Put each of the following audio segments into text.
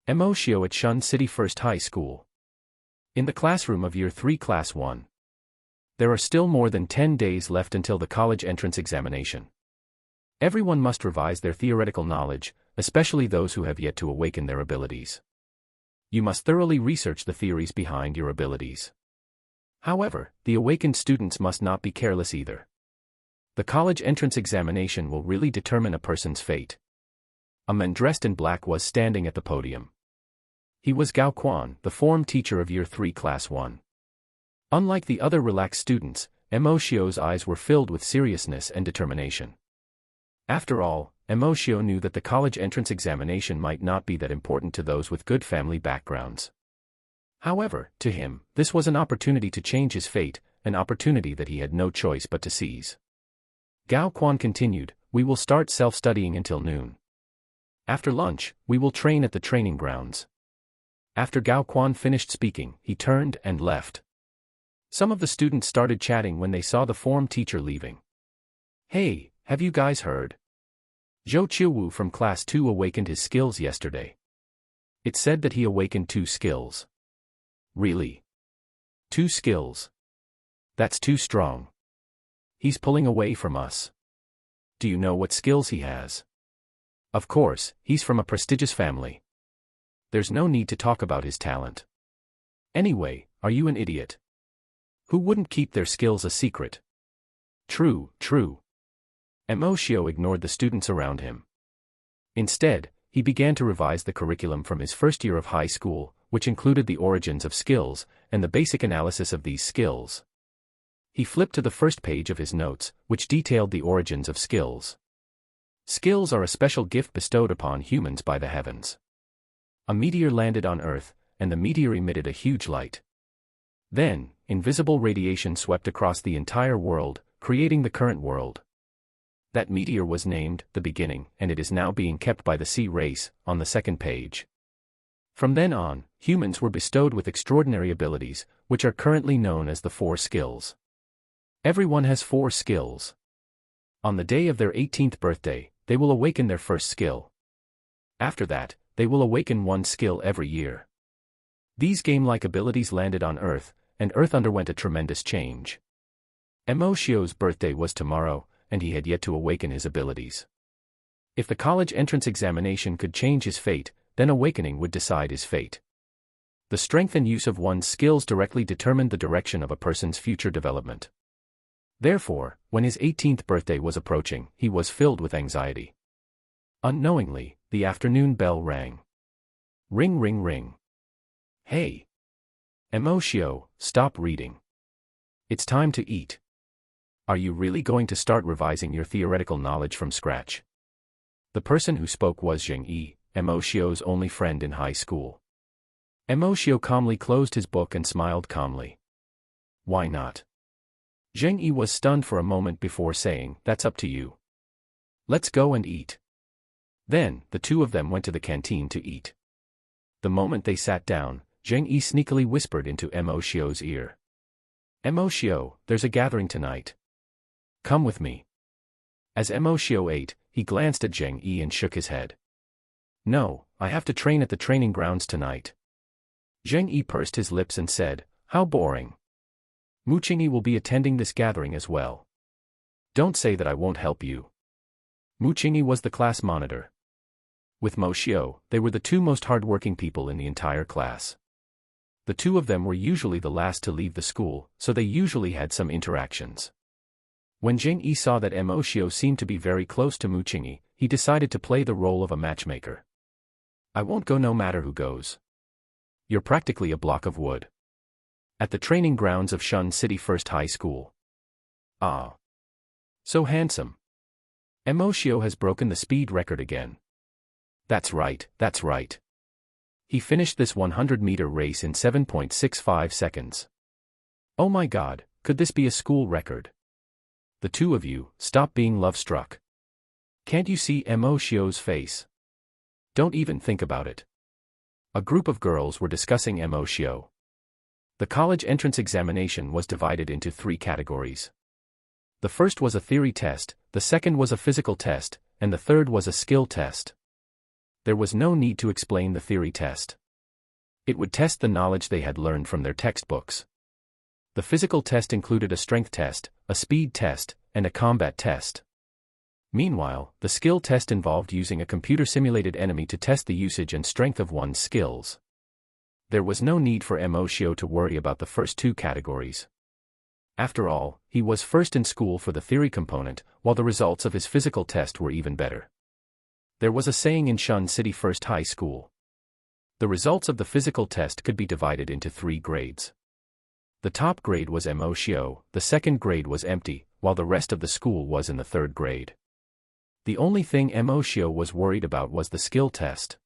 Emoshio at Shun City First High School. In the classroom of Year 3 Class 1. There are still more than 10 days left until the college entrance examination. Everyone must revise their theoretical knowledge, especially those who have yet to awaken their abilities. You must thoroughly research the theories behind your abilities. However, the awakened students must not be careless either. The college entrance examination will really determine a person's fate. A man dressed in black was standing at the podium. He was Gao Quan, the form teacher of Year 3 Class 1. Unlike the other relaxed students, Emoshio's eyes were filled with seriousness and determination. After all, Emoshio knew that the college entrance examination might not be that important to those with good family backgrounds. However, to him, this was an opportunity to change his fate, an opportunity that he had no choice but to seize. Gao Quan continued, "We will start self-studying until noon. After lunch, we will train at the training grounds." After Gao Quan finished speaking, he turned and left. Some of the students started chatting when they saw the form teacher leaving. "Hey, have you guys heard? Zhou Qiuwu from Class 2 awakened his skills yesterday. It said that he awakened 2 skills. Really? 2 skills? That's too strong. He's pulling away from us. Do you know what skills he has? Of course, he's from a prestigious family. There's no need to talk about his talent. Anyway, are you an idiot? Who wouldn't keep their skills a secret?" "True, true." Emoshio ignored the students around him. Instead, he began to revise the curriculum from his first year of high school, which included the origins of skills and the basic analysis of these skills. He flipped to the first page of his notes, which detailed the origins of skills. Skills are a special gift bestowed upon humans by the heavens. A meteor landed on Earth, and the meteor emitted a huge light. Then, invisible radiation swept across the entire world, creating the current world. That meteor was named the Beginning, and it is now being kept by the sea race, on the second page. From then on, humans were bestowed with extraordinary abilities, which are currently known as the 4 skills. Everyone has 4 skills. On the day of their 18th birthday, they will awaken their first skill. After that, they will awaken 1 skill every year. These game-like abilities landed on Earth, and Earth underwent a tremendous change. Emoshio's birthday was tomorrow, and he had yet to awaken his abilities. If the college entrance examination could change his fate, then awakening would decide his fate. The strength and use of one's skills directly determined the direction of a person's future development. Therefore, when his 18th birthday was approaching, he was filled with anxiety. Unknowingly, the afternoon bell rang. Ring ring ring. "Hey! Emoshio, stop reading. It's time to eat. Are you really going to start revising your theoretical knowledge from scratch?" The person who spoke was Zheng Yi, Emoshio's only friend in high school. Emoshio calmly closed his book and smiled calmly. "Why not?" Zheng Yi was stunned for a moment before saying, "That's up to you. Let's go and eat." Then, the two of them went to the canteen to eat. The moment they sat down, Zheng Yi sneakily whispered into Emoshio's ear. "Emoshio, there's a gathering tonight. Come with me." As Emoshio ate, he glanced at Zheng Yi and shook his head. "No, I have to train at the training grounds tonight." Zheng Yi pursed his lips and said, "How boring. Muqingyi will be attending this gathering as well. Don't say that I won't help you." Muqingyi was the class monitor. With Moshio, they were the 2 most hard-working people in the entire class. The 2 of them were usually the last to leave the school, so they usually had some interactions. When Zheng Yi saw that Emoshio seemed to be very close to Muqingyi, he decided to play the role of a matchmaker. "I won't go no matter who goes. You're practically a block of wood." At the training grounds of Shun City First High School. "Ah. So handsome. Emoshio has broken the speed record again." That's right, that's right. He finished this 100-meter race in 7.65 seconds. Oh my god, could this be a school record? The 2 of you, stop being love-struck. Can't you see Emoshio's face? Don't even think about it. A group of girls were discussing Emoshio. The college entrance examination was divided into 3 categories. The first was a theory test, the second was a physical test, and the third was a skill test. There was no need to explain the theory test. It would test the knowledge they had learned from their textbooks. The physical test included a strength test, a speed test, and a combat test. Meanwhile, the skill test involved using a computer-simulated enemy to test the usage and strength of one's skills. There was no need for Emoshio to worry about the first two categories. After all, he was first in school for the theory component, while the results of his physical test were even better. There was a saying in Shun City First High School. The results of the physical test could be divided into 3 grades. The top grade was Emoshio, the second grade was empty, while the rest of the school was in the 3rd grade. The only thing Emoshio was worried about was the skill test.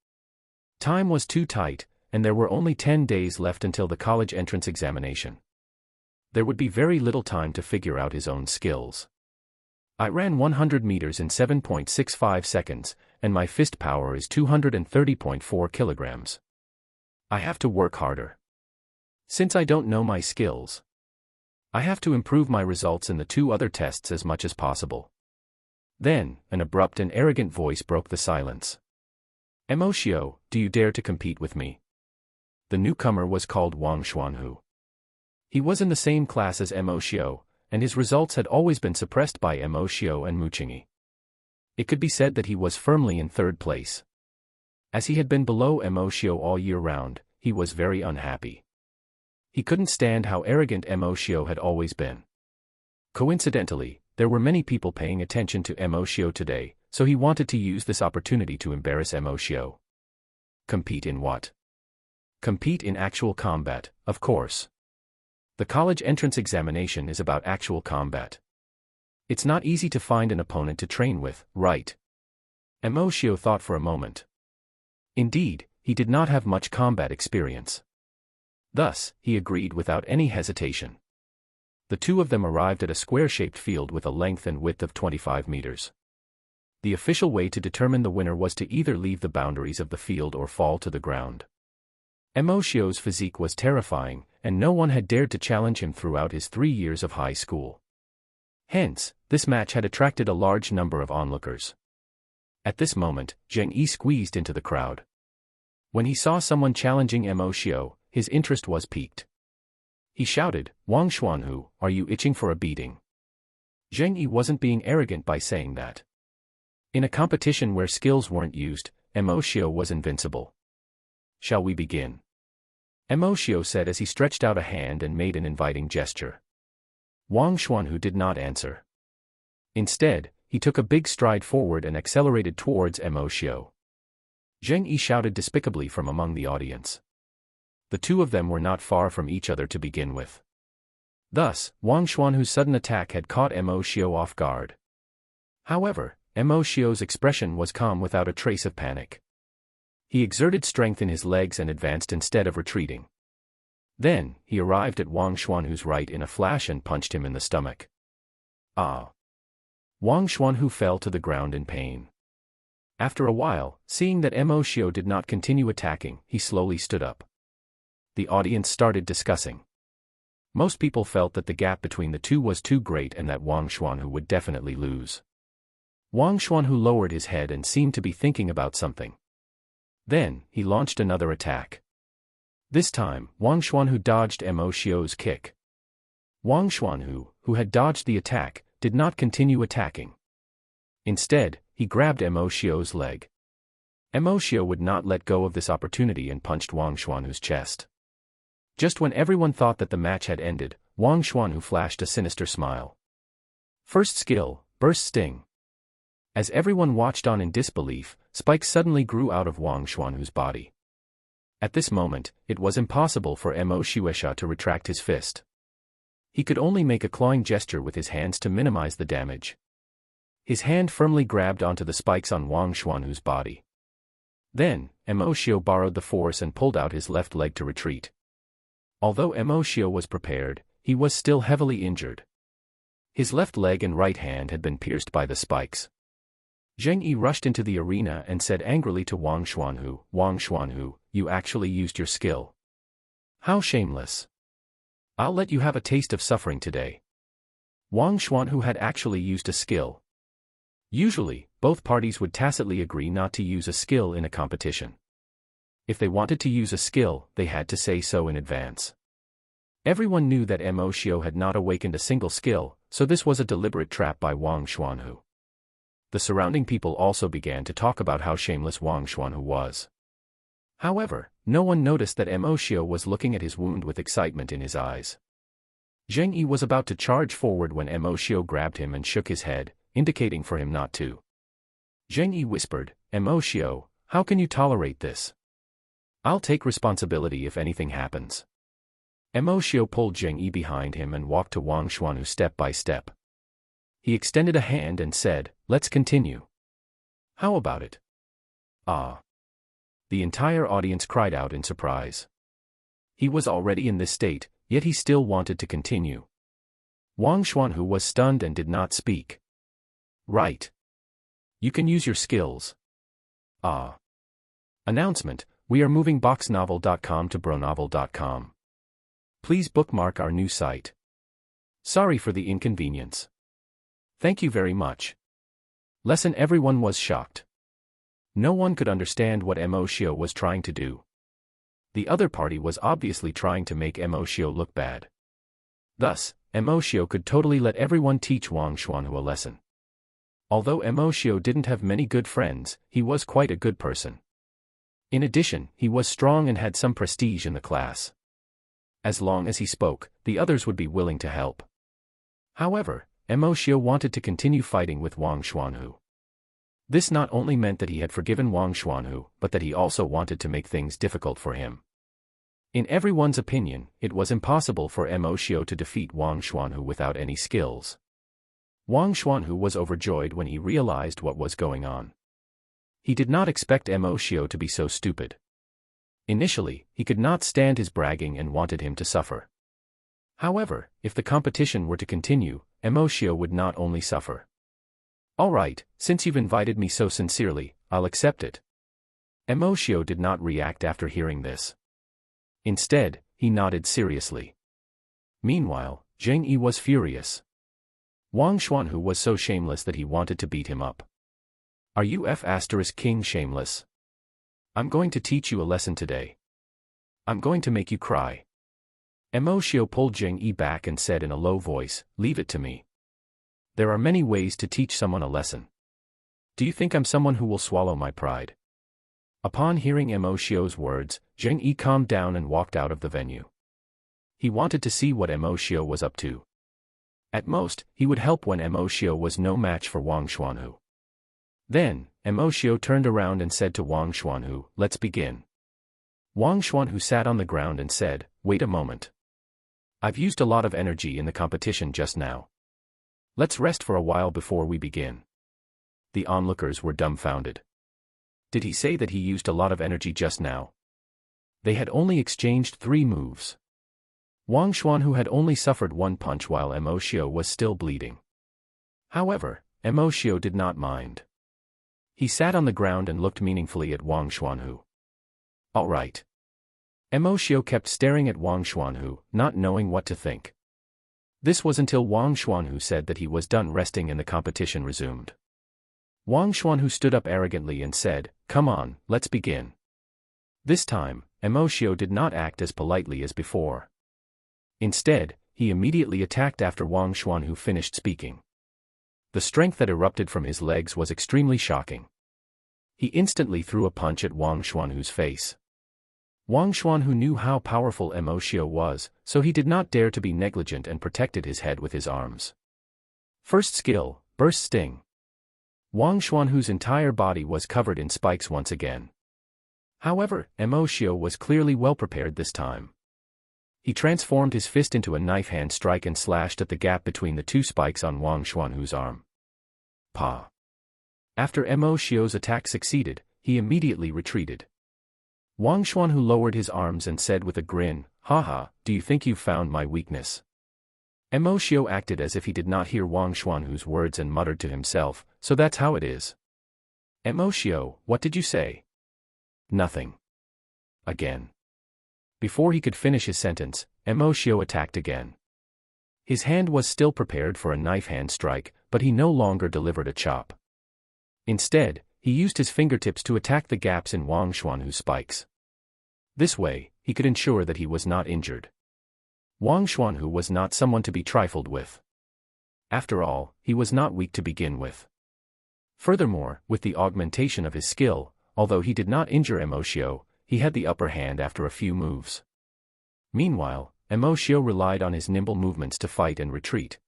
Time was too tight, and there were only 10 days left until the college entrance examination. There would be very little time to figure out his own skills. I ran 100 meters in 7.65 seconds, and my fist power is 230.4 kilograms. I have to work harder. Since I don't know my skills, I have to improve my results in the 2 other tests as much as possible. Then, an abrupt and arrogant voice broke the silence. Emoshio, do you dare to compete with me? The newcomer was called Wang Xuanhu. He was in the same class as Emoshio, and his results had always been suppressed by Emoshio and Muchingi. It could be said that he was firmly in 3rd place. As he had been below Emoshio all year round, he was very unhappy. He couldn't stand how arrogant Emoshio had always been. Coincidentally, there were many people paying attention to Emoshio today, so he wanted to use this opportunity to embarrass Emoshio. Compete in what? Compete in actual combat, of course. The college entrance examination is about actual combat. It's not easy to find an opponent to train with, right? Emoshio thought for a moment. Indeed, he did not have much combat experience. Thus, he agreed without any hesitation. The 2 of them arrived at a square-shaped field with a length and width of 25 meters. The official way to determine the winner was to either leave the boundaries of the field or fall to the ground. Emoshio's physique was terrifying, and no one had dared to challenge him throughout his 3 years of high school. Hence, this match had attracted a large number of onlookers. At this moment, Zheng Yi squeezed into the crowd. When he saw someone challenging Emoshio, his interest was piqued. He shouted, Wang Xuanhu, are you itching for a beating? Zheng Yi wasn't being arrogant by saying that. In a competition where skills weren't used, Emoshio was invincible. Shall we begin? Emoshio said as he stretched out a hand and made an inviting gesture. Wang Xuanhu did not answer. Instead, he took a big stride forward and accelerated towards Emoshio. Zheng Yi shouted despicably from among the audience. The 2 of them were not far from each other to begin with. Thus, Wang Xuanhu's sudden attack had caught Emoshio off guard. However, Emoshio's expression was calm without a trace of panic. He exerted strength in his legs and advanced instead of retreating. Then, he arrived at Wang Xuanhu's right in a flash and punched him in the stomach. Ah! Wang Xuanhu fell to the ground in pain. After a while, seeing that Emoshio did not continue attacking, he slowly stood up. The audience started discussing. Most people felt that the gap between the 2 was too great and that Wang Xuanhu would definitely lose. Wang Xuanhu lowered his head and seemed to be thinking about something. Then, he launched another attack. This time, Wang Xuanhu dodged Emoshio's kick. Wang Xuanhu, who had dodged the attack, did not continue attacking. Instead, he grabbed Emoshio's leg. Emoshio would not let go of this opportunity and punched Wang Xuanhu's chest. Just when everyone thought that the match had ended, Wang Xuanhu flashed a sinister smile. First skill, Burst Sting. As everyone watched on in disbelief, spikes suddenly grew out of Wang Xuanhu's body. At this moment, it was impossible for Emoshio to retract his fist. He could only make a clawing gesture with his hands to minimize the damage. His hand firmly grabbed onto the spikes on Wang Xuanhu's body. Then, Emoshio borrowed the force and pulled out his left leg to retreat. Although Emoshio was prepared, he was still heavily injured. His left leg and right hand had been pierced by the spikes. Zheng Yi rushed into the arena and said angrily to Wang Xuanhu, you actually used your skill. How shameless. I'll let you have a taste of suffering today. Wang Xuanhu had actually used a skill. Usually, both parties would tacitly agree not to use a skill in a competition. If they wanted to use a skill, they had to say so in advance. Everyone knew that Moshio had not awakened a single skill, so this was a deliberate trap by Wang Xuanhu. The surrounding people also began to talk about how shameless Wang Xuanhu was. However, no one noticed that Moshio was looking at his wound with excitement in his eyes. Zheng Yi was about to charge forward when Moshio grabbed him and shook his head, indicating for him not to. Zheng Yi whispered, "Moshio, how can you tolerate this? I'll take responsibility if anything happens." Moshio pulled Zheng Yi behind him and walked to Wang Xuanhu step by step. He extended a hand and said, "Let's continue." "How about it?" "Ah." The entire audience cried out in surprise. He was already in this state, yet he still wanted to continue. Wang Xuanhu was stunned and did not speak. "Right. You can use your skills." "Ah." Announcement: we are moving boxnovel.com to bronovel.com. Please bookmark our new site. Sorry for the inconvenience. Thank you very much. Lesson. Everyone was shocked. No one could understand what Moshio was trying to do. The other party was obviously trying to make Moshio look bad. Thus, Moshio could totally let everyone teach Wang Xuanhu a lesson. Although Moshio didn't have many good friends, he was quite a good person. In addition, he was strong and had some prestige in the class. As long as he spoke, the others would be willing to help. However, Moshio wanted to continue fighting with Wang Xuanhu. This not only meant that he had forgiven Wang Xuanhu, but that he also wanted to make things difficult for him. In everyone's opinion, it was impossible for Moshio to defeat Wang Xuanhu without any skills. Wang Xuanhu was overjoyed when he realized what was going on. He did not expect Moshio to be so stupid. Initially, he could not stand his bragging and wanted him to suffer. However, if the competition were to continue, Moshio would not only suffer. "All right, since you've invited me so sincerely, I'll accept it." Moshio did not react after hearing this. Instead, he nodded seriously. Meanwhile, Zheng Yi was furious. Wang Xuanhu was so shameless that he wanted to beat him up. "Are you King shameless? I'm going to teach you a lesson today. I'm going to make you cry." Moshio pulled Zheng Yi back and said in a low voice, "Leave it to me. There are many ways to teach someone a lesson. Do you think I'm someone who will swallow my pride?" Upon hearing Moshio's words, Zheng Yi calmed down and walked out of the venue. He wanted to see what Moshio was up to. At most, he would help when Moshio was no match for Wang Xuanhu. Then, Moshio turned around and said to Wang Xuanhu, "Let's begin." Wang Xuanhu sat on the ground and said, "Wait a moment. I've used a lot of energy in the competition just now. Let's rest for a while before we begin." The onlookers were dumbfounded. Did he say that he used a lot of energy just now? They had only exchanged 3 moves. Wang Xuanhu had only suffered 1 punch while Moshio was still bleeding. However, Moshio did not mind. He sat on the ground and looked meaningfully at Wang Xuanhu. "All right." Moshio kept staring at Wang Xuanhu, not knowing what to think. This was until Wang Xuanhu said that he was done resting and the competition resumed. Wang Xuanhu stood up arrogantly and said, "Come on, let's begin." This time, Moshio did not act as politely as before. Instead, he immediately attacked after Wang Xuanhu finished speaking. The strength that erupted from his legs was extremely shocking. He instantly threw a punch at Wang Xuanhu's face. Wang Xuanhu knew how powerful Moshio was, so he did not dare to be negligent and protected his head with his arms. First skill, Burst Sting. Wang Xuanhu's entire body was covered in spikes once again. However, Moshio was clearly well prepared this time. He transformed his fist into a knife hand strike and slashed at the gap between the 2 spikes on Wang Xuanhu's arm. Pa! After Moshio's attack succeeded, he immediately retreated. Wang Xuanhu lowered his arms and said with a grin, "Haha, do you think you've found my weakness?" Moshio acted as if he did not hear Wang Xuanhu's words and muttered to himself, "So that's how it is." "Moshio, what did you say?" "Nothing." Again. Before he could finish his sentence, Moshio attacked again. His hand was still prepared for a knife hand strike, but he no longer delivered a chop. Instead, he used his fingertips to attack the gaps in Wang Xuanhu's spikes. This way, he could ensure that he was not injured. Wang Xuanhu was not someone to be trifled with. After all, he was not weak to begin with. Furthermore, with the augmentation of his skill, although he did not injure Emoshio, he had the upper hand after a few moves. Meanwhile, Emoshio relied on his nimble movements to fight and retreat.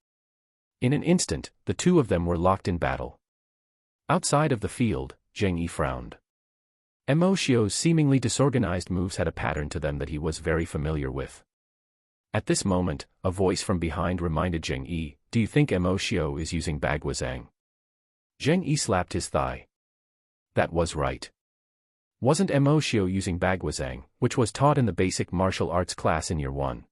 In an instant, the two of them were locked in battle. Outside of the field, Zheng Yi frowned. Emoshio's seemingly disorganized moves had a pattern to them that he was very familiar with. At this moment, a voice from behind reminded Zheng Yi, "Do you think Emoshio is using Bagwazang?" Zheng Yi slapped his thigh. That was right. Wasn't Emoshio using Bagwazang, which was taught in the basic martial arts class in Year 1?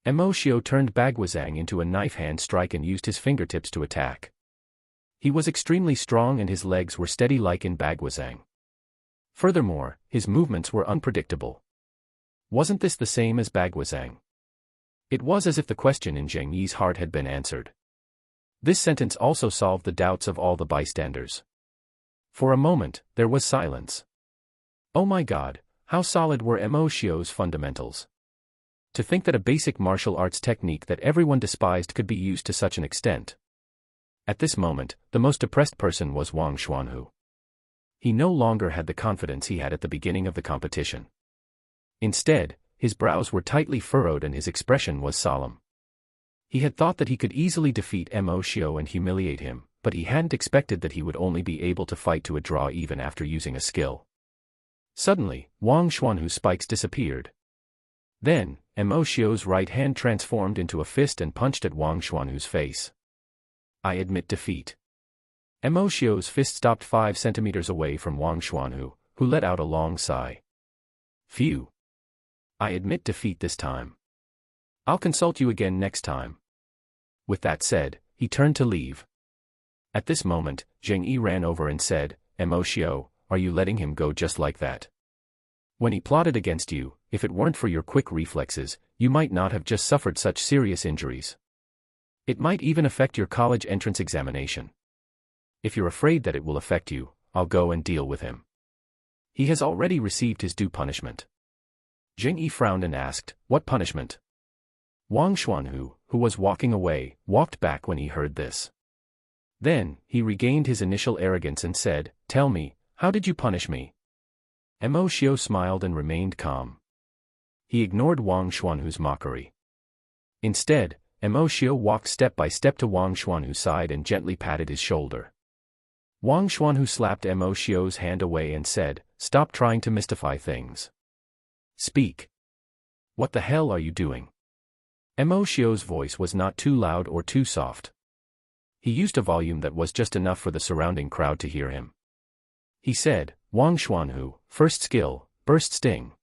Emoshio turned Bagwazang into a knife hand strike and used his fingertips to attack. He was extremely strong and his legs were steady like in Bagwazang. Furthermore, his movements were unpredictable. Wasn't this the same as Bagwazang? It was as if the question in Zheng Yi's heart had been answered. This sentence also solved the doubts of all the bystanders. For a moment, there was silence. Oh my God, how solid were Emoshio's fundamentals. To think that a basic martial arts technique that everyone despised could be used to such an extent. At this moment, the most depressed person was Wang Xuanhu. He no longer had the confidence he had at the beginning of the competition. Instead, his brows were tightly furrowed and his expression was solemn. He had thought that he could easily defeat Emoshio and humiliate him, but he hadn't expected that he would only be able to fight to a draw even after using a skill. Suddenly, Wang Xuanhu's spikes disappeared. Then, Emoshio's right hand transformed into a fist and punched at Wang Xuanhu's face. I admit defeat. Emoshio's fist stopped 5 centimeters away from Wang Xuanhu, who let out a long sigh. Phew. I admit defeat this time. I'll consult you again next time. With that said, he turned to leave. At this moment, Zheng Yi ran over and said, Emoshio, are you letting him go just like that? When he plotted against you, if it weren't for your quick reflexes, you might not have just suffered such serious injuries. It might even affect your college entrance examination. If you're afraid that it will affect you, I'll go and deal with him. He has already received his due punishment. Zheng Yi frowned and asked, what punishment? Wang Xuanhu, who was walking away, walked back when he heard this. Then, he regained his initial arrogance and said, tell me, how did you punish me? Emoshio smiled and remained calm. He ignored Wang Xuanhu's mockery. Instead, Emoshio walked step by step to Wang Xuanhu's side and gently patted his shoulder. Wang Xuanhu slapped Emoshio's hand away and said, stop trying to mystify things. Speak. What the hell are you doing? Emoshio's voice was not too loud or too soft. He used a volume that was just enough for the surrounding crowd to hear him. He said, Wang Xuanhu, first skill, burst sting.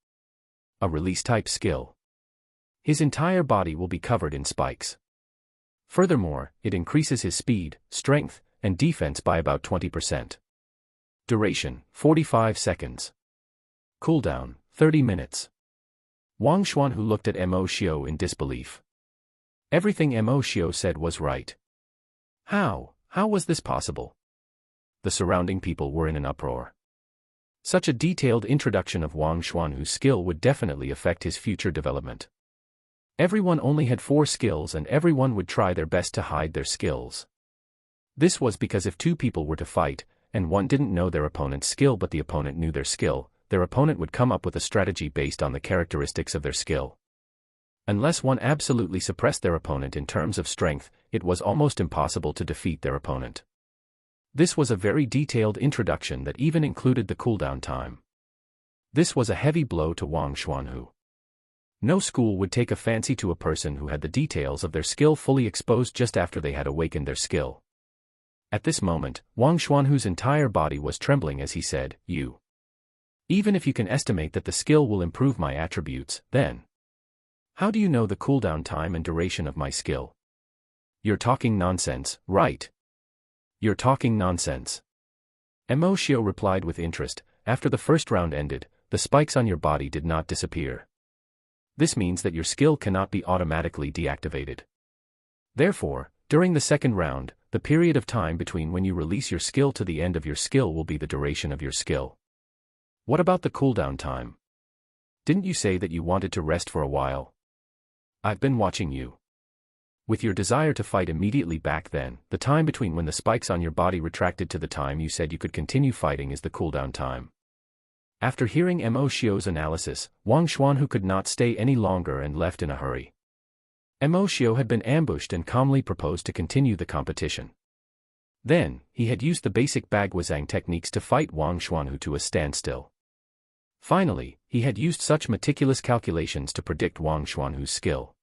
A release-type skill. His entire body will be covered in spikes. Furthermore, it increases his speed, strength, and defense by about 20%. Duration, 45 seconds. Cooldown, 30 minutes. Wang Xuanhu looked at Emoshio in disbelief. Everything Emoshio said was right. How was this possible? The surrounding people were in an uproar. Such a detailed introduction of Wang Xuanhu's skill would definitely affect his future development. Everyone only had 4 skills and everyone would try their best to hide their skills. This was because if 2 people were to fight, and one didn't know their opponent's skill but the opponent knew their skill, their opponent would come up with a strategy based on the characteristics of their skill. Unless one absolutely suppressed their opponent in terms of strength, it was almost impossible to defeat their opponent. This was a very detailed introduction that even included the cooldown time. This was a heavy blow to Wang Xuanhu. No school would take a fancy to a person who had the details of their skill fully exposed just after they had awakened their skill. At this moment, Wang Xuanhu's entire body was trembling as he said, you. Even if you can estimate that the skill will improve my attributes, then. How do you know the cooldown time and duration of my skill? You're talking nonsense, right? You're talking nonsense. Emoshio replied with interest, after the first round ended, the spikes on your body did not disappear. This means that your skill cannot be automatically deactivated. Therefore, during the second round, the The period of time between when you release your skill to the end of your skill will be the duration of your skill. What about the cooldown time? Didn't you say that you wanted to rest for a while? I've been watching you. With your desire to fight immediately back then, the time between when the spikes on your body retracted to the time you said you could continue fighting is the cooldown time. After hearing Mo Xiu's analysis, Wang Xuanhu could not stay any longer and left in a hurry. Mo Xiu had been ambushed and calmly proposed to continue the competition. Then, he had used the basic Bagwazang techniques to fight Wang Xuanhu to a standstill. Finally, he had used such meticulous calculations to predict Wang Xuanhu's skill.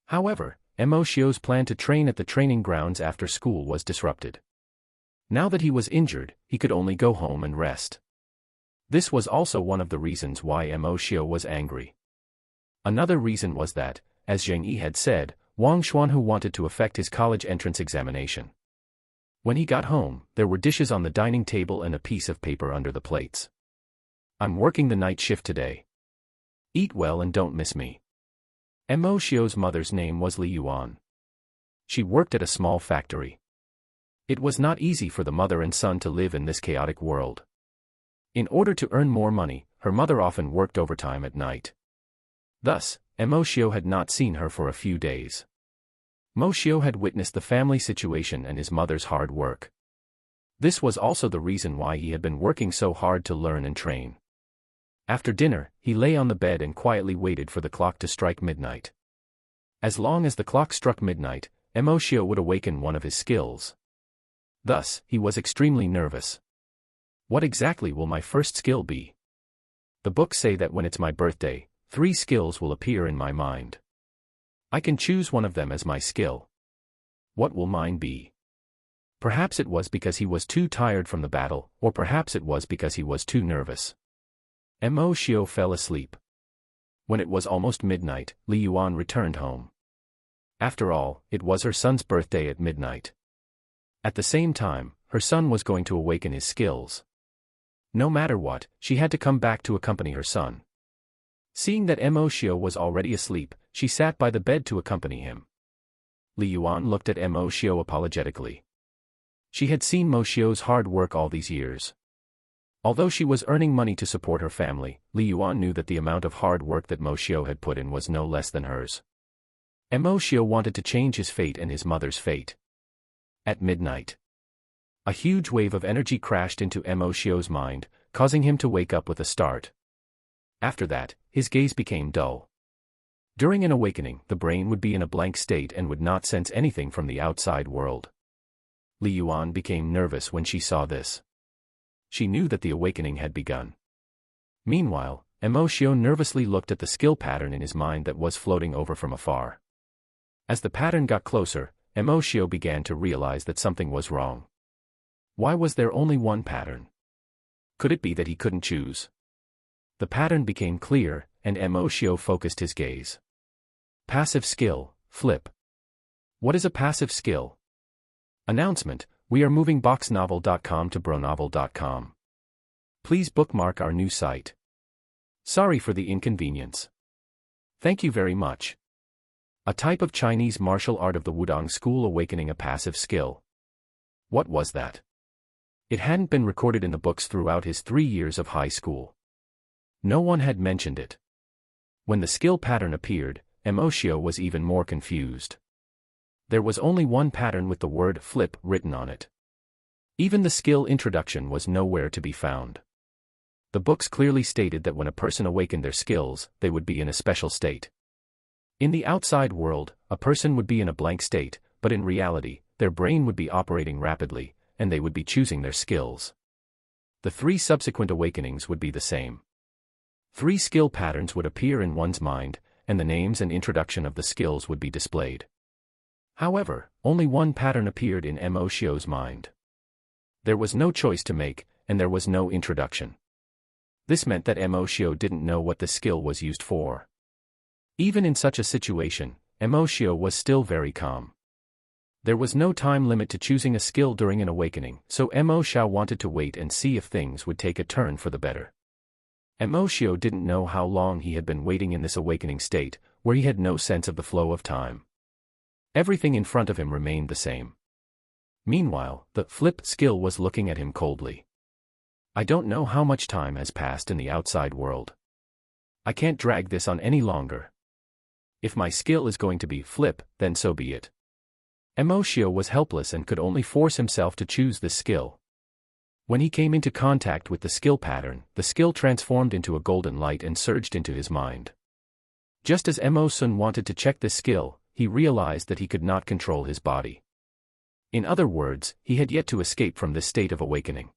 However, Mo Xiu's plan to train at the training grounds after school was disrupted. Now that he was injured, he could only go home and rest. This was also one of the reasons why Mo Xiu was angry. Another reason was that, as Zheng Yi had said, Wang Xuanhu wanted to affect his college entrance examination. When he got home, there were dishes on the dining table and a piece of paper under the plates. I'm working the night shift today. Eat well and don't miss me. Mo Xiu's mother's name was Li Yuan. She worked at a small factory. It was not easy for the mother and son to live in this chaotic world. In order to earn more money, her mother often worked overtime at night. Thus, Mo Xiu had not seen her for a few days. Mo Xiu had witnessed the family situation and his mother's hard work. This was also the reason why he had been working so hard to learn and train. After dinner, he lay on the bed and quietly waited for the clock to strike midnight. As long as the clock struck midnight, Mo Xiu would awaken one of his skills. Thus, he was extremely nervous. What exactly will my first skill be? The books say that when it's my birthday, 3 skills will appear in my mind. I can choose one of them as my skill. What will mine be? Perhaps it was because he was too tired from the battle, or perhaps it was because he was too nervous. Mo Xiu fell asleep. When it was almost midnight, Li Yuan returned home. After all, it was her son's birthday at midnight. At the same time, her son was going to awaken his skills. No matter what, she had to come back to accompany her son. Seeing that Mo Xiu was already asleep, she sat by the bed to accompany him. Li Yuan looked at Mo Xiu apologetically. She had seen Mo Xiu's hard work all these years. Although she was earning money to support her family, Li Yuan knew that the amount of hard work that Mo Xiu had put in was no less than hers. Mo Xiu wanted to change his fate and his mother's fate. At midnight, a huge wave of energy crashed into Mo Xiu's mind, causing him to wake up with a start. After that, his gaze became dull. During an awakening, the brain would be in a blank state and would not sense anything from the outside world. Li Yuan became nervous when she saw this. She knew that the awakening had begun. Meanwhile, Mo Xiu nervously looked at the skill pattern in his mind that was floating over from afar. As the pattern got closer, Mo Xiu began to realize that something was wrong. Why was there only one pattern? Could it be that he couldn't choose? The pattern became clear, and Mo Xiu focused his gaze. Passive skill, flip. What is a passive skill? Announcement: we are moving boxnovel.com to bronovel.com. Please bookmark our new site. Sorry for the inconvenience. Thank you very much. A type of Chinese martial art of the Wudong school awakening a passive skill. What was that? It hadn't been recorded in the books throughout his 3 years of high school. No one had mentioned it. When the skill pattern appeared, Mo Xiu was even more confused. There was only one pattern with the word flip written on it. Even the skill introduction was nowhere to be found. The books clearly stated that when a person awakened their skills, they would be in a special state. In the outside world, a person would be in a blank state, but in reality, their brain would be operating rapidly, and they would be choosing their skills. The 3 subsequent awakenings would be the same. 3 skill patterns would appear in one's mind, and the names and introduction of the skills would be displayed. However, only one pattern appeared in Mo Xiu's mind. There was no choice to make, and there was no introduction. This meant that Mo Xiu didn't know what the skill was used for. Even in such a situation, Mo Xiu was still very calm. There was no time limit to choosing a skill during an awakening, so Mo Xiu wanted to wait and see if things would take a turn for the better. Mo Xiu didn't know how long he had been waiting in this awakening state, where he had no sense of the flow of time. Everything in front of him remained the same. Meanwhile, the flip skill was looking at him coldly. I don't know how much time has passed in the outside world. I can't drag this on any longer. If my skill is going to be flip, then so be it. Emoshio was helpless and could only force himself to choose this skill. When he came into contact with the skill pattern, the skill transformed into a golden light and surged into his mind. Just as Emo-sun wanted to check this skill, he realized that he could not control his body. In other words, he had yet to escape from this state of awakening.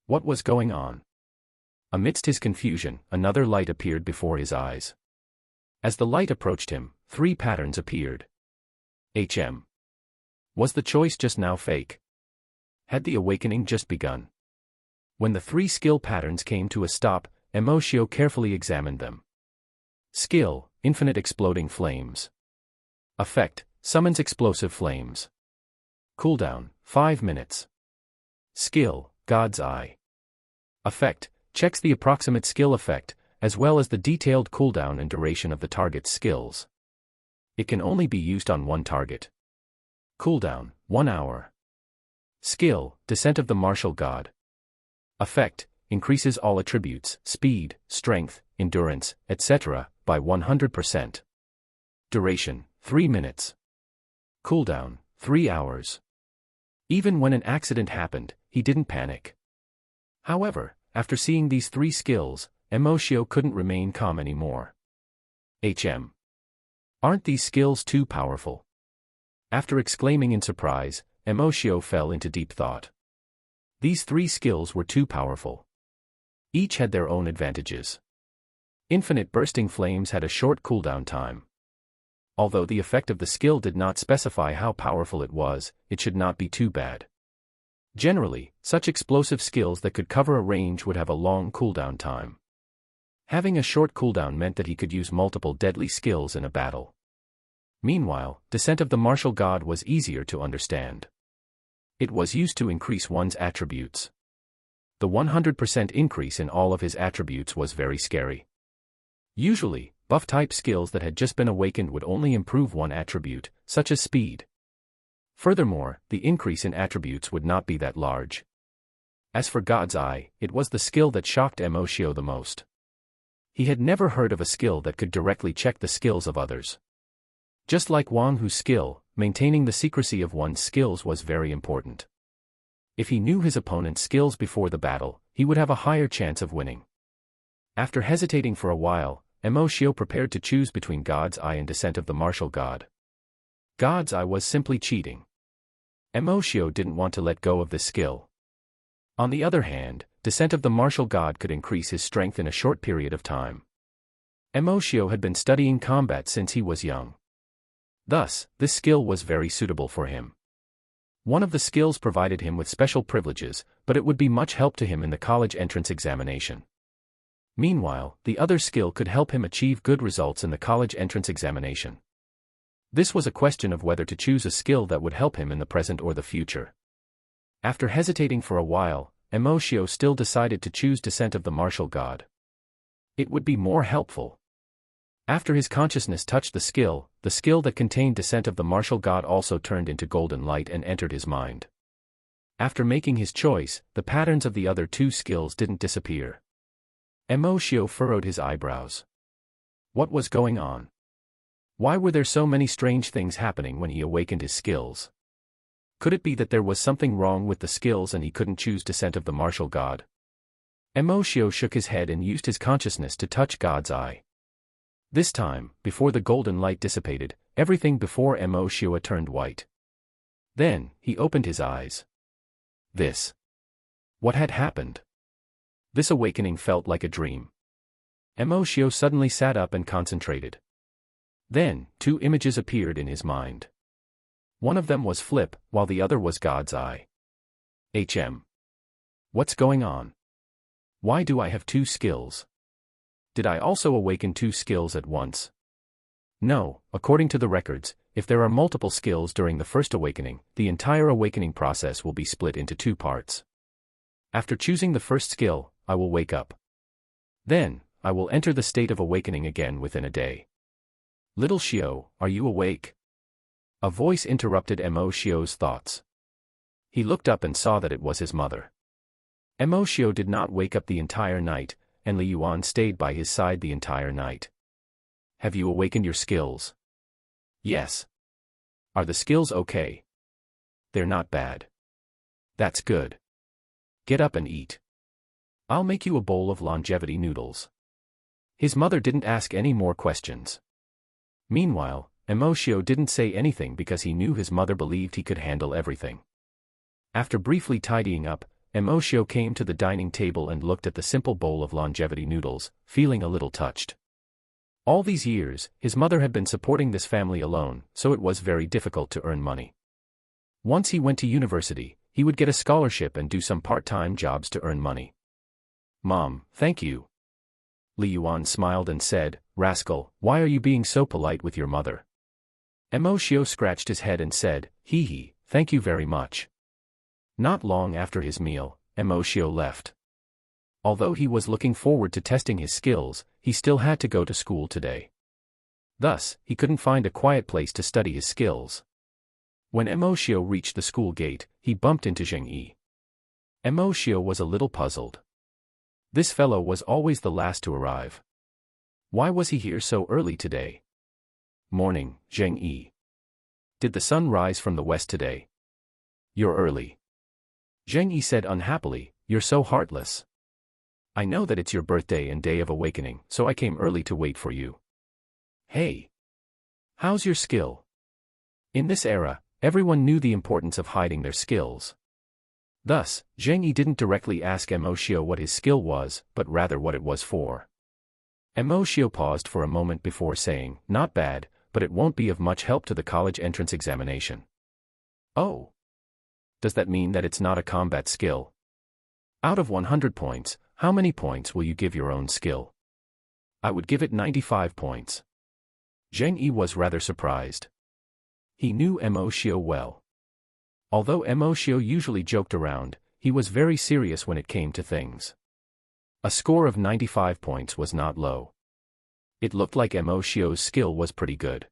What was going on? Amidst his confusion, another light appeared before his eyes. As the light approached him, 3 patterns appeared. Was the choice just now fake? Had the awakening just begun? When the 3 skill patterns came to a stop, Emoshio carefully examined them. Skill: Infinite Exploding Flames. Effect: Summons Explosive Flames. Cooldown: 5 minutes. Skill: God's Eye. Effect: Checks the approximate skill effect, as well as the detailed cooldown and duration of the target's skills. It can only be used on one target. Cooldown: 1 hour. Skill: Descent of the Martial God. Effect: Increases all attributes, speed, strength, endurance, etc., by 100%. Duration: 3 minutes. Cooldown: 3 hours. Even when an accident happened, he didn't panic. However, after seeing these 3 skills, Emoshio couldn't remain calm anymore. Aren't these skills too powerful? After exclaiming in surprise, Emoshio fell into deep thought. These 3 skills were too powerful. Each had their own advantages. Infinite Bursting Flames had a short cooldown time. Although the effect of the skill did not specify how powerful it was, it should not be too bad. Generally, such explosive skills that could cover a range would have a long cooldown time. Having a short cooldown meant that he could use multiple deadly skills in a battle. Meanwhile, Descent of the Martial God was easier to understand. It was used to increase one's attributes. The 100% increase in all of his attributes was very scary. Usually, buff-type skills that had just been awakened would only improve one attribute, such as speed. Furthermore, the increase in attributes would not be that large. As for God's Eye, it was the skill that shocked Emoshio the most. He had never heard of a skill that could directly check the skills of others. Just like Wang Hu's skill, maintaining the secrecy of one's skills was very important. If he knew his opponent's skills before the battle, he would have a higher chance of winning. After hesitating for a while, Emoshio prepared to choose between God's Eye and Descent of the Martial God. God's Eye was simply cheating. Emoshio didn't want to let go of this skill. On the other hand, Descent of the Martial God could increase his strength in a short period of time. Emoshio had been studying combat since he was young. Thus, this skill was very suitable for him. One of the skills provided him with special privileges, but it would be much help to him in the college entrance examination. Meanwhile, the other skill could help him achieve good results in the college entrance examination. This was a question of whether to choose a skill that would help him in the present or the future. After hesitating for a while, Emoshio still decided to choose Descent of the Martial God. It would be more helpful. After his consciousness touched the skill that contained Descent of the Martial God also turned into golden light and entered his mind. After making his choice, the patterns of the other 2 skills didn't disappear. Emoshio furrowed his eyebrows. What was going on? Why were there so many strange things happening when he awakened his skills? Could it be that there was something wrong with the skills and he couldn't choose Descent of the Martial God? Emoshio shook his head and used his consciousness to touch God's Eye. This time, before the golden light dissipated, everything before Emoshio turned white. Then, he opened his eyes. What had happened? This awakening felt like a dream. Emoshio suddenly sat up and concentrated. Then, 2 images appeared in his mind. One of them was Flip, while the other was God's Eye. What's going on? Why do I have 2 skills? Did I also awaken 2 skills at once? No, according to the records, if there are multiple skills during the first awakening, the entire awakening process will be split into 2 parts. After choosing the first skill, I will wake up. Then, I will enter the state of awakening again within a day. Little Shio, are you awake? A voice interrupted Emoshio's thoughts. He looked up and saw that it was his mother. Emoshio did not wake up the entire night, and Li Yuan stayed by his side the entire night. Have you awakened your skills? Yes. Are the skills okay? They're not bad. That's good. Get up and eat. I'll make you a bowl of longevity noodles. His mother didn't ask any more questions. Meanwhile, Emoshio didn't say anything because he knew his mother believed he could handle everything. After briefly tidying up, Emoshio came to the dining table and looked at the simple bowl of longevity noodles, feeling a little touched. All these years, his mother had been supporting this family alone, so it was very difficult to earn money. Once he went to university, he would get a scholarship and do some part-time jobs to earn money. Mom, thank you. Li Yuan smiled and said, Rascal, why are you being so polite with your mother? Emoshio scratched his head and said, Hee hee, thank you very much. Not long after his meal, Emoshio left. Although he was looking forward to testing his skills, he still had to go to school today. Thus, he couldn't find a quiet place to study his skills. When Emoshio reached the school gate, he bumped into Zheng Yi. Emoshio was a little puzzled. This fellow was always the last to arrive. Why was he here so early today? Morning, Zheng Yi. Did the sun rise from the west today? You're early. Zheng Yi said unhappily, You're so heartless. I know that it's your birthday and day of awakening, so I came early to wait for you. Hey. How's your skill? In this era, everyone knew the importance of hiding their skills. Thus, Zheng Yi didn't directly ask Emoshio what his skill was, but rather what it was for. Emoshio paused for a moment before saying, Not bad, but it won't be of much help to the college entrance examination. Oh. Does that mean that it's not a combat skill? Out of 100 points, how many points will you give your own skill? I would give it 95 points. Zheng Yi was rather surprised. He knew Emoshio well. Although Emoshio usually joked around, he was very serious when it came to things. A score of 95 points was not low. It looked like Emoshio's skill was pretty good.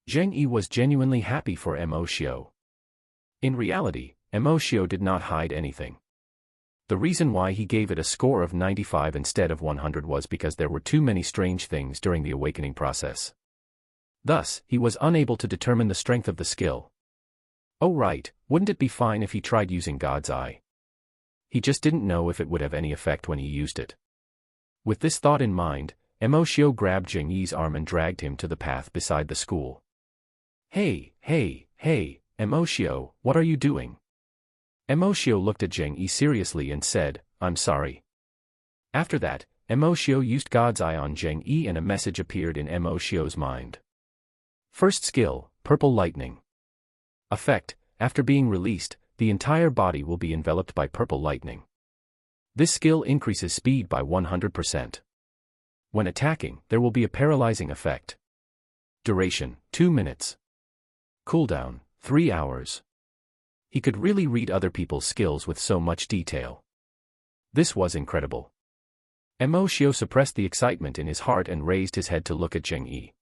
Zheng Yi was genuinely happy for Emoshio. In reality, Emoshio did not hide anything. The reason why he gave it a score of 95 instead of 100 was because there were too many strange things during the awakening process. Thus, he was unable to determine the strength of the skill. Oh right, wouldn't it be fine if he tried using God's Eye? He just didn't know if it would have any effect when he used it. With this thought in mind, Emoshio grabbed Zheng Yi's arm and dragged him to the path beside the school. Hey, Emoshio, what are you doing? Emoshio looked at Zheng Yi seriously and said, I'm sorry. After that, Emoshio used God's Eye on Zheng Yi and a message appeared in Emoshio's mind. First skill, Purple Lightning. Effect, after being released, the entire body will be enveloped by purple lightning. This skill increases speed by 100%. When attacking, there will be a paralyzing effect. Duration, 2 minutes. Cooldown, 3 hours. He could really read other people's skills with so much detail. This was incredible. Emoshio suppressed the excitement in his heart and raised his head to look at Zheng Yi.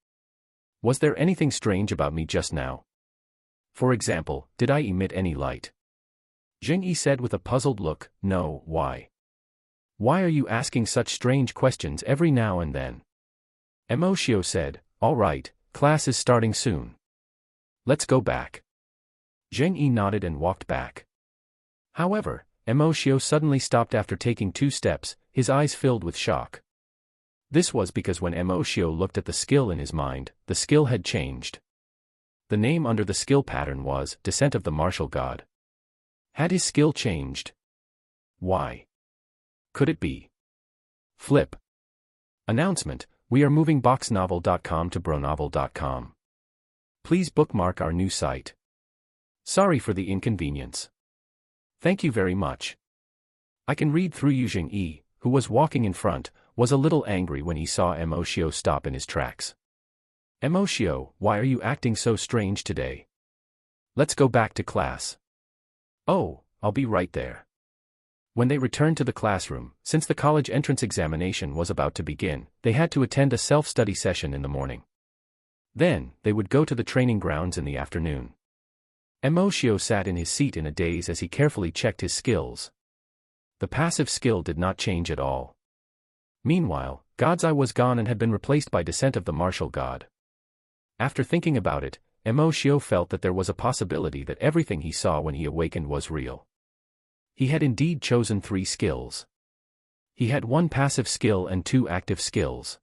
Was there anything strange about me just now? For example, did I emit any light? Zheng Yi said with a puzzled look, No, why? Why are you asking such strange questions every now and then? Emoshio said, All right, class is starting soon. Let's go back. Zheng Yi nodded and walked back. However, Emoshio suddenly stopped after taking 2 steps, his eyes filled with shock. This was because when Emoshio looked at the skill in his mind, the skill had changed. The name under the skill pattern was Descent of the Martial God. Had his skill changed? Why? Could it be? Flip. Announcement, we are moving boxnovel.com to bronovel.com. Please bookmark our new site. Sorry for the inconvenience. Thank you very much. I can read through you. Zheng Yi, who was walking in front, was a little angry when he saw Emoshio stop in his tracks. Emoshio, why are you acting so strange today? Let's go back to class. Oh, I'll be right there. When they returned to the classroom, since the college entrance examination was about to begin, they had to attend a self-study session in the morning. Then, they would go to the training grounds in the afternoon. Emoshio sat in his seat in a daze as he carefully checked his skills. The passive skill did not change at all. Meanwhile, God's Eye was gone and had been replaced by Descent of the Martial God. After thinking about it, Emoshio felt that there was a possibility that everything he saw when he awakened was real. He had indeed chosen 3 skills. He had 1 passive skill and 2 active skills.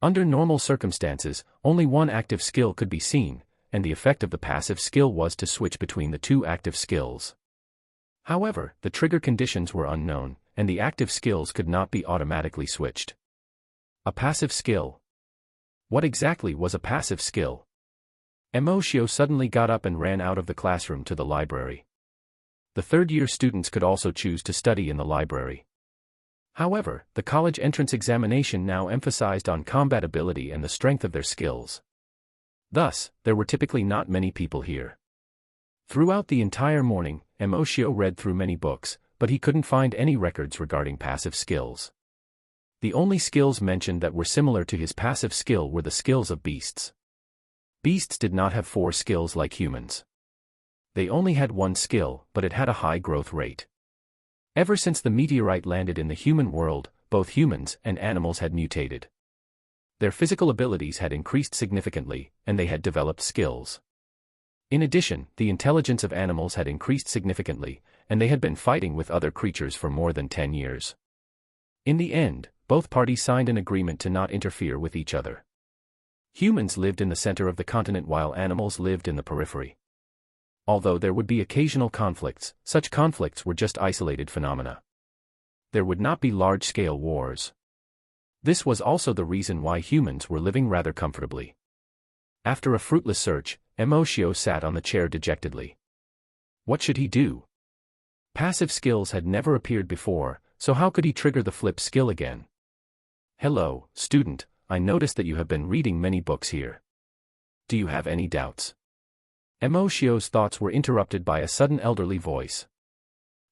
Under normal circumstances, only 1 active skill could be seen, and the effect of the passive skill was to switch between the 2 active skills. However, the trigger conditions were unknown, and the active skills could not be automatically switched. A passive skill. What exactly was a passive skill? Emoshio suddenly got up and ran out of the classroom to the library. The third-year students could also choose to study in the library. However, the college entrance examination now emphasized on combat ability and the strength of their skills. Thus, there were typically not many people here. Throughout the entire morning, Emoshio read through many books, but he couldn't find any records regarding passive skills. The only skills mentioned that were similar to his passive skill were the skills of beasts. Beasts did not have 4 skills like humans. They only had 1 skill, but it had a high growth rate. Ever since the meteorite landed in the human world, both humans and animals had mutated. Their physical abilities had increased significantly, and they had developed skills. In addition, the intelligence of animals had increased significantly, and they had been fighting with other creatures for more than 10 years. In the end, both parties signed an agreement to not interfere with each other. Humans lived in the center of the continent while animals lived in the periphery. Although there would be occasional conflicts, such conflicts were just isolated phenomena. There would not be large-scale wars. This was also the reason why humans were living rather comfortably. After a fruitless search, Emoshio sat on the chair dejectedly. What should he do? Passive skills had never appeared before, so how could he trigger the flip skill again? Hello, student, I noticed that you have been reading many books here. Do you have any doubts? Emoshio's thoughts were interrupted by a sudden elderly voice.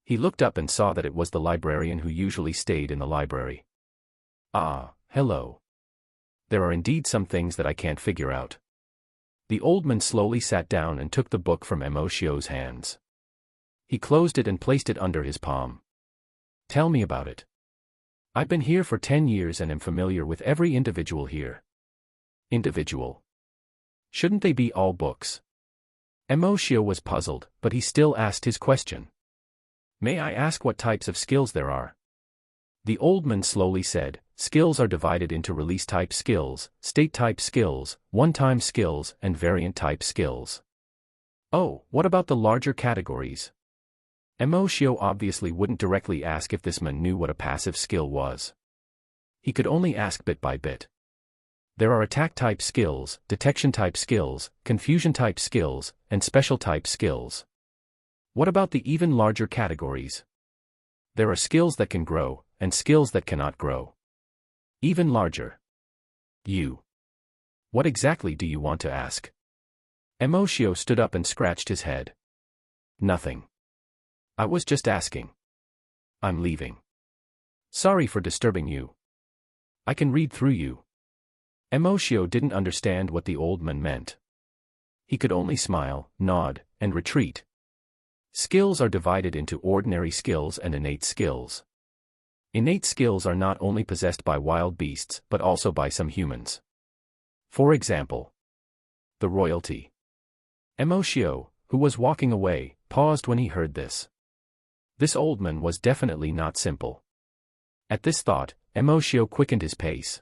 He looked up and saw that it was the librarian who usually stayed in the library. Ah, hello. There are indeed some things that I can't figure out. The old man slowly sat down and took the book from Emoshio's hands. He closed it and placed it under his palm. Tell me about it. I've been here for 10 years and am familiar with every individual here. Individual? Shouldn't they be all books? Emoshio was puzzled, but he still asked his question. May I ask what types of skills there are? The old man slowly said, skills are divided into release-type skills, state-type skills, one-time skills, and variant-type skills. Oh, what about the larger categories? Emoshio obviously wouldn't directly ask if this man knew what a passive skill was. He could only ask bit by bit. There are attack-type skills, detection-type skills, confusion-type skills, and special-type skills. What about the even larger categories? There are skills that can grow, and skills that cannot grow. Even larger. What exactly do you want to ask? Emoshio stood up and scratched his head. Nothing. I was just asking. I'm leaving. Sorry for disturbing you. I can read through you. Emoshio didn't understand what the old man meant. He could only smile, nod, and retreat. Skills are divided into ordinary skills and innate skills. Innate skills are not only possessed by wild beasts but also by some humans. For example, the royalty. Emoshio, who was walking away, paused when he heard this. This old man was definitely not simple. At this thought, Emoshio quickened his pace.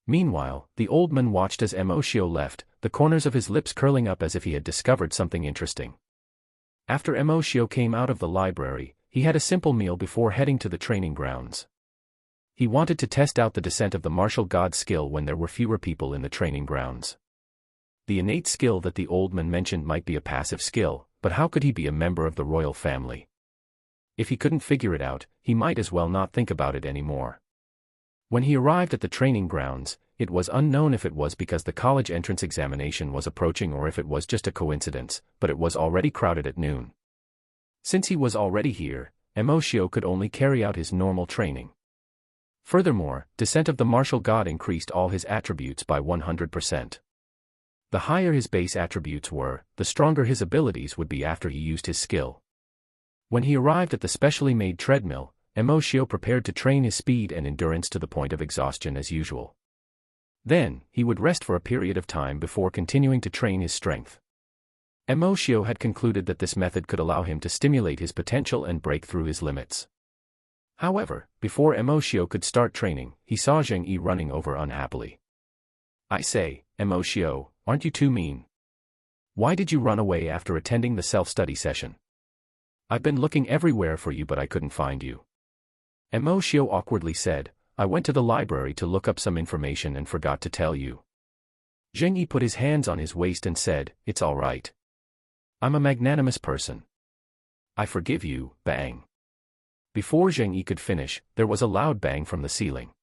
Meanwhile, the old man watched as Emoshio left, the corners of his lips curling up as if he had discovered something interesting. After Emoshio came out of the library, he had a simple meal before heading to the training grounds. He wanted to test out the descent of the martial god skill when there were fewer people in the training grounds. The innate skill that the old man mentioned might be a passive skill, but how could he be a member of the royal family? If he couldn't figure it out, he might as well not think about it anymore. When he arrived at the training grounds, it was unknown if it was because the college entrance examination was approaching or if it was just a coincidence, but it was already crowded at noon. Since he was already here, Emoshio could only carry out his normal training. Furthermore, Descent of the Martial God increased all his attributes by 100%. The higher his base attributes were, the stronger his abilities would be after he used his skill. When he arrived at the specially made treadmill, Emoshio prepared to train his speed and endurance to the point of exhaustion as usual. Then, he would rest for a period of time before continuing to train his strength. Emoshio had concluded that this method could allow him to stimulate his potential and break through his limits. However, before Emoshio could start training, he saw Zheng Yi running over unhappily. "I say, Emoshio, aren't you too mean? Why did you run away after attending the self-study session? I've been looking everywhere for you but I couldn't find you." Emoshio awkwardly said, "I went to the library to look up some information and forgot to tell you." Zheng Yi put his hands on his waist and said, "It's all right. I'm a magnanimous person. I forgive you." Bang. Before Zheng Yi could finish, there was a loud bang from the ceiling.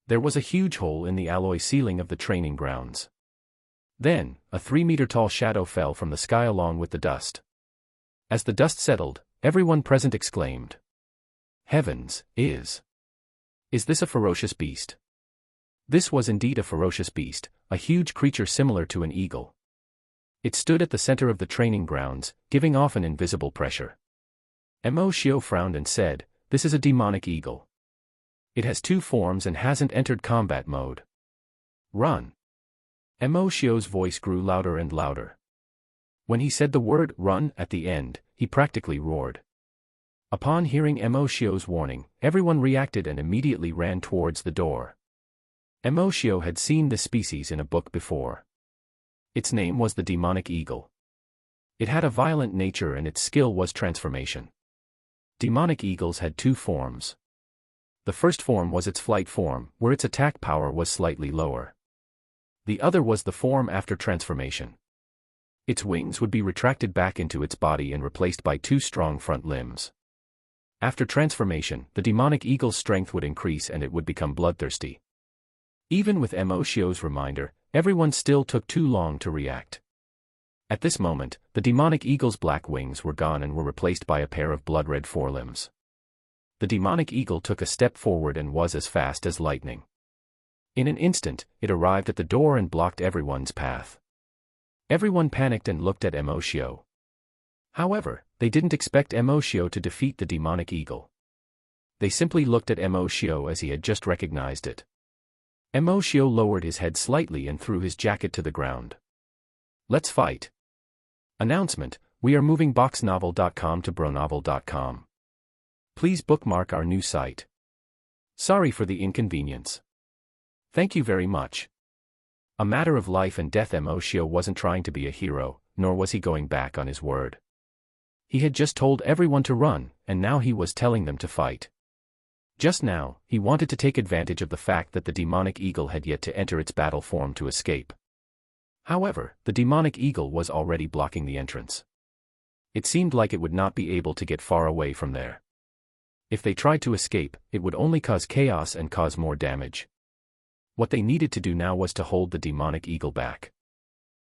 There was a huge hole in the alloy ceiling of the training grounds. Then, a 3-meter-tall shadow fell from the sky along with the dust. As the dust settled, everyone present exclaimed, "Heavens, is this a ferocious beast?" This was indeed a ferocious beast, a huge creature similar to an eagle. It stood at the center of the training grounds, giving off an invisible pressure. Emoshio frowned and said, "This is a demonic eagle. It has 2 forms and hasn't entered combat mode. Run." Emoshio's voice grew louder and louder. When he said the word "run" at the end, he practically roared. Upon hearing Emoshio's warning, everyone reacted and immediately ran towards the door. Emoshio had seen this species in a book before. Its name was the demonic eagle. It had a violent nature and its skill was transformation. Demonic eagles had 2 forms. The first form was its flight form, where its attack power was slightly lower. The other was the form after transformation. Its wings would be retracted back into its body and replaced by 2 strong front limbs. After transformation, the demonic eagle's strength would increase and it would become bloodthirsty. Even with Emoshio's reminder, everyone still took too long to react. At this moment, the demonic eagle's black wings were gone and were replaced by a pair of blood-red forelimbs. The demonic eagle took a step forward and was as fast as lightning. In an instant, it arrived at the door and blocked everyone's path. Everyone panicked and looked at Emoshio. However, they didn't expect Emoshio to defeat the demonic eagle. They simply looked at Emoshio as he had just recognized it. Emoshio lowered his head slightly and threw his jacket to the ground. "Let's fight." Announcement: we are moving boxnovel.com to bronovel.com. Please bookmark our new site. Sorry for the inconvenience. Thank you very much. A matter of life and death. Emoshio wasn't trying to be a hero, nor was he going back on his word. He had just told everyone to run, and now he was telling them to fight. Just now, he wanted to take advantage of the fact that the demonic eagle had yet to enter its battle form to escape. However, the demonic eagle was already blocking the entrance. It seemed like it would not be able to get far away from there. If they tried to escape, it would only cause chaos and cause more damage. What they needed to do now was to hold the demonic eagle back.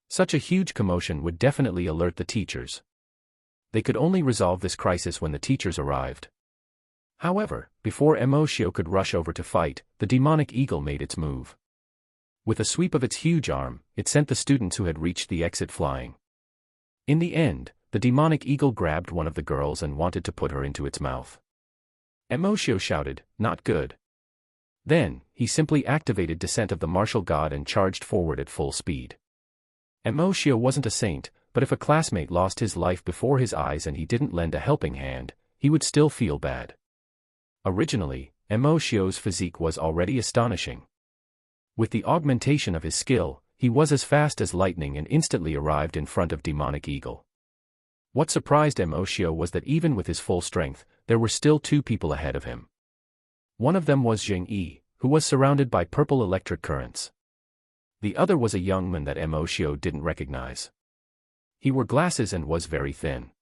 Such a huge commotion would definitely alert the teachers. They could only resolve this crisis when the teachers arrived. However, before Emoshio could rush over to fight, the demonic eagle made its move. With a sweep of its huge arm, it sent the students who had reached the exit flying. In the end, the demonic eagle grabbed one of the girls and wanted to put her into its mouth. Emoshio shouted, "Not good." Then, he simply activated Descent of the Martial God and charged forward at full speed. Emoshio wasn't a saint, but if a classmate lost his life before his eyes and he didn't lend a helping hand, he would still feel bad. Originally, Emoshio's physique was already astonishing. With the augmentation of his skill, he was as fast as lightning and instantly arrived in front of Demonic Eagle. What surprised Emoshio was that even with his full strength, there were still 2 people ahead of him. One of them was Zheng Yi, who was surrounded by purple electric currents. The other was a young man that Emoshio didn't recognize. He wore glasses and was very thin.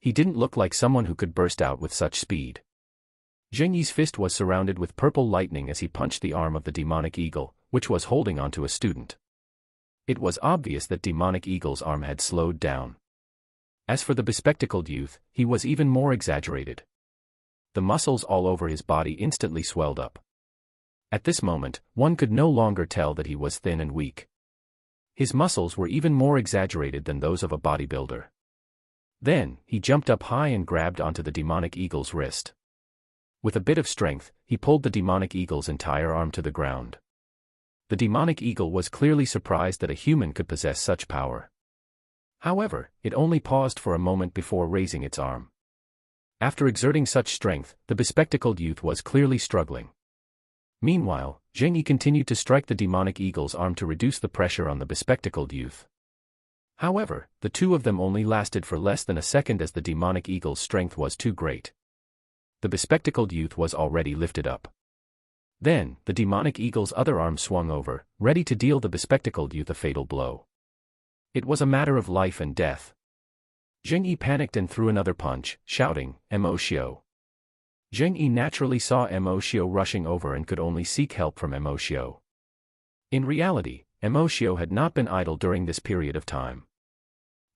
He didn't look like someone who could burst out with such speed. Zheng Yi's fist was surrounded with purple lightning as he punched the arm of the Demonic Eagle, which was holding onto a student. It was obvious that Demonic Eagle's arm had slowed down. As for the bespectacled youth, he was even more exaggerated. The muscles all over his body instantly swelled up. At this moment, one could no longer tell that he was thin and weak. His muscles were even more exaggerated than those of a bodybuilder. Then, he jumped up high and grabbed onto the demonic eagle's wrist. With a bit of strength, he pulled the demonic eagle's entire arm to the ground. The demonic eagle was clearly surprised that a human could possess such power. However, it only paused for a moment before raising its arm. After exerting such strength, the bespectacled youth was clearly struggling. Meanwhile, Zheng Yi continued to strike the demonic eagle's arm to reduce the pressure on the bespectacled youth. However, the two of them only lasted for less than a second as the demonic eagle's strength was too great. The bespectacled youth was already lifted up. Then, the demonic eagle's other arm swung over, ready to deal the bespectacled youth a fatal blow. It was a matter of life and death. Zheng Yi panicked and threw another punch, shouting, "Emoshio." Zheng Yi naturally saw Emoshio rushing over and could only seek help from Emoshio. In reality, Emoshio had not been idle during this period of time.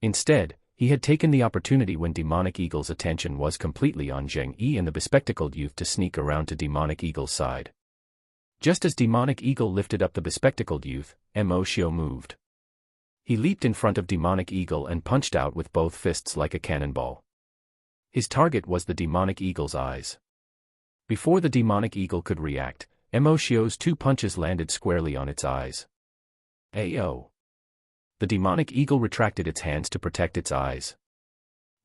Instead, he had taken the opportunity when Demonic Eagle's attention was completely on Zheng Yi and the bespectacled youth to sneak around to Demonic Eagle's side. Just as Demonic Eagle lifted up the bespectacled youth, Emoshio moved. He leaped in front of Demonic Eagle and punched out with both fists like a cannonball. His target was the Demonic Eagle's eyes. Before the Demonic Eagle could react, Emoshio's two punches landed squarely on its eyes. Ayo! The Demonic Eagle retracted its hands to protect its eyes.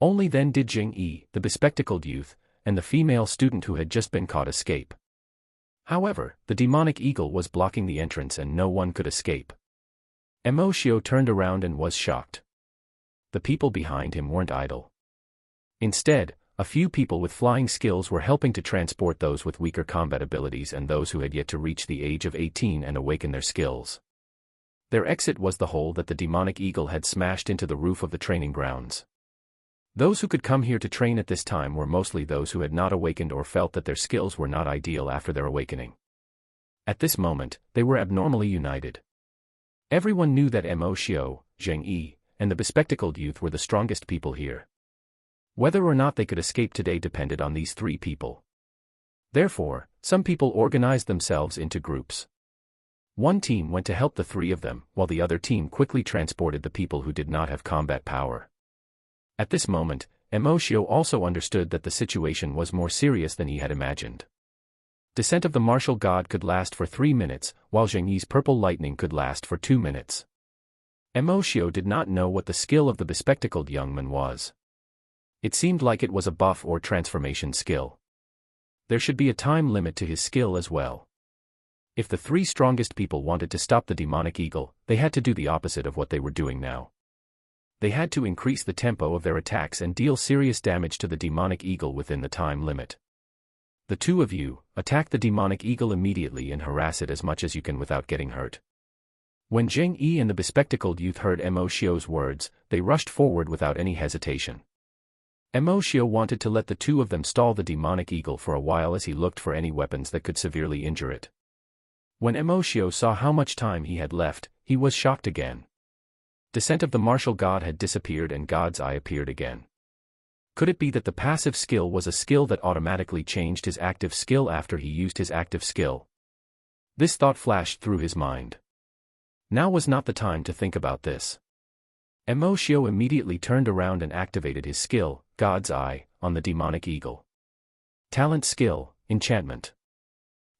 Only then did Zheng Yi, the bespectacled youth, and the female student who had just been caught escape. However, the Demonic Eagle was blocking the entrance and no one could escape. Emoshio turned around and was shocked. The people behind him weren't idle. Instead, a few people with flying skills were helping to transport those with weaker combat abilities and those who had yet to reach the age of 18 and awaken their skills. Their exit was the hole that the Demonic Eagle had smashed into the roof of the training grounds. Those who could come here to train at this time were mostly those who had not awakened or felt that their skills were not ideal after their awakening. At this moment, they were abnormally united. Everyone knew that Emoshio, Zheng Yi, and the bespectacled youth were the strongest people here. Whether or not they could escape today depended on these three people. Therefore, some people organized themselves into groups. One team went to help the three of them, while the other team quickly transported the people who did not have combat power. At this moment, Emoshio also understood that the situation was more serious than he had imagined. Descent of the Martial God could last for 3 minutes, while Zheng Yi's Purple Lightning could last for 2 minutes. Emoshio did not know what the skill of the bespectacled young man was. It seemed like it was a buff or transformation skill. There should be a time limit to his skill as well. If the three strongest people wanted to stop the Demonic Eagle, they had to do the opposite of what they were doing now. They had to increase the tempo of their attacks and deal serious damage to the Demonic Eagle within the time limit. The two of you, attack the Demonic Eagle immediately and harass it as much as you can without getting hurt. When Zheng Yi and the bespectacled youth heard Emoshio's words, they rushed forward without any hesitation. Emoshio wanted to let the two of them stall the Demonic Eagle for a while as he looked for any weapons that could severely injure it. When Emoshio saw how much time he had left, he was shocked again. Descent of the Martial God had disappeared and God's Eye appeared again. Could it be that the passive skill was a skill that automatically changed his active skill after he used his active skill? This thought flashed through his mind. Now was not the time to think about this. Emoshio immediately turned around and activated his skill, God's Eye, on the Demonic Eagle. Talent skill, Enchantment.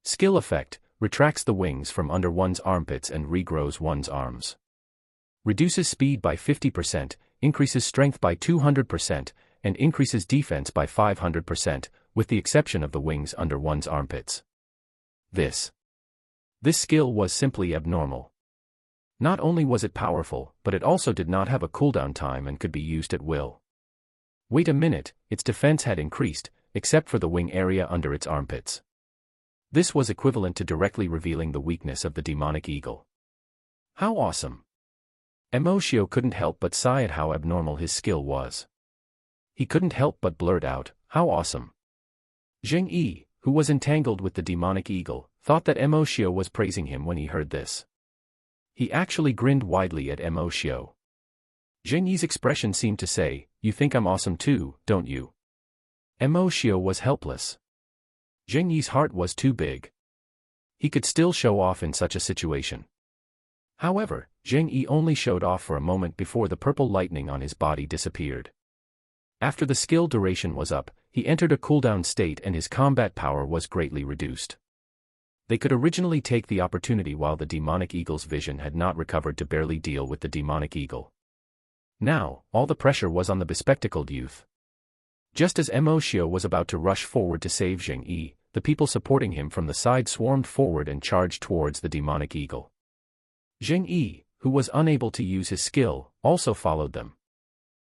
Skill effect, retracts the wings from under one's armpits and regrows one's arms. Reduces speed by 50%, increases strength by 200%, and increases defense by 500%, with the exception of the wings under one's armpits. This skill was simply abnormal. Not only was it powerful, but it also did not have a cooldown time and could be used at will. Wait a minute, its defense had increased, except for the wing area under its armpits. This was equivalent to directly revealing the weakness of the Demonic Eagle. How awesome! Emoshio couldn't help but sigh at how abnormal his skill was. He couldn't help but blurt out, "How awesome!" Zheng Yi, who was entangled with the Demonic Eagle, thought that Emoshio was praising him when he heard this. He actually grinned widely at Emoshio. Zheng Yi's expression seemed to say, "You think I'm awesome too, don't you?" Emoshio was helpless. Zheng Yi's heart was too big. He could still show off in such a situation. However, Zheng Yi only showed off for a moment before the purple lightning on his body disappeared. After the skill duration was up, he entered a cooldown state and his combat power was greatly reduced. They could originally take the opportunity while the demonic eagle's vision had not recovered to barely deal with the demonic eagle. Now, all the pressure was on the bespectacled youth. Just as Emoshio was about to rush forward to save Zheng Yi, the people supporting him from the side swarmed forward and charged towards the demonic eagle. Zheng Yi, who was unable to use his skill, also followed them.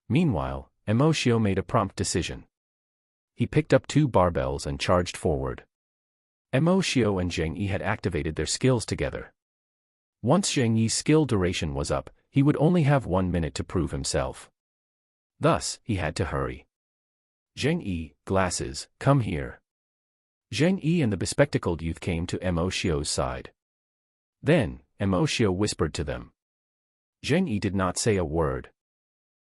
Meanwhile, Emoshio made a prompt decision. He picked up 2 barbells and charged forward. Emoshio and Zheng Yi had activated their skills together. Once Zheng Yi's skill duration was up, he would only have 1 minute to prove himself. Thus, he had to hurry. Zheng Yi, glasses, come here. Zheng Yi and the bespectacled youth came to Emoshio's side. Then, Emoshio whispered to them. Zheng Yi did not say a word.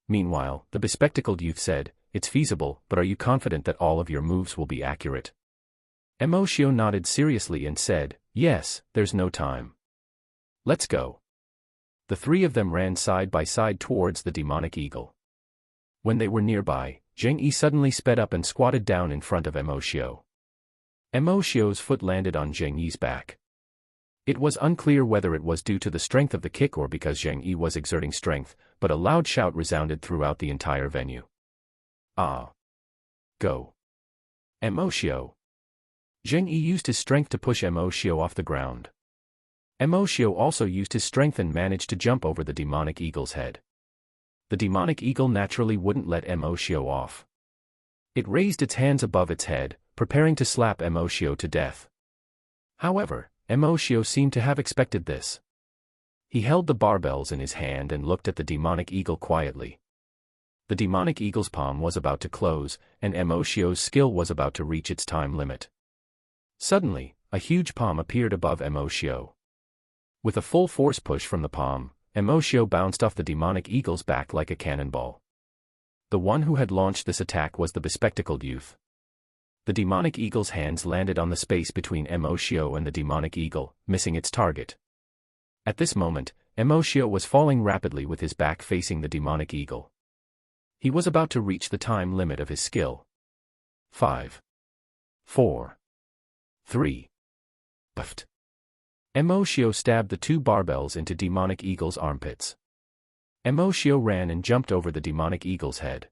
Meanwhile, the bespectacled youth said, "It's feasible, but are you confident that all of your moves will be accurate?" Emoshio nodded seriously and said, "Yes, there's no time. Let's go." The 3 of them ran side by side towards the demonic eagle. When they were nearby, Zheng Yi suddenly sped up and squatted down in front of Emoshio. Emoshio's foot landed on Zheng Yi's back. It was unclear whether it was due to the strength of the kick or because Zheng Yi was exerting strength, but a loud shout resounded throughout the entire venue. "Ah! Go! Emoshio!" Zheng Yi used his strength to push Emoshio off the ground. Emoshio also used his strength and managed to jump over the demonic eagle's head. The demonic eagle naturally wouldn't let Emoshio off. It raised its hands above its head, preparing to slap Emoshio to death. However, Emoshio seemed to have expected this. He held the barbells in his hand and looked at the demonic eagle quietly. The demonic eagle's palm was about to close, and Emoshio's skill was about to reach its time limit. Suddenly, a huge palm appeared above Emoshio. With a full force push from the palm, Emoshio bounced off the demonic eagle's back like a cannonball. The one who had launched this attack was the bespectacled youth. The demonic eagle's hands landed on the space between Emoshio and the demonic eagle, missing its target. At this moment, Emoshio was falling rapidly with his back facing the demonic eagle. He was about to reach the time limit of his skill. 5. 4. 3. Buffed. Emoshio stabbed the 2 barbells into demonic eagle's armpits. Emoshio ran and jumped over the demonic eagle's head.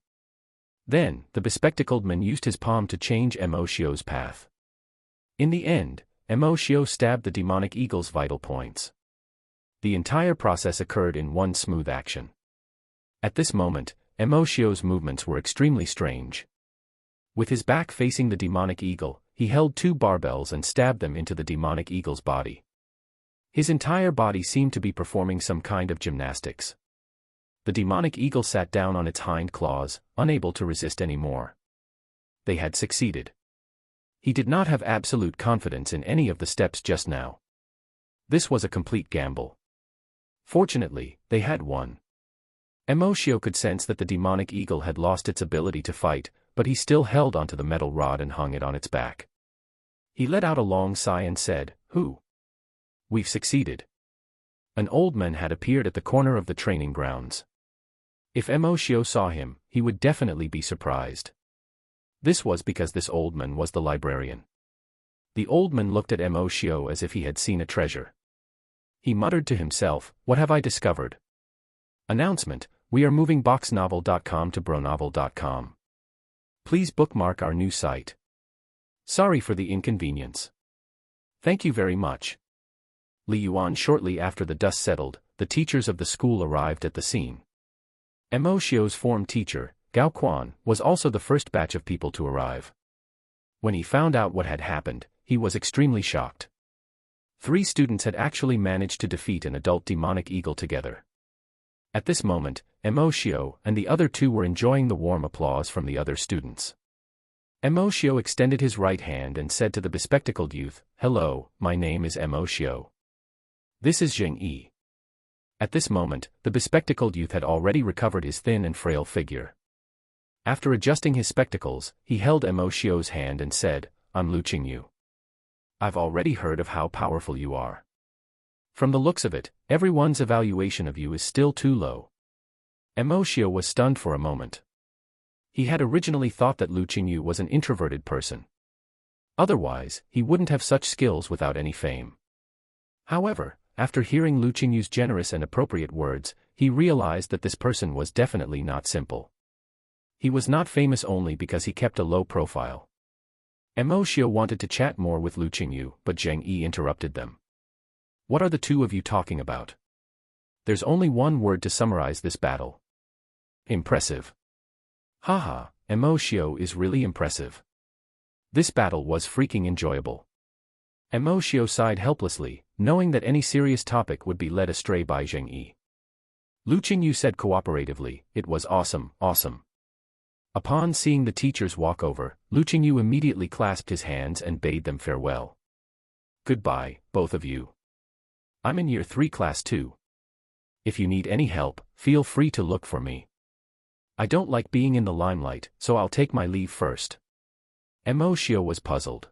Then, the bespectacled man used his palm to change Emoshio's path. In the end, Emoshio stabbed the demonic eagle's vital points. The entire process occurred in one smooth action. At this moment, Emoshio's movements were extremely strange. With his back facing the demonic eagle, he held 2 barbells and stabbed them into the demonic eagle's body. His entire body seemed to be performing some kind of gymnastics. The demonic eagle sat down on its hind claws, unable to resist anymore. They had succeeded. He did not have absolute confidence in any of the steps just now. This was a complete gamble. Fortunately, they had won. Emoshio could sense that the demonic eagle had lost its ability to fight, but he still held onto the metal rod and hung it on its back. He let out a long sigh and said, "Who? We've succeeded." An old man had appeared at the corner of the training grounds. If Emoshio saw him, he would definitely be surprised. This was because this old man was the librarian. The old man looked at Emoshio as if he had seen a treasure. He muttered to himself, "What have I discovered?" Announcement: we are moving boxnovel.com to bronovel.com. Please bookmark our new site. Sorry for the inconvenience. Thank you very much. Li Yuan. Shortly after the dust settled, the teachers of the school arrived at the scene. Emoshio's form teacher, Gao Quan, was also the first batch of people to arrive. When he found out what had happened, he was extremely shocked. 3 students had actually managed to defeat an adult demonic eagle together. At this moment, Emoshio and the other 2 were enjoying the warm applause from the other students. Emoshio extended his right hand and said to the bespectacled youth, "Hello, my name is Emoshio. This is Zheng Yi." At this moment, the bespectacled youth had already recovered his thin and frail figure. After adjusting his spectacles, he held Emoshio's hand and said, "I'm Lu Qingyu. I've already heard of how powerful you are. From the looks of it, everyone's evaluation of you is still too low. Emoshio was stunned for a moment. He had originally thought that Lu Qingyu was an introverted person. Otherwise, he wouldn't have such skills without any fame. However, after hearing Lu Qingyu's generous and appropriate words, he realized that this person was definitely not simple. He was not famous only because he kept a low profile. Emoshio wanted to chat more with Lu Qingyu, but Zheng Yi interrupted them. What are the two of you talking about? There's only one word to summarize this battle. Impressive. Haha, Emoshio is really impressive. This battle was freaking enjoyable. Emoshio sighed helplessly, knowing that any serious topic would be led astray by Zheng Yi. Lu Qingyu said cooperatively, "It was awesome, awesome." Upon seeing the teachers walk over, Lu Qingyu immediately clasped his hands and bade them farewell. "Goodbye, both of you. I'm in year 3 class 2. If you need any help, feel free to look for me. I don't like being in the limelight, so I'll take my leave first." Emoshio was puzzled.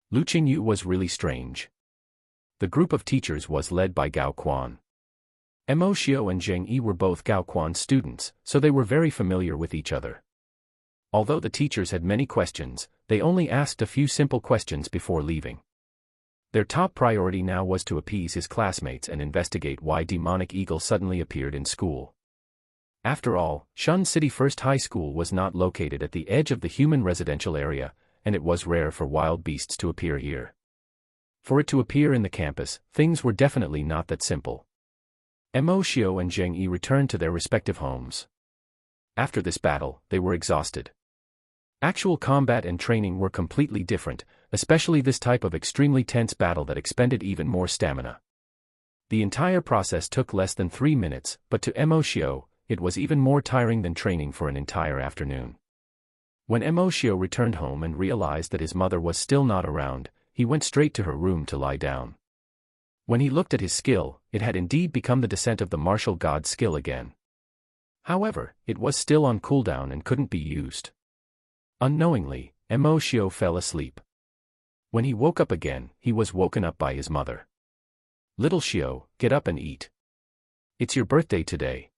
Lu Qingyu was really strange. The group of teachers was led by Gao Quan. Emoshio and Zheng Yi were both Gao Quan's students, so they were very familiar with each other. Although the teachers had many questions, they only asked a few simple questions before leaving. Their top priority now was to appease his classmates and investigate why Demonic Eagle suddenly appeared in school. After all, Shun City First High School was not located at the edge of the human residential area, and it was rare for wild beasts to appear here. For it to appear in the campus, things were definitely not that simple. Emoshio and Zheng Yi returned to their respective homes. After this battle, they were exhausted. Actual combat and training were completely different, especially this type of extremely tense battle that expended even more stamina. The entire process took less than 3 minutes, but to Emoshio, it was even more tiring than training for an entire afternoon. When Emoshio returned home and realized that his mother was still not around, he went straight to her room to lie down. When he looked at his skill, it had indeed become the Descent of the Martial God skill again. However, it was still on cooldown and couldn't be used. Unknowingly, Emoshio fell asleep. When he woke up again, he was woken up by his mother. "Little Shio, get up and eat. It's your birthday today.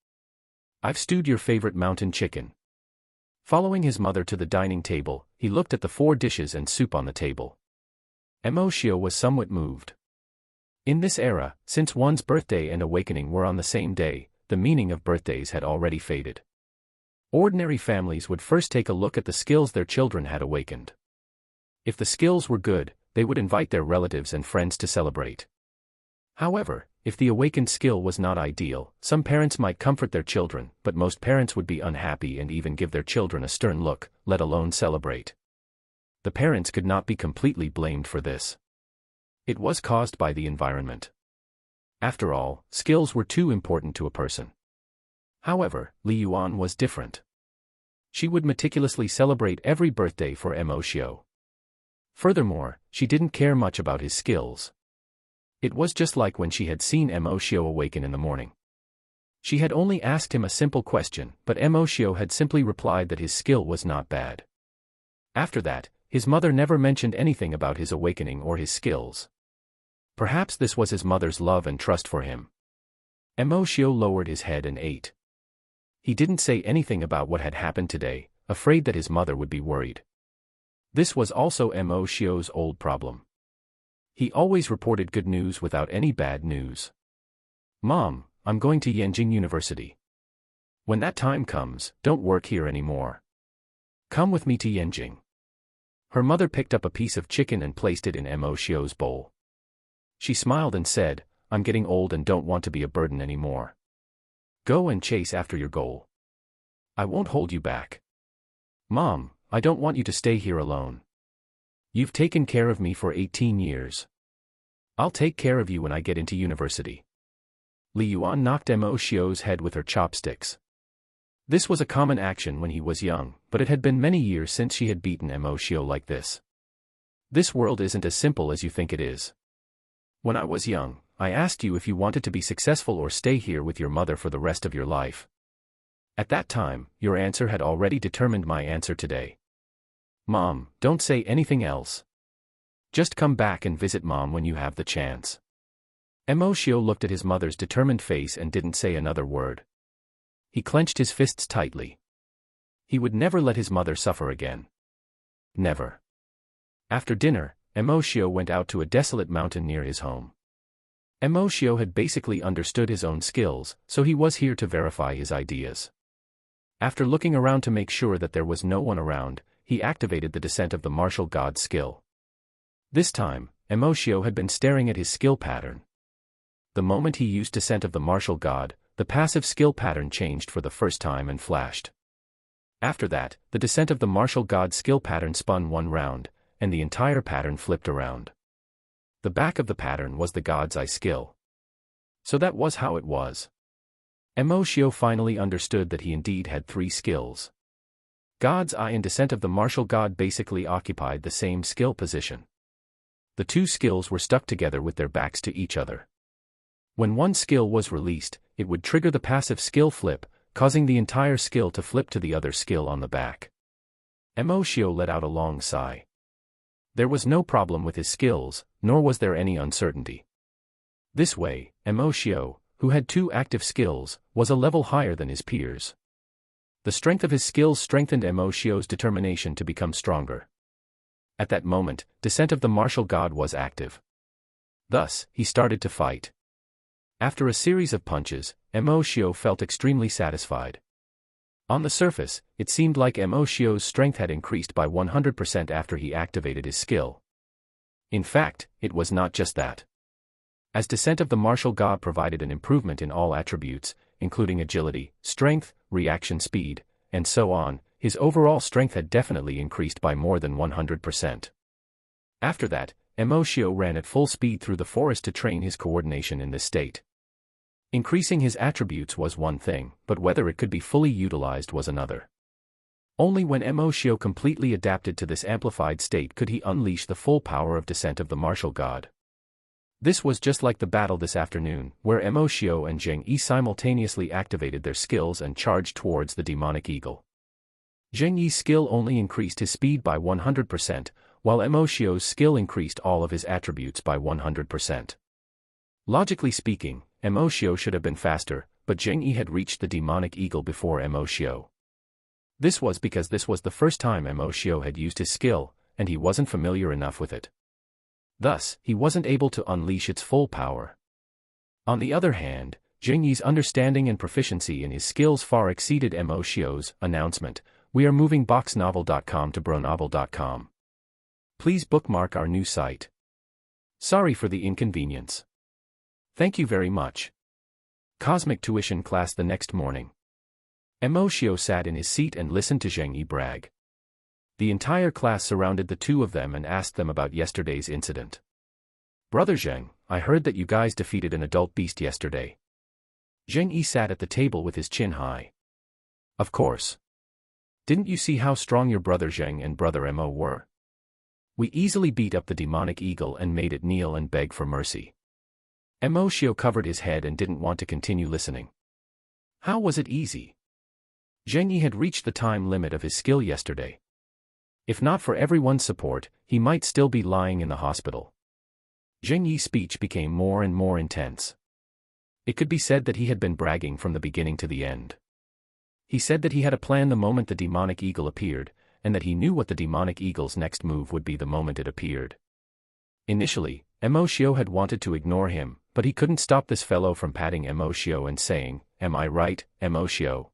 I've stewed your favorite mountain chicken." Following his mother to the dining table, he looked at the 4 dishes and soup on the table. Emoshio was somewhat moved. In this era, since one's birthday and awakening were on the same day, the meaning of birthdays had already faded. Ordinary families would first take a look at the skills their children had awakened. If the skills were good, they would invite their relatives and friends to celebrate. However, if the awakened skill was not ideal, some parents might comfort their children, but most parents would be unhappy and even give their children a stern look, let alone celebrate. The parents could not be completely blamed for this. It was caused by the environment. After all, skills were too important to a person. However, Li Yuan was different. She would meticulously celebrate every birthday for Emoshio. Furthermore, she didn't care much about his skills. It was just like when she had seen Emoshio awaken in the morning. She had only asked him a simple question, but Emoshio had simply replied that his skill was not bad. After that, his mother never mentioned anything about his awakening or his skills. Perhaps this was his mother's love and trust for him. Emoshio lowered his head and ate. He didn't say anything about what had happened today, afraid that his mother would be worried. This was also Emoshio's old problem. He always reported good news without any bad news. "Mom, I'm going to Yanjing University. When that time comes, don't work here anymore. Come with me to Yanjing." Her mother picked up a piece of chicken and placed it in Emoshio's bowl. She smiled and said, "I'm getting old and don't want to be a burden anymore. Go and chase after your goal. I won't hold you back." "Mom, I don't want you to stay here alone. You've taken care of me for 18 years. I'll take care of you when I get into university." Li Yuan knocked Emoshio's head with her chopsticks. This was a common action when he was young, but it had been many years since she had beaten Emoshio like this. This world isn't as simple as you think it is. When I was young, I asked you if you wanted to be successful or stay here with your mother for the rest of your life. At that time, your answer had already determined my answer today. Mom, don't say anything else. Just come back and visit Mom when you have the chance. Emoshio looked at his mother's determined face and didn't say another word. He clenched his fists tightly. He would never let his mother suffer again. Never. After dinner, Emoshio went out to a desolate mountain near his home. Emoshio had basically understood his own skills, so he was here to verify his ideas. After looking around to make sure that there was no one around, he activated the Descent of the Martial God skill. This time, Emoshio had been staring at his skill pattern. The moment he used Descent of the Martial God, the passive skill pattern changed for the first time and flashed. After that, the Descent of the Martial God skill pattern spun one round, and the entire pattern flipped around. The back of the pattern was the God's Eye skill. So that was how it was. Emoshio finally understood that he indeed had three skills. God's Eye and Descent of the Martial God basically occupied the same skill position. The two skills were stuck together with their backs to each other. When one skill was released, it would trigger the passive skill flip, causing the entire skill to flip to the other skill on the back. Emoshio let out a long sigh. There was no problem with his skills, nor was there any uncertainty. This way, Emoshio, who had two active skills, was a level higher than his peers. The strength of his skills strengthened Emoshio's determination to become stronger. At that moment, Descent of the Martial God was active. Thus, he started to fight. After a series of punches, Emoshio felt extremely satisfied. On the surface, it seemed like Emoshio's strength had increased by 100% after he activated his skill. In fact, it was not just that. As Descent of the Martial God provided an improvement in all attributes, including agility, strength, reaction speed, and so on, his overall strength had definitely increased by more than 100%. After that, Emoshio ran at full speed through the forest to train his coordination in this state. Increasing his attributes was one thing, but whether it could be fully utilized was another. Only when Emoshio completely adapted to this amplified state could he unleash the full power of Descent of the Martial God. This was just like the battle this afternoon, where Emoshio and Zheng Yi simultaneously activated their skills and charged towards the demonic eagle. Zheng Yi's skill only increased his speed by 100%, while Emoshio's skill increased all of his attributes by 100%. Logically speaking, Emoshio should have been faster, but Zheng Yi had reached the demonic eagle before Emoshio. This was because this was the first time Emoshio had used his skill, and he wasn't familiar enough with it. Thus, he wasn't able to unleash its full power. On the other hand, Zheng Yi's understanding and proficiency in his skills far exceeded Emoshio's. Announcement: we are moving boxnovel.com to bronovel.com. Please bookmark our new site. Sorry for the inconvenience. Thank you very much. Cosmic tuition class the next morning. Emoshio sat in his seat and listened to Zheng Yi brag. The entire class surrounded the two of them and asked them about yesterday's incident. Brother Zheng, I heard that you guys defeated an adult beast yesterday. Zheng Yi sat at the table with his chin high. Of course. Didn't you see how strong your brother Zheng and brother Emo were? We easily beat up the demonic eagle and made it kneel and beg for mercy. Emoshio covered his head and didn't want to continue listening. How was it easy? Zheng Yi had reached the time limit of his skill yesterday. If not for everyone's support, he might still be lying in the hospital. Zheng Yi's speech became more and more intense. It could be said that he had been bragging from the beginning to the end. He said that he had a plan the moment the demonic eagle appeared, and that he knew what the demonic eagle's next move would be the moment it appeared. Initially, Emoshio had wanted to ignore him, but he couldn't stop this fellow from patting Emoshio and saying, "Am I right, Emoshio?"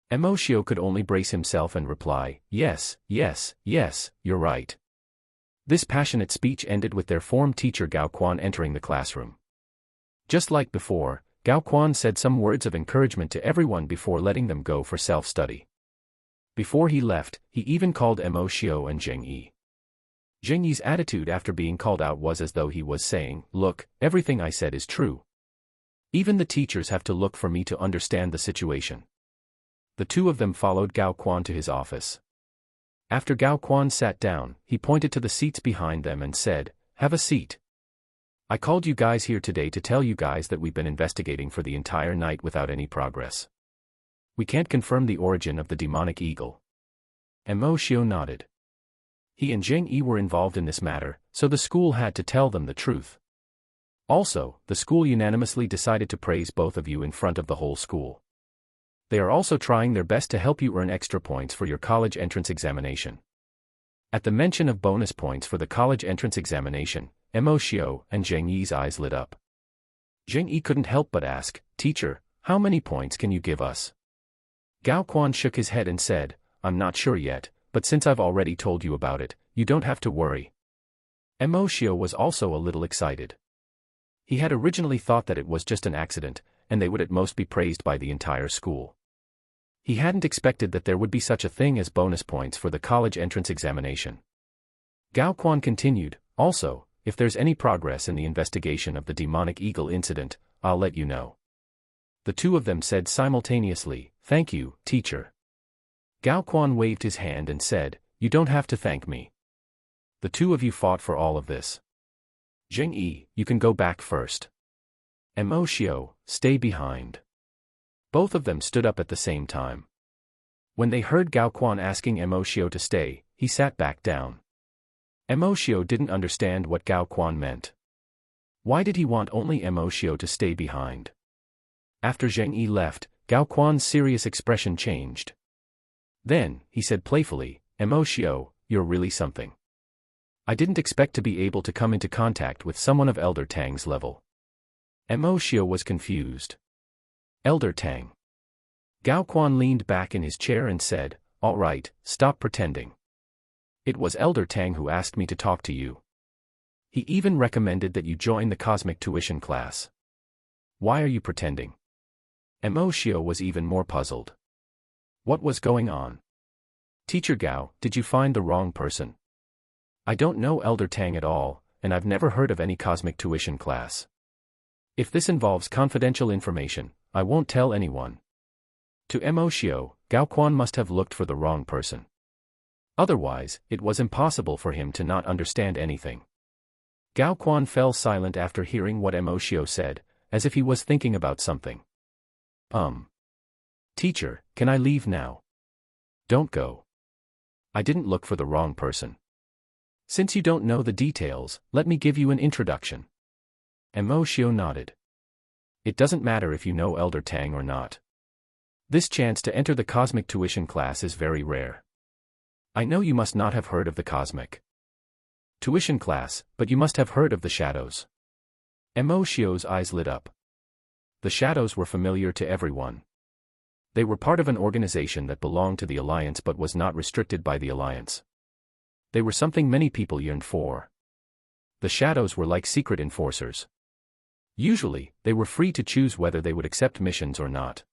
Emoshio could only brace himself and reply, "Yes, yes, yes, you're right." This passionate speech ended with their form teacher Gao Quan entering the classroom. Just like before, Gao Quan said some words of encouragement to everyone before letting them go for self-study. Before he left, he even called Emoshio and Zheng Yi. Zheng Yi's attitude after being called out was as though he was saying, "Look, everything I said is true. Even the teachers have to look for me to understand the situation." The two of them followed Gao Quan to his office. After Gao Quan sat down, he pointed to the seats behind them and said, "Have a seat. I called you guys here today to tell you guys that we've been investigating for the entire night without any progress. We can't confirm the origin of the demonic eagle." Emoshio nodded. He and Zheng Yi were involved in this matter, so the school had to tell them the truth. Also, the school unanimously decided to praise both of you in front of the whole school. They are also trying their best to help you earn extra points for your college entrance examination. At the mention of bonus points for the college entrance examination, Mo Xiao and Zheng Yi's eyes lit up. Zheng Yi couldn't help but ask, "Teacher, how many points can you give us?" Gao Quan shook his head and said, "I'm not sure yet, but since I've already told you about it, you don't have to worry." Mo Xiao was also a little excited. He had originally thought that it was just an accident, and they would at most be praised by the entire school. He hadn't expected that there would be such a thing as bonus points for the college entrance examination. Gao Quan continued, "Also, if there's any progress in the investigation of the demonic eagle incident, I'll let you know." The two of them said simultaneously, "Thank you, teacher." Gao Quan waved his hand and said, "You don't have to thank me. The two of you fought for all of this. Zheng Yi, you can go back first. Mo Xiao, stay behind." Both of them stood up at the same time. When they heard Gao Quan asking Mo Xiao to stay, he sat back down. Mo Xiao didn't understand what Gao Quan meant. Why did he want only Mo Xiao to stay behind? After Zheng Yi left, Gao Quan's serious expression changed. Then, he said playfully, "Mo Xiao, you're really something. I didn't expect to be able to come into contact with someone of Elder Tang's level." Mo Xiao was confused. Elder Tang. Gao Quan leaned back in his chair and said, "All right, stop pretending. It was Elder Tang who asked me to talk to you. He even recommended that you join the cosmic tuition class. Why are you pretending?" Mo Xiao was even more puzzled. What was going on? "Teacher Gao, did you find the wrong person? I don't know Elder Tang at all, and I've never heard of any cosmic tuition class. If this involves confidential information, I won't tell anyone." To Mo Xiao, Gao Quan must have looked for the wrong person. Otherwise, it was impossible for him to not understand anything. Gao Quan fell silent after hearing what Mo Xiao said, as if he was thinking about something. Teacher, can I leave now?" "Don't go. I didn't look for the wrong person. Since you don't know the details, let me give you an introduction." Mo Xiao nodded. "It doesn't matter if you know Elder Tang or not. This chance to enter the cosmic tuition class is very rare. I know you must not have heard of the cosmic tuition class, but you must have heard of the Shadows." Mo Xiao's eyes lit up. The Shadows were familiar to everyone. They were part of an organization that belonged to the Alliance but was not restricted by the Alliance. They were something many people yearned for. The Shadows were like secret enforcers. Usually, they were free to choose whether they would accept missions or not.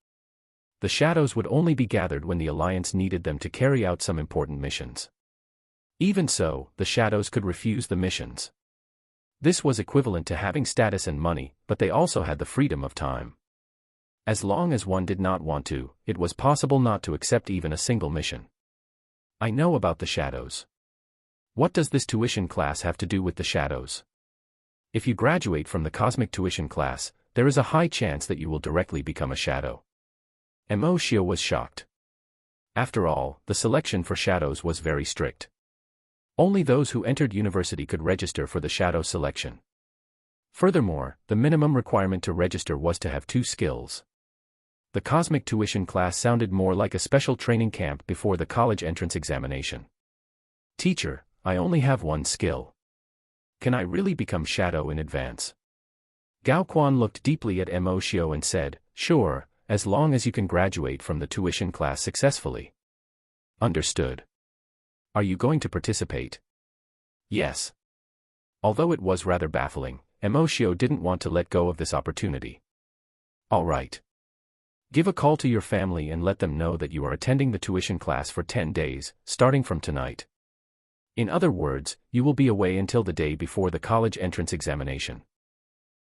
The Shadows would only be gathered when the Alliance needed them to carry out some important missions. Even so, the Shadows could refuse the missions. This was equivalent to having status and money, but they also had the freedom of time. As long as one did not want to, it was possible not to accept even a single mission. "I know about the Shadows. What does this tuition class have to do with the Shadows? If you graduate from the cosmic tuition class, there is a high chance that you will directly become a Shadow." Mo Xiao was shocked. After all, the selection for Shadows was very strict. Only those who entered university could register for the Shadow selection. Furthermore, the minimum requirement to register was to have 2 skills. The cosmic tuition class sounded more like a special training camp before the college entrance examination. "Teacher, I only have 1 skill. Can I really become Shadow in advance?" Gao Quan looked deeply at Mo Xiao and said, "Sure, as long as you can graduate from the tuition class successfully." "Understood. Are you going to participate?" "Yes." Although it was rather baffling, Mo Xiao didn't want to let go of this opportunity. "All right. Give a call to your family and let them know that you are attending the tuition class for 10 days, starting from tonight. In other words, you will be away until the day before the college entrance examination."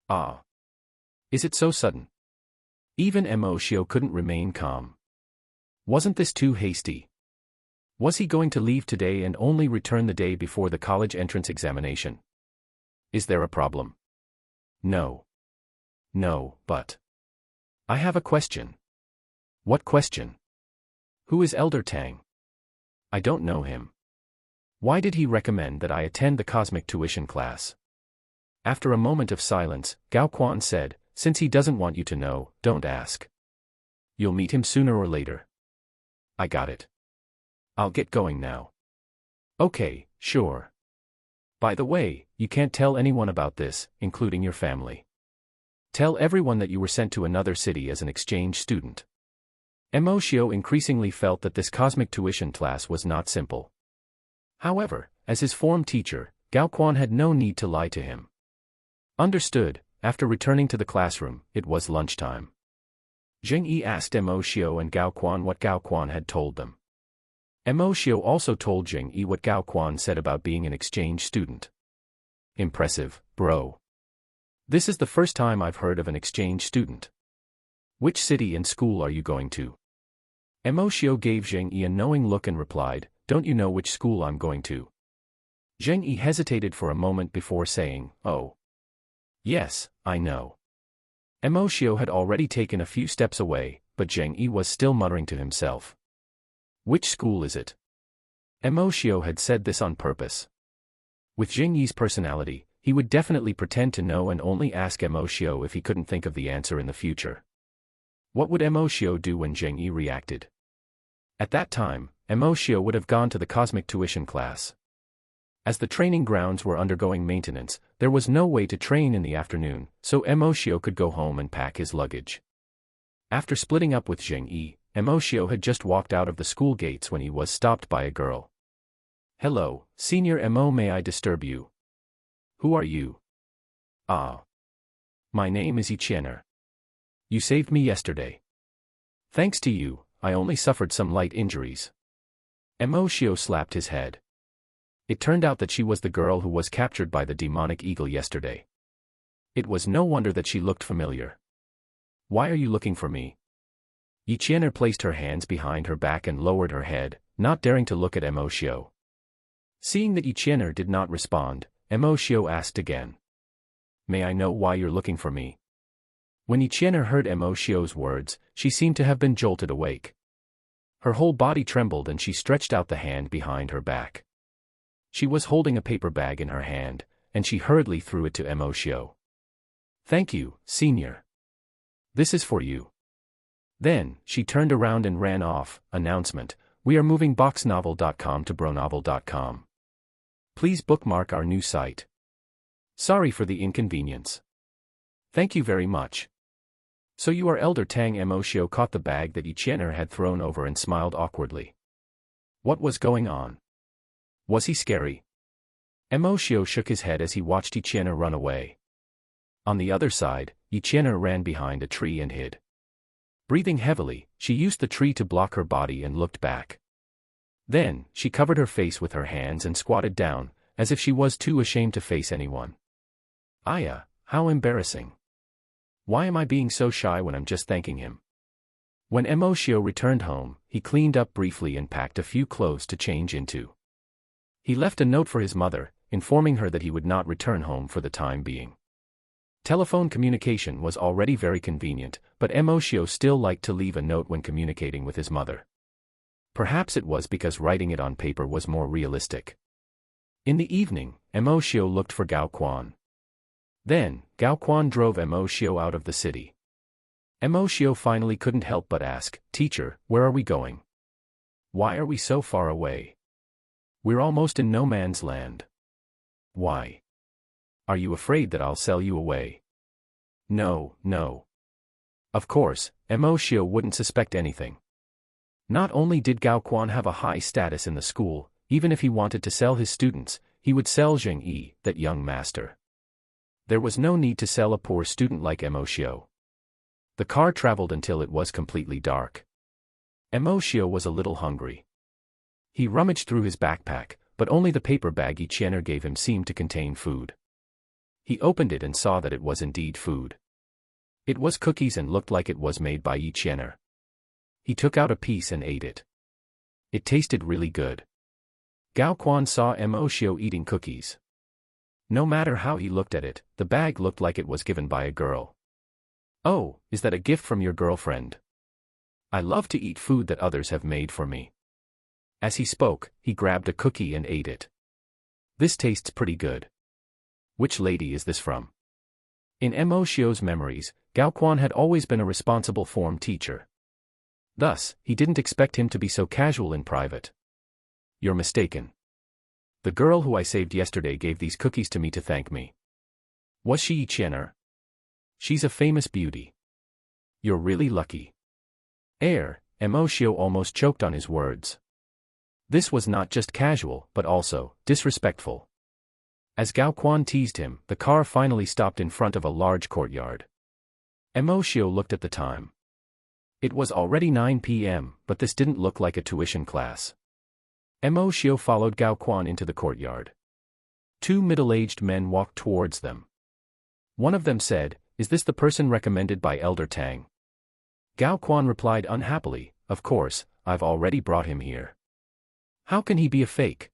"Ah. Is it so sudden?" Even Mo Xiao couldn't remain calm. Wasn't this too hasty? Was he going to leave today and only return the day before the college entrance examination? Is there a problem? No. No, but I have a question. What question? Who is Elder Tang? I don't know him. Why did he recommend that I attend the cosmic tuition class? After a moment of silence, Gao Quan said, since he doesn't want you to know, don't ask. You'll meet him sooner or later. I got it. I'll get going now. Okay, sure. By the way, you can't tell anyone about this, including your family. Tell everyone that you were sent to another city as an exchange student. Emoshio increasingly felt that this cosmic tuition class was not simple. However, as his form teacher, Gao Quan had no need to lie to him. Understood. After returning to the classroom, it was lunchtime. Zheng Yi asked Emoshio and Gao Quan what Gao Quan had told them. Emoshio also told Zheng Yi what Gao Quan said about being an exchange student. Impressive, bro. This is the first time I've heard of an exchange student. Which city and school are you going to? Emoshio gave Zheng Yi a knowing look and replied, don't you know which school I'm going to? Zheng Yi hesitated for a moment before saying, oh. Yes, I know. Emoshio had already taken a few steps away, but Zheng Yi was still muttering to himself. Which school is it? Emoshio had said this on purpose. With Zheng Yi's personality, he would definitely pretend to know and only ask Emoshio if he couldn't think of the answer in the future. What would Emoshio do when Zheng Yi reacted? At that time, Emoshio would have gone to the cosmic tuition class. As the training grounds were undergoing maintenance, there was no way to train in the afternoon, so Emoshio could go home and pack his luggage. After splitting up with Zheng Yi, Emoshio had just walked out of the school gates when he was stopped by a girl. Hello, Senior Emo, may I disturb you? Who are you? Ah. My name is Ichiener. You saved me yesterday. Thanks to you, I only suffered some light injuries. Emoshio slapped his head. It turned out that she was the girl who was captured by the demonic eagle yesterday. It was no wonder that she looked familiar. Why are you looking for me? Ichiener placed her hands behind her back and lowered her head, not daring to look at Emoshio. Seeing that Ichiener did not respond, Emoshio asked again. May I know why you're looking for me? When Ichiener heard Emoshio's words, she seemed to have been jolted awake. Her whole body trembled and she stretched out the hand behind her back. She was holding a paper bag in her hand, and she hurriedly threw it to Emoshio. Thank you, Senior. This is for you. Then, she turned around and ran off. Announcement: we are moving boxnovel.com to bronovel.com. Please bookmark our new site. Sorry for the inconvenience. Thank you very much. So you are Elder Tang. Emoshio caught the bag that Ichiener had thrown over and smiled awkwardly. What was going on? Was he scary? Emoshio shook his head as he watched Ichiener run away. On the other side, Ichiener ran behind a tree and hid. Breathing heavily, she used the tree to block her body and looked back. Then, she covered her face with her hands and squatted down, as if she was too ashamed to face anyone. Aya, how embarrassing. Why am I being so shy when I'm just thanking him? When Emoshio returned home, he cleaned up briefly and packed a few clothes to change into. He left a note for his mother, informing her that he would not return home for the time being. Telephone communication was already very convenient, but Emoshio still liked to leave a note when communicating with his mother. Perhaps it was because writing it on paper was more realistic. In the evening, Emoshio looked for Gao Quan. Then, Gao Quan drove Emoshio out of the city. Emoshio finally couldn't help but ask, Teacher, where are we going? Why are we so far away? We're almost in no man's land. Why? Are you afraid that I'll sell you away? No, no. Of course, Emoshio wouldn't suspect anything. Not only did Gao Quan have a high status in the school, even if he wanted to sell his students, he would sell Zheng Yi, that young master. There was no need to sell a poor student like Emoshio. The car traveled until it was completely dark. Emoshio was a little hungry. He rummaged through his backpack, but only the paper bag Ichiener gave him seemed to contain food. He opened it and saw that it was indeed food. It was cookies and looked like it was made by Ichiener. He took out a piece and ate it. It tasted really good. Gao Quan saw Emoshio eating cookies. No matter how he looked at it, the bag looked like it was given by a girl. Oh, is that a gift from your girlfriend? I love to eat food that others have made for me. As he spoke, he grabbed a cookie and ate it. This tastes pretty good. Which lady is this from? In Mo Xiu's memories, Gao Quan had always been a responsible form teacher. Thus, he didn't expect him to be so casual in private. You're mistaken. The girl who I saved yesterday gave these cookies to me to thank me. Was she Yi Qianer? She's a famous beauty. You're really lucky. Mo Xiu almost choked on his words. This was not just casual, but also disrespectful. As Gao Quan teased him, the car finally stopped in front of a large courtyard. Mo Xiu looked at the time. It was already 9 p.m., but this didn't look like a tuition class. Mo Xiu followed Gao Quan into the courtyard. Two middle-aged men walked towards them. One of them said, "Is this the person recommended by Elder Tang?" Gao Quan replied unhappily, "Of course, I've already brought him here." "How can he be a fake?"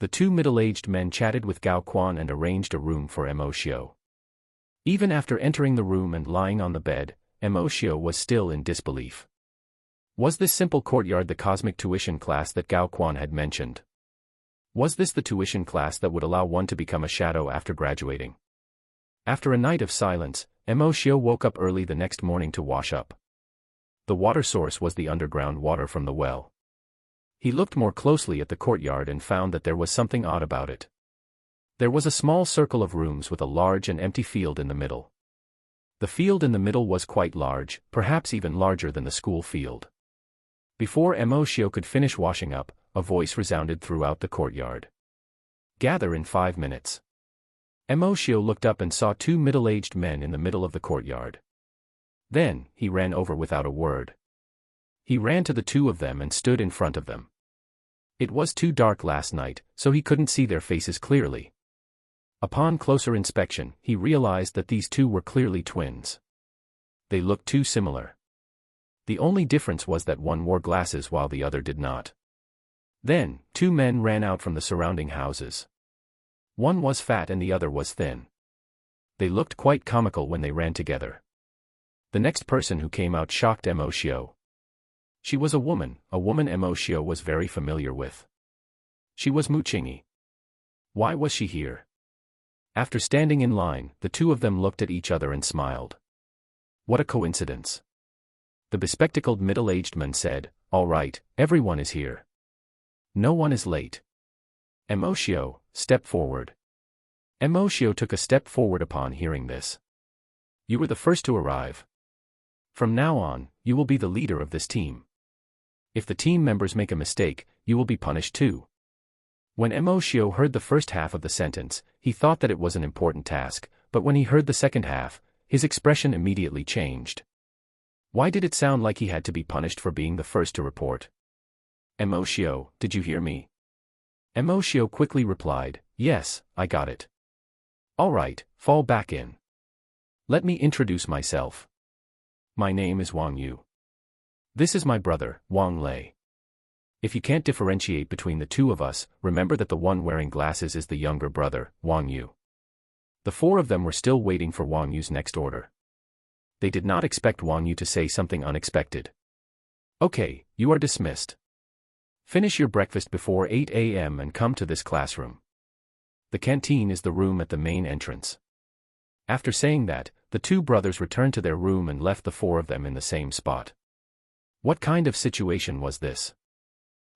The two middle-aged men chatted with Gao Quan and arranged a room for Mo Xiu. Even after entering the room and lying on the bed, Mo Xiu was still in disbelief. Was this simple courtyard the cosmic tuition class that Gao Quan had mentioned? Was this the tuition class that would allow one to become a shadow after graduating? After a night of silence, Mo Xiu woke up early the next morning to wash up. The water source was the underground water from the well. He looked more closely at the courtyard and found that there was something odd about it. There was a small circle of rooms with a large and empty field in the middle. The field in the middle was quite large, perhaps even larger than the school field. Before Mo Xiu could finish washing up, a voice resounded throughout the courtyard. "Gather in 5 minutes." Mo Xiu looked up and saw two middle-aged men in the middle of the courtyard. Then, he ran over without a word. He ran to the two of them and stood in front of them. It was too dark last night, so he couldn't see their faces clearly. Upon closer inspection, he realized that these two were clearly twins. They looked too similar. The only difference was that one wore glasses while the other did not. Then, two men ran out from the surrounding houses. One was fat and the other was thin. They looked quite comical when they ran together. The next person who came out shocked Mo Xiu. She was a woman Mo Xiu was very familiar with. She was Mu Qingyi. Why was she here? After standing in line, the two of them looked at each other and smiled. What a coincidence. The bespectacled middle-aged man said, "All right, everyone is here. No one is late. Mo Xiu, step forward." Mo Xiu took a step forward upon hearing this. "You were the first to arrive. From now on, you will be the leader of this team. If the team members make a mistake, you will be punished too." When Mo Xiu heard the first half of the sentence, he thought that it was an important task, but when he heard the second half, his expression immediately changed. Why did it sound like he had to be punished for being the first to report? "Mo Xiu, did you hear me?" Mo Xiu quickly replied, "Yes, I got it." "All right, fall back in. Let me introduce myself. My name is Wang Yu. This is my brother, Wang Lei. If you can't differentiate between the two of us, remember that the one wearing glasses is the younger brother, Wang Yu." The four of them were still waiting for Wang Yu's next order. They did not expect Wang Yu to say something unexpected. "Okay, you are dismissed. Finish your breakfast before 8 a.m. and come to this classroom. The canteen is the room at the main entrance." After saying that, the two brothers returned to their room and left the four of them in the same spot. What kind of situation was this?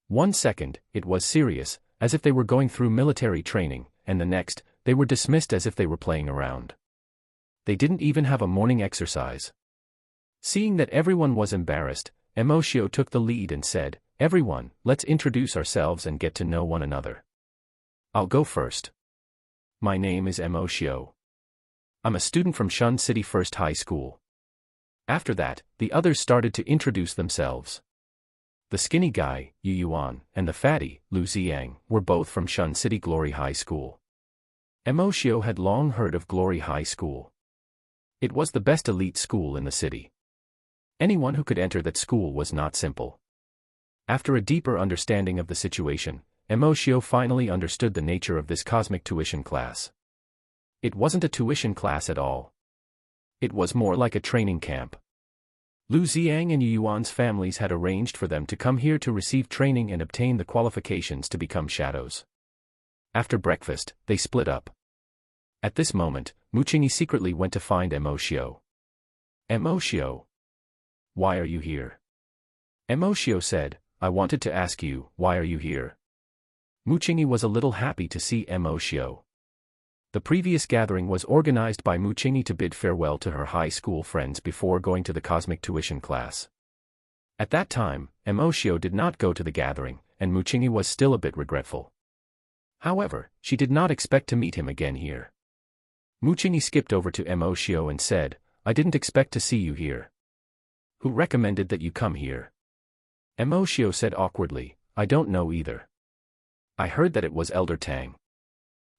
1 second, it was serious, as if they were going through military training, and the next, they were dismissed as if they were playing around. They didn't even have a morning exercise. Seeing that everyone was embarrassed, Mo Xiu took the lead and said, "Everyone, let's introduce ourselves and get to know one another. I'll go first. My name is Mo Xiu. I'm a student from Shun City First High School." After that, the others started to introduce themselves. The skinny guy, Yu Yuan, and the fatty, Lu Ziyang, were both from Shun City Glory High School. Mo Xiu had long heard of Glory High School. It was the best elite school in the city. Anyone who could enter that school was not simple. After a deeper understanding of the situation, Mo Xiu finally understood the nature of this cosmic tuition class. It wasn't a tuition class at all. It was more like a training camp. Lu Ziyang and Yu Yuan's families had arranged for them to come here to receive training and obtain the qualifications to become shadows. After breakfast, they split up. At this moment, Muchingi secretly went to find Emoshio. Emoshio. Why are you here? Emoshio said, I wanted to ask you, why are you here? Muchingi was a little happy to see Emoshio. The previous gathering was organized by Muchingi to bid farewell to her high school friends before going to the cosmic tuition class. At that time, Emoshio did not go to the gathering, and Muchingi was still a bit regretful. However, she did not expect to meet him again here. Muchingi skipped over to Emoshio and said, I didn't expect to see you here. Who recommended that you come here? Emoshio said awkwardly, I don't know either. I heard that it was Elder Tang.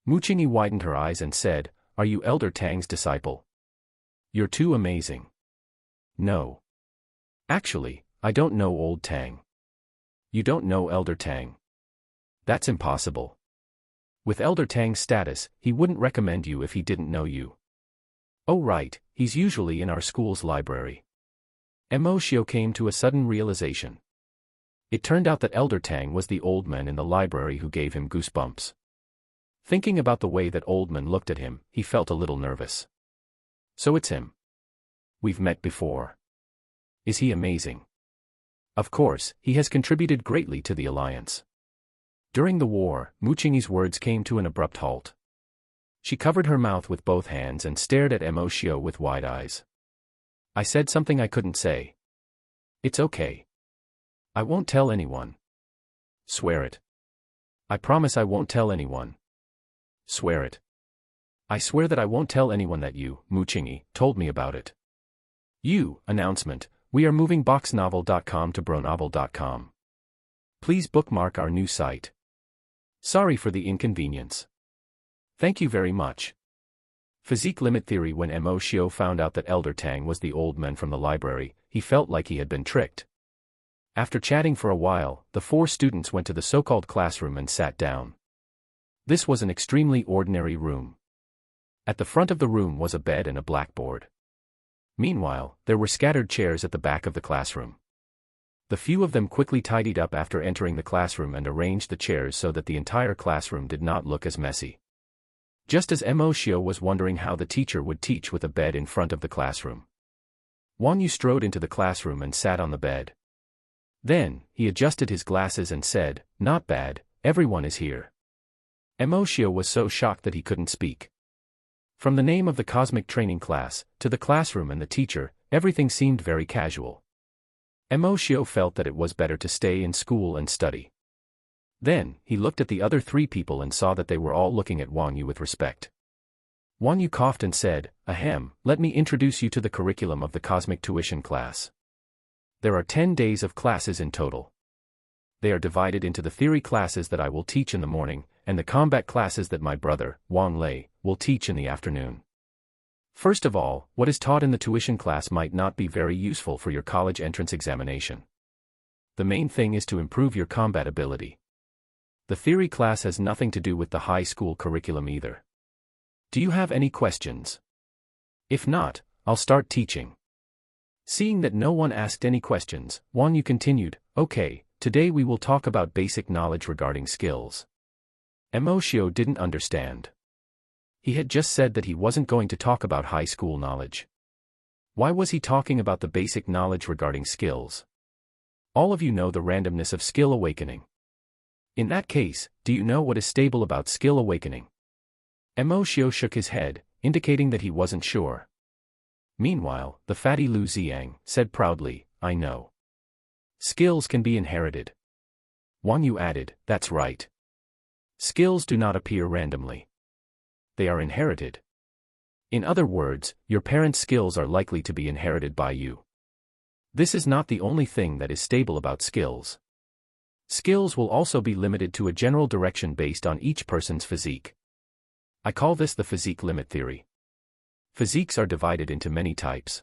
Muchingi widened her eyes and said, Are you Elder Tang's disciple? You're too amazing. No. Actually, I don't know old Tang. You don't know Elder Tang. That's impossible. With Elder Tang's status, he wouldn't recommend you if he didn't know you. Oh right, he's usually in our school's library. Emoshio came to a sudden realization. It turned out that Elder Tang was the old man in the library who gave him goosebumps. Thinking about the way that old man looked at him, he felt a little nervous. So it's him. We've met before. Is he amazing? Of course, he has contributed greatly to the alliance. During the war, Muchingi's words came to an abrupt halt. She covered her mouth with both hands and stared at Emoshio with wide eyes. I said something I couldn't say. It's okay. I won't tell anyone. Swear it. I promise I won't tell anyone. Swear it. I swear that I won't tell anyone that you, Muchingi, told me about it. You, announcement, we are moving boxnovel.com to bronovel.com. Please bookmark our new site. Sorry for the inconvenience. Thank you very much. Physique limit theory. When Emoshio found out that Elder Tang was the old man from the library, he felt like he had been tricked. After chatting for a while, the four students went to the so-called classroom and sat down. This was an extremely ordinary room. At the front of the room was a bed and a blackboard. Meanwhile, there were scattered chairs at the back of the classroom. The few of them quickly tidied up after entering the classroom and arranged the chairs so that the entire classroom did not look as messy. Just as Emoshio was wondering how the teacher would teach with a bed in front of the classroom, Wang Yu strode into the classroom and sat on the bed. Then, he adjusted his glasses and said, Not bad, everyone is here. Emoshio was so shocked that he couldn't speak. From the name of the cosmic training class, to the classroom and the teacher, everything seemed very casual. Emoshio felt that it was better to stay in school and study. Then, he looked at the other three people and saw that they were all looking at Wang Yu with respect. Wang Yu coughed and said, Ahem, let me introduce you to the curriculum of the cosmic tuition class. There are 10 days of classes in total. They are divided into the theory classes that I will teach in the morning, and the combat classes that my brother, Wang Lei, will teach in the afternoon. First of all, what is taught in the tuition class might not be very useful for your college entrance examination. The main thing is to improve your combat ability. The theory class has nothing to do with the high school curriculum either. Do you have any questions? If not, I'll start teaching. Seeing that no one asked any questions, Wang Yu continued, Okay, today we will talk about basic knowledge regarding skills. Emoshio didn't understand. He had just said that he wasn't going to talk about high school knowledge. Why was he talking about the basic knowledge regarding skills? All of you know the randomness of skill awakening. In that case, do you know what is stable about skill awakening? Emoshio shook his head, indicating that he wasn't sure. Meanwhile, the fatty Lu Ziang said proudly, I know. Skills can be inherited. Wang Yu added, That's right. Skills do not appear randomly. They are inherited. In other words, your parents' skills are likely to be inherited by you. This is not the only thing that is stable about skills. Skills will also be limited to a general direction based on each person's physique. I call this the physique limit theory. Physiques are divided into many types.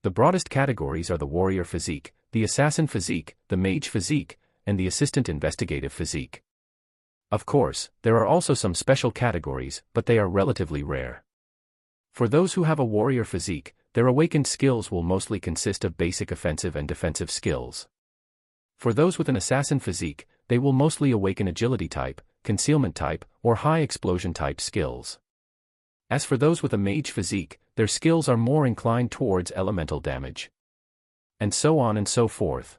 The broadest categories are the warrior physique, the assassin physique, the mage physique, and the assistant investigative physique. Of course, there are also some special categories, but they are relatively rare. For those who have a warrior physique, their awakened skills will mostly consist of basic offensive and defensive skills. For those with an assassin physique, they will mostly awaken agility type, concealment type, or high explosion type skills. As for those with a mage physique, their skills are more inclined towards elemental damage. And so on and so forth.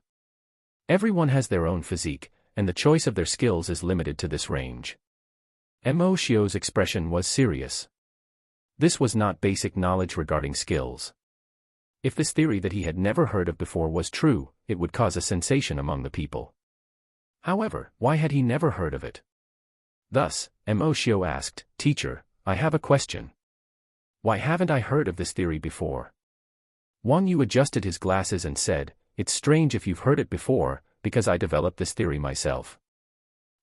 Everyone has their own physique, and the choice of their skills is limited to this range. Emoshio's expression was serious. This was not basic knowledge regarding skills. If this theory that he had never heard of before was true, it would cause a sensation among the people. However, why had he never heard of it? Thus, Emoshio asked, "Teacher, I have a question. Why haven't I heard of this theory before?" Wang Yu adjusted his glasses and said, "It's strange if you've heard it before, because I developed this theory myself."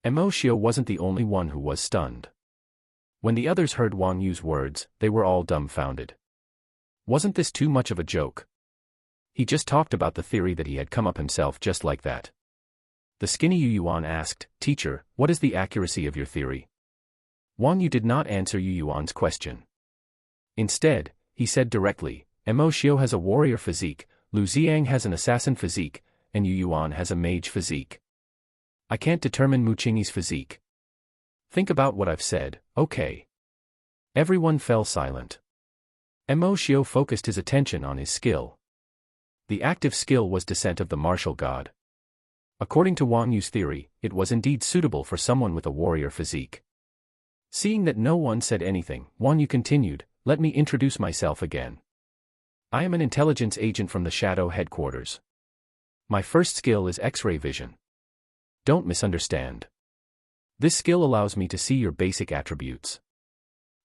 Emoshio wasn't the only one who was stunned. When the others heard Wang Yu's words, they were all dumbfounded. Wasn't this too much of a joke? He just talked about the theory that he had come up himself just like that. The skinny Yu Yuan asked, "Teacher, what is the accuracy of your theory?" Wang Yu did not answer Yu Yuan's question. Instead, he said directly, "Emoshio has a warrior physique, Lu Xiang has an assassin physique, and Yu Yuan has a mage physique. I can't determine Muqingyi's physique. Think about what I've said, okay?" Everyone fell silent. Emoshio focused his attention on his skill. The active skill was Descent of the Martial God. According to Wang Yu's theory, it was indeed suitable for someone with a warrior physique. Seeing that no one said anything, Wang Yu continued, "Let me introduce myself again. I am an intelligence agent from the Shadow headquarters. My first skill is X-ray vision. Don't misunderstand. This skill allows me to see your basic attributes.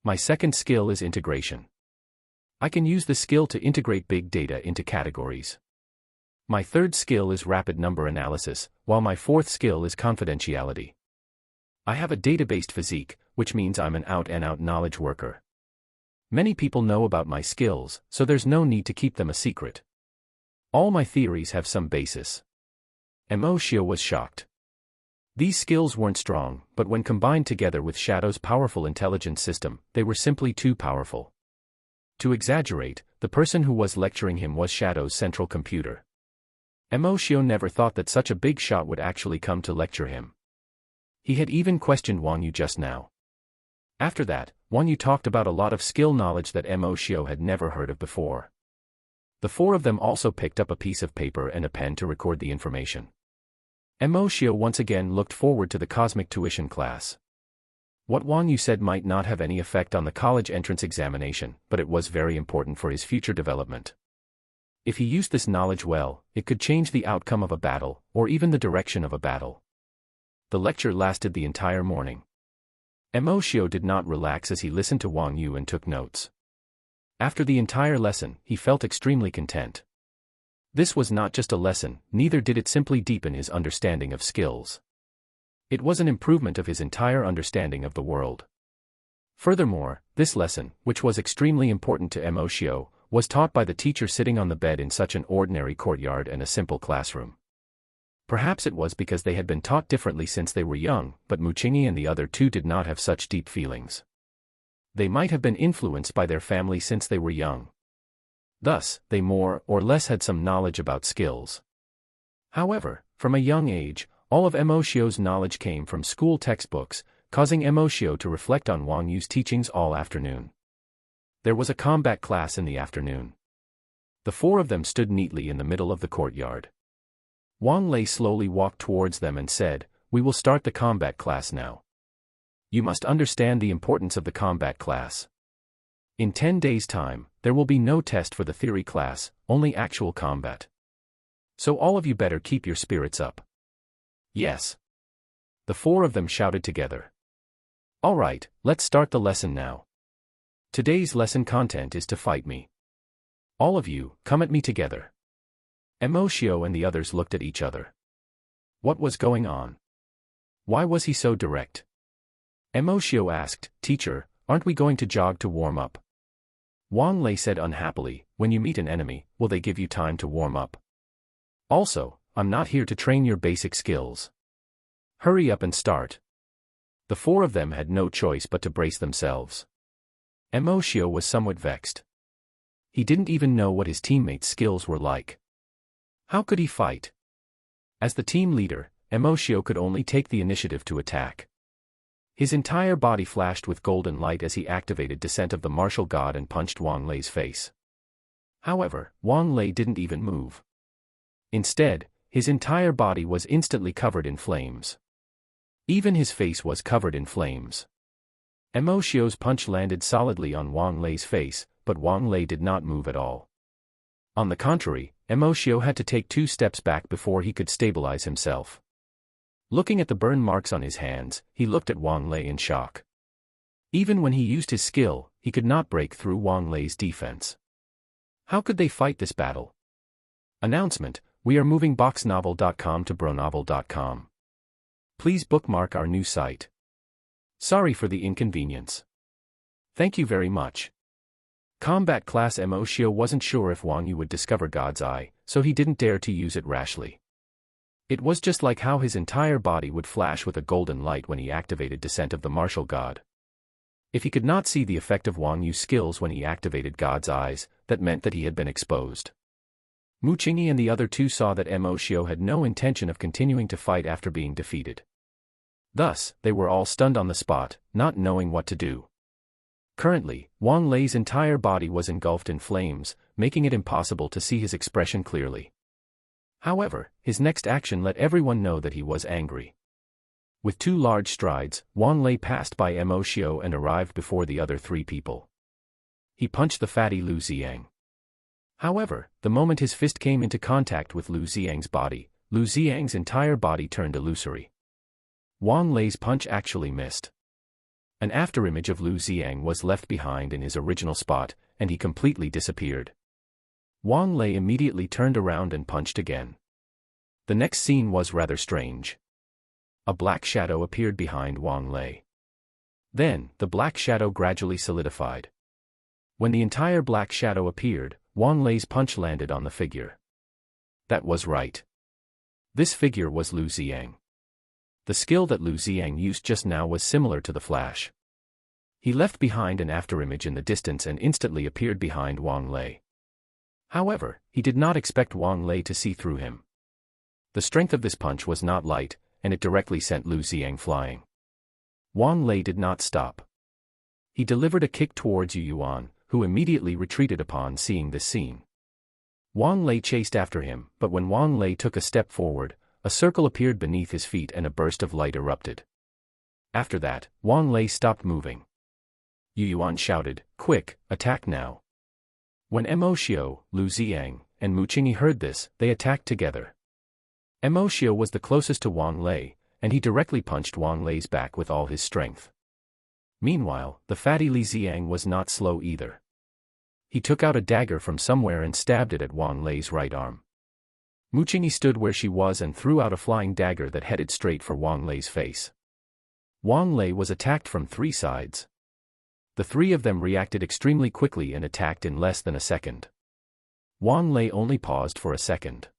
My second skill is integration. I can use the skill to integrate big data into categories. My third skill is rapid number analysis, while my fourth skill is confidentiality. I have a data-based physique, which means I'm an out-and-out knowledge worker. Many people know about my skills, so there's no need to keep them a secret. All my theories have some basis." Emoshio was shocked. These skills weren't strong, but when combined together with Shadow's powerful intelligence system, they were simply too powerful. To exaggerate, the person who was lecturing him was Shadow's central computer. Emoshio never thought that such a big shot would actually come to lecture him. He had even questioned Wang Yu just now. After that, Wang Yu talked about a lot of skill knowledge that Emoshio had never heard of before. The four of them also picked up a piece of paper and a pen to record the information. Emoshio once again looked forward to the cosmic tuition class. What Wang Yu said might not have any effect on the college entrance examination, but it was very important for his future development. If he used this knowledge well, it could change the outcome of a battle, or even the direction of a battle. The lecture lasted the entire morning. Emoshio did not relax as he listened to Wang Yu and took notes. After the entire lesson, he felt extremely content. This was not just a lesson, neither did it simply deepen his understanding of skills. It was an improvement of his entire understanding of the world. Furthermore, this lesson, which was extremely important to Emoshio, was taught by the teacher sitting on the bed in such an ordinary courtyard and a simple classroom. Perhaps it was because they had been taught differently since they were young, but Muqingyi and the other two did not have such deep feelings. They might have been influenced by their family since they were young. Thus, they more or less had some knowledge about skills. However, from a young age, all of Emoshio's knowledge came from school textbooks, causing Emoshio to reflect on Wang Yu's teachings all afternoon. There was a combat class in the afternoon. The four of them stood neatly in the middle of the courtyard. Wang Lei slowly walked towards them and said, "We will start the combat class now. You must understand the importance of the combat class. In 10 days' time, there will be no test for the theory class, only actual combat. So all of you better keep your spirits up." "Yes." The four of them shouted together. "All right, let's start the lesson now. Today's lesson content is to fight me. All of you, come at me together." Emoshio and the others looked at each other. What was going on? Why was he so direct? Emoshio asked, "Teacher, aren't we going to jog to warm up?" Wang Lei said unhappily, "When you meet an enemy, will they give you time to warm up? Also, I'm not here to train your basic skills. Hurry up and start." The four of them had no choice but to brace themselves. Emoshio was somewhat vexed. He didn't even know what his teammates' skills were like. How could he fight? As the team leader, Emoshio could only take the initiative to attack. His entire body flashed with golden light as he activated Descent of the Martial God and punched Wang Lei's face. However, Wang Lei didn't even move. Instead, his entire body was instantly covered in flames. Even his face was covered in flames. Emoshio's punch landed solidly on Wang Lei's face, but Wang Lei did not move at all. On the contrary, Emoshio had to take 2 steps back before he could stabilize himself. Looking at the burn marks on his hands, he looked at Wang Lei in shock. Even when he used his skill, he could not break through Wang Lei's defense. How could they fight this battle? Announcement: we are moving boxnovel.com to bronovel.com. Please bookmark our new site. Sorry for the inconvenience. Thank you very much. Combat class Emoshio wasn't sure if Wang Yu would discover God's Eye, so he didn't dare to use it rashly. It was just like how his entire body would flash with a golden light when he activated Descent of the Martial God. If he could not see the effect of Wang Yu's skills when he activated God's Eyes, that meant that he had been exposed. Mu Qingyi and the other 2 saw that Emoshio had no intention of continuing to fight after being defeated. Thus, they were all stunned on the spot, not knowing what to do. Currently, Wang Lei's entire body was engulfed in flames, making it impossible to see his expression clearly. However, his next action let everyone know that he was angry. With 2 large strides, Wang Lei passed by Emoshio and arrived before the other 3 people. He punched the fatty Lu Xiang. However, the moment his fist came into contact with Lu Xiang's body, Lu Xiang's entire body turned illusory. Wang Lei's punch actually missed. An afterimage of Lu Xiang was left behind in his original spot, and he completely disappeared. Wang Lei immediately turned around and punched again. The next scene was rather strange. A black shadow appeared behind Wang Lei. Then, the black shadow gradually solidified. When the entire black shadow appeared, Wang Lei's punch landed on the figure. That was right. This figure was Lu Xiang. The skill that Lu Xiang used just now was similar to the flash. He left behind an afterimage in the distance and instantly appeared behind Wang Lei. However, he did not expect Wang Lei to see through him. The strength of this punch was not light, and it directly sent Lu Xiang flying. Wang Lei did not stop. He delivered a kick towards Yu Yuan, who immediately retreated upon seeing this scene. Wang Lei chased after him, but when Wang Lei took a step forward, a circle appeared beneath his feet and a burst of light erupted. After that, Wang Lei stopped moving. Yu Yuan shouted, "Quick, attack now!" When Emoshio, Lu Xiang, and Mu Qingyi heard this, they attacked together. Emoshio was the closest to Wang Lei, and he directly punched Wang Lei's back with all his strength. Meanwhile, the fatty Li Xiang was not slow either. He took out a dagger from somewhere and stabbed it at Wang Lei's right arm. Mu Qingyi stood where she was and threw out a flying dagger that headed straight for Wang Lei's face. Wang Lei was attacked from 3 sides. The 3 of them reacted extremely quickly and attacked in less than a second. Wang Lei only paused for a second.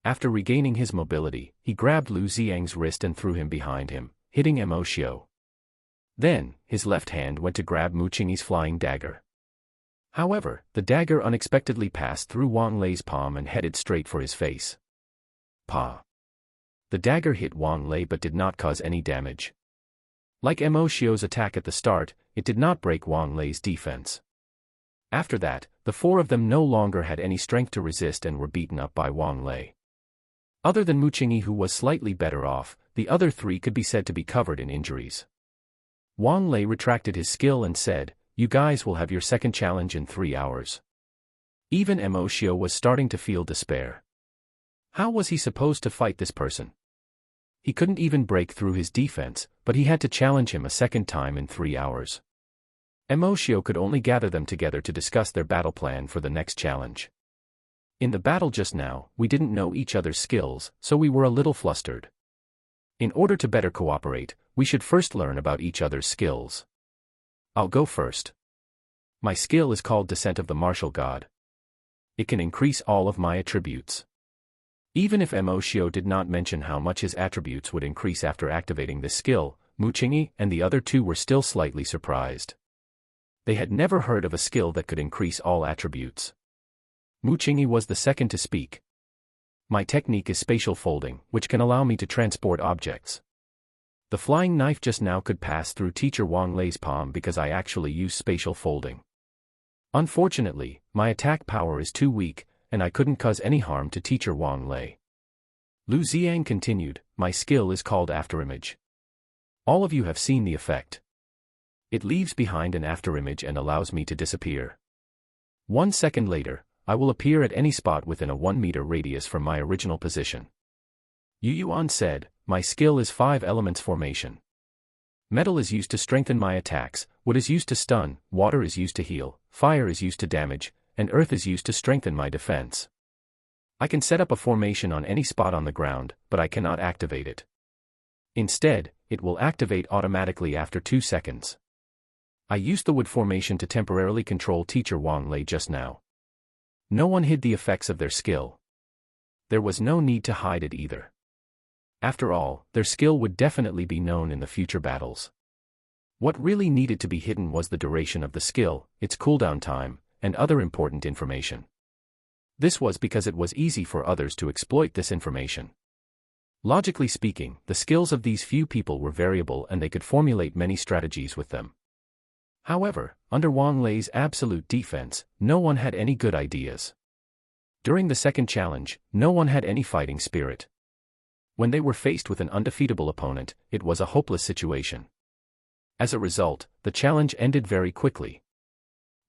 After regaining his mobility, he grabbed Lu Xiang's wrist and threw him behind him, hitting Emoshio. Then, his left hand went to grab Mu Qingyi's flying dagger. However, the dagger unexpectedly passed through Wang Lei's palm and headed straight for his face. Pa! The dagger hit Wang Lei but did not cause any damage. Like Emoshio's attack at the start, it did not break Wang Lei's defense. After that, the 4 of them no longer had any strength to resist and were beaten up by Wang Lei. Other than Mu Qingyi, who was slightly better off, the other 3 could be said to be covered in injuries. Wang Lei retracted his skill and said, "You guys will have your second challenge in 3 hours." Even Emoshio was starting to feel despair. How was he supposed to fight this person? He couldn't even break through his defense, but he had to challenge him a second time in 3 hours. Emoshio could only gather them together to discuss their battle plan for the next challenge. In the battle just now, we didn't know each other's skills, so we were a little flustered. In order to better cooperate, we should first learn about each other's skills. I'll go first. My skill is called Descent of the Martial God. It can increase all of my attributes. Even if Emoshio did not mention how much his attributes would increase after activating this skill, Mu Qingyi and the other 2 were still slightly surprised. They had never heard of a skill that could increase all attributes. Mu Qingyi was the second to speak. My technique is spatial folding, which can allow me to transport objects. The flying knife just now could pass through Teacher Wang Lei's palm because I actually use spatial folding. Unfortunately, my attack power is too weak, and I couldn't cause any harm to Teacher Wang Lei. Lu Xiang continued, my skill is called afterimage. All of you have seen the effect. It leaves behind an afterimage and allows me to disappear. 1 second later, I will appear at any spot within a 1-meter radius from my original position. Yu Yuan said, my skill is 5 elements formation. Metal is used to strengthen my attacks, wood is used to stun, water is used to heal, fire is used to damage, and earth is used to strengthen my defense. I can set up a formation on any spot on the ground, but I cannot activate it. Instead, it will activate automatically after 2 seconds. I used the wood formation to temporarily control Teacher Wang Lei just now. No one hid the effects of their skill. There was no need to hide it either. After all, their skill would definitely be known in the future battles. What really needed to be hidden was the duration of the skill, its cooldown time, and other important information. This was because it was easy for others to exploit this information. Logically speaking, the skills of these few people were variable and they could formulate many strategies with them. However, under Wang Lei's absolute defense, no one had any good ideas. During the second challenge, no one had any fighting spirit. When they were faced with an undefeatable opponent, it was a hopeless situation. As a result, the challenge ended very quickly.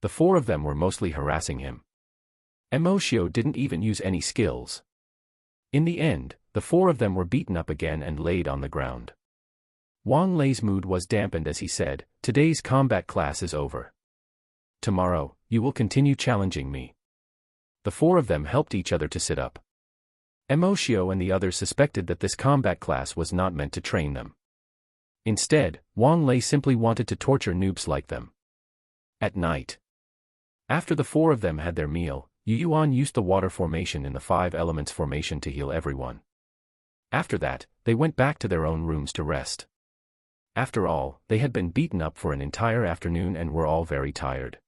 The 4 of them were mostly harassing him. Emoshio didn't even use any skills. In the end, the 4 of them were beaten up again and laid on the ground. Wang Lei's mood was dampened as he said, today's combat class is over. Tomorrow, you will continue challenging me. The 4 of them helped each other to sit up. Emoshio and the others suspected that this combat class was not meant to train them. Instead, Wang Lei simply wanted to torture noobs like them. At night, after the 4 of them had their meal, Yu Yuan used the water formation in the 5 elements formation to heal everyone. After that, they went back to their own rooms to rest. After all, they had been beaten up for an entire afternoon and were all very tired.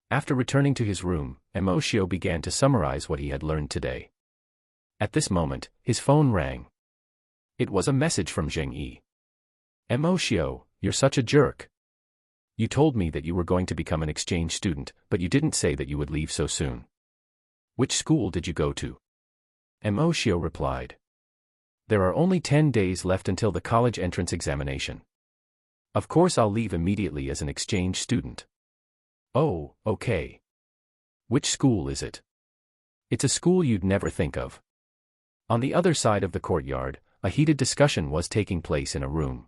After returning to his room, Emoshio began to summarize what he had learned today. At this moment, his phone rang. It was a message from Zheng Yi. Emoshio, you're such a jerk. You told me that you were going to become an exchange student, but you didn't say that you would leave so soon. Which school did you go to? Emoshio replied. There are only 10 days left until the college entrance examination. Of course I'll leave immediately as an exchange student. Oh, okay. Which school is it? It's a school you'd never think of. On the other side of the courtyard, a heated discussion was taking place in a room.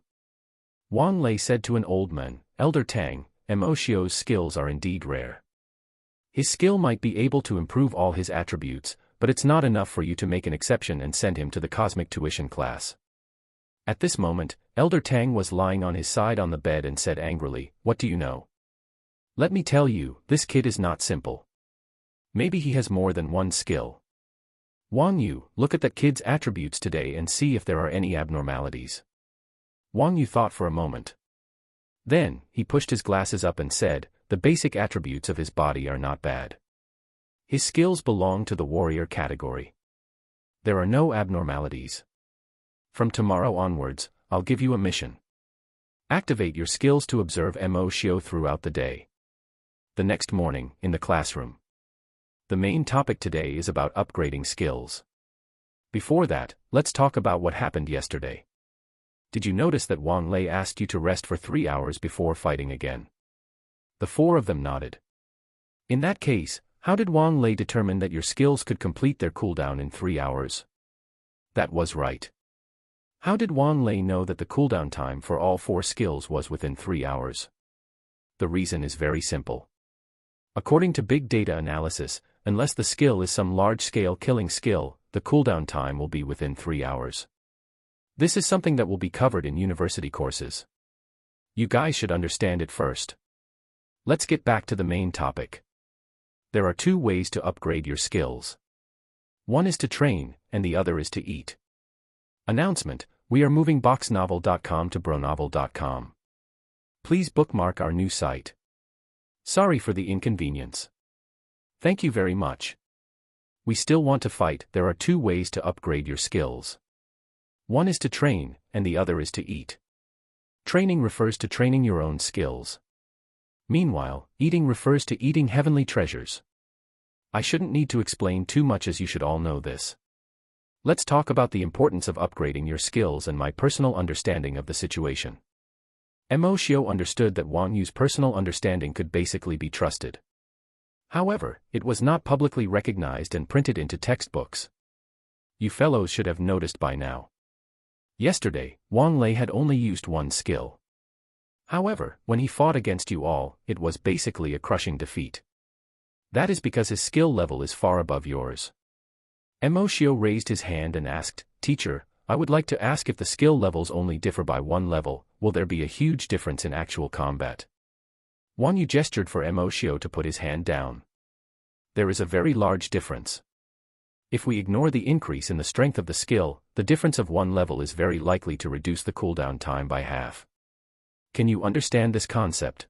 Wang Lei said to an old man, Elder Tang, Emoshio's skills are indeed rare. His skill might be able to improve all his attributes, but it's not enough for you to make an exception and send him to the cosmic tuition class. At this moment, Elder Tang was lying on his side on the bed and said angrily, what do you know? Let me tell you, this kid is not simple. Maybe he has more than one skill. Wang Yu, look at that kid's attributes today and see if there are any abnormalities. Wang Yu thought for a moment. Then, he pushed his glasses up and said, the basic attributes of his body are not bad. His skills belong to the warrior category. There are no abnormalities. From tomorrow onwards, I'll give you a mission. Activate your skills to observe Emoshio throughout the day. The next morning, in the classroom. The main topic today is about upgrading skills. Before that, let's talk about what happened yesterday. Did you notice that Wang Lei asked you to rest for 3 hours before fighting again? The 4 of them nodded. In that case, how did Wang Lei determine that your skills could complete their cooldown in 3 hours? That was right. How did Wang Lei know that the cooldown time for all 4 skills was within 3 hours? The reason is very simple. According to big data analysis, unless the skill is some large-scale killing skill, the cooldown time will be within 3 hours. This is something that will be covered in university courses. You guys should understand it first. Let's get back to the main topic. There are 2 ways to upgrade your skills. One is to train, and the other is to eat. Announcement: we are moving boxnovel.com to bronovel.com. Please bookmark our new site. Sorry for the inconvenience. Thank you very much. We still want to fight. There are 2 ways to upgrade your skills. One is to train, and the other is to eat. Training refers to training your own skills. Meanwhile, eating refers to eating heavenly treasures. I shouldn't need to explain too much as you should all know this. Let's talk about the importance of upgrading your skills and my personal understanding of the situation. Emoshio understood that Wang Yu's personal understanding could basically be trusted. However, it was not publicly recognized and printed into textbooks. You fellows should have noticed by now. Yesterday, Wang Lei had only used one skill. However, when he fought against you all, it was basically a crushing defeat. That is because his skill level is far above yours. Emoshio raised his hand and asked, "Teacher, I would like to ask if the skill levels only differ by one level, will there be a huge difference in actual combat?" Wang Yu gestured for Emoshio to put his hand down. There is a very large difference. If we ignore the increase in the strength of the skill, the difference of one level is very likely to reduce the cooldown time by half. Can you understand this concept?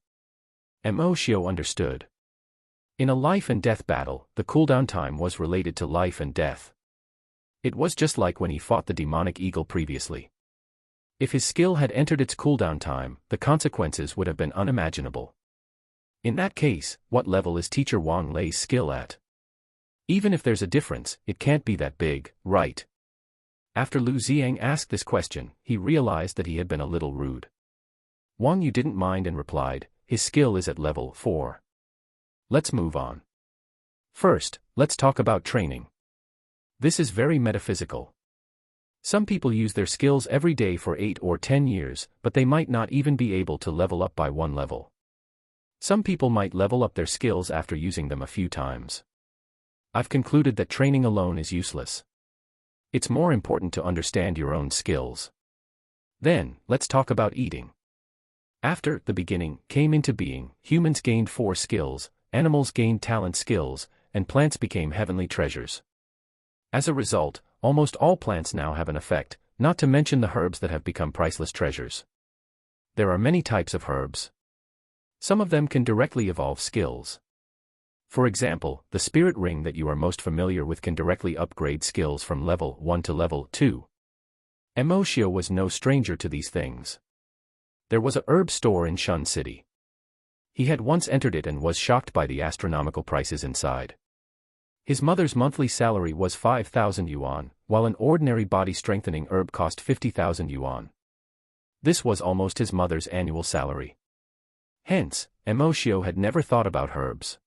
Emoshio understood. In a life and death battle, the cooldown time was related to life and death. It was just like when he fought the demonic eagle previously. If his skill had entered its cooldown time, the consequences would have been unimaginable. In that case, what level is Teacher Wang Lei's skill at? Even if there's a difference, it can't be that big, right? After Lu Xiang asked this question, he realized that he had been a little rude. Wang Yu didn't mind and replied, "His skill is at level 4. Let's move on. First, let's talk about training. This is very metaphysical. Some people use their skills every day for 8 or 10 years, but they might not even be able to level up by one level. Some people might level up their skills after using them a few times. I've concluded that training alone is useless. It's more important to understand your own skills. Then, let's talk about eating. After the beginning came into being, humans gained 4 skills, animals gained talent skills, and plants became heavenly treasures. As a result, almost all plants now have an effect, not to mention the herbs that have become priceless treasures. There are many types of herbs. Some of them can directly evolve skills. For example, the spirit ring that you are most familiar with can directly upgrade skills from level 1 to level 2. Emoshio was no stranger to these things. There was a herb store in Shun City. He had once entered it and was shocked by the astronomical prices inside. His mother's monthly salary was 5,000 yuan, while an ordinary body-strengthening herb cost 50,000 yuan. This was almost his mother's annual salary. Hence, Emoshio had never thought about herbs.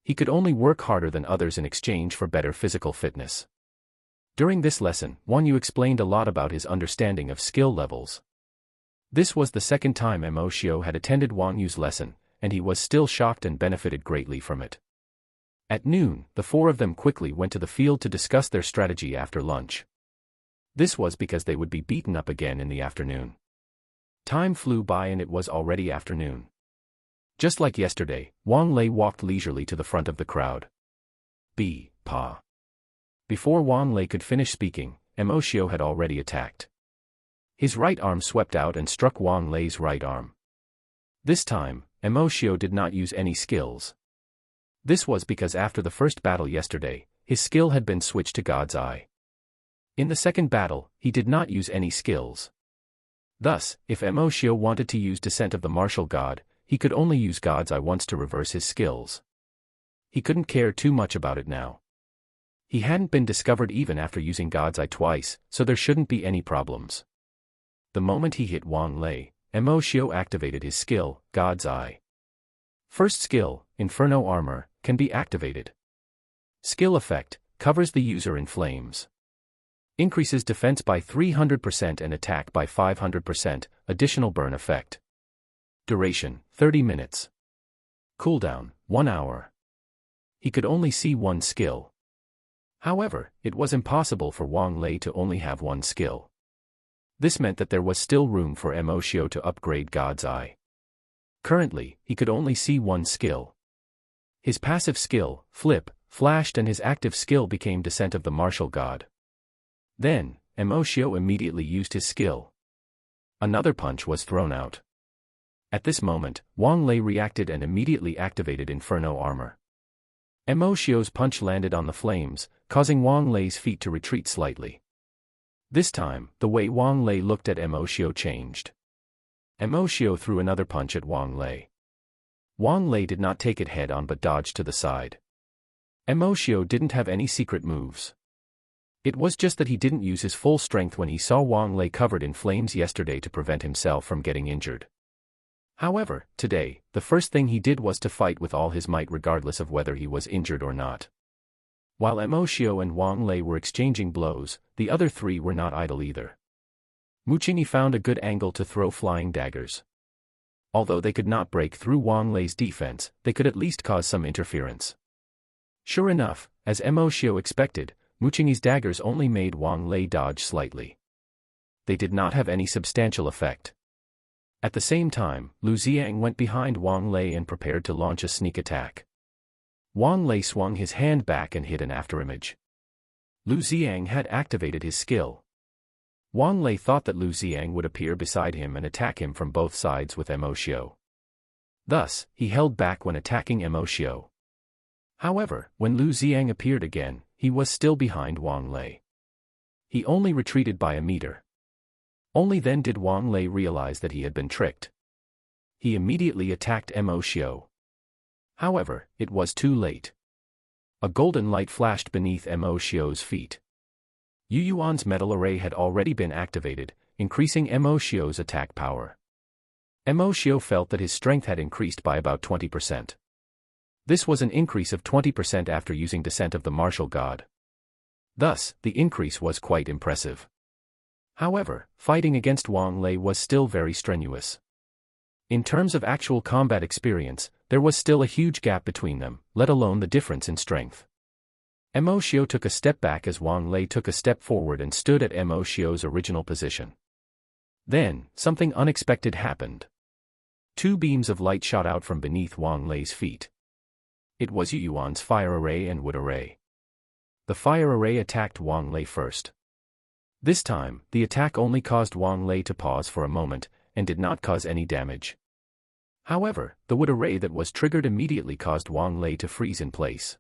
He could only work harder than others in exchange for better physical fitness. During this lesson, Wang Yu explained a lot about his understanding of skill levels. This was the second time Emoshio had attended Wang Yu's lesson, and he was still shocked and benefited greatly from it. At noon, the 4 of them quickly went to the field to discuss their strategy after lunch. This was because they would be beaten up again in the afternoon. Time flew by and it was already afternoon. Just like yesterday, Wang Lei walked leisurely to the front of the crowd. Pa. Before Wang Lei could finish speaking, Emoshio had already attacked. His right arm swept out and struck Wang Lei's right arm. This time, Emoshio did not use any skills. This was because after the first battle yesterday, his skill had been switched to God's Eye. In the second battle, he did not use any skills. Thus, if Emoshio wanted to use Descent of the Martial God, he could only use God's Eye once to reverse his skills. He couldn't care too much about it now. He hadn't been discovered even after using God's Eye twice, so there shouldn't be any problems. The moment he hit Wang Lei, Emoshio activated his skill, God's Eye. First skill, Inferno Armor, can be activated. Skill effect, covers the user in flames. Increases defense by 300% and attack by 500%, additional burn effect. Duration, 30 minutes. Cooldown, 1 hour. He could only see one skill. However, it was impossible for Wang Lei to only have one skill. This meant that there was still room for Emoshio to upgrade God's Eye. Currently, he could only see one skill. His passive skill, Flip, flashed and his active skill became Descent of the Martial God. Then, Emoshio immediately used his skill. Another punch was thrown out. At this moment, Wang Lei reacted and immediately activated Inferno Armor. Emoshio's punch landed on the flames, causing Wang Lei's feet to retreat slightly. This time, the way Wang Lei looked at Emoshio changed. Emoshio threw another punch at Wang Lei. Wang Lei did not take it head-on but dodged to the side. Emoshio didn't have any secret moves. It was just that he didn't use his full strength when he saw Wang Lei covered in flames yesterday to prevent himself from getting injured. However, today, the first thing he did was to fight with all his might regardless of whether he was injured or not. While Emoshio and Wang Lei were exchanging blows, the other three were not idle either. Muchingi found a good angle to throw flying daggers. Although they could not break through Wang Lei's defense, they could at least cause some interference. Sure enough, as Emoshio expected, Muchingi's daggers only made Wang Lei dodge slightly. They did not have any substantial effect. At the same time, Lu Xiang went behind Wang Lei and prepared to launch a sneak attack. Wang Lei swung his hand back and hit an afterimage. Lu Xiang had activated his skill. Wang Lei thought that Lu Xiang would appear beside him and attack him from both sides with Emoshio. Thus, he held back when attacking Emoshio. However, when Lu Xiang appeared again, he was still behind Wang Lei. He only retreated by a meter. Only then did Wang Lei realize that he had been tricked. He immediately attacked Emoshio. However, it was too late. A golden light flashed beneath Emoshio's feet. Yu Yuan's metal array had already been activated, increasing Emoshio's attack power. Emoshio felt that his strength had increased by about 20%. This was an increase of 20% after using Descent of the Martial God. Thus, the increase was quite impressive. However, fighting against Wang Lei was still very strenuous. In terms of actual combat experience, there was still a huge gap between them, let alone the difference in strength. Emoshio took a step back as Wang Lei took a step forward and stood at Emoshio's original position. Then, something unexpected happened. Two beams of light shot out from beneath Wang Lei's feet. It was Yu Yuan's fire array and wood array. The fire array attacked Wang Lei first. This time, the attack only caused Wang Lei to pause for a moment, and did not cause any damage. However, the wood array that was triggered immediately caused Wang Lei to freeze in place.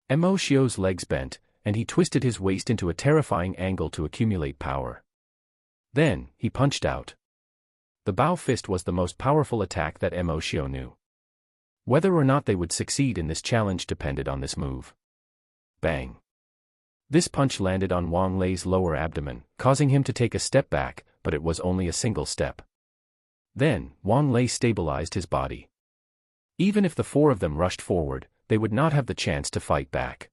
Emoshio's legs bent, and he twisted his waist into a terrifying angle to accumulate power. Then, he punched out. The bow fist was the most powerful attack that Emoshio knew. Whether or not they would succeed in this challenge depended on this move. Bang! This punch landed on Wang Lei's lower abdomen, causing him to take a step back, but it was only a single step. Then, Wang Lei stabilized his body. Even if the four of them rushed forward, they would not have the chance to fight back.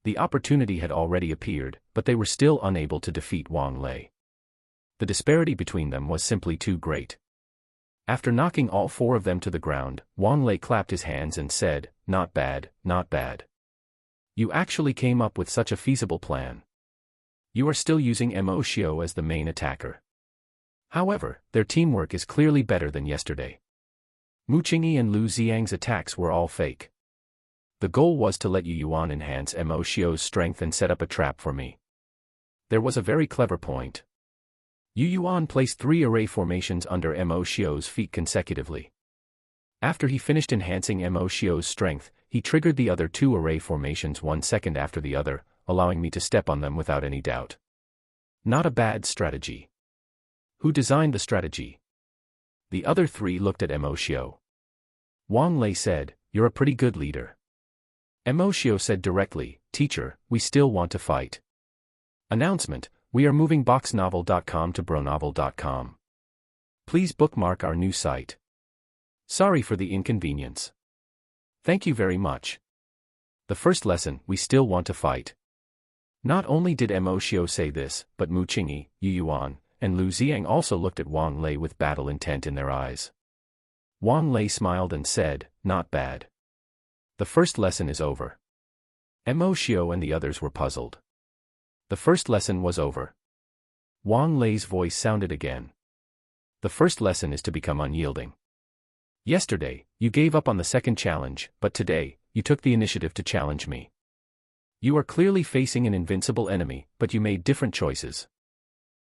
The opportunity had already appeared, but they were still unable to defeat Wang Lei. The disparity between them was simply too great. After knocking all four of them to the ground, Wang Lei clapped his hands and said, "Not bad, not bad. You actually came up with such a feasible plan. You are still using Emoshio as the main attacker. However, their teamwork is clearly better than yesterday. Muchingi and Lu Xiang's attacks were all fake. The goal was to let Yu Yuan enhance Emoshio's strength and set up a trap for me. There was a very clever point. Yu Yuan placed 3 array formations under Emoshio's feet consecutively. After he finished enhancing Emoshio's strength, he triggered the other 2 array formations 1 second after the other, allowing me to step on them without any doubt. Not a bad strategy. Who designed the strategy?" The other 3 looked at Emoshio. Wang Lei said, "You're a pretty good leader." Emoshio said directly, "Teacher, we still want to fight." Announcement: we are moving boxnovel.com to bronovel.com. Please bookmark our new site. Sorry for the inconvenience. Thank you very much. The first lesson: we still want to fight. Not only did Emoshio say this, but Muchingi, Yu Yuan, and Lu Xiang also looked at Wang Lei with battle intent in their eyes. Wang Lei smiled and said, "Not bad. The first lesson is over." Emoshio and the others were puzzled. The first lesson was over. Wang Lei's voice sounded again. The first lesson is to become unyielding. Yesterday, you gave up on the second challenge, but today, you took the initiative to challenge me. You are clearly facing an invincible enemy, but you made different choices.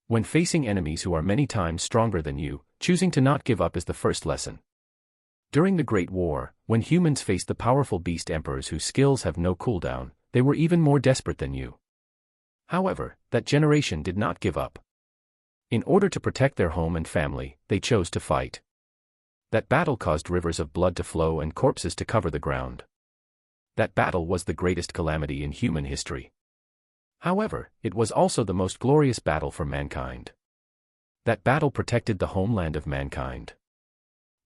When facing enemies who are many times stronger than you, choosing to not give up is the first lesson. During the Great War, when humans faced the powerful beast emperors whose skills have no cooldown, they were even more desperate than you. However, that generation did not give up. In order to protect their home and family, they chose to fight. That battle caused rivers of blood to flow and corpses to cover the ground. That battle was the greatest calamity in human history. However, it was also the most glorious battle for mankind. That battle protected the homeland of mankind.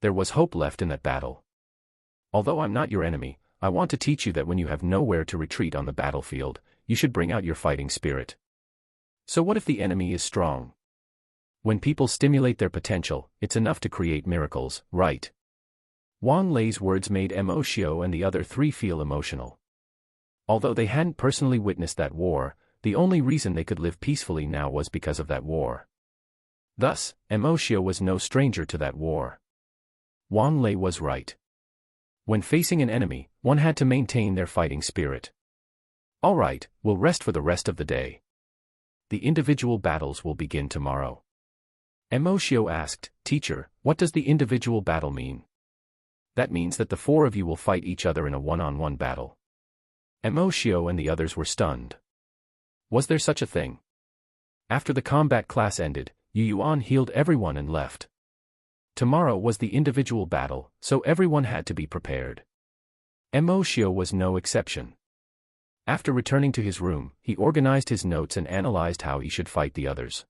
There was hope left in that battle. Although I'm not your enemy, I want to teach you that when you have nowhere to retreat on the battlefield, you should bring out your fighting spirit. So what if the enemy is strong? When people stimulate their potential, it's enough to create miracles, right? Wang Lei's words made Emoshio and the other three feel emotional. Although they hadn't personally witnessed that war, the only reason they could live peacefully now was because of that war. Thus, Emoshio was no stranger to that war. Wang Lei was right. When facing an enemy, one had to maintain their fighting spirit. All right, we'll rest for the rest of the day. The individual battles will begin tomorrow. Emoshio asked, "Teacher, what does the individual battle mean?" That means that the four of you will fight each other in a one-on-one battle. Emoshio and the others were stunned. Was there such a thing? After the combat class ended, Yu Yuan healed everyone and left. Tomorrow was the individual battle, so everyone had to be prepared. Emoshio was no exception. After returning to his room, he organized his notes and analyzed how he should fight the others.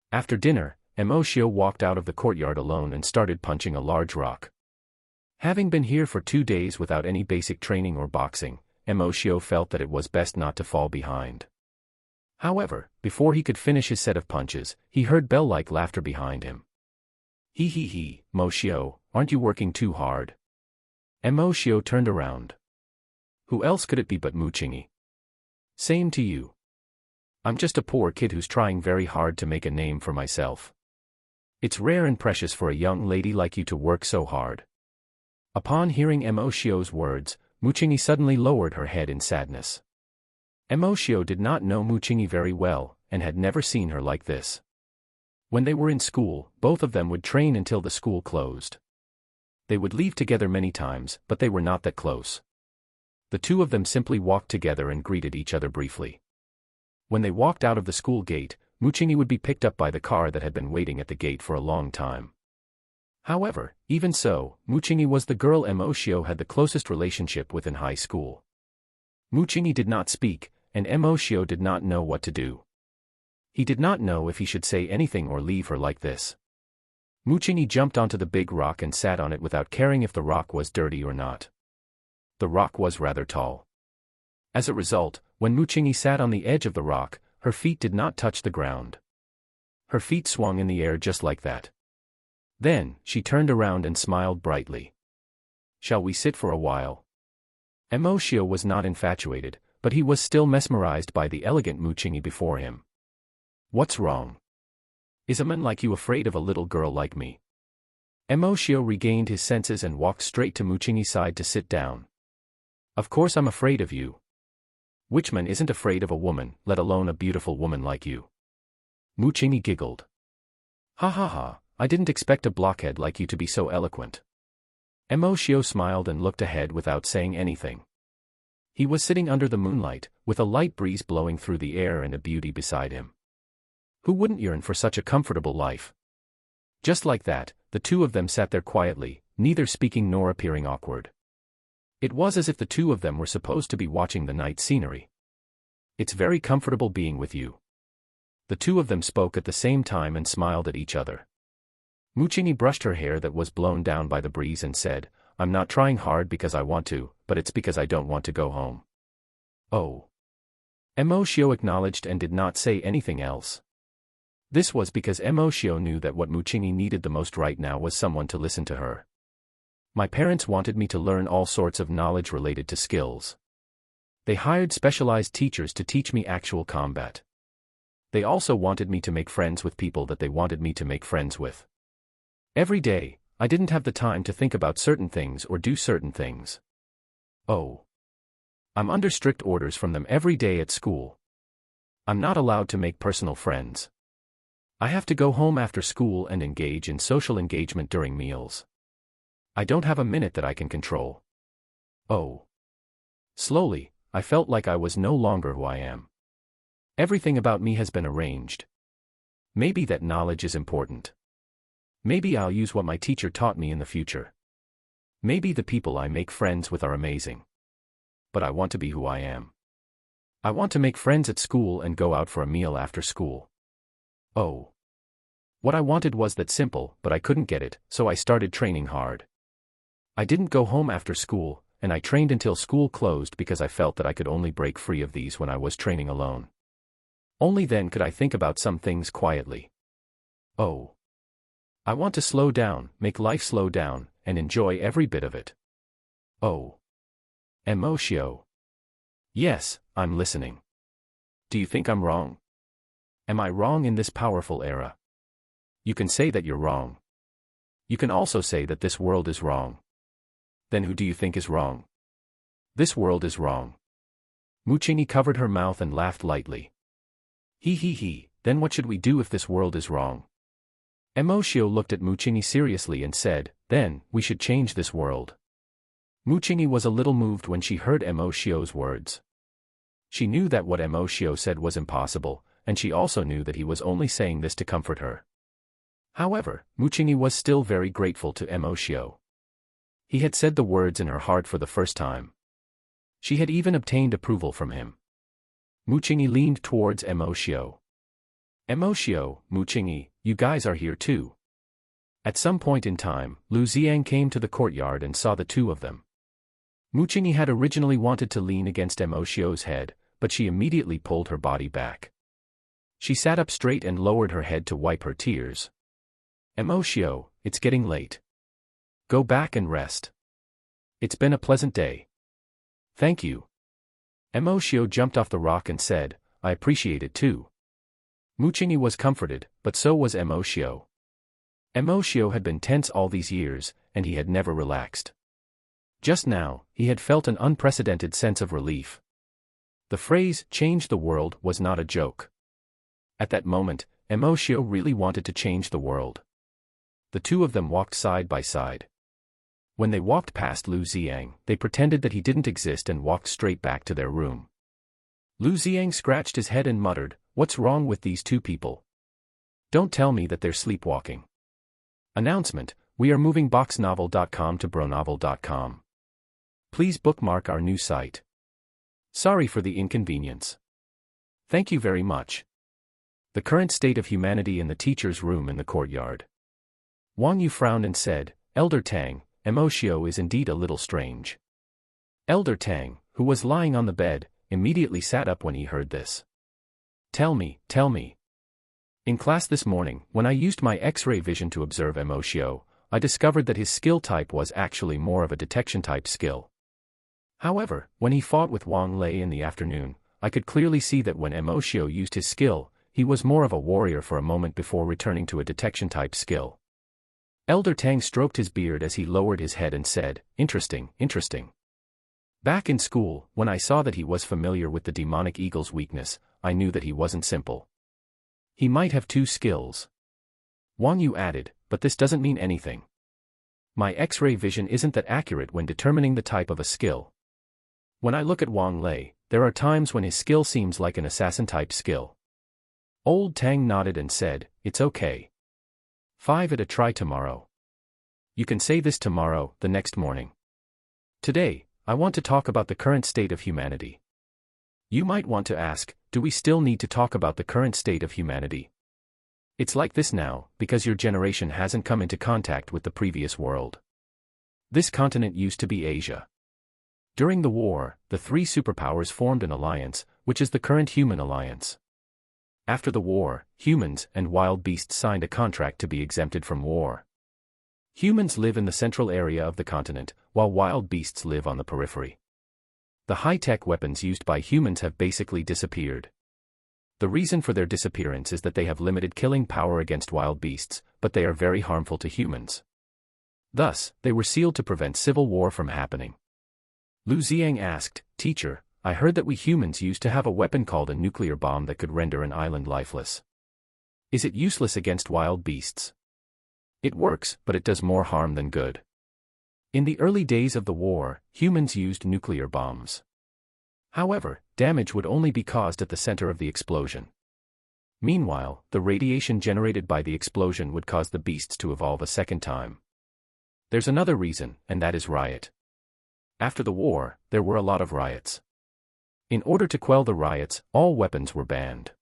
After dinner, Emoshio walked out of the courtyard alone and started punching a large rock. Having been here for 2 days without any basic training or boxing, Emoshio felt that it was best not to fall behind. However, before he could finish his set of punches, he heard bell-like laughter behind him. He, Moshio, aren't you working too hard? Emoshio turned around. Who else could it be but Muchingi? Same to you. I'm just a poor kid who's trying very hard to make a name for myself. It's rare and precious for a young lady like you to work so hard. Upon hearing Emoshio's words, Muchingi suddenly lowered her head in sadness. Emoshio did not know Muchingi very well, and had never seen her like this. When they were in school, both of them would train until the school closed. They would leave together many times, but they were not that close. The two of them simply walked together and greeted each other briefly. When they walked out of the school gate, Muchingi would be picked up by the car that had been waiting at the gate for a long time. However, even so, Muchingi was the girl Emoshio had the closest relationship with in high school. Muchingi did not speak, and Emoshio did not know what to do. He did not know if he should say anything or leave her like this. Muchingi jumped onto the big rock and sat on it without caring if the rock was dirty or not. The rock was rather tall. As a result, when Muchingi sat on the edge of the rock, her feet did not touch the ground. Her feet swung in the air just like that. Then, she turned around and smiled brightly. Shall we sit for a while? Emoshio was not infatuated, but he was still mesmerized by the elegant Muchingi before him. What's wrong? Is a man like you afraid of a little girl like me? Emoshio regained his senses and walked straight to Muchingi's side to sit down. Of course I'm afraid of you. Which man isn't afraid of a woman, let alone a beautiful woman like you? Muchingi giggled. Ha ha ha, I didn't expect a blockhead like you to be so eloquent. Emoshio smiled and looked ahead without saying anything. He was sitting under the moonlight, with a light breeze blowing through the air and a beauty beside him. Who wouldn't yearn for such a comfortable life? Just like that, the two of them sat there quietly, neither speaking nor appearing awkward. It was as if the two of them were supposed to be watching the night scenery. It's very comfortable being with you. The two of them spoke at the same time and smiled at each other. Muchingi brushed her hair that was blown down by the breeze and said, I'm not trying hard because I want to, but it's because I don't want to go home. Oh. Emoshio acknowledged and did not say anything else. This was because Emoshio knew that what Muchingi needed the most right now was someone to listen to her. My parents wanted me to learn all sorts of knowledge related to skills. They hired specialized teachers to teach me actual combat. They also wanted me to make friends with people that they wanted me to make friends with. Every day, I didn't have the time to think about certain things or do certain things. Oh. I'm under strict orders from them every day at school. I'm not allowed to make personal friends. I have to go home after school and engage in social engagement during meals. I don't have a minute that I can control. Oh. Slowly, I felt like I was no longer who I am. Everything about me has been arranged. Maybe that knowledge is important. Maybe I'll use what my teacher taught me in the future. Maybe the people I make friends with are amazing. But I want to be who I am. I want to make friends at school and go out for a meal after school. Oh. What I wanted was that simple, but I couldn't get it, so I started training hard. I didn't go home after school, and I trained until school closed because I felt that I could only break free of these when I was training alone. Only then could I think about some things quietly. Oh. I want to slow down, make life slow down, and enjoy every bit of it. Oh. Emotio. Yes, I'm listening. Do you think I'm wrong? Am I wrong in this powerful era? You can say that you're wrong. You can also say that this world is wrong. Then who do you think is wrong? This world is wrong. Mucini covered her mouth and laughed lightly. He, then what should we do if this world is wrong? Emotio looked at Mucini seriously and said, then, we should change this world. Mucini was a little moved when she heard Emotio's words. She knew that what Emotio said was impossible, and she also knew that he was only saying this to comfort her. However, Mucini was still very grateful to Emotio. He had said the words in her heart for the first time. She had even obtained approval from him. Mucini leaned towards Emotio. Emotio, Mucini, you guys are here too. At some point in time, Lu Xiang came to the courtyard and saw the two of them. Mucini had originally wanted to lean against Emotio's head, but she immediately pulled her body back. She sat up straight and lowered her head to wipe her tears. Emotio, it's getting late. Go back and rest. It's been a pleasant day. Thank you. Emotio jumped off the rock and said, I appreciate it too. Mucini was comforted, but so was Emotio. Emotio had been tense all these years, and he had never relaxed. Just now, he had felt an unprecedented sense of relief. The phrase, change the world, was not a joke. At that moment, Emotio really wanted to change the world. The two of them walked side by side. When they walked past Lu Xiang, they pretended that he didn't exist and walked straight back to their room. Lu Xiang scratched his head and muttered, what's wrong with these two people? Don't tell me that they're sleepwalking. Announcement, we are moving boxnovel.com to bronovel.com. Please bookmark our new site. Sorry for the inconvenience. Thank you very much. The current state of humanity in the teacher's room in the courtyard. Wang Yu frowned and said, Elder Tang, Emotio is indeed a little strange. Elder Tang, who was lying on the bed, immediately sat up when he heard this. Tell me. In class this morning, when I used my X-ray vision to observe Emotio, I discovered that his skill type was actually more of a detection type skill. However, when he fought with Wang Lei in the afternoon, I could clearly see that when Emotio used his skill, he was more of a warrior for a moment before returning to a detection type skill. Elder Tang stroked his beard as he lowered his head and said, interesting. Back in school, when I saw that he was familiar with the demonic eagle's weakness, I knew that he wasn't simple. He might have two skills. Wang Yu added, but this doesn't mean anything. My X-ray vision isn't that accurate when determining the type of a skill. When I look at Wang Lei, there are times when his skill seems like an assassin-type skill. Old Tang nodded and said, it's okay. 5 at a try tomorrow. You can say this tomorrow, the next morning. Today, I want to talk about the current state of humanity. You might want to ask, do we still need to talk about the current state of humanity? It's like this now, because your generation hasn't come into contact with the previous world. This continent used to be Asia. During the war, the three superpowers formed an alliance, which is the current human alliance. After the war, humans and wild beasts signed a contract to be exempted from war. Humans live in the central area of the continent, while wild beasts live on the periphery. The high-tech weapons used by humans have basically disappeared. The reason for their disappearance is that they have limited killing power against wild beasts, but they are very harmful to humans. Thus, they were sealed to prevent civil war from happening. Lu Xiang asked, Teacher, I heard that we humans used to have a weapon called a nuclear bomb that could render an island lifeless. Is it useless against wild beasts? It works, but it does more harm than good. In the early days of the war, humans used nuclear bombs. However, damage would only be caused at the center of the explosion. Meanwhile, the radiation generated by the explosion would cause the beasts to evolve a second time. There's another reason, and that is riot. After the war, there were a lot of riots. In order to quell the riots, all weapons were banned.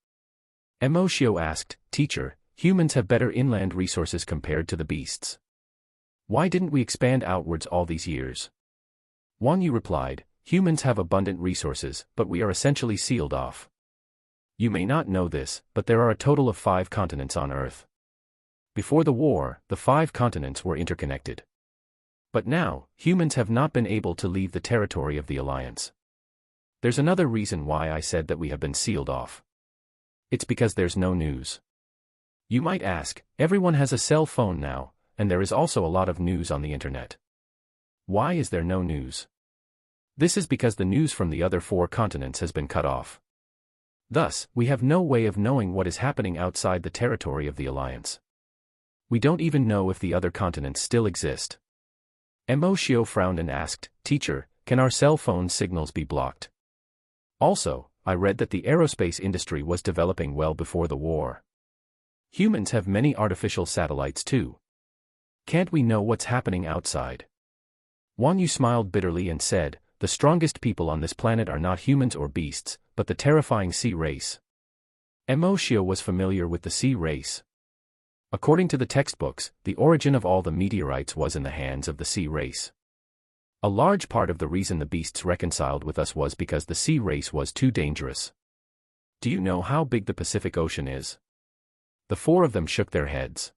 Emoshio asked, "Teacher, humans have better inland resources compared to the beasts. Why didn't we expand outwards all these years?" Wang Yu replied, "Humans have abundant resources, but we are essentially sealed off. You may not know this, but there are a total of 5 continents on Earth. Before the war, the 5 continents were interconnected. But now, humans have not been able to leave the territory of the Alliance. There's another reason why I said that we have been sealed off. It's because there's no news. You might ask, everyone has a cell phone now, and there is also a lot of news on the internet. Why is there no news? This is because the news from the other 4 continents has been cut off. Thus, we have no way of knowing what is happening outside the territory of the Alliance. We don't even know if the other continents still exist." Emoshio frowned and asked, "Teacher, can our cell phone signals be blocked? Also, I read that the aerospace industry was developing well before the war. Humans have many artificial satellites too. Can't we know what's happening outside?" Wang Yu smiled bitterly and said, "The strongest people on this planet are not humans or beasts, but the terrifying sea race." Emoshio was familiar with the sea race. According to the textbooks, the origin of all the meteorites was in the hands of the sea race. A large part of the reason the beasts reconciled with us was because the sea race was too dangerous. Do you know how big the Pacific Ocean is? The 4 of them shook their heads.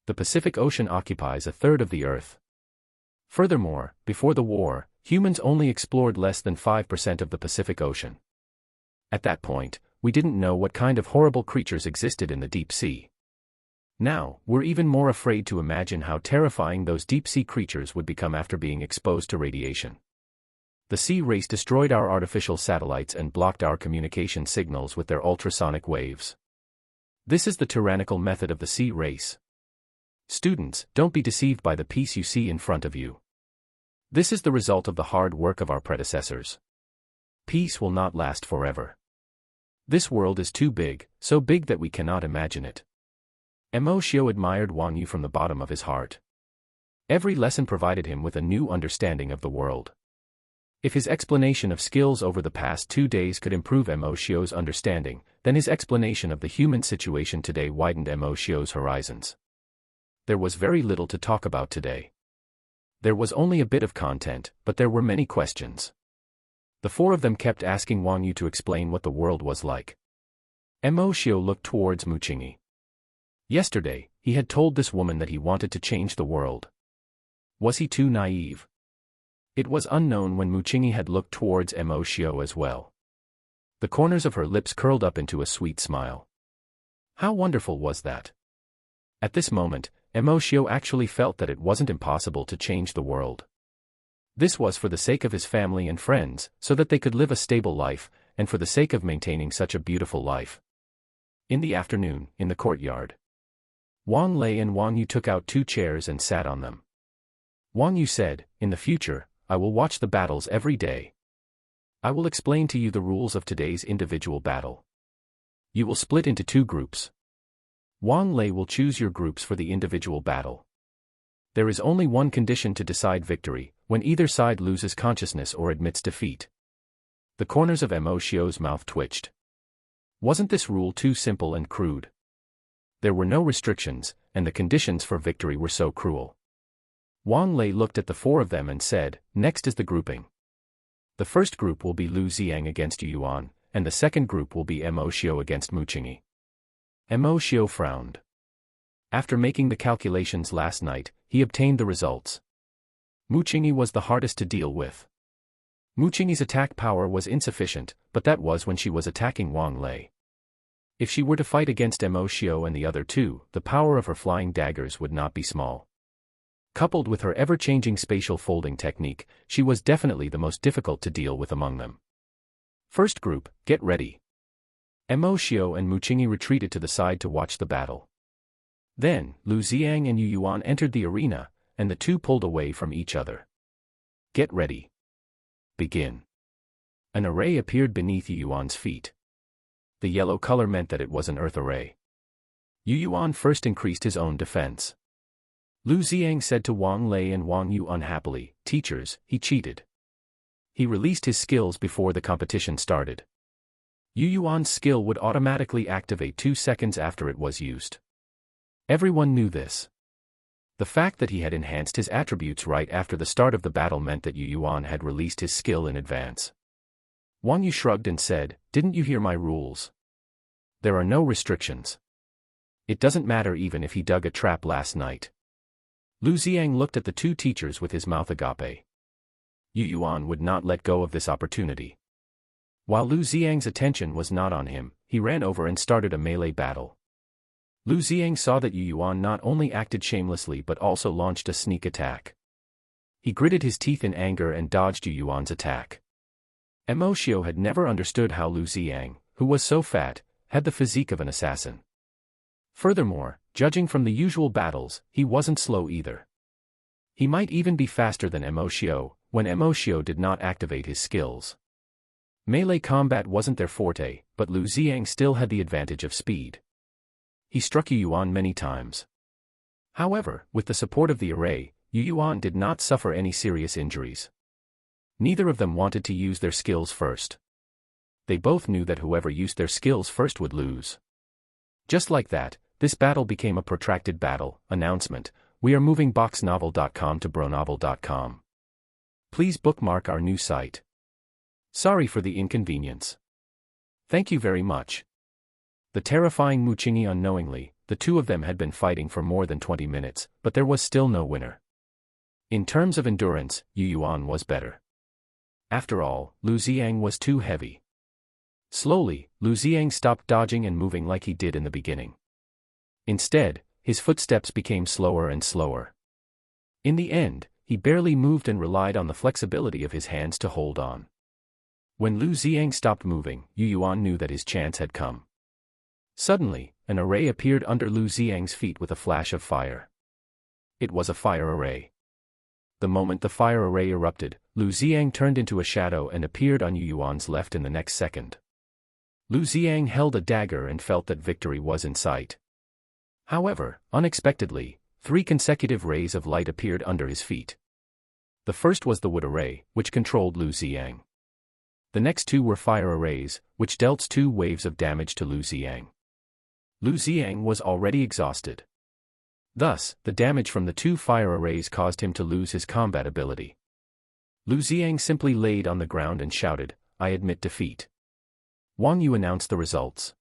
The Pacific Ocean occupies a third of the Earth. Furthermore, before the war, humans only explored less than 5% of the Pacific Ocean. At that point, we didn't know what kind of horrible creatures existed in the deep sea. Now, we're even more afraid to imagine how terrifying those deep-sea creatures would become after being exposed to radiation. The sea race destroyed our artificial satellites and blocked our communication signals with their ultrasonic waves. This is the tyrannical method of the sea race. Students, don't be deceived by the peace you see in front of you. This is the result of the hard work of our predecessors. Peace will not last forever. This world is too big, so big that we cannot imagine it." Emoshio admired Wang Yu from the bottom of his heart. Every lesson provided him with a new understanding of the world. If his explanation of skills over the past 2 days could improve Emoshio's understanding, then his explanation of the human situation today widened Emoshio's horizons. There was very little to talk about today. There was only a bit of content, but there were many questions. The 4 of them kept asking Wang Yu to explain what the world was like. Emoshio looked towards Muchingi. Yesterday, he had told this woman that he wanted to change the world. Was he too naive? It was unknown when Muchingi had looked towards Emoshio as well. The corners of her lips curled up into a sweet smile. How wonderful was that? At this moment, Emoshio actually felt that it wasn't impossible to change the world. This was for the sake of his family and friends, so that they could live a stable life, and for the sake of maintaining such a beautiful life. In the afternoon, in the courtyard, Wang Lei and Wang Yu took out 2 chairs and sat on them. Wang Yu said, "In the future, I will watch the battles every day. I will explain to you the rules of today's individual battle. You will split into 2 groups. Wang Lei will choose your groups for the individual battle. There is only one condition to decide victory, when either side loses consciousness or admits defeat." The corners of Emoshio's mouth twitched. Wasn't this rule too simple and crude? There were no restrictions, and the conditions for victory were so cruel. Wang Lei looked at the 4 of them and said, "Next is the grouping. The first group will be Lu Xiang against Yu Yuan, and the second group will be Emoshio against Muchingi." Emoshio frowned. After making the calculations last night, he obtained the results. Muchingi was the hardest to deal with. Muchingi's attack power was insufficient, but that was when she was attacking Wang Lei. If she were to fight against Emoshio and the other 2, the power of her flying daggers would not be small. Coupled with her ever-changing spatial folding technique, she was definitely the most difficult to deal with among them. First group, get ready. Emoshio and Muchingi retreated to the side to watch the battle. Then, Lu Xiang and Yu Yuan entered the arena, and the 2 pulled away from each other. Get ready. Begin. An array appeared beneath Yu Yuan's feet. The The yellow color meant that it was an earth array. Yu Yuan first increased his own defense. Lu Ziang said to Wang Lei and Wang Yu unhappily, "Teachers, he cheated. He released his skills before the competition started." Yu Yuan's skill would automatically activate 2 seconds after it was used. Everyone knew this. The fact that he had enhanced his attributes right after the start of the battle meant that Yu Yuan had released his skill in advance. Wang Yu shrugged and said, "Didn't you hear my rules? There are no restrictions. It doesn't matter even if he dug a trap last night." Lu Ziang looked at the two teachers with his mouth agape. Yu Yuan would not let go of this opportunity. While Lu Ziang's attention was not on him, he ran over and started a melee battle. Lu Ziang saw that Yu Yuan not only acted shamelessly but also launched a sneak attack. He gritted his teeth in anger and dodged Yu Yuan's attack. Emoshio had never understood how Lu Ziang, who was so fat, had the physique of an assassin. Furthermore, judging from the usual battles, he wasn't slow either. He might even be faster than Emoshio, when Emoshio did not activate his skills. Melee combat wasn't their forte, but Lu Ziang still had the advantage of speed. He struck Yu Yuan many times. However, with the support of the array, Yu Yuan did not suffer any serious injuries. Neither of them wanted to use their skills first. They both knew that whoever used their skills first would lose. Just like that, this battle became a protracted battle. Announcement: we are moving boxnovel.com to bronovel.com. Please bookmark our new site. Sorry for the inconvenience. Thank you very much. The terrifying Muchingi unknowingly, the two of them had been fighting for more than 20 minutes, but there was still no winner. In terms of endurance, Yu Yuan was better. After all, Lu Ziang was too heavy. Slowly, Lu Ziang stopped dodging and moving like he did in the beginning. Instead, his footsteps became slower and slower. In the end, he barely moved and relied on the flexibility of his hands to hold on. When Lu Ziang stopped moving, Yu Yuan knew that his chance had come. Suddenly, an array appeared under Lu Ziang's feet with a flash of fire. It was a fire array. The moment the fire array erupted, Lu Ziang turned into a shadow and appeared on Yu Yuan's left in the next second. Lu Ziang held a dagger and felt that victory was in sight. However, unexpectedly, 3 consecutive rays of light appeared under his feet. The first was the wood array, which controlled Lu Ziang. The next 2 were fire arrays, which dealt 2 waves of damage to Lu Ziang. Lu Ziang was already exhausted. Thus, the damage from the 2 fire arrays caused him to lose his combat ability. Lu Ziang simply laid on the ground and shouted, "I admit defeat." Wang Yu announced the results.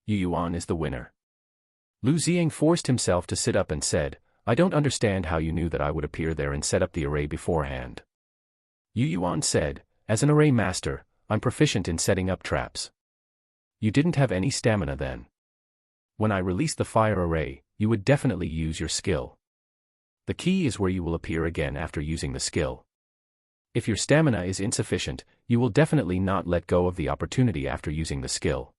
Yu Yuan is the winner. Lu Ziang forced himself to sit up and said, "I don't understand how you knew that I would appear there and set up the array beforehand." Yu Yuan said, "As an array master, I'm proficient in setting up traps. You didn't have any stamina then. When I release the fire array, you would definitely use your skill. The key is where you will appear again after using the skill. If your stamina is insufficient, you will definitely not let go of the opportunity after using the skill.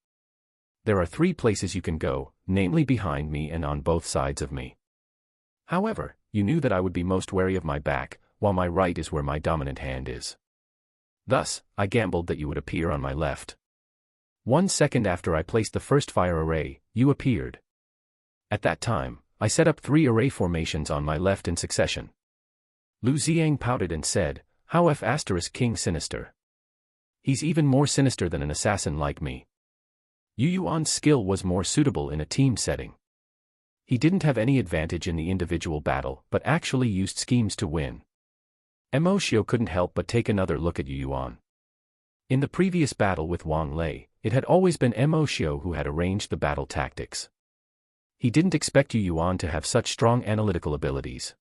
There are 3 places you can go, namely behind me and on both sides of me. However, you knew that I would be most wary of my back, while my right is where my dominant hand is. Thus, I gambled that you would appear on my left. 1 second after I placed the first fire array, you appeared. At that time, I set up 3 array formations on my left in succession." Lu Ziang pouted and said, "How F***King sinister. He's even more sinister than an assassin like me." Yu Yuan's skill was more suitable in a team setting. He didn't have any advantage in the individual battle, but actually used schemes to win. Emoshio couldn't help but take another look at Yu Yuan. In the previous battle with Wang Lei, it had always been Emoshio who had arranged the battle tactics. He didn't expect Yu Yuan to have such strong analytical abilities.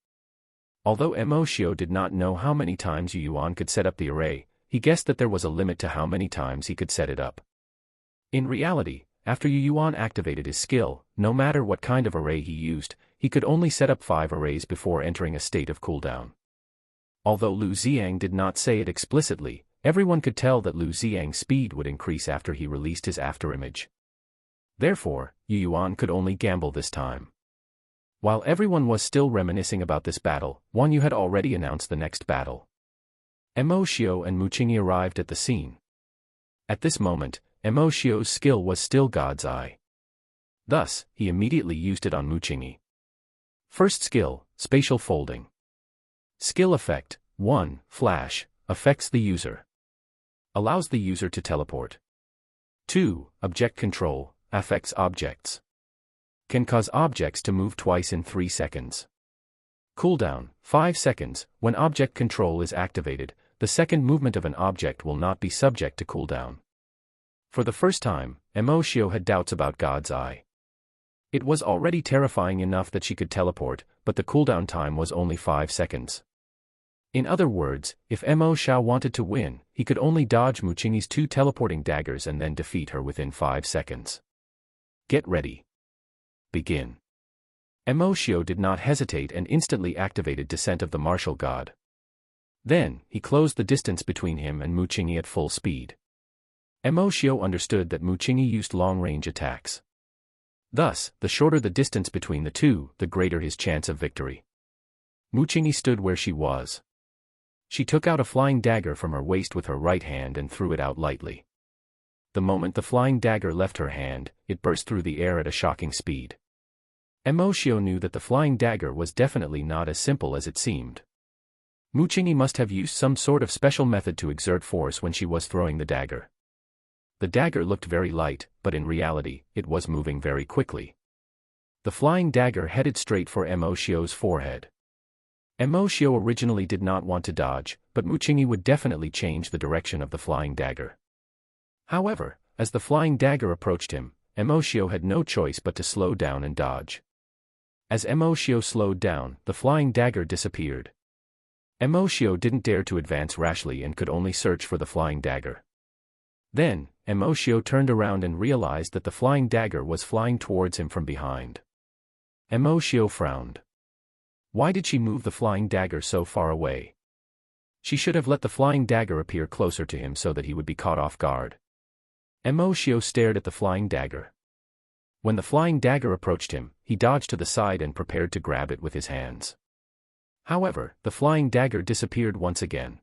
Although Emoshio did not know how many times Yu Yuan could set up the array, he guessed that there was a limit to how many times he could set it up. In reality, after Yu Yuan activated his skill, no matter what kind of array he used, he could only set up 5 arrays before entering a state of cooldown. Although Lu Ziang did not say it explicitly, everyone could tell that Lu Ziang's speed would increase after he released his afterimage. Therefore, Yu Yuan could only gamble this time. While everyone was still reminiscing about this battle, Wang Yu had already announced the next battle. Emoshio and Muchingi arrived at the scene. At this moment, Emoshio's skill was still God's eye. Thus, he immediately used it on Muchingi. First skill, spatial folding. Skill effect, 1. Flash, affects the user. Allows the user to teleport. 2. Object control, affects objects. Can cause objects to move twice in 3 seconds. Cooldown, 5 seconds. When object control is activated, the second movement of an object will not be subject to cooldown. For the first time, Emoshio had doubts about God's eye. It was already terrifying enough that she could teleport, but the cooldown time was only 5 seconds. In other words, if Emoshio wanted to win, he could only dodge Muchingi's 2 teleporting daggers and then defeat her within 5 seconds. Get ready. Begin. Emoshio did not hesitate and instantly activated Descent of the Martial God. Then, he closed the distance between him and Muchingi at full speed. Emoshio understood that Muchingi used long-range attacks. Thus, the shorter the distance between the two, the greater his chance of victory. Muchingi stood where she was. She took out a flying dagger from her waist with her right hand and threw it out lightly. The moment the flying dagger left her hand, it burst through the air at a shocking speed. Emoshio knew that the flying dagger was definitely not as simple as it seemed. Muchingi must have used some sort of special method to exert force when she was throwing the dagger. The dagger looked very light, but in reality, it was moving very quickly. The flying dagger headed straight for Emoshio's forehead. Emoshio originally did not want to dodge, but Muchingi would definitely change the direction of the flying dagger. However, as the flying dagger approached him, Emoshio had no choice but to slow down and dodge. As Emoshio slowed down, the flying dagger disappeared. Emoshio didn't dare to advance rashly and could only search for the flying dagger. Then, Emoshio turned around and realized that the flying dagger was flying towards him from behind. Emoshio frowned. Why did she move the flying dagger so far away? She should have let the flying dagger appear closer to him so that he would be caught off guard. Emoshio stared at the flying dagger. When the flying dagger approached him, he dodged to the side and prepared to grab it with his hands. However, the flying dagger disappeared once again.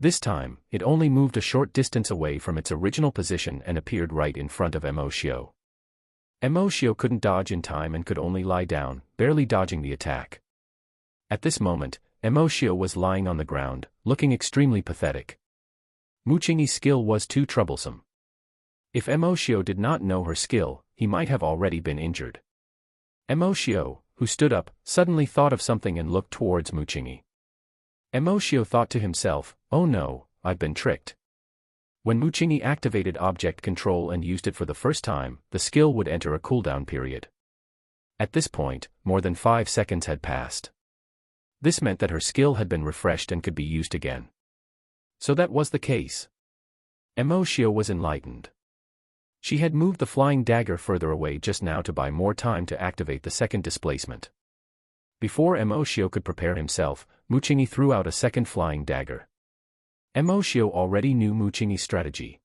This time, it only moved a short distance away from its original position and appeared right in front of Emoshio. Emoshio couldn't dodge in time and could only lie down, barely dodging the attack. At this moment, Emoshio was lying on the ground, looking extremely pathetic. Muchingi's skill was too troublesome. If Emoshio did not know her skill, he might have already been injured. Emoshio, who stood up, suddenly thought of something and looked towards Muchingi. Emoshio thought to himself, "Oh no, I've been tricked." When Muchingi activated object control and used it for the first time, the skill would enter a cooldown period. At this point, more than 5 seconds had passed. This meant that her skill had been refreshed and could be used again. So that was the case. Emoshio was enlightened. She had moved the flying dagger further away just now to buy more time to activate the second displacement. Before Emoshio could prepare himself, Muchingi threw out a second flying dagger. Emoshio already knew Muchingi's strategy.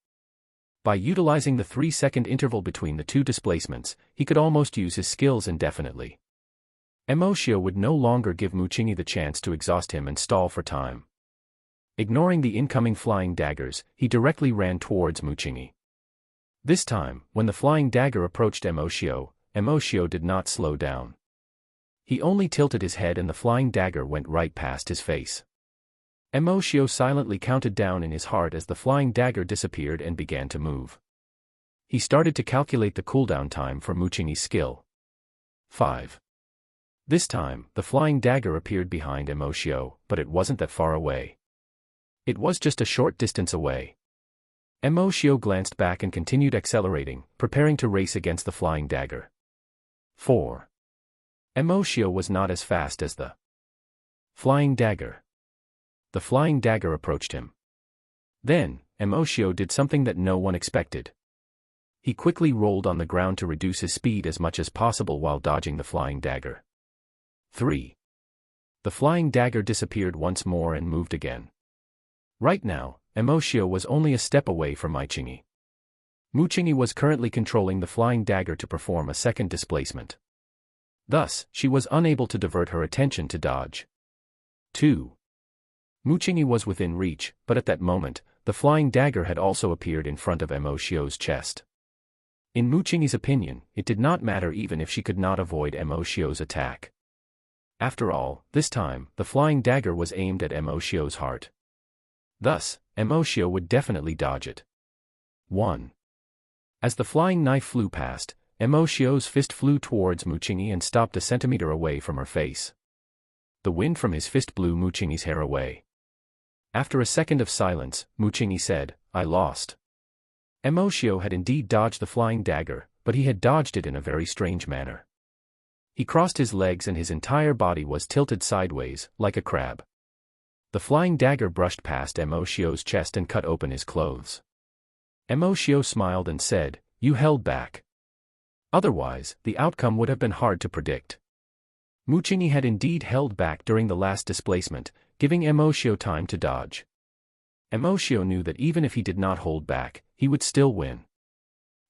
By utilizing the 3-second interval between the two displacements, he could almost use his skills indefinitely. Emoshio would no longer give Muchingi the chance to exhaust him and stall for time. Ignoring the incoming flying daggers, he directly ran towards Muchingi. This time, when the flying dagger approached Emoshio, Emoshio did not slow down. He only tilted his head and the flying dagger went right past his face. Emoshio silently counted down in his heart as the flying dagger disappeared and began to move. He started to calculate the cooldown time for Muchingi's skill. 5. This time, the flying dagger appeared behind Emoshio, but it wasn't that far away. It was just a short distance away. Emoshio glanced back and continued accelerating, preparing to race against the flying dagger. 4. Emoshio was not as fast as the flying dagger. The flying dagger approached him. Then, Emoshio did something that no one expected. He quickly rolled on the ground to reduce his speed as much as possible while dodging the flying dagger. 3. The flying dagger disappeared once more and moved again. Right now, Emoshio was only a step away from Muchingi. Muchingi was currently controlling the flying dagger to perform a second displacement. Thus, she was unable to divert her attention to dodge. 2. Muchingi was within reach, but at that moment, the flying dagger had also appeared in front of Emoshio's chest. In Muchingi's opinion, it did not matter even if she could not avoid Emoshio's attack. After all, this time, the flying dagger was aimed at Emoshio's heart. Thus, Emoshio would definitely dodge it. 1. As the flying knife flew past, Emoshio's fist flew towards Muchingi and stopped a centimeter away from her face. The wind from his fist blew Muchingi's hair away. After a second of silence, Muchingi said, "I lost." Emoshio had indeed dodged the flying dagger, but he had dodged it in a very strange manner. He crossed his legs and his entire body was tilted sideways, like a crab. The flying dagger brushed past Emoshio's chest and cut open his clothes. Emoshio smiled and said, "You held back." Otherwise, the outcome would have been hard to predict. Muchingi had indeed held back during the last displacement, giving Emoshio time to dodge. Emoshio knew that even if he did not hold back, he would still win.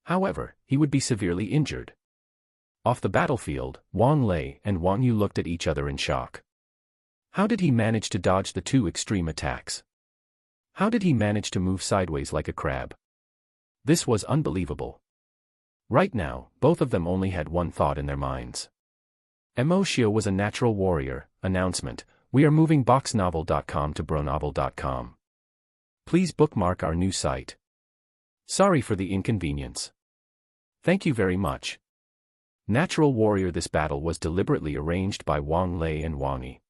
However, he would be severely injured. Off the battlefield, Wang Lei and Wang Yu looked at each other in shock. How did he manage to dodge the two extreme attacks? How did he manage to move sideways like a crab? This was unbelievable. Right now, both of them only had one thought in their minds. Emoshio was a natural warrior. Announcement: we are moving boxnovel.com to bronovel.com. Please bookmark our new site. Sorry for the inconvenience. Thank you very much. Natural warrior. This battle was deliberately arranged by Wang Lei and Wang Yi.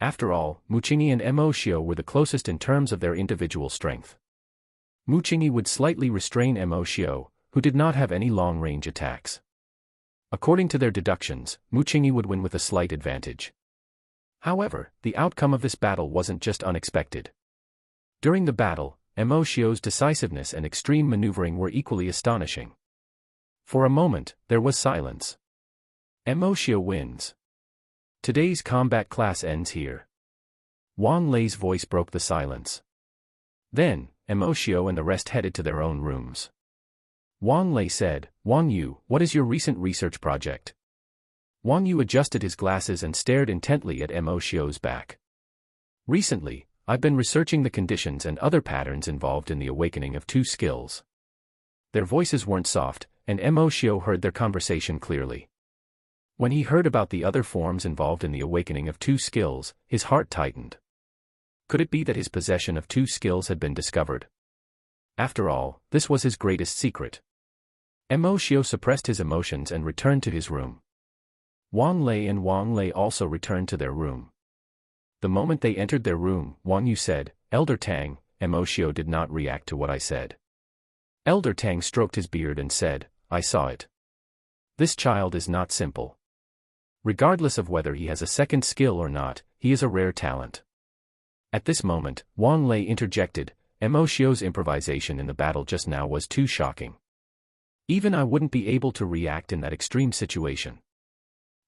After all, Muchingi and Emoshio were the closest in terms of their individual strength. Muchingi would slightly restrain Emoshio, who did not have any long-range attacks. According to their deductions, Muchingi would win with a slight advantage. However, the outcome of this battle wasn't just unexpected. During the battle, Emoshio's decisiveness and extreme maneuvering were equally astonishing. For a moment, there was silence. Emoshio wins. Today's combat class ends here. Wang Lei's voice broke the silence. Then, Emoshio and the rest headed to their own rooms. Wang Lei said, "Wang Yu, what is your recent research project?" Wang Yu adjusted his glasses and stared intently at Emoshio's back. "Recently, I've been researching the conditions and other patterns involved in the awakening of two skills." Their voices weren't soft, and Emoshio heard their conversation clearly. When he heard about the other forms involved in the awakening of two skills, his heart tightened. Could it be that his possession of two skills had been discovered? After all, this was his greatest secret. Emoshio suppressed his emotions and returned to his room. Wang Lei and Wang Lei also returned to their room. The moment they entered their room, Wang Yu said, "Elder Tang." Emoshio did not react to what I said. Elder Tang stroked his beard and said, "I saw it. This child is not simple. Regardless of whether he has a second skill or not, he is a rare talent." At this moment, Wang Lei interjected, "Emoshio's improvisation in the battle just now was too shocking. Even I wouldn't be able to react in that extreme situation."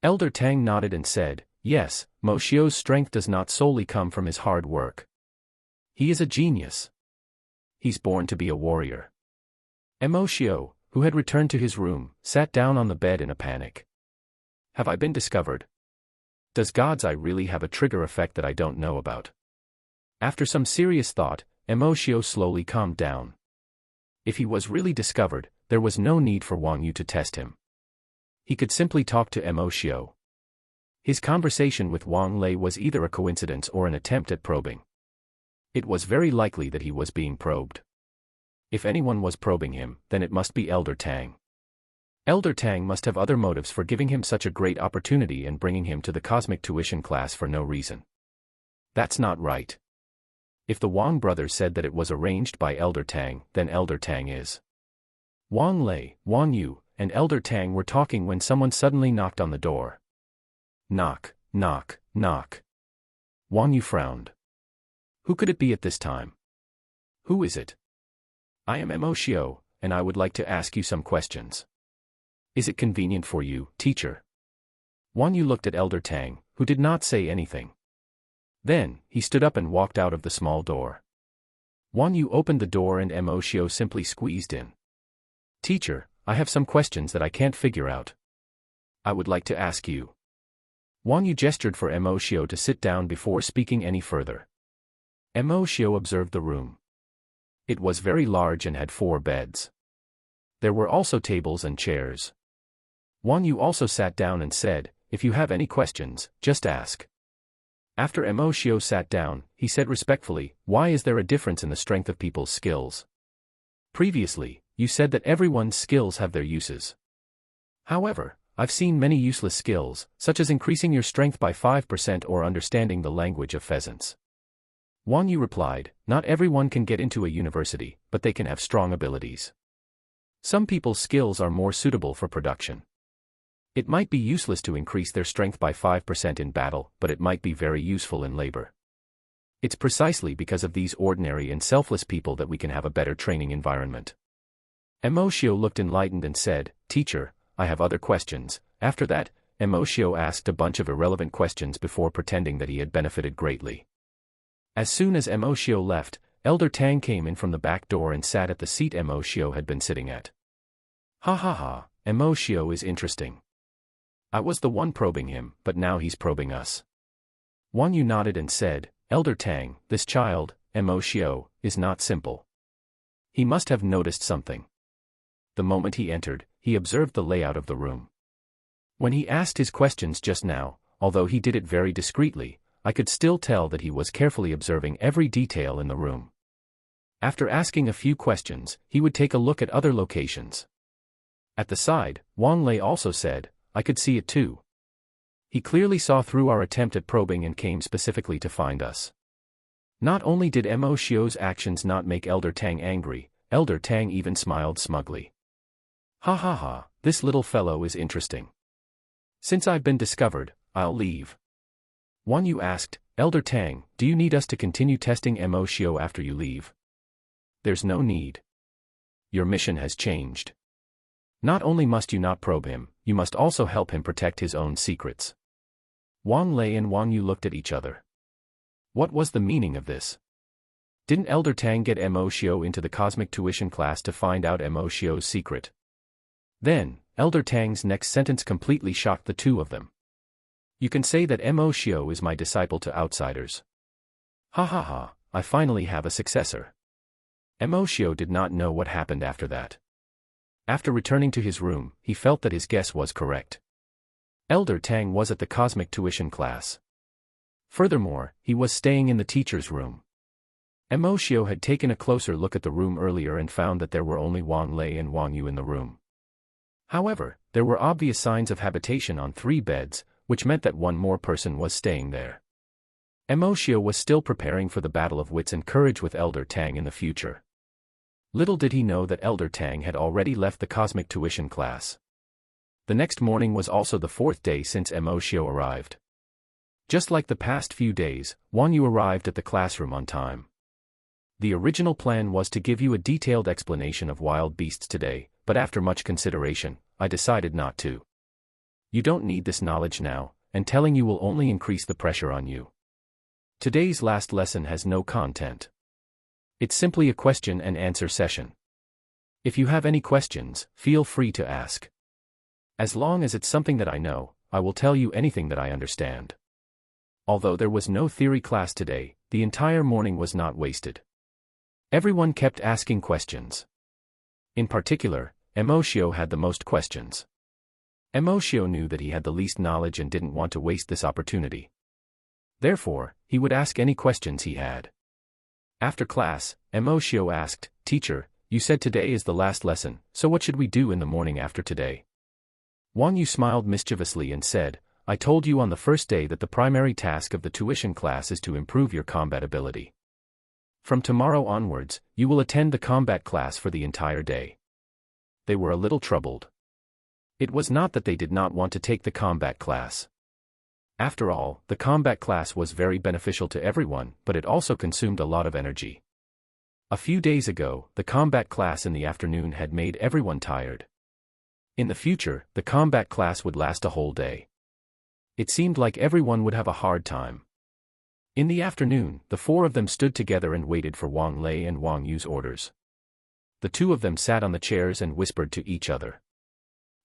Elder Tang nodded and said, "Yes, Emoshio's strength does not solely come from his hard work. He is a genius. He's born to be a warrior." Emoshio, who had returned to his room, sat down on the bed in a panic. Have I been discovered? Does God's Eye really have a trigger effect that I don't know about? After some serious thought, Emoshio slowly calmed down. If he was really discovered, there was no need for Wang Yu to test him. He could simply talk to Emoshio. His conversation with Wang Lei was either a coincidence or an attempt at probing. It was very likely that he was being probed. If anyone was probing him, then it must be Elder Tang. Elder Tang must have other motives for giving him such a great opportunity and bringing him to the cosmic tuition class for no reason. That's not right. If the Wang brothers said that it was arranged by Elder Tang, then Elder Tang is. Wang Lei, Wang Yu, and Elder Tang were talking when someone suddenly knocked on the door. Knock, knock, knock. Wang Yu frowned. Who could it be at this time? Who is it? I am Emoshio, and I would like to ask you some questions. Is it convenient for you, teacher? Wang Yu looked at Elder Tang, who did not say anything. Then, he stood up and walked out of the small door. Wang Yu opened the door and Emoshio simply squeezed in. Teacher, I have some questions that I can't figure out. I would like to ask you. Wang Yu gestured for Emoshio to sit down before speaking any further. Emoshio observed the room. It was very large and had 4 beds. There were also tables and chairs. Wang Yu also sat down and said, "If you have any questions, just ask." After Emoshio sat down, he said respectfully, "Why is there a difference in the strength of people's skills? Previously, you said that everyone's skills have their uses. However, I've seen many useless skills, such as increasing your strength by 5% or understanding the language of pheasants." Wang Yu replied, "Not everyone can get into a university, but they can have strong abilities. Some people's skills are more suitable for production. It might be useless to increase their strength by 5% in battle, but it might be very useful in labor. It's precisely because of these ordinary and selfless people that we can have a better training environment." Emoshio looked enlightened and said, "Teacher, I have other questions." After that, Emoshio asked a bunch of irrelevant questions before pretending that he had benefited greatly. As soon as Emoshio left, Elder Tang came in from the back door and sat at the seat Emoshio had been sitting at. "Ha ha ha, Emoshio is interesting. I was the one probing him, but now he's probing us." Wang Yu nodded and said, "Elder Tang, this child, Emoshio, is not simple. He must have noticed something." The moment he entered, he observed the layout of the room. When he asked his questions just now, although he did it very discreetly, I could still tell that he was carefully observing every detail in the room. After asking a few questions, he would take a look at other locations. At the side, Wang Lei also said, "I could see it too." He clearly saw through our attempt at probing and came specifically to find us. Not only did Emoshio's actions not make Elder Tang angry, Elder Tang even smiled smugly. "Ha ha ha, this little fellow is interesting. Since I've been discovered, I'll leave." Wang Yu asked, "Elder Tang, do you need us to continue testing Emoshio after you leave?" "There's no need. Your mission has changed. Not only must you not probe him, you must also help him protect his own secrets." Wang Lei and Wang Yu looked at each other. What was the meaning of this? Didn't Elder Tang get Emoshio into the cosmic tuition class to find out Emoshio's secret? Then, Elder Tang's next sentence completely shocked the two of them. "You can say that Emoshio is my disciple to outsiders. Ha ha ha, I finally have a successor." Emoshio did not know what happened after that. After returning to his room, he felt that his guess was correct. Elder Tang was at the cosmic tuition class. Furthermore, he was staying in the teacher's room. Emoshio had taken a closer look at the room earlier and found that there were only Wang Lei and Wang Yu in the room. However, there were obvious signs of habitation on 3 beds, which meant that one more person was staying there. Emoshio was still preparing for the battle of wits and courage with Elder Tang in the future. Little did he know that Elder Tang had already left the cosmic tuition class. The next morning was also the 4th day since Emoshio arrived. Just like the past few days, Wang Yu arrived at the classroom on time. The original plan was to give you a detailed explanation of wild beasts today, but after much consideration, I decided not to. You don't need this knowledge now, and telling you will only increase the pressure on you. Today's last lesson has no content. It's simply a question and answer session. If you have any questions, feel free to ask. As long as it's something that I know, I will tell you anything that I understand. Although there was no theory class today, the entire morning was not wasted. Everyone kept asking questions. In particular, Emoshio had the most questions. Emoshio knew that he had the least knowledge and didn't want to waste this opportunity. Therefore, he would ask any questions he had. After class, Emoshio asked, "Teacher, you said today is the last lesson, so what should we do in the morning after today?" Wang Yu smiled mischievously and said, "I told you on the first day that the primary task of the tuition class is to improve your combat ability. From tomorrow onwards, you will attend the combat class for the entire day." They were a little troubled. It was not that they did not want to take the combat class. After all, the combat class was very beneficial to everyone, but it also consumed a lot of energy. A few days ago, the combat class in the afternoon had made everyone tired. In the future, the combat class would last a whole day. It seemed like everyone would have a hard time. In the afternoon, the 4 of them stood together and waited for Wang Lei and Wang Yu's orders. The 2 of them sat on the chairs and whispered to each other.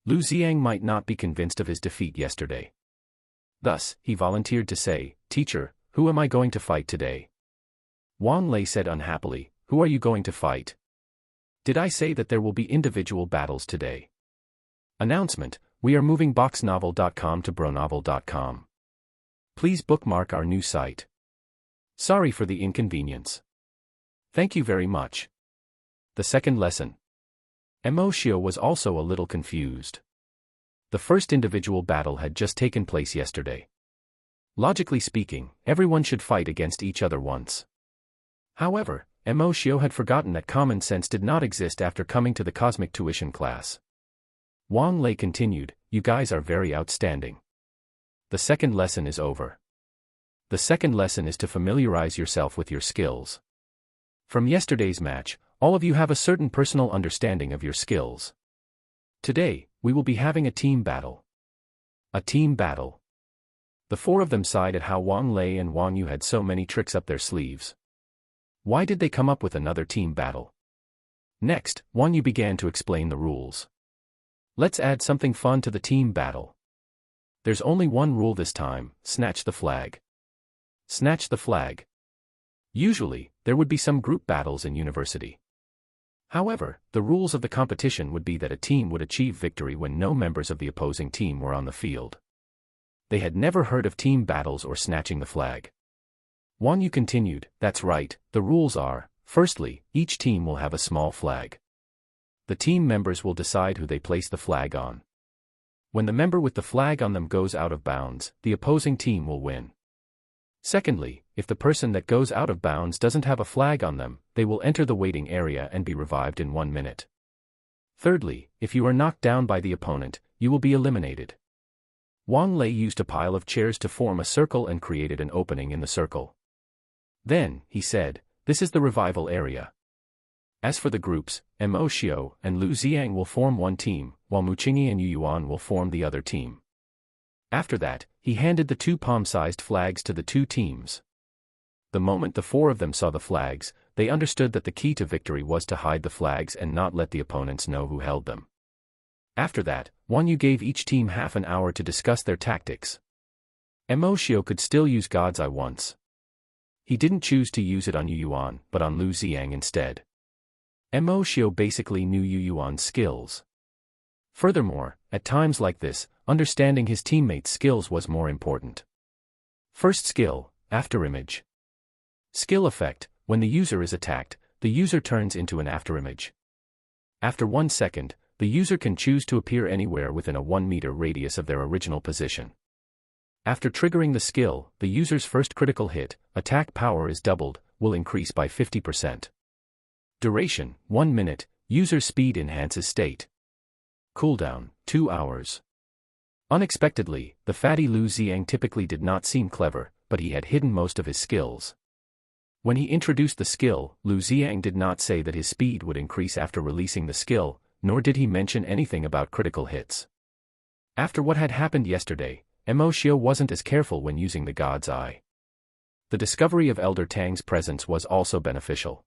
Lu Xiang might not be convinced of his defeat yesterday. Thus, he volunteered to say, "Teacher, who am I going to fight today?" Wang Lei said unhappily, Who are you going to fight? Did I say that there will be individual battles today? Announcement: we are moving boxnovel.com to bronovel.com. Please bookmark our new site. Sorry for the inconvenience. Thank you very much. The second lesson. Emoshio was also a little confused. The first individual battle had just taken place yesterday. Logically speaking, everyone should fight against each other once. However, Emoshio had forgotten that common sense did not exist after coming to the cosmic tuition class. Wang Lei continued, "You guys are very outstanding. The second lesson is over. The second lesson is to familiarize yourself with your skills. From yesterday's match, all of you have a certain personal understanding of your skills. Today, we will be having a team battle." A team battle. The four of them sighed at how Wang Lei and Wang Yu had so many tricks up their sleeves. Why did they come up with another team battle? Next, Wang Yu began to explain the rules. Let's add something fun to the team battle. There's only one rule this time: snatch the flag. Snatch the flag. Usually, there would be some group battles in university. However, the rules of the competition would be that a team would achieve victory when no members of the opposing team were on the field. They had never heard of team battles or snatching the flag. Wang Yu continued, "That's right, the rules are, firstly, each team will have a small flag. The team members will decide who they place the flag on. When the member with the flag on them goes out of bounds, the opposing team will win. Secondly, if the person that goes out of bounds doesn't have a flag on them, they will enter the waiting area and be revived in 1 minute. Thirdly, if you are knocked down by the opponent, you will be eliminated." Wang Lei used a pile of chairs to form a circle and created an opening in the circle. Then, he said, "This is the revival area. As for the groups, Emoshio and Lu Xiang will form one team, while Muqingyi and Yu Yuan will form the other team." After that, he handed the 2 palm-sized flags to the 2 teams. The moment the 4 of them saw the flags, they understood that the key to victory was to hide the flags and not let the opponents know who held them. After that, Wang Yu gave each team half an hour to discuss their tactics. Emoshio could still use God's Eye once. He didn't choose to use it on Yu Yuan, but on Lu Xiang instead. Emoshio basically knew Yu Yuan's skills. Furthermore, at times like this, understanding his teammates' skills was more important. First skill, afterimage. Skill effect: when the user is attacked, the user turns into an afterimage. After 1 second, the user can choose to appear anywhere within a 1-meter radius of their original position. After triggering the skill, the user's first critical hit, attack power is doubled, will increase by 50%. Duration, 1 minute, user speed enhances state. Cooldown, 2 hours. Unexpectedly, the fatty Lu Xiang typically did not seem clever, but he had hidden most of his skills. When he introduced the skill, Lu Xiang did not say that his speed would increase after releasing the skill, nor did he mention anything about critical hits. After what had happened yesterday, Emoshio wasn't as careful when using the God's Eye. The discovery of Elder Tang's presence was also beneficial.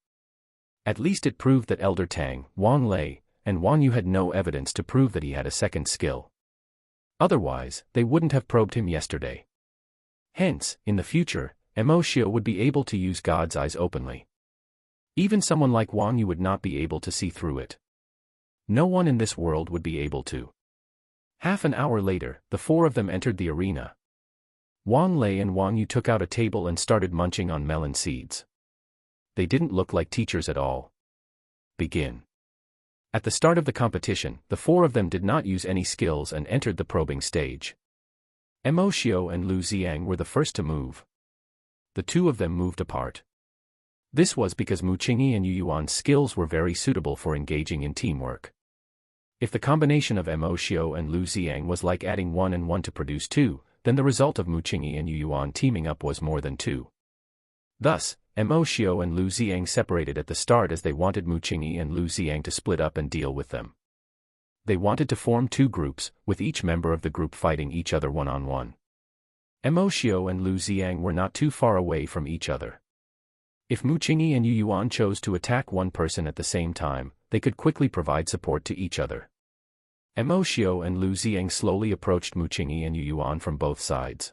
At least it proved that Elder Tang, Wang Lei, and Wang Yu had no evidence to prove that he had a second skill. Otherwise, they wouldn't have probed him yesterday. Hence, in the future, Emoshio would be able to use God's Eyes openly. Even someone like Wang Yu would not be able to see through it. No one in this world would be able to. Half an hour later, the 4 of them entered the arena. Wang Lei and Wang Yu took out a table and started munching on melon seeds. They didn't look like teachers at all. Begin. At the start of the competition, the 4 of them did not use any skills and entered the probing stage. Emoshio and Lu Xiang were the first to move. The 2 of them moved apart. This was because Muqingyi and Yu Yuan's skills were very suitable for engaging in teamwork. If the combination of Emoshio and Lu Xiang was like adding 1 and 1 to produce 2, then the result of Muqingyi and Yu Yuan teaming up was more than 2. Thus, Emoshio and Lu Xiang separated at the start as they wanted Muqingyi and Lu Xiang to split up and deal with them. They wanted to form 2 groups, with each member of the group fighting each other one-on-one. Emoshio and Lu Xiang were not too far away from each other. If Muqingyi and Yu Yuan chose to attack one person at the same time, they could quickly provide support to each other. Emoshio and Lu Xiang slowly approached Muqingyi and Yu Yuan from both sides.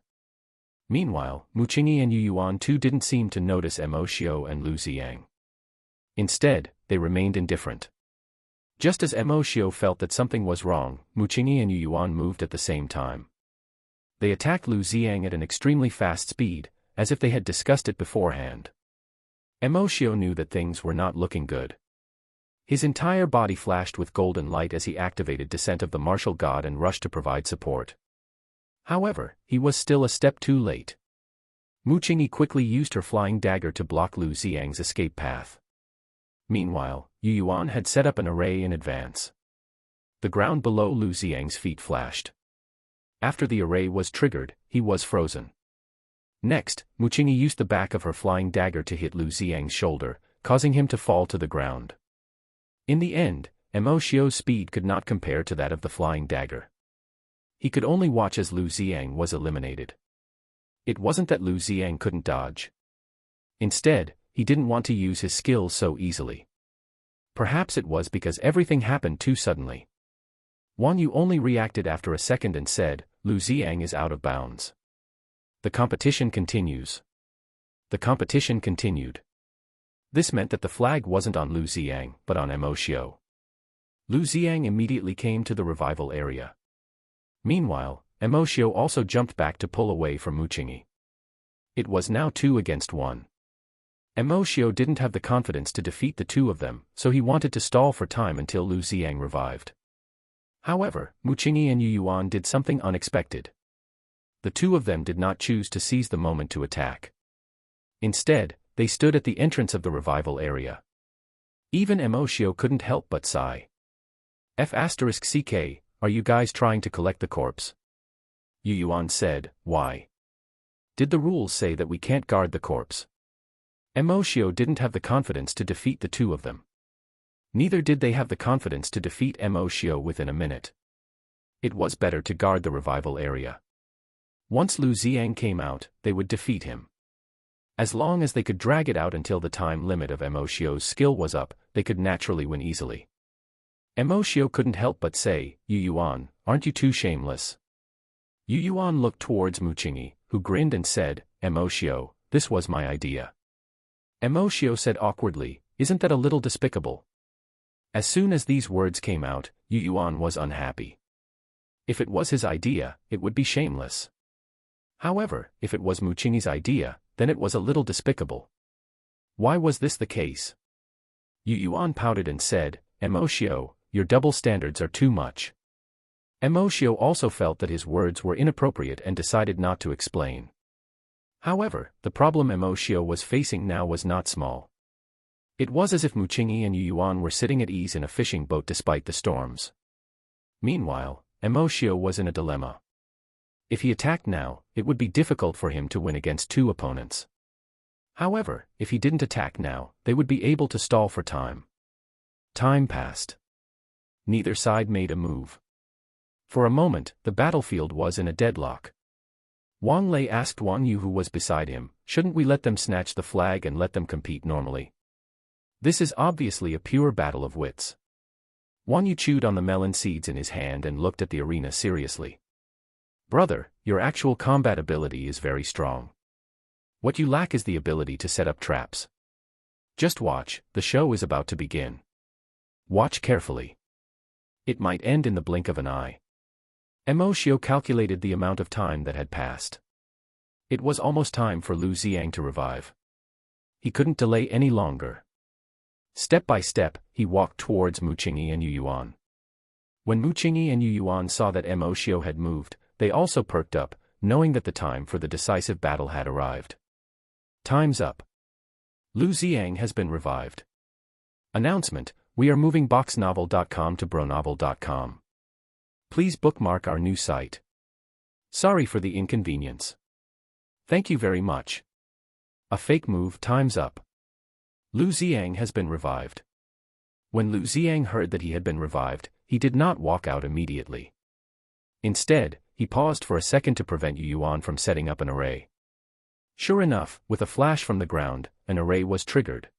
Meanwhile, Muqingyi and Yu Yuan too didn't seem to notice Emoshio and Lu Xiang. Instead, they remained indifferent. Just as Emoshio felt that something was wrong, Muqingyi and Yu Yuan moved at the same time. They attacked Lu Xiang at an extremely fast speed, as if they had discussed it beforehand. Emoshio knew that things were not looking good. His entire body flashed with golden light as he activated Descent of the Martial God and rushed to provide support. However, he was still a step too late. Muqingyi quickly used her flying dagger to block Lu Xiang's escape path. Meanwhile, Yu Yuan had set up an array in advance. The ground below Lu Xiang's feet flashed. After the array was triggered, he was frozen. Next, Muqingyi used the back of her flying dagger to hit Lu Xiang's shoulder, causing him to fall to the ground. In the end, Emoshio's speed could not compare to that of the flying dagger. He could only watch as Lu Xiang was eliminated. It wasn't that Lu Xiang couldn't dodge. Instead, he didn't want to use his skills so easily. Perhaps it was because everything happened too suddenly. Wang Yu only reacted after a second and said, "Lu Xiang is out of bounds." The competition continues. The competition continued. This meant that the flag wasn't on Lu Xiang, but on Emoshio. Lu Xiang immediately came to the revival area. Meanwhile, Emoshio also jumped back to pull away from Muqingyi. It was now 2 against 1. Emoshio didn't have the confidence to defeat the two of them, so he wanted to stall for time until Lu Xiang revived. However, Muqingyi and Yu Yuan did something unexpected. The two of them did not choose to seize the moment to attack. Instead, they stood at the entrance of the revival area. Even Emoshio couldn't help but sigh. F***ck, are you guys trying to collect the corpse? Yu Yuan said, "Why? Did the rules say that we can't guard the corpse?" Emoshio didn't have the confidence to defeat the two of them. Neither did they have the confidence to defeat Emoshio within a minute. It was better to guard the revival area. Once Lu Xiang came out, they would defeat him. As long as they could drag it out until the time limit of Emoshio's skill was up, they could naturally win easily. Emoshio couldn't help but say, "Yu Yuan, aren't you too shameless?" Yu Yuan looked towards Muqingyi, who grinned and said, "Emoshio, this was my idea." Emoshio said awkwardly, "Isn't that a little despicable?" As soon as these words came out, Yu Yuan was unhappy. If it was his idea, it would be shameless. However, if it was Muqingyi's idea, then it was a little despicable. Why was this the case? Yu Yuan pouted and said, "Emoshio, your double standards are too much." Emoshio also felt that his words were inappropriate and decided not to explain. However, the problem Emoshio was facing now was not small. It was as if Muqingyi and Yu Yuan were sitting at ease in a fishing boat despite the storms. Meanwhile, Emoshio was in a dilemma. If he attacked now, it would be difficult for him to win against two opponents. However, if he didn't attack now, they would be able to stall for time. Time passed. Neither side made a move. For a moment, the battlefield was in a deadlock. Wang Lei asked Wang Yu, who was beside him, "Shouldn't we let them snatch the flag and let them compete normally? This is obviously a pure battle of wits." Wang Yu chewed on the melon seeds in his hand and looked at the arena seriously. "Brother, your actual combat ability is very strong. What you lack is the ability to set up traps. Just watch, the show is about to begin. Watch carefully. It might end in the blink of an eye." Emoshio calculated the amount of time that had passed. It was almost time for Lu Xiang to revive. He couldn't delay any longer. Step by step, he walked towards Muqingyi and Yu Yuan. When Muqingyi and Yu Yuan saw that Emoshio had moved, they also perked up, knowing that the time for the decisive battle had arrived. Time's up. Lu Xiang has been revived. Announcement: we are moving boxnovel.com to bronovel.com. Please bookmark our new site. Sorry for the inconvenience. Thank you very much. A fake move. Time's up. Lu Xiang has been revived. When Lu Xiang heard that he had been revived, he did not walk out immediately. Instead, he paused for a second to prevent Yu Yuan from setting up an array. Sure enough, with a flash from the ground, an array was triggered.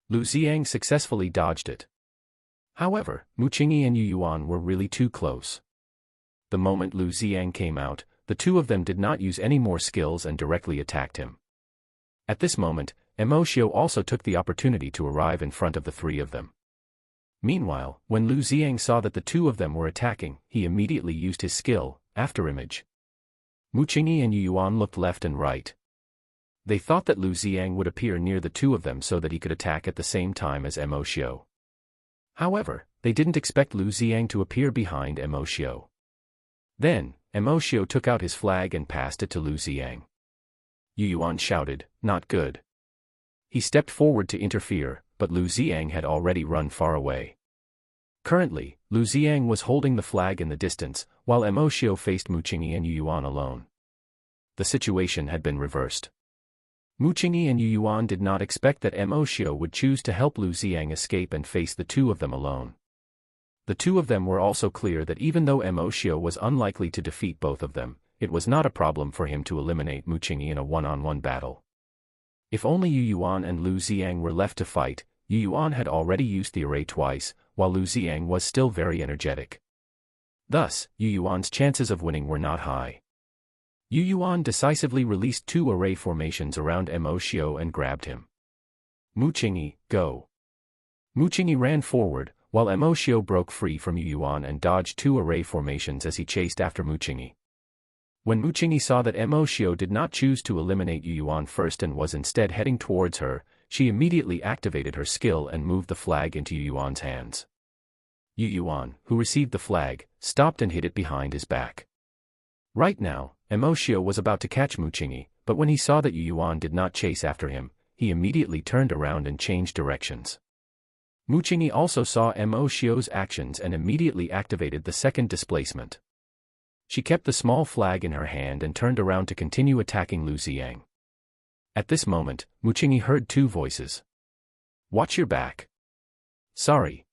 Lu Xiang successfully dodged it. However, Muqingyi and Yu Yuan were really too close. The moment Lu Xiang came out, the two of them did not use any more skills and directly attacked him. At this moment, Emoshio also took the opportunity to arrive in front of the three of them. Meanwhile, when Lu Xiang saw that the two of them were attacking, he immediately used his skill, Afterimage. Muqingyi and Yu Yuan looked left and right. They thought that Lu Xiang would appear near the two of them so that he could attack at the same time as Emoshio. However, they didn't expect Lu Xiang to appear behind Emoshio. Then, Emoshio took out his flag and passed it to Lu Xiang. Yu Yuan shouted, "Not good." He stepped forward to interfere, but Lu Xiang had already run far away. Currently, Lu Xiang was holding the flag in the distance, while Emoshio faced Muqingyi and Yu Yuan alone. The situation had been reversed. Muqingyi and Yu Yuan did not expect that Emoshio would choose to help Lu Xiang escape and face the two of them alone. The two of them were also clear that even though Emoshio was unlikely to defeat both of them, it was not a problem for him to eliminate Muqingyi in a one-on-one battle. If only Yu Yuan and Lu Xiang were left to fight, Yu Yuan had already used the array twice, while Lu Xiang was still very energetic. Thus, Yu Yuan's chances of winning were not high. Yu Yuan decisively released two array formations around Emoshio and grabbed him. Muqingyi, go! Muqingyi ran forward, while Emoshio broke free from Yu Yuan and dodged two array formations as he chased after Muqingyi. When Muqingyi saw that Emoshio did not choose to eliminate Yu Yuan first and was instead heading towards her, she immediately activated her skill and moved the flag into Yu Yuan's hands. Yu Yuan, who received the flag, stopped and hid it behind his back. Right now, Emoshio was about to catch Muqingyi, but when he saw that Yu Yuan did not chase after him, he immediately turned around and changed directions. Muqingyi also saw Emoshio's actions and immediately activated the second displacement. She kept the small flag in her hand and turned around to continue attacking Lu Xiang. At this moment, Muqingyi heard two voices. "Watch your back." "Sorry."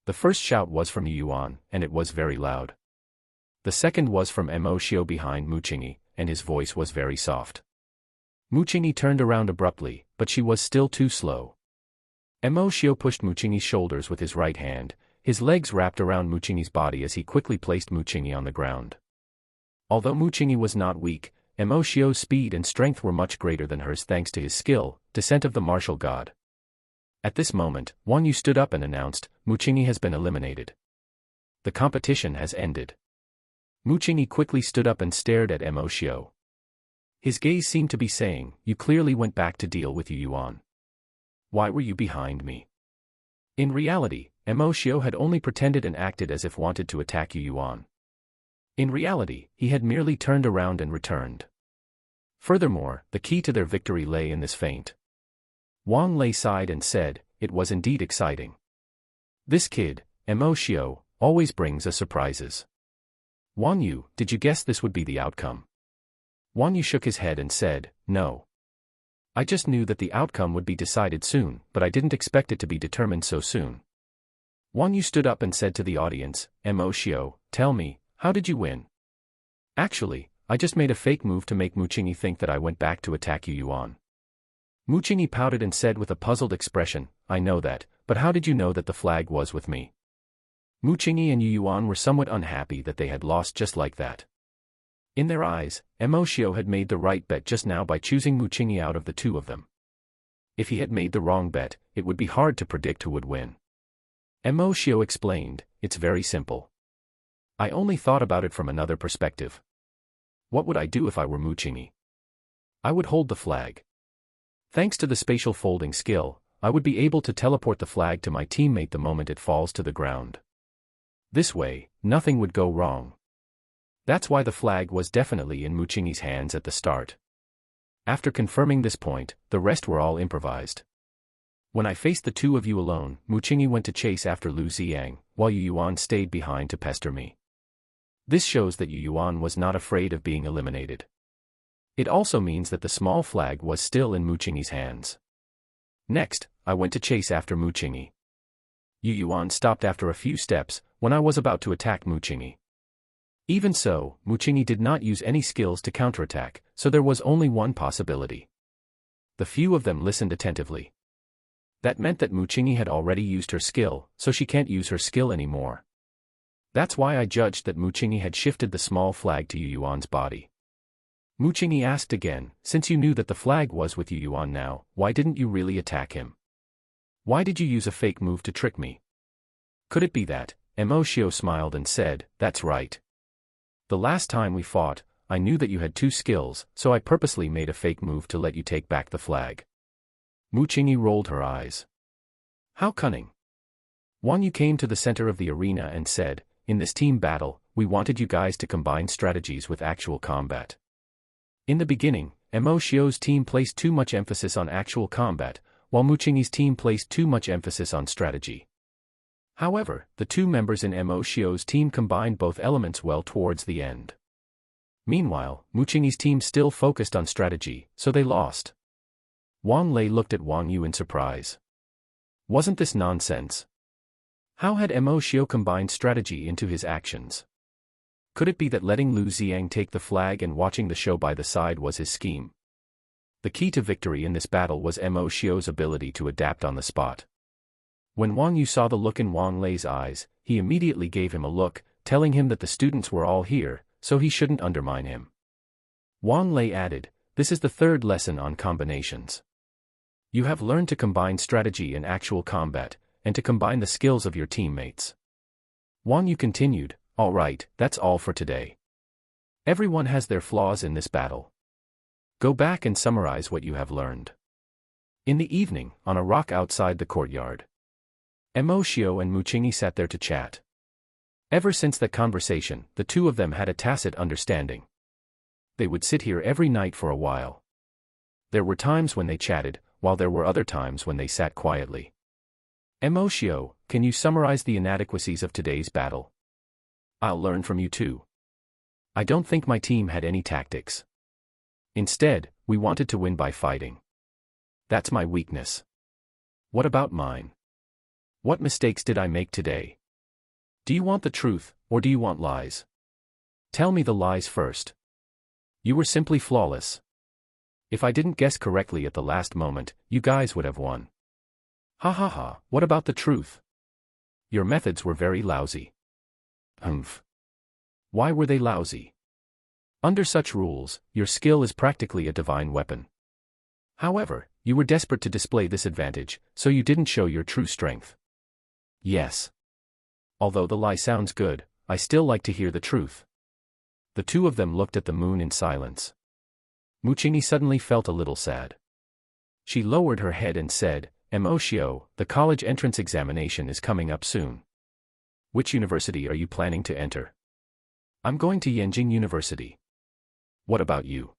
The first shout was from Yu Yuan, and it was very loud. The second was from Emoshio behind Muqingyi, and his voice was very soft. Muqingyi turned around abruptly, but she was still too slow. Emoshio pushed Muqingyi's shoulders with his right hand, his legs wrapped around Muqingyi's body as he quickly placed Muqingyi on the ground. Although Muqingyi was not weak, Emoshio's speed and strength were much greater than hers thanks to his skill, Descent of the Martial God. At this moment, Wang Yu stood up and announced, "Muqingyi has been eliminated. The competition has ended." Muqingyi quickly stood up and stared at Emoshio. His gaze seemed to be saying, "You clearly went back to deal with Yu Yuan. Why were you behind me?" In reality, Emoshio had only pretended and acted as if wanted to attack Yu Yuan. In reality, he had merely turned around and returned. Furthermore, the key to their victory lay in this feint. Wang Lei sighed and said, "It was indeed exciting. This kid, Emoshio, always brings us surprises." "Wang Yu, did you guess this would be the outcome?" Wang Yu shook his head and said, "No. I just knew that the outcome would be decided soon, but I didn't expect it to be determined so soon." Wang Yu stood up and said to the audience, "Emoshio, tell me, how did you win?" "Actually, I just made a fake move to make Muqingyi think that I went back to attack Yu Yuan." Muqingyi pouted and said with a puzzled expression, "I know that, but how did you know that the flag was with me?" Muqingyi and Yu Yuan were somewhat unhappy that they had lost just like that. In their eyes, Emoshio had made the right bet just now by choosing Muqingyi out of the two of them. If he had made the wrong bet, it would be hard to predict who would win. Emoshio explained, "It's very simple. I only thought about it from another perspective. What would I do if I were Muqingyi? I would hold the flag. Thanks to the spatial folding skill, I would be able to teleport the flag to my teammate the moment it falls to the ground. This way, nothing would go wrong. That's why the flag was definitely in Muqingyi's hands at the start. After confirming this point, the rest were all improvised. When I faced the two of you alone, Muqingyi went to chase after Lu Xiang, while Yu Yuan stayed behind to pester me. This shows that Yu Yuan was not afraid of being eliminated. It also means that the small flag was still in Muqingyi's hands. Next, I went to chase after Muqingyi. Yu Yuan stopped after a few steps, when I was about to attack Muqingyi. Even so, Muqingyi did not use any skills to counterattack, so there was only one possibility. The few of them listened attentively. That meant that Muqingyi had already used her skill, so she can't use her skill anymore. That's why I judged that Muqingyi had shifted the small flag to Yu Yuan's body. Muchingi asked again, since you knew that the flag was with Yuan now, why didn't you really attack him? Why did you use a fake move to trick me? Could it be that? Emoshio smiled and said, that's right. The last time we fought, I knew that you had 2 skills, so I purposely made a fake move to let you take back the flag. Muchingi rolled her eyes. How cunning. Wang Yu came to the center of the arena and said, in this team battle, we wanted you guys to combine strategies with actual combat. In the beginning, Emoshio's team placed too much emphasis on actual combat, while Muchingi's team placed too much emphasis on strategy. However, the 2 members in Emoshio's team combined both elements well towards the end. Meanwhile, Muchingi's team still focused on strategy, so they lost. Wang Lei looked at Wang Yu in surprise. Wasn't this nonsense? How had Emoshio combined strategy into his actions? Could it be that letting Lu Xiang take the flag and watching the show by the side was his scheme? The key to victory in this battle was Emoshio's ability to adapt on the spot. When Wang Yu saw the look in Wang Lei's eyes, he immediately gave him a look, telling him that the students were all here, so he shouldn't undermine him. Wang Lei added, this is the 3rd lesson on combinations. You have learned to combine strategy and actual combat, and to combine the skills of your teammates. Wang Yu continued, all right, that's all for today. Everyone has their flaws in this battle. Go back and summarize what you have learned. In the evening, on a rock outside the courtyard, Emoshio and Muchingi sat there to chat. Ever since that conversation, the 2 of them had a tacit understanding. They would sit here every night for a while. There were times when they chatted, while there were other times when they sat quietly. Emoshio, can you summarize the inadequacies of today's battle? I'll learn from you too. I don't think my team had any tactics. Instead, we wanted to win by fighting. That's my weakness. What about mine? What mistakes did I make today? Do you want the truth, or do you want lies? Tell me the lies first. You were simply flawless. If I didn't guess correctly at the last moment, you guys would have won. Ha ha ha, what about the truth? Your methods were very lousy. Humph. Why were they lousy? Under such rules, your skill is practically a divine weapon. However, you were desperate to display this advantage, so you didn't show your true strength. Yes. Although the lie sounds good, I still like to hear the truth. The 2 of them looked at the moon in silence. Muchingi suddenly felt a little sad. She lowered her head and said, Emoshio, the college entrance examination is coming up soon. Which university are you planning to enter? I'm going to Yenjing University. What about you?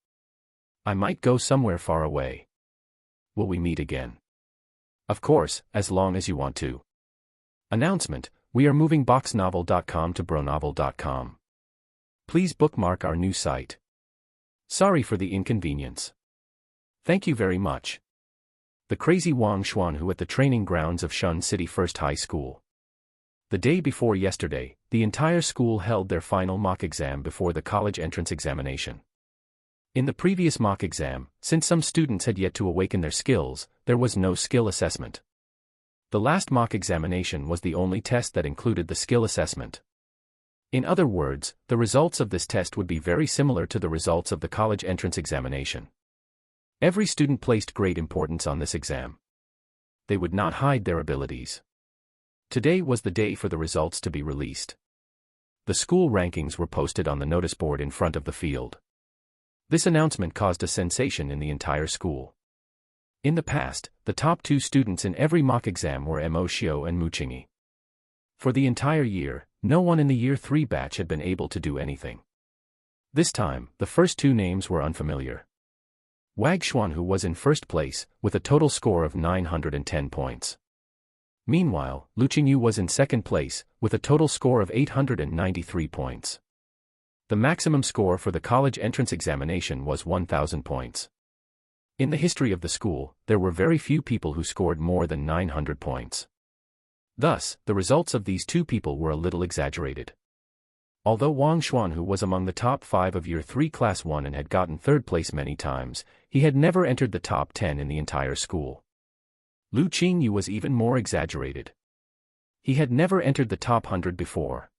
I might go somewhere far away. Will we meet again? Of course, as long as you want to. Announcement, we are moving boxnovel.com to bronovel.com. Please bookmark our new site. Sorry for the inconvenience. Thank you very much. The crazy Wang Xuanhu at the training grounds of Shun City First High School. The day before yesterday, the entire school held their final mock exam before the college entrance examination. In the previous mock exam, since some students had yet to awaken their skills, there was no skill assessment. The last mock examination was the only test that included the skill assessment. In other words, the results of this test would be very similar to the results of the college entrance examination. Every student placed great importance on this exam. They would not hide their abilities. Today was the day for the results to be released. The school rankings were posted on the notice board in front of the field. This announcement caused a sensation in the entire school. In the past, the top 2 students in every mock exam were Emoshio and Muchingi. For the entire year, no one in the Year 3 batch had been able to do anything. This time, the first 2 names were unfamiliar. Wang Xuanhu was in first place, with a total score of 910 points. Meanwhile, Lu Qingyu was in second place, with a total score of 893 points. The maximum score for the college entrance examination was 1,000 points. In the history of the school, there were very few people who scored more than 900 points. Thus, the results of these 2 people were a little exaggerated. Although Wang Xuanhu was among the top 5 of Year 3 Class 1 and had gotten third place many times, he had never entered the top 10 in the entire school. Lu Qingyu was even more exaggerated. He had never entered the top 100 before.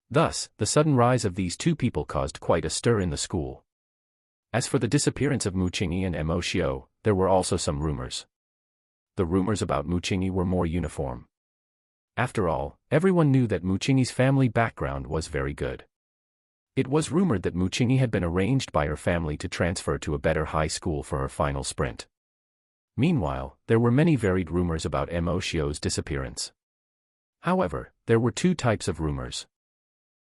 Thus, the sudden rise of these 2 people caused quite a stir in the school. As for the disappearance of Mu Qingyi and Mo Xiu, there were also some rumors. The rumors about Mu Qingyi were more uniform. After all, everyone knew that Mu Qingyi's family background was very good. It was rumored that Mu Qingyi had been arranged by her family to transfer to a better high school for her final sprint. Meanwhile, there were many varied rumors about Mo Xiu's disappearance. However, there were two types of rumors.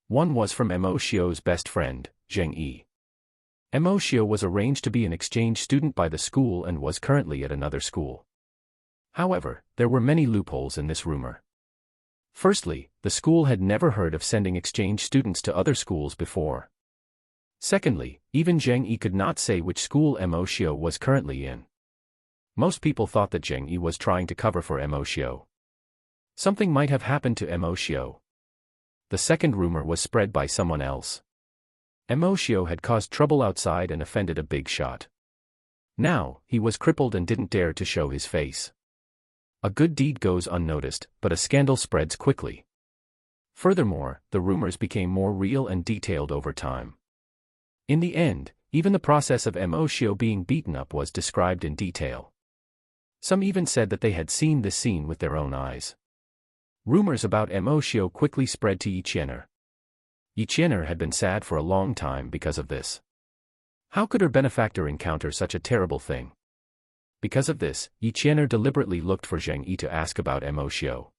One was from Mo Xiu's best friend, Zheng Yi. Mo Xiu was arranged to be an exchange student by the school and was currently at another school. However, there were many loopholes in this rumor. Firstly, the school had never heard of sending exchange students to other schools before. Secondly, even Zheng Yi could not say which school Mo Xiu was currently in. Most people thought that Zheng Yi was trying to cover for Mo Xiu. Something might have happened to Mo Xiu. The second rumor was spread by someone else. Mo Xiu had caused trouble outside and offended a big shot. Now, he was crippled and didn't dare to show his face. A good deed goes unnoticed, but a scandal spreads quickly. Furthermore, the rumors became more real and detailed over time. In the end, even the process of Mo Xiu being beaten up was described in detail. Some even said that they had seen this scene with their own eyes. Rumors about Mo Xiu quickly spread to Yi Qian'er. Yi Qian'er had been sad for a long time because of this. How could her benefactor encounter such a terrible thing? Because of this, Yi Qian'er deliberately looked for Zheng Yi to ask about Mo Xiu.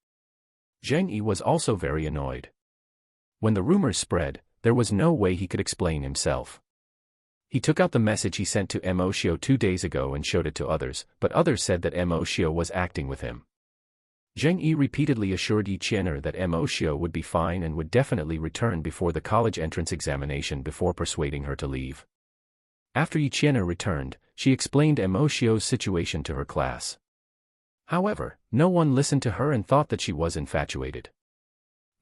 Zheng Yi was also very annoyed. When the rumors spread, there was no way he could explain himself. He took out the message he sent to Mo Xiu 2 days ago and showed it to others, but others said that Mo Xiu was acting with him. Zheng Yi repeatedly assured Yi Qian'er that Mo Xiu would be fine and would definitely return before the college entrance examination before persuading her to leave. After Yi Qian'er returned, she explained Mo Xiu's situation to her class. However, no one listened to her and thought that she was infatuated.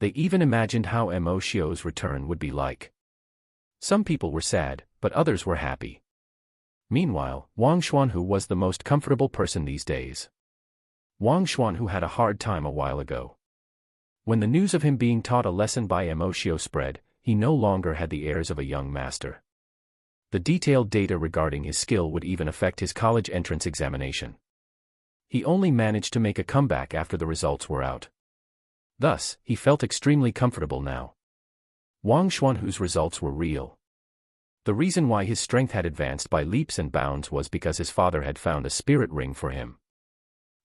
They even imagined how Mo Xiu's return would be like. Some people were sad, but others were happy. Meanwhile, Wang Xuanhu was the most comfortable person these days. Wang Xuanhu had a hard time a while ago. When the news of him being taught a lesson by Mo Xiu spread, he no longer had the airs of a young master. The detailed data regarding his skill would even affect his college entrance examination. He only managed to make a comeback after the results were out. Thus, he felt extremely comfortable now. Wang Xuanhu's results were real. The reason why his strength had advanced by leaps and bounds was because his father had found a spirit ring for him.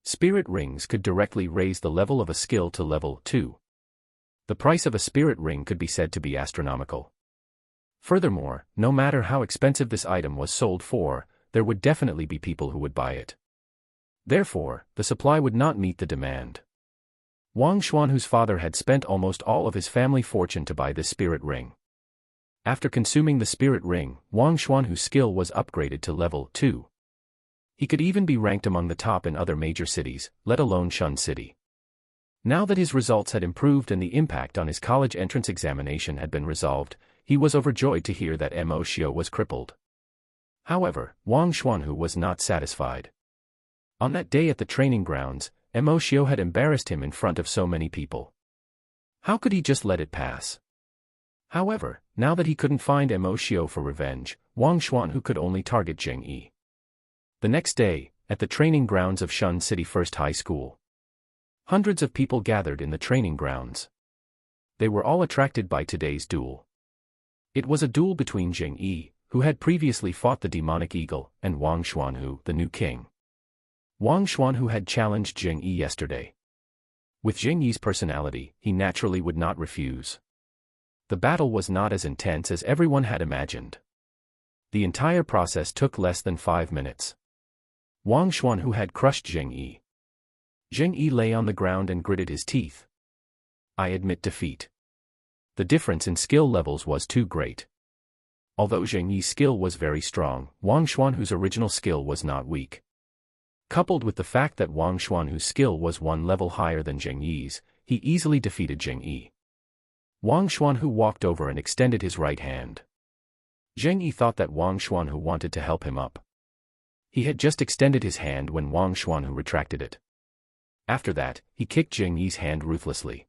Spirit rings could directly raise the level of a skill to level 2. The price of a spirit ring could be said to be astronomical. Furthermore, no matter how expensive this item was sold for, there would definitely be people who would buy it. Therefore, the supply would not meet the demand. Wang Xuanhu's father had spent almost all of his family fortune to buy this spirit ring. After consuming the spirit ring, Wang Xuanhu's skill was upgraded to level 2. He could even be ranked among the top in other major cities, let alone Shun City. Now that his results had improved and the impact on his college entrance examination had been resolved, he was overjoyed to hear that Mo Xiu was crippled. However, Wang Xuanhu was not satisfied. On that day at the training grounds, Mo Xiu had embarrassed him in front of so many people. How could he just let it pass? However, now that he couldn't find Mo Xiu for revenge, Wang Xuanhu could only target Zheng Yi. The next day, at the training grounds of Shun City First High School, hundreds of people gathered in the training grounds. They were all attracted by today's duel. It was a duel between Zheng Yi, who had previously fought the demonic eagle, and Wang Xuanhu, the new king. Wang Xuanhu had challenged Zheng Yi yesterday. With Zheng Yi's personality, he naturally would not refuse. The battle was not as intense as everyone had imagined. The entire process took less than 5 minutes. Wang Xuanhu had crushed Zheng Yi. Zheng Yi lay on the ground and gritted his teeth. I admit defeat. The difference in skill levels was too great. Although Zheng Yi's skill was very strong, Wang Xuanhu's original skill was not weak. Coupled with the fact that Wang Xuanhu's skill was 1 level higher than Zheng Yi's, he easily defeated Zheng Yi. Wang Xuanhu walked over and extended his right hand. Zheng Yi thought that Wang Xuanhu wanted to help him up. He had just extended his hand when Wang Xuanhu retracted it. After that, he kicked Zheng Yi's hand ruthlessly.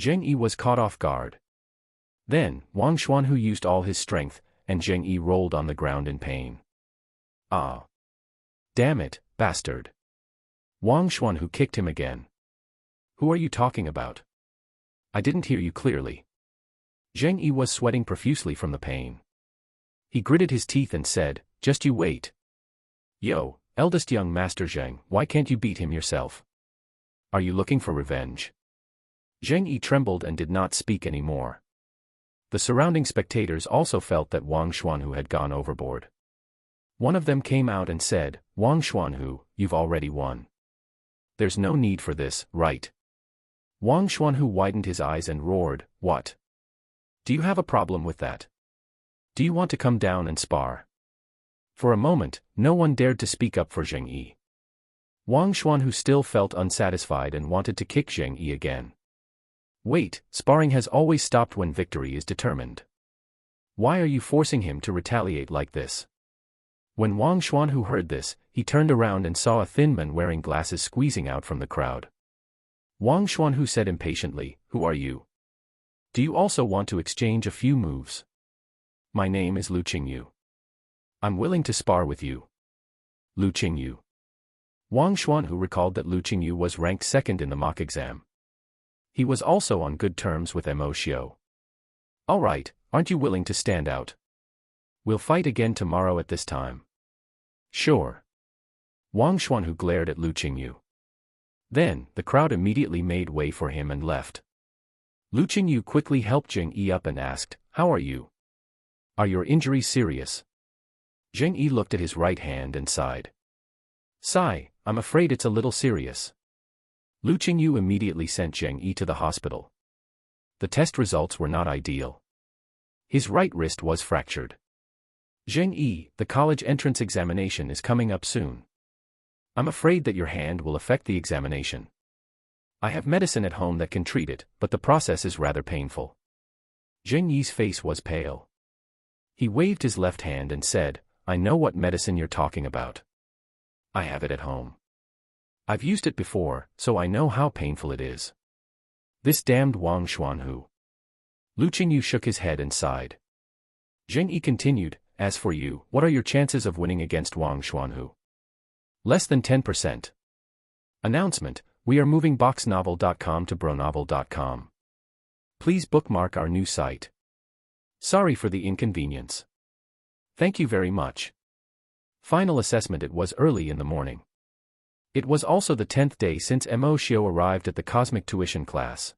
Zheng Yi was caught off guard. Then, Wang Xuanhu used all his strength, and Zheng Yi rolled on the ground in pain. Ah! Damn it, bastard! Wang Xuanhu kicked him again. Who are you talking about? I didn't hear you clearly. Zheng Yi was sweating profusely from the pain. He gritted his teeth and said, just you wait. Yo, eldest young Master Zheng, why can't you beat him yourself? Are you looking for revenge? Zheng Yi trembled and did not speak anymore. The surrounding spectators also felt that Wang Xuanhu had gone overboard. One of them came out and said, Wang Xuanhu, you've already won. There's no need for this, right? Wang Xuanhu widened his eyes and roared, what? Do you have a problem with that? Do you want to come down and spar? For a moment, no one dared to speak up for Zheng Yi. Wang Xuanhu still felt unsatisfied and wanted to kick Zheng Yi again. Wait, sparring has always stopped when victory is determined. Why are you forcing him to retaliate like this? When Wang Xuanhu heard this, he turned around and saw a thin man wearing glasses squeezing out from the crowd. Wang Xuanhu said impatiently, who are you? Do you also want to exchange a few moves? My name is Lu Qingyu. I'm willing to spar with you. Lu Qingyu. Wang Xuanhu recalled that Lu Qingyu was ranked second in the mock exam. He was also on good terms with Mo Xiu. Alright, aren't you willing to stand out? We'll fight again tomorrow at this time. Sure. Wang Xuanhu glared at Lu Qingyu. Then, the crowd immediately made way for him and left. Lu Qingyu quickly helped Zheng Yi up and asked, how are you? Are your injuries serious? Zheng Yi looked at his right hand and sighed. Sigh, I'm afraid it's a little serious. Lu Qingyu immediately sent Zheng Yi to the hospital. The test results were not ideal. His right wrist was fractured. Zheng Yi, the college entrance examination is coming up soon. I'm afraid that your hand will affect the examination. I have medicine at home that can treat it, but the process is rather painful. Zheng Yi's face was pale. He waved his left hand and said, I know what medicine you're talking about. I have it at home. I've used it before, so I know how painful it is. This damned Wang Xuanhu. Lu Qingyu shook his head and sighed. Zheng Yi continued, as for you, what are your chances of winning against Wang Xuanhu? Less than 10%. Announcement, we are moving boxnovel.com to bronovel.com. Please bookmark our new site. Sorry for the inconvenience. Thank you very much. Final assessment. It was early in the morning. It was also the 10th day since Mo Xiu arrived at the cosmic tuition class.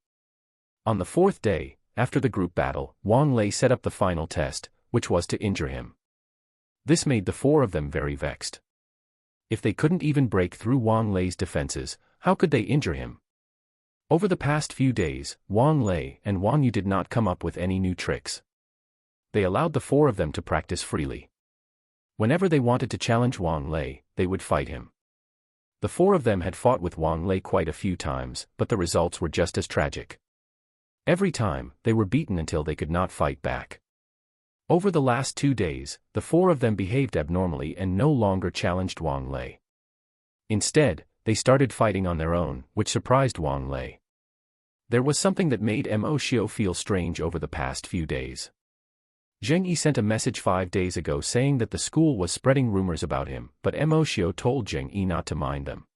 On the 4th day, after the group battle, Wang Lei set up the final test, which was to injure him. This made the four of them very vexed. If they couldn't even break through Wang Lei's defenses, how could they injure him? Over the past few days, Wang Lei and Wang Yu did not come up with any new tricks. They allowed the four of them to practice freely. Whenever they wanted to challenge Wang Lei, they would fight him. The four of them had fought with Wang Lei quite a few times, but the results were just as tragic. Every time, they were beaten until they could not fight back. Over the last 2 days, the four of them behaved abnormally and no longer challenged Wang Lei. Instead, they started fighting on their own, which surprised Wang Lei. There was something that made Mo Xiu feel strange over the past few days. Zheng Yi sent a message 5 days ago saying that the school was spreading rumors about him, but Mo Xiu told Zheng Yi not to mind them.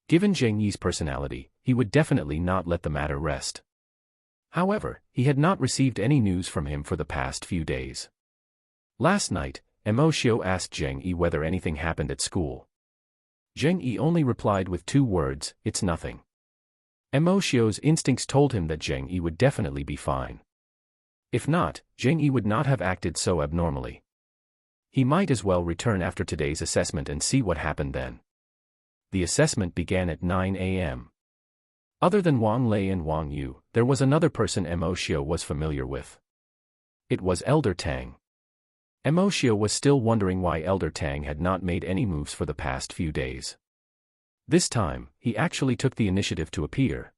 Given Zheng Yi's personality, he would definitely not let the matter rest. However, he had not received any news from him for the past few days. Last night, Mo Xiu asked Zheng Yi whether anything happened at school. Zheng Yi only replied with 2 words, it's nothing. Mo Xiu's instincts told him that Zheng Yi would definitely be fine. If not, Zheng Yi would not have acted so abnormally. He might as well return after today's assessment and see what happened then. The assessment began at 9 a.m. Other than Wang Lei and Wang Yu, there was another person Mo Xiu was familiar with. It was Elder Tang. Mo Xiu was still wondering why Elder Tang had not made any moves for the past few days. This time, he actually took the initiative to appear.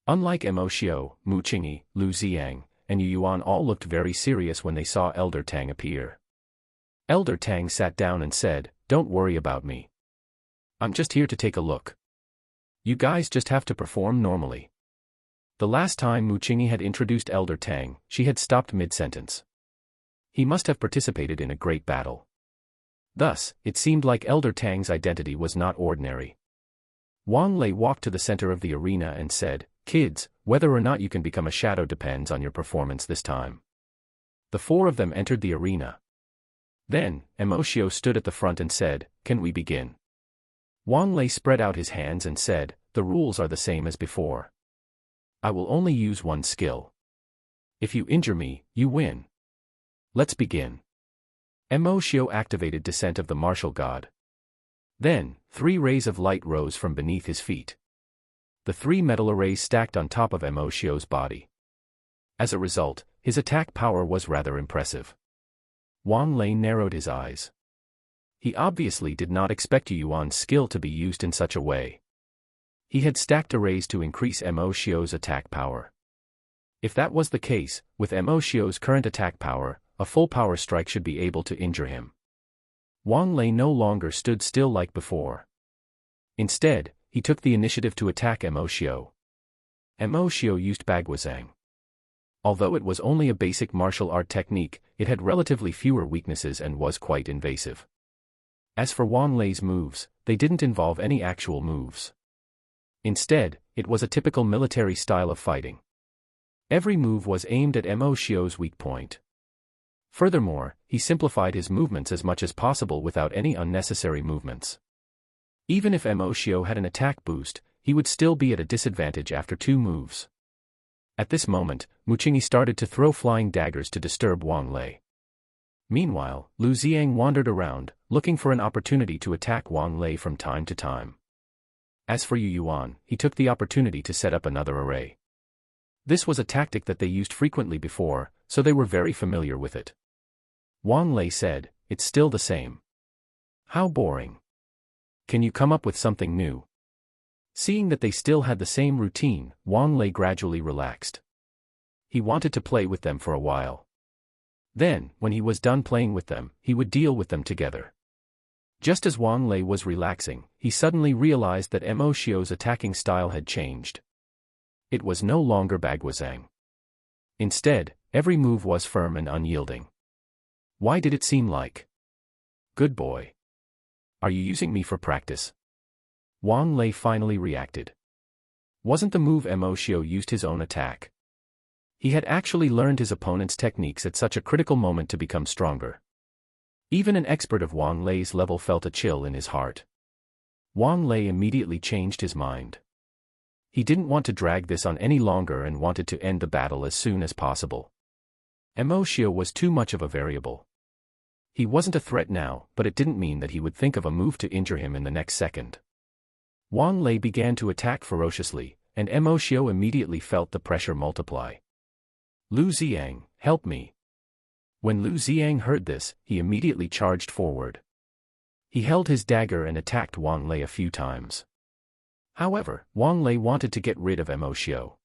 Unlike Mo Xiu, Mu Qingyi, Lu Ziyang, and Yu Yuan all looked very serious when they saw Elder Tang appear. Elder Tang sat down and said, don't worry about me. I'm just here to take a look. You guys just have to perform normally. The last time Mu Qingyi had introduced Elder Tang, she had stopped mid-sentence. He must have participated in a great battle. Thus, it seemed like Elder Tang's identity was not ordinary. Wang Lei walked to the center of the arena and said, "Kids, whether or not you can become a shadow depends on your performance this time." The four of them entered the arena. Then, Emoshio stood at the front and said, "Can we begin?" Wang Lei spread out his hands and said, "The rules are the same as before. I will only use one skill. If you injure me, you win. Let's begin." Emoshio activated Descent of the Martial God. Then, 3 rays of light rose from beneath his feet. The 3 metal arrays stacked on top of Emoshio's body. As a result, his attack power was rather impressive. Wang Lei narrowed his eyes. He obviously did not expect Yuan's skill to be used in such a way. He had stacked arrays to increase Emoshio's attack power. If that was the case, with Emoshio's current attack power, a full power strike should be able to injure him. Wang Lei no longer stood still like before. Instead, he took the initiative to attack Emoshio. Emoshio used Bagwazang. Although it was only a basic martial art technique, it had relatively fewer weaknesses and was quite invasive. As for Wang Lei's moves, they didn't involve any actual moves. Instead, it was a typical military style of fighting. Every move was aimed at Emoshio's weak point. Furthermore, he simplified his movements as much as possible without any unnecessary movements. Even if Emoshio had an attack boost, he would still be at a disadvantage after 2 moves. At this moment, Muchingi started to throw flying daggers to disturb Wang Lei. Meanwhile, Lu Xiang wandered around, looking for an opportunity to attack Wang Lei from time to time. As for Yu Yuan, he took the opportunity to set up another array. This was a tactic that they used frequently before, so they were very familiar with it. Wang Lei said, "It's still the same. How boring. Can you come up with something new?" Seeing that they still had the same routine, Wang Lei gradually relaxed. He wanted to play with them for a while. Then, when he was done playing with them, he would deal with them together. Just as Wang Lei was relaxing, he suddenly realized that Emoshio's attacking style had changed. It was no longer Bagwazang. Instead, every move was firm and unyielding. Why did it seem like? Good boy. Are you using me for practice? Wang Lei finally reacted. Wasn't the move Emoshio used his own attack? He had actually learned his opponent's techniques at such a critical moment to become stronger. Even an expert of Wang Lei's level felt a chill in his heart. Wang Lei immediately changed his mind. He didn't want to drag this on any longer and wanted to end the battle as soon as possible. Emoshio was too much of a variable. He wasn't a threat now, but it didn't mean that he would think of a move to injure him in the next second. Wang Lei began to attack ferociously, and Emoshio immediately felt the pressure multiply. "Lu Xiang, help me." When Lu Xiang heard this, he immediately charged forward. He held his dagger and attacked Wang Lei a few times. However, Wang Lei wanted to get rid of Emoshio.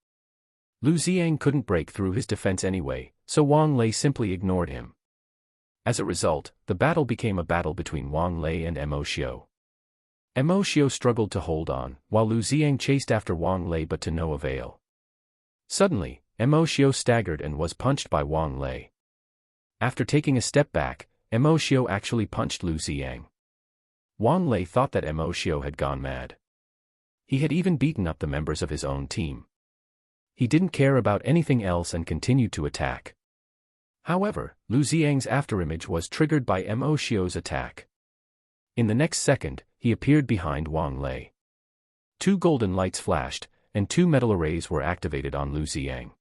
Lu Xiang couldn't break through his defense anyway, so Wang Lei simply ignored him. As a result, the battle became a battle between Wang Lei and Emoshio. Emoshio struggled to hold on, while Lu Xiang chased after Wang Lei but to no avail. Suddenly, Emoshio staggered and was punched by Wang Lei. After taking a step back, Emoshio actually punched Lu Xiang. Wang Lei thought that Emoshio had gone mad. He had even beaten up the members of his own team. He didn't care about anything else and continued to attack. However, Lu Xiang's afterimage was triggered by Emoshio's attack. In the next second, he appeared behind Wang Lei. 2 golden lights flashed, and 2 metal arrays were activated on Lu Xiang.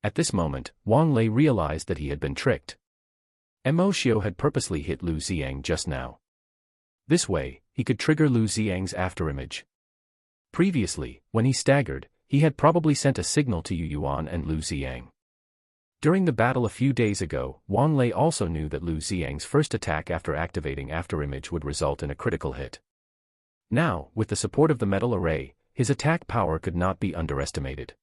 At this moment, Wang Lei realized that he had been tricked. Emoshio had purposely hit Lu Xiang just now. This way, he could trigger Lu Xiang's afterimage. Previously, when he staggered, he had probably sent a signal to Yu Yuan and Lu Xiang. During the battle a few days ago, Wang Lei also knew that Lu Xiang's first attack after activating afterimage would result in a critical hit. Now, with the support of the metal array, his attack power could not be underestimated.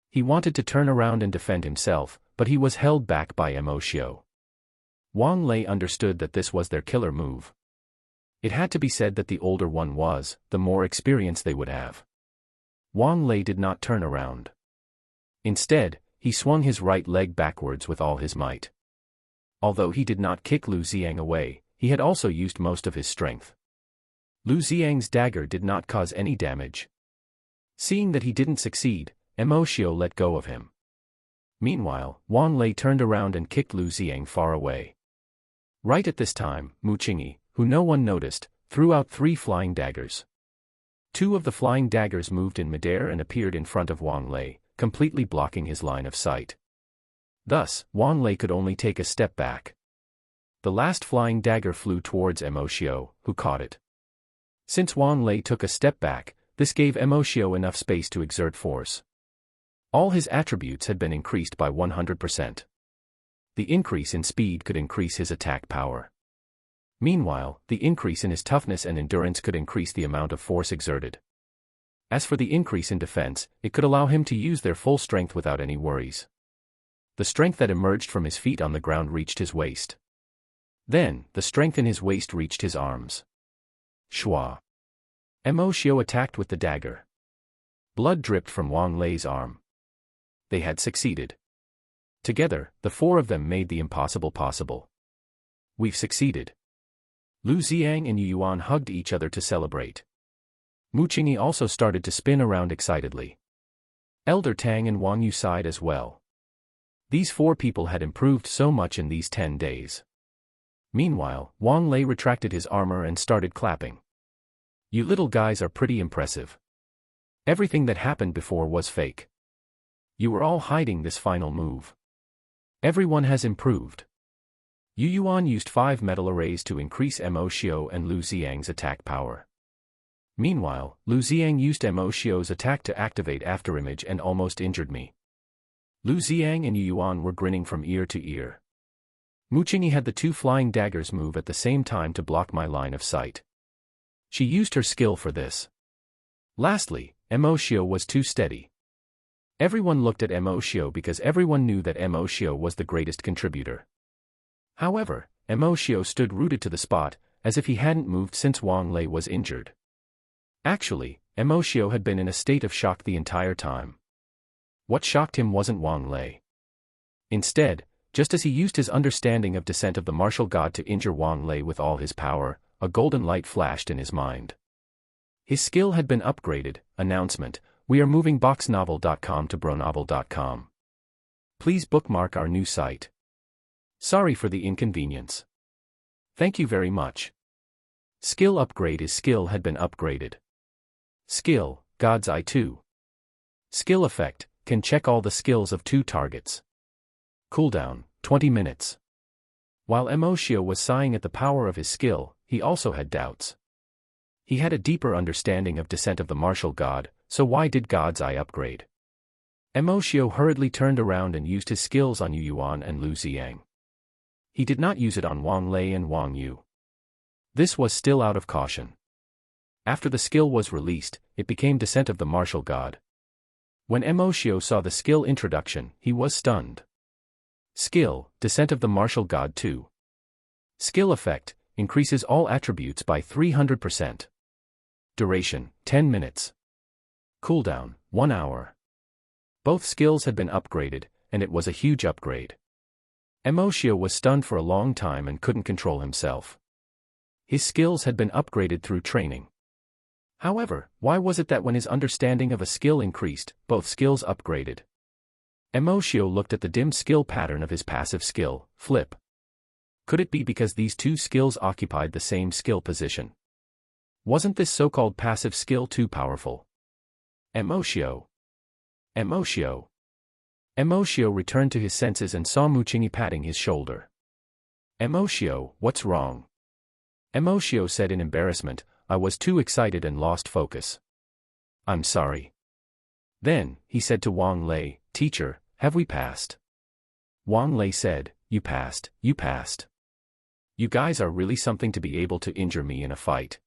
He wanted to turn around and defend himself, but he was held back by Emoshio. Wang Lei understood that this was their killer move. It had to be said that the older one was, the more experience they would have. Wang Lei did not turn around. Instead, he swung his right leg backwards with all his might. Although he did not kick Lu Xiang away, he had also used most of his strength. Lu Xiang's dagger did not cause any damage. Seeing that he didn't succeed, Emoshio let go of him. Meanwhile, Wang Lei turned around and kicked Lu Xiang far away. Right at this time, Mu Qingyi, who no one noticed, threw out 3 flying daggers. 2 of the flying daggers moved in midair and appeared in front of Wang Lei, completely blocking his line of sight. Thus, Wang Lei could only take a step back. The last flying dagger flew towards Emoshio, who caught it. Since Wang Lei took a step back, this gave Emoshio enough space to exert force. All his attributes had been increased by 100%. The increase in speed could increase his attack power. Meanwhile, the increase in his toughness and endurance could increase the amount of force exerted. As for the increase in defense, it could allow him to use their full strength without any worries. The strength that emerged from his feet on the ground reached his waist. Then, the strength in his waist reached his arms. Shua. Emoshio attacked with the dagger. Blood dripped from Wang Lei's arm. They had succeeded. Together, the 4 of them made the impossible possible. We've succeeded. Lu Xiang and Yu Yuan hugged each other to celebrate. Mu Qingyi also started to spin around excitedly. Elder Tang and Wang Yu sighed as well. These 4 people had improved so much in these 10 days. Meanwhile, Wang Lei retracted his armor and started clapping. You little guys are pretty impressive. Everything that happened before was fake. You were all hiding this final move. Everyone has improved. Yu Yuan used 5 metal arrays to increase Emoshio and Lu Xiang's attack power. Meanwhile, Lu Xiang used Emoshio's attack to activate Afterimage and almost injured me. Lu Xiang and Yu Yuan were grinning from ear to ear. Mu Qingyi had the 2 flying daggers move at the same time to block my line of sight. She used her skill for this. Lastly, Emoshio was too steady. Everyone looked at Emoshio because everyone knew that Emoshio was the greatest contributor. However, Emoshio stood rooted to the spot, as if he hadn't moved since Wang Lei was injured. Actually, Emoshio had been in a state of shock the entire time. What shocked him wasn't Wang Lei. Instead, just as he used his understanding of descent of the martial god to injure Wang Lei with all his power, a golden light flashed in his mind. His skill had been upgraded. Announcement: we are moving boxnovel.com to bronovel.com. Please bookmark our new site. Sorry for the inconvenience. Thank you very much. Skill upgrade is skill had been upgraded. Skill, God's Eye 2. Skill effect, can check all the skills of 2 targets. Cooldown, 20 minutes. While Emoshio was sighing at the power of his skill, he also had doubts. He had a deeper understanding of descent of the martial god, so why did God's Eye upgrade? Emoshio hurriedly turned around and used his skills on Yu Yuan and Lu Xiang. He did not use it on Wang Lei and Wang Yu. This was still out of caution. After the skill was released, it became Descent of the Martial God. When Emoshio saw the skill introduction, he was stunned. Skill, Descent of the Martial God 2. Skill effect, increases all attributes by 300%. Duration, 10 minutes. Cooldown, 1 hour. Both skills had been upgraded, and it was a huge upgrade. Emoshio was stunned for a long time and couldn't control himself. His skills had been upgraded through training. However, why was it that when his understanding of a skill increased, both skills upgraded? Emoshio looked at the dim skill pattern of his passive skill, Flip. Could it be because these 2 skills occupied the same skill position? Wasn't this so-called passive skill too powerful? Emoshio. Emoshio. Emoshio returned to his senses and saw Mu Qingyi patting his shoulder. Emoshio, what's wrong? Emoshio said in embarrassment, I was too excited and lost focus. I'm sorry. Then, he said to Wang Lei, Teacher, have we passed? Wang Lei said, You passed, you passed. You guys are really something to be able to injure me in a fight.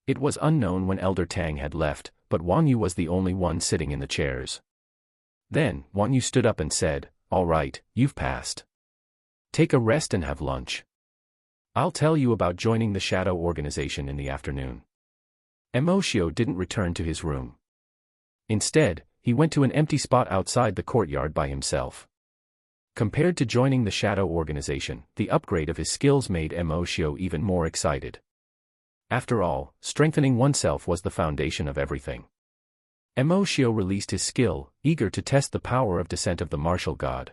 It was unknown when Elder Tang had left, but Wang Yu was the only one sitting in the chairs. Then, Wang Yu stood up and said, All right, you've passed. Take a rest and have lunch. I'll tell you about joining the shadow organization in the afternoon. Emoshio didn't return to his room. Instead, he went to an empty spot outside the courtyard by himself. Compared to joining the shadow organization, the upgrade of his skills made Emoshio even more excited. After all, strengthening oneself was the foundation of everything. Emoshio released his skill, eager to test the power of Descent of the Martial God.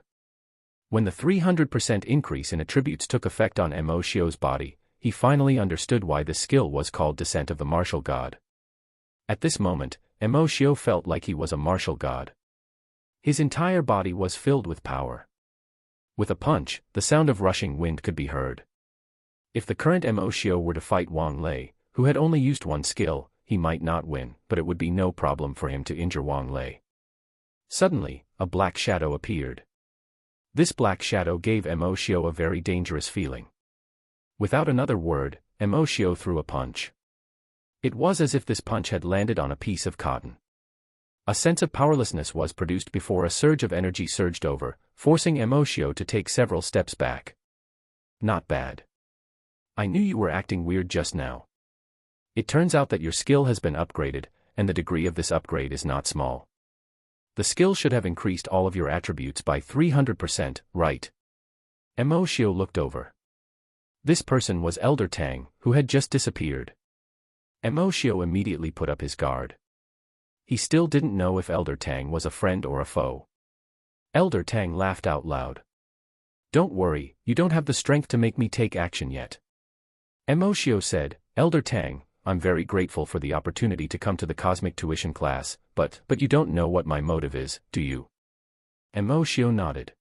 When the 300% increase in attributes took effect on Emoshio's body, he finally understood why this skill was called Descent of the Martial God. At this moment, Emoshio felt like he was a martial god. His entire body was filled with power. With a punch, the sound of rushing wind could be heard. If the current Emoshio were to fight Wang Lei, who had only used one skill, he might not win, but it would be no problem for him to injure Wang Lei. Suddenly, a black shadow appeared. This black shadow gave Emoshio a very dangerous feeling. Without another word, Emoshio threw a punch. It was as if this punch had landed on a piece of cotton. A sense of powerlessness was produced before a surge of energy surged over, forcing Emoshio to take several steps back. Not bad. I knew you were acting weird just now. It turns out that your skill has been upgraded, and the degree of this upgrade is not small. The skill should have increased all of your attributes by 300%, right? Emoshio looked over. This person was Elder Tang, who had just disappeared. Emoshio immediately put up his guard. He still didn't know if Elder Tang was a friend or a foe. Elder Tang laughed out loud. Don't worry, you don't have the strength to make me take action yet. Emoshio said, Elder Tang, I'm very grateful for the opportunity to come to the cosmic tuition class, but you don't know what my motive is, do you? Emoshio nodded.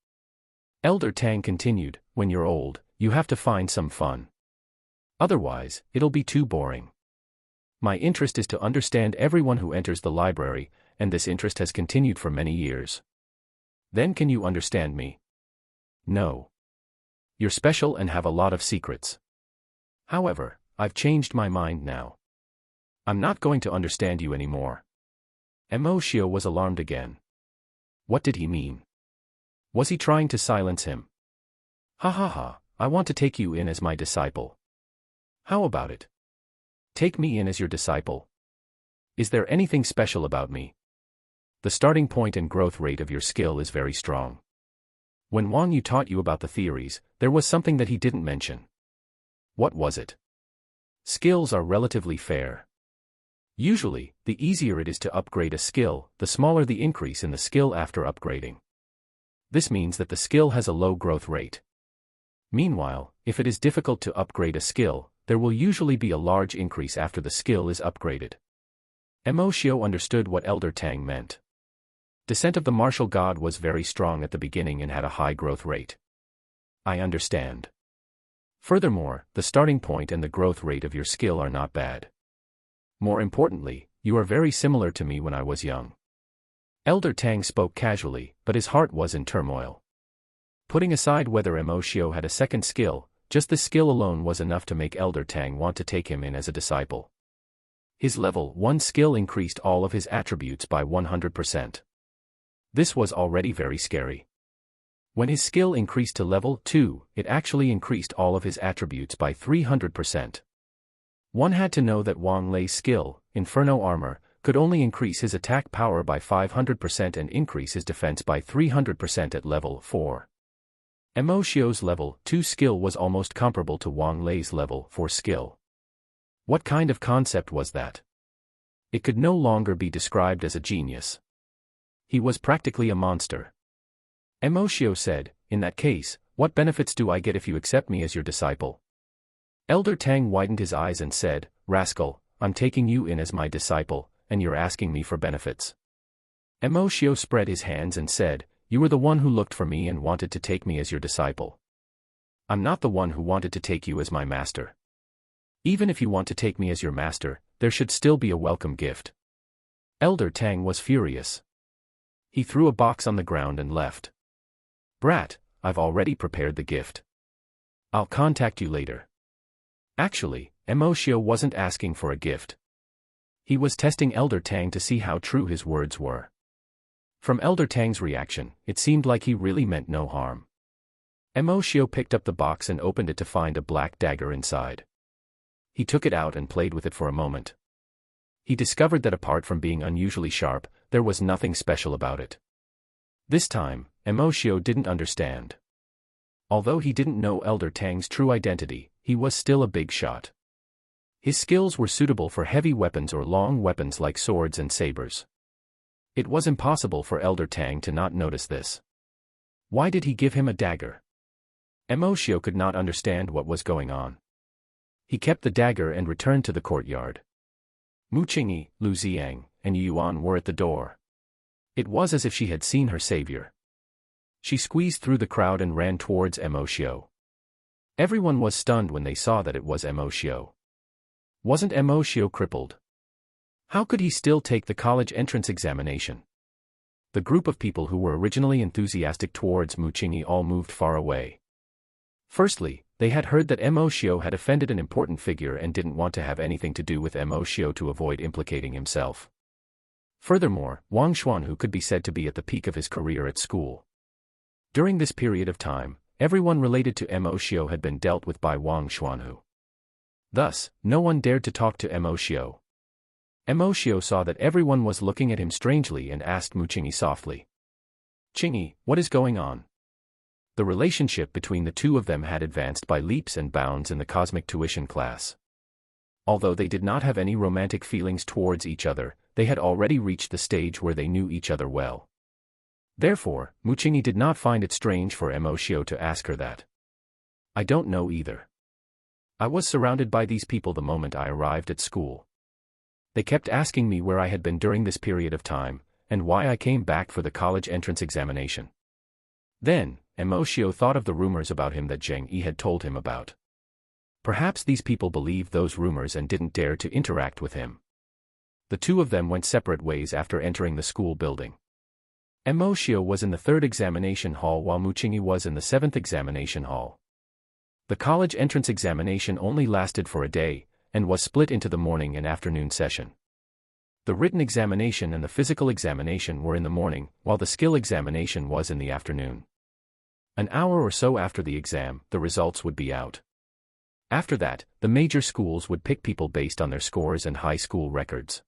Elder Tang continued, when you're old, you have to find some fun. Otherwise, it'll be too boring. My interest is to understand everyone who enters the library, and this interest has continued for many years. Then can you understand me? No. You're special and have a lot of secrets. However, I've changed my mind now. I'm not going to understand you anymore. Emoshio was alarmed again. What did he mean? Was he trying to silence him? Ha ha ha, I want to take you in as my disciple. How about it? Take me in as your disciple. Is there anything special about me? The starting point and growth rate of your skill is very strong. When Wang Yu taught you about the theories, there was something that he didn't mention. What was it? Skills are relatively fair. Usually, the easier it is to upgrade a skill, the smaller the increase in the skill after upgrading. This means that the skill has a low growth rate. Meanwhile, if it is difficult to upgrade a skill, there will usually be a large increase after the skill is upgraded. Emoshio understood what Elder Tang meant. Descent of the Martial God was very strong at the beginning and had a high growth rate. I understand. Furthermore, the starting point and the growth rate of your skill are not bad. More importantly, you are very similar to me when I was young. Elder Tang spoke casually, but his heart was in turmoil. Putting aside whether Emoshio had a second skill, just the skill alone was enough to make Elder Tang want to take him in as a disciple. His level 1 skill increased all of his attributes by 100%. This was already very scary. When his skill increased to level 2, it actually increased all of his attributes by 300%. One had to know that Wang Lei's skill, Inferno Armor, could only increase his attack power by 500% and increase his defense by 300% at level 4. Emoshio's level 2 skill was almost comparable to Wang Lei's level 4 skill. What kind of concept was that? It could no longer be described as a genius. He was practically a monster. Emoshio said, in that case, what benefits do I get if you accept me as your disciple? Elder Tang widened his eyes and said, Rascal, I'm taking you in as my disciple, and you're asking me for benefits. Emoshio spread his hands and said, you were the one who looked for me and wanted to take me as your disciple. I'm not the one who wanted to take you as my master. Even if you want to take me as your master, there should still be a welcome gift. Elder Tang was furious. He threw a box on the ground and left. Brat, I've already prepared the gift. I'll contact you later. Actually, Emoshio wasn't asking for a gift. He was testing Elder Tang to see how true his words were. From Elder Tang's reaction, it seemed like he really meant no harm. Emoshio picked up the box and opened it to find a black dagger inside. He took it out and played with it for a moment. He discovered that apart from being unusually sharp, there was nothing special about it. This time, Emoshio didn't understand. Although he didn't know Elder Tang's true identity, he was still a big shot. His skills were suitable for heavy weapons or long weapons like swords and sabers. It was impossible for Elder Tang to not notice this. Why did he give him a dagger? Emoshio could not understand what was going on. He kept the dagger and returned to the courtyard. Mu Qingyi, Lu Xiang, and Yuan were at the door. It was as if she had seen her savior. She squeezed through the crowd and ran towards Emoshio. Everyone was stunned when they saw that it was Emoshio. Wasn't Emoshio crippled? How could he still take the college entrance examination? The group of people who were originally enthusiastic towards Mu Qingyi all moved far away. Firstly, they had heard that Emoshio had offended an important figure and didn't want to have anything to do with Emoshio to avoid implicating himself. Furthermore, Wang Xuanhu could be said to be at the peak of his career at school. During this period of time, everyone related to Emoshio had been dealt with by Wang Xuanhu. Thus, no one dared to talk to Emoshio. Emoshio saw that everyone was looking at him strangely and asked Mu Qingyi softly. "Qingyi, what is going on?" The relationship between the two of them had advanced by leaps and bounds in the cosmic tuition class. Although they did not have any romantic feelings towards each other, they had already reached the stage where they knew each other well. Therefore, Mu Qingyi did not find it strange for Emoshio to ask her that. "I don't know either. I was surrounded by these people the moment I arrived at school. They kept asking me where I had been during this period of time, and why I came back for the college entrance examination." Then, Emoshio thought of the rumors about him that Zheng Yi had told him about. Perhaps these people believed those rumors and didn't dare to interact with him. The two of them went separate ways after entering the school building. Emoshio was in the 3rd examination hall while Mu Qingyi was in the 7th examination hall. The college entrance examination only lasted for a day, and was split into the morning and afternoon session. The written examination and the physical examination were in the morning, while the skill examination was in the afternoon. An hour or so after the exam, the results would be out. After that, the major schools would pick people based on their scores and high school records.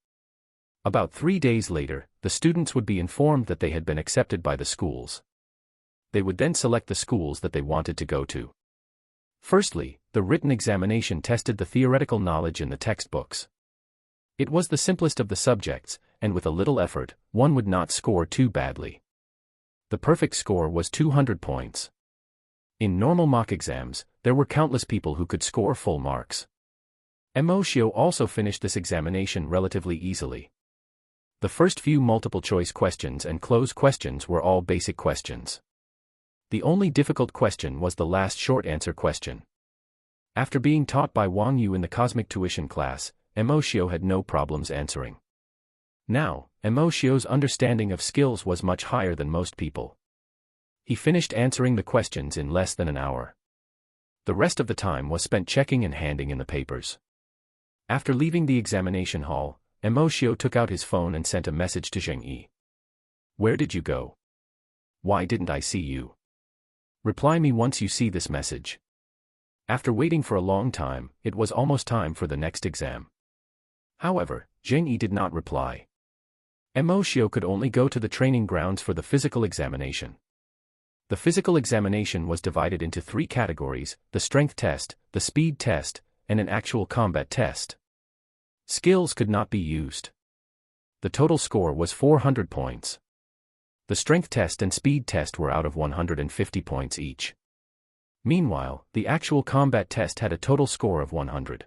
About 3 days later, the students would be informed that they had been accepted by the schools. They would then select the schools that they wanted to go to. Firstly, the written examination tested the theoretical knowledge in the textbooks. It was the simplest of the subjects, and with a little effort, one would not score too badly. The perfect score was 200 points. In normal mock exams, there were countless people who could score full marks. Emoshio also finished this examination relatively easily. The first few multiple-choice questions and closed questions were all basic questions. The only difficult question was the last short-answer question. After being taught by Wang Yu in the cosmic tuition class, Emoshio had no problems answering. Now, Emoshio's understanding of skills was much higher than most people. He finished answering the questions in less than an hour. The rest of the time was spent checking and handing in the papers. After leaving the examination hall, Emoshio took out his phone and sent a message to Zheng Yi. "Where did you go? Why didn't I see you? Reply me once you see this message." After waiting for a long time, it was almost time for the next exam. However, Zheng Yi did not reply. Emoshio could only go to the training grounds for the physical examination. The physical examination was divided into 3 categories: the strength test, the speed test, and an actual combat test. Skills could not be used. The total score was 400 points. The strength test and speed test were out of 150 points each. Meanwhile, the actual combat test had a total score of 100.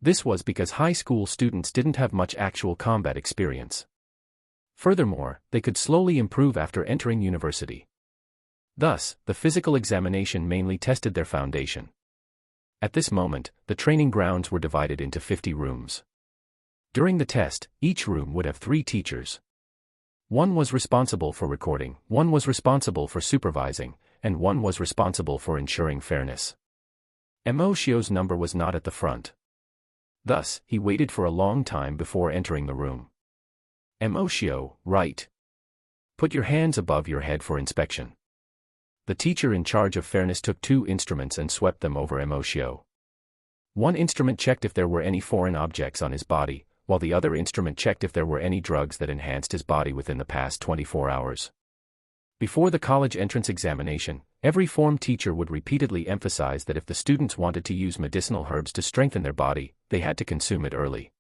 This was because high school students didn't have much actual combat experience. Furthermore, they could slowly improve after entering university. Thus, the physical examination mainly tested their foundation. At this moment, the training grounds were divided into 50 rooms. During the test, each room would have 3 teachers. One was responsible for recording, one was responsible for supervising, and one was responsible for ensuring fairness. Emoshio's number was not at the front. Thus, he waited for a long time before entering the room. "Emoshio, right. Put your hands above your head for inspection." The teacher in charge of fairness took 2 instruments and swept them over Emoshio. One instrument checked if there were any foreign objects on his body, while the other instrument checked if there were any drugs that enhanced his body within the past 24 hours. Before the college entrance examination, every form teacher would repeatedly emphasize that if the students wanted to use medicinal herbs to strengthen their body, they had to consume it early.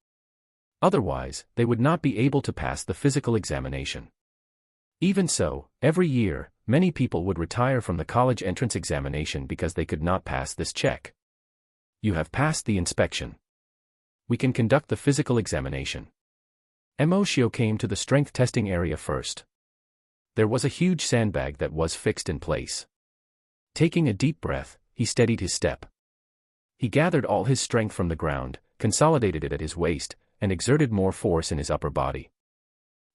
Otherwise, they would not be able to pass the physical examination. Even so, every year, many people would retire from the college entrance examination because they could not pass this check. You have passed the inspection. We can conduct the physical examination. Emoshio came to the strength testing area first. There was a huge sandbag that was fixed in place. Taking a deep breath, he steadied his step. He gathered all his strength from the ground, consolidated it at his waist, and exerted more force in his upper body.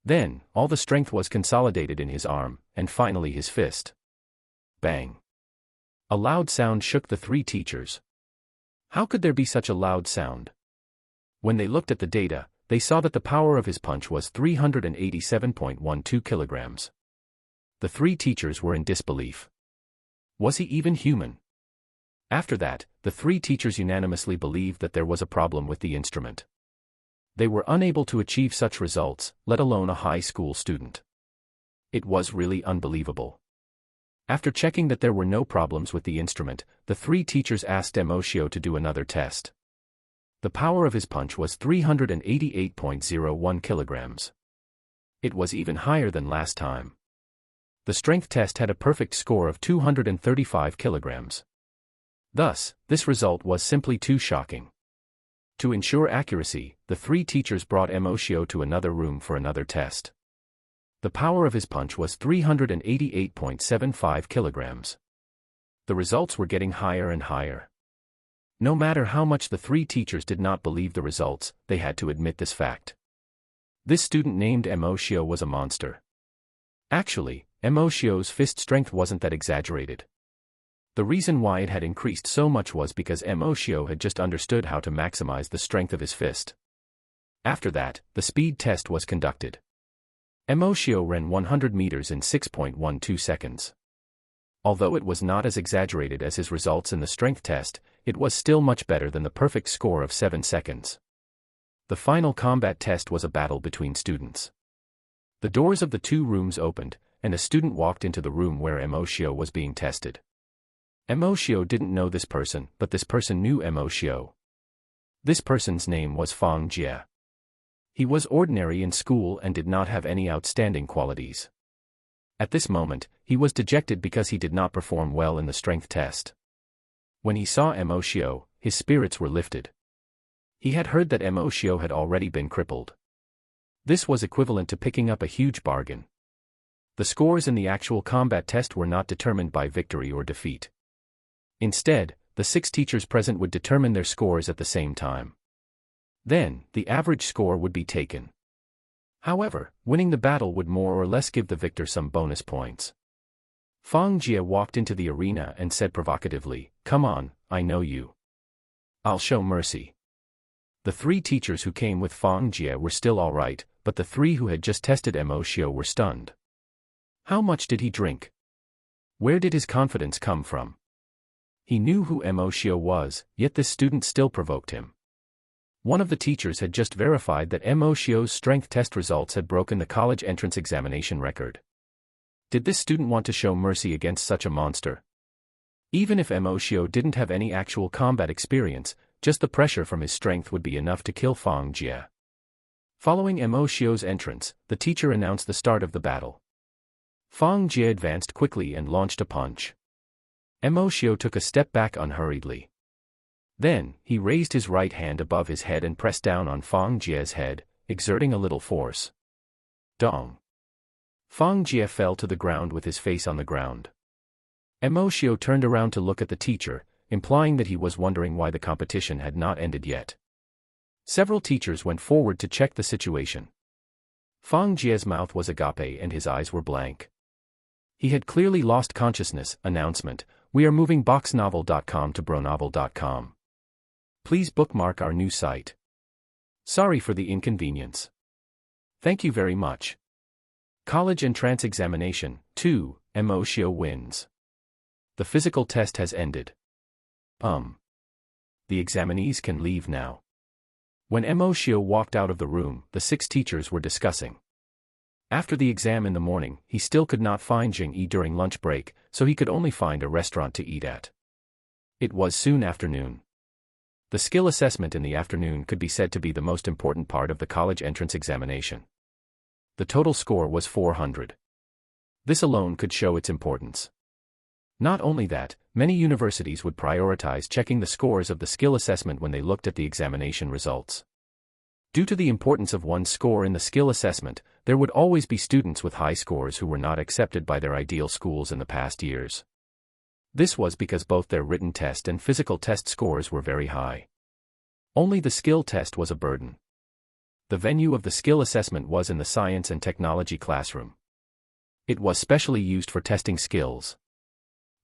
Then, all the strength was consolidated in his arm, and finally his fist. Bang! A loud sound shook the three teachers. How could there be such a loud sound? When they looked at the data, they saw that the power of his punch was 387.12 kilograms. The three teachers were in disbelief. Was he even human? After that, the three teachers unanimously believed that there was a problem with the instrument. They were unable to achieve such results, let alone a high school student. It was really unbelievable. After checking that there were no problems with the instrument, the three teachers asked Emoshio to do another test. The power of his punch was 388.01 kilograms. It was even higher than last time. The strength test had a perfect score of 235 kilograms. Thus, this result was simply too shocking. To ensure accuracy, the three teachers brought Emoshio to another room for another test. The power of his punch was 388.75 kilograms. The results were getting higher and higher. No matter how much the three teachers did not believe the results, they had to admit this fact. This student named Emoshio was a monster. Actually, Emoshio's fist strength wasn't that exaggerated. The reason why it had increased so much was because Emoshio had just understood how to maximize the strength of his fist. After that, the speed test was conducted. Emoshio ran 100 meters in 6.12 seconds. Although it was not as exaggerated as his results in the strength test, it was still much better than the perfect score of 7 seconds. The final combat test was a battle between students. The doors of the two rooms opened, and a student walked into the room where Emoshio was being tested. Emoshio didn't know this person, but this person knew Emoshio. This person's name was Fang Jie. He was ordinary in school and did not have any outstanding qualities. At this moment, he was dejected because he did not perform well in the strength test. When he saw Emoshio, his spirits were lifted. He had heard that Emoshio had already been crippled. This was equivalent to picking up a huge bargain. The scores in the actual combat test were not determined by victory or defeat. Instead, the 6 teachers present would determine their scores at the same time. Then, the average score would be taken. However, winning the battle would more or less give the victor some bonus points. Fang Jie walked into the arena and said provocatively, "Come on, I know you. I'll show mercy." The 3 teachers who came with Fang Jie were still alright, but the 3 who had just tested Emoshio were stunned. How much did he drink? Where did his confidence come from? He knew who Emoshio was, yet this student still provoked him. One of the teachers had just verified that Emoshio's strength test results had broken the college entrance examination record. Did this student want to show mercy against such a monster? Even if Emoshio didn't have any actual combat experience, just the pressure from his strength would be enough to kill Fang Jie. Following Emoshio's entrance, the teacher announced the start of the battle. Fang Jie advanced quickly and launched a punch. Emoshio took a step back unhurriedly. Then, he raised his right hand above his head and pressed down on Fang Jie's head, exerting a little force. Dong! Fang Jie fell to the ground with his face on the ground. Emoshio turned around to look at the teacher, implying that he was wondering why the competition had not ended yet. Several teachers went forward to check the situation. Fang Jie's mouth was agape and his eyes were blank. He had clearly lost consciousness. Announcement: we are moving boxnovel.com to bronovel.com. Please bookmark our new site. Sorry for the inconvenience. Thank you very much. College Entrance Examination 2, Emoshio wins. The physical test has ended. The examinees can leave now. When Emoshio walked out of the room, the 6 teachers were discussing. After the exam in the morning, he still could not find Jing-yi during lunch break, so he could only find a restaurant to eat at. It was soon afternoon. The skill assessment in the afternoon could be said to be the most important part of the college entrance examination. The total score was 400. This alone could show its importance. Not only that, many universities would prioritize checking the scores of the skill assessment when they looked at the examination results. Due to the importance of one's score in the skill assessment, there would always be students with high scores who were not accepted by their ideal schools in the past years. This was because both their written test and physical test scores were very high. Only the skill test was a burden. The venue of the skill assessment was in the science and technology classroom. It was specially used for testing skills.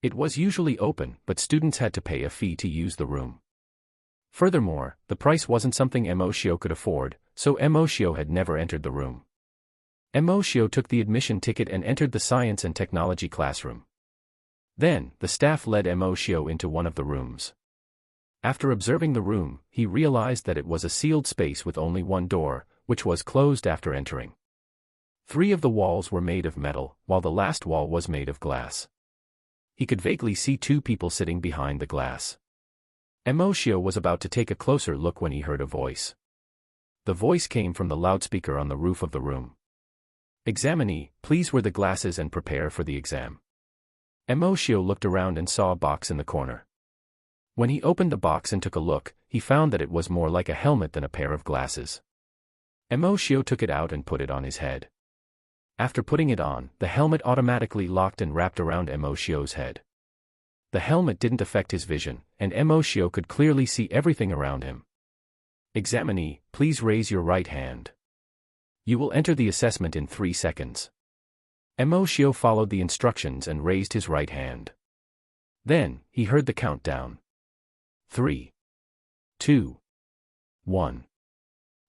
It was usually open, but students had to pay a fee to use the room. Furthermore, the price wasn't something Emoshio could afford, so Emoshio had never entered the room. Emoshio took the admission ticket and entered the science and technology classroom. Then, the staff led Emoshio into one of the rooms. After observing the room, he realized that it was a sealed space with only one door, which was closed after entering. 3 of the walls were made of metal, while the last wall was made of glass. He could vaguely see 2 people sitting behind the glass. Emoshio was about to take a closer look when he heard a voice. The voice came from the loudspeaker on the roof of the room. "Examinee, please wear the glasses and prepare for the exam." Emoshio looked around and saw a box in the corner. When he opened the box and took a look, he found that it was more like a helmet than a pair of glasses. Emoshio took it out and put it on his head. After putting it on, the helmet automatically locked and wrapped around Emoshio's head. The helmet didn't affect his vision, and Emoshio could clearly see everything around him. "Examinee, please raise your right hand. You will enter the assessment in 3 seconds." Emoshio followed the instructions and raised his right hand. Then, he heard the countdown. 3, 2, 1.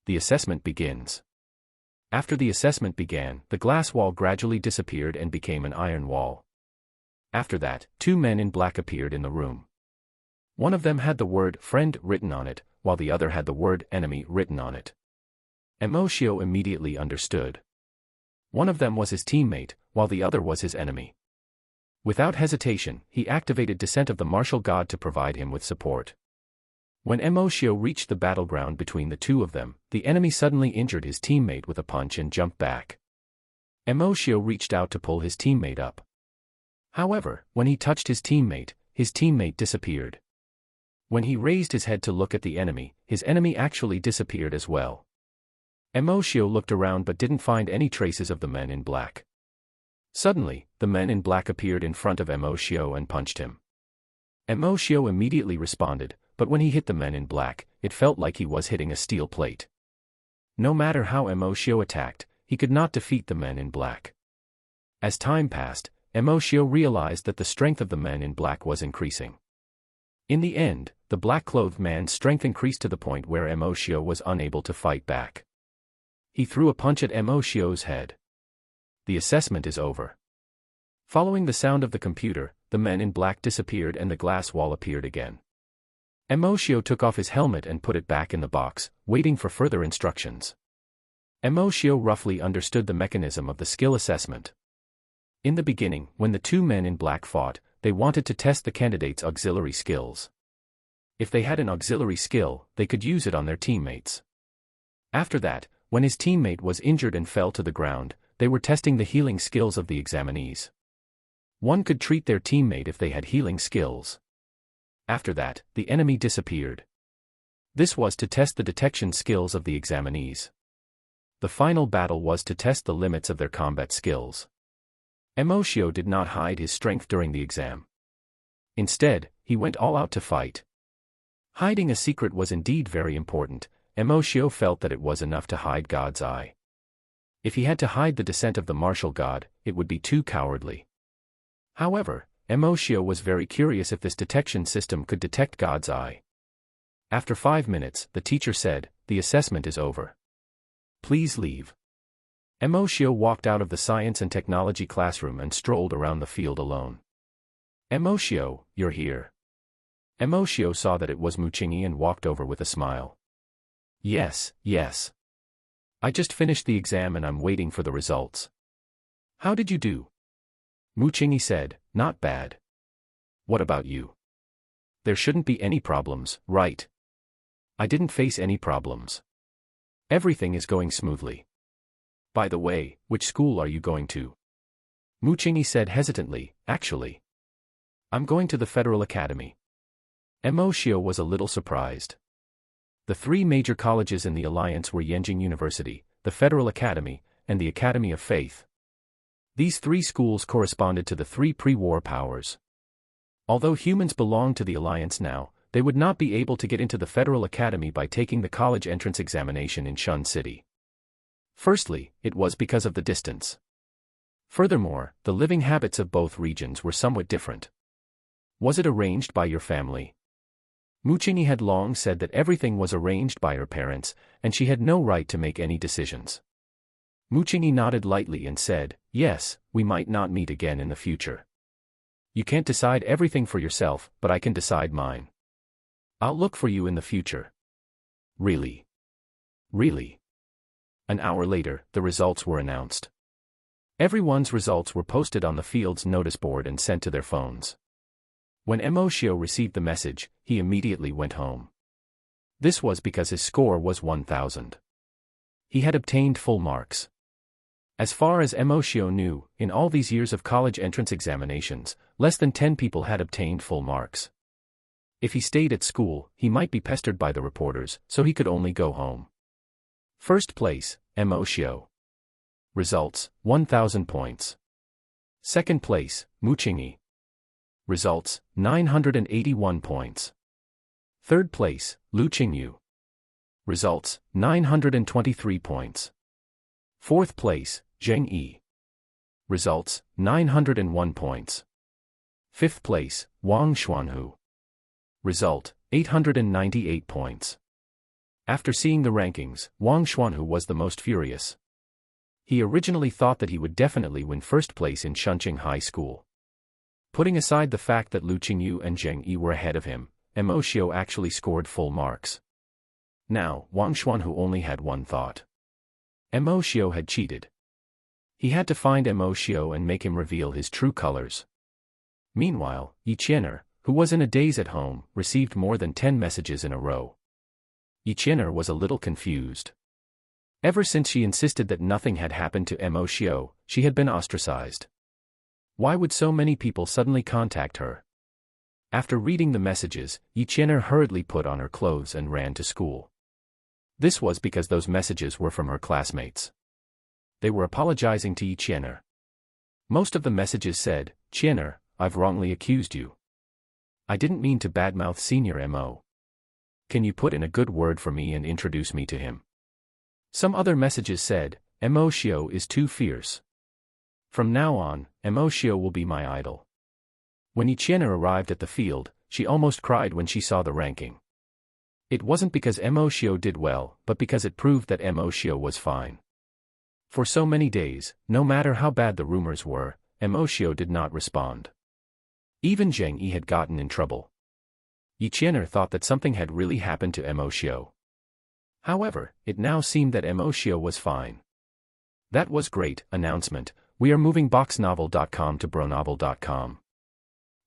The assessment begins. After the assessment began, the glass wall gradually disappeared and became an iron wall. After that, 2 men in black appeared in the room. One of them had the word "friend" written on it, while the other had the word "enemy" written on it. Emoshio immediately understood. One of them was his teammate, while the other was his enemy. Without hesitation, he activated Descent of the Martial God to provide him with support. When Emoshio reached the battleground between the 2 of them, the enemy suddenly injured his teammate with a punch and jumped back. Emoshio reached out to pull his teammate up. However, when he touched his teammate disappeared. When he raised his head to look at his enemy actually disappeared as well. Emoshio looked around but didn't find any traces of the men in black. Suddenly, the men in black appeared in front of Emoshio and punched him. Emoshio immediately responded, but when he hit the men in black, it felt like he was hitting a steel plate. No matter how Emoshio attacked, he could not defeat the men in black. As time passed, Emoshio realized that the strength of the men in black was increasing. In the end, the black-clothed man's strength increased to the point where Emoshio was unable to fight back. He threw a punch at Emoshio's head. The assessment is over. Following the sound of the computer, the men in black disappeared and the glass wall appeared again. Emoshio took off his helmet and put it back in the box, waiting for further instructions. Emoshio roughly understood the mechanism of the skill assessment. In the beginning, when the 2 men in black fought, they wanted to test the candidates' auxiliary skills. If they had an auxiliary skill, they could use it on their teammates. After that, when his teammate was injured and fell to the ground, they were testing the healing skills of the examinees. One could treat their teammate if they had healing skills. After that, the enemy disappeared. This was to test the detection skills of the examinees. The final battle was to test the limits of their combat skills. Emoshio did not hide his strength during the exam. Instead, he went all out to fight. Hiding a secret was indeed very important. Emoshio felt that it was enough to hide God's eye. If he had to hide the descent of the martial god, it would be too cowardly. However, Emoshio was very curious if this detection system could detect God's eye. After 5 minutes, the teacher said, "The assessment is over. Please leave." Emoshio walked out of the science and technology classroom and strolled around the field alone. "Emoshio, you're here." Emoshio saw that it was Muchingi and walked over with a smile. Yes. I just finished the exam and I'm waiting for the results. How did you do? Muchingi said, not bad. What about you? There shouldn't be any problems, right? I didn't face any problems. Everything is going smoothly. By the way, which school are you going to? Muchingi said hesitantly, actually. I'm going to the Federal Academy. Emoshio was a little surprised. The three major colleges in the alliance were Yenjing University, the Federal Academy, and the Academy of Faith. These three schools corresponded to the three pre-war powers. Although humans belonged to the alliance now, they would not be able to get into the Federal Academy by taking the college entrance examination in Shun City. Firstly, it was because of the distance. Furthermore, the living habits of both regions were somewhat different. Was it arranged by your family? Muchingi had long said that everything was arranged by her parents, and she had no right to make any decisions. Muchingi nodded lightly and said, yes, we might not meet again in the future. You can't decide everything for yourself, but I can decide mine. I'll look for you in the future. Really? Really? An hour later, the results were announced. Everyone's results were posted on the field's notice board and sent to their phones. When Emoshio received the message, he immediately went home. This was because his score was 1000. He had obtained full marks. As far as Emoshio knew, in all these years of college entrance examinations, less than 10 people had obtained full marks. If he stayed at school, he might be pestered by the reporters, so he could only go home. First place, Emoshio. Results, 1000 points. Second place, Muchingi. Results, 981 points. Third place, Lu Qingyu. Results, 923 points. Fourth place, Zheng Yi. Results, 901 points. Fifth place, Wang Xuanhu. Result, 898 points. After seeing the rankings, Wang Xuanhu was the most furious. He originally thought that he would definitely win first place in Shunqing High School. Putting aside the fact that Lu Qingyu and Zheng Yi were ahead of him, Emoshio actually scored full marks. Now, Wang Xuanhu only had one thought. Emoshio had cheated. He had to find Emoshio and make him reveal his true colors. Meanwhile, Yi Qianer, who was in a daze at home, received more than 10 messages in a row. Yi Qianer was a little confused. Ever since she insisted that nothing had happened to Emoshio, she had been ostracized. Why would so many people suddenly contact her? After reading the messages, Yi Qianer hurriedly put on her clothes and ran to school. This was because those messages were from her classmates. They were apologizing to Yi Qianer. Most of the messages said, Qianer, I've wrongly accused you. I didn't mean to badmouth Senior Mo. Can you put in a good word for me and introduce me to him? Some other messages said, Emoshio is too fierce. From now on, Emoshio will be my idol. When Yi Qianer arrived at the field, she almost cried when she saw the ranking. It wasn't because Emoshio did well, but because it proved that Emoshio was fine. For so many days, no matter how bad the rumors were, Emoshio did not respond. Even Zheng Yi had gotten in trouble. Yi Qianer thought that something had really happened to Emoshio. However, it now seemed that Emoshio was fine. That was great. Announcement. We are moving boxnovel.com to bronovel.com.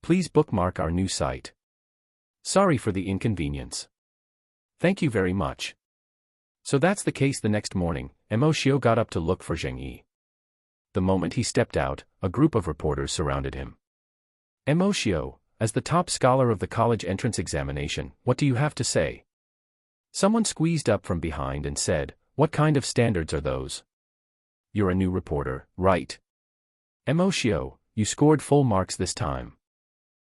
Please bookmark our new site. Sorry for the inconvenience. Thank you very much. So that's the case. The next morning, Emoshio got up to look for Zheng Yi. The moment he stepped out, a group of reporters surrounded him. Emoshio, as the top scholar of the college entrance examination, what do you have to say? Someone squeezed up from behind and said, what kind of standards are those? You're a new reporter, right? Emoshio, you scored full marks this time.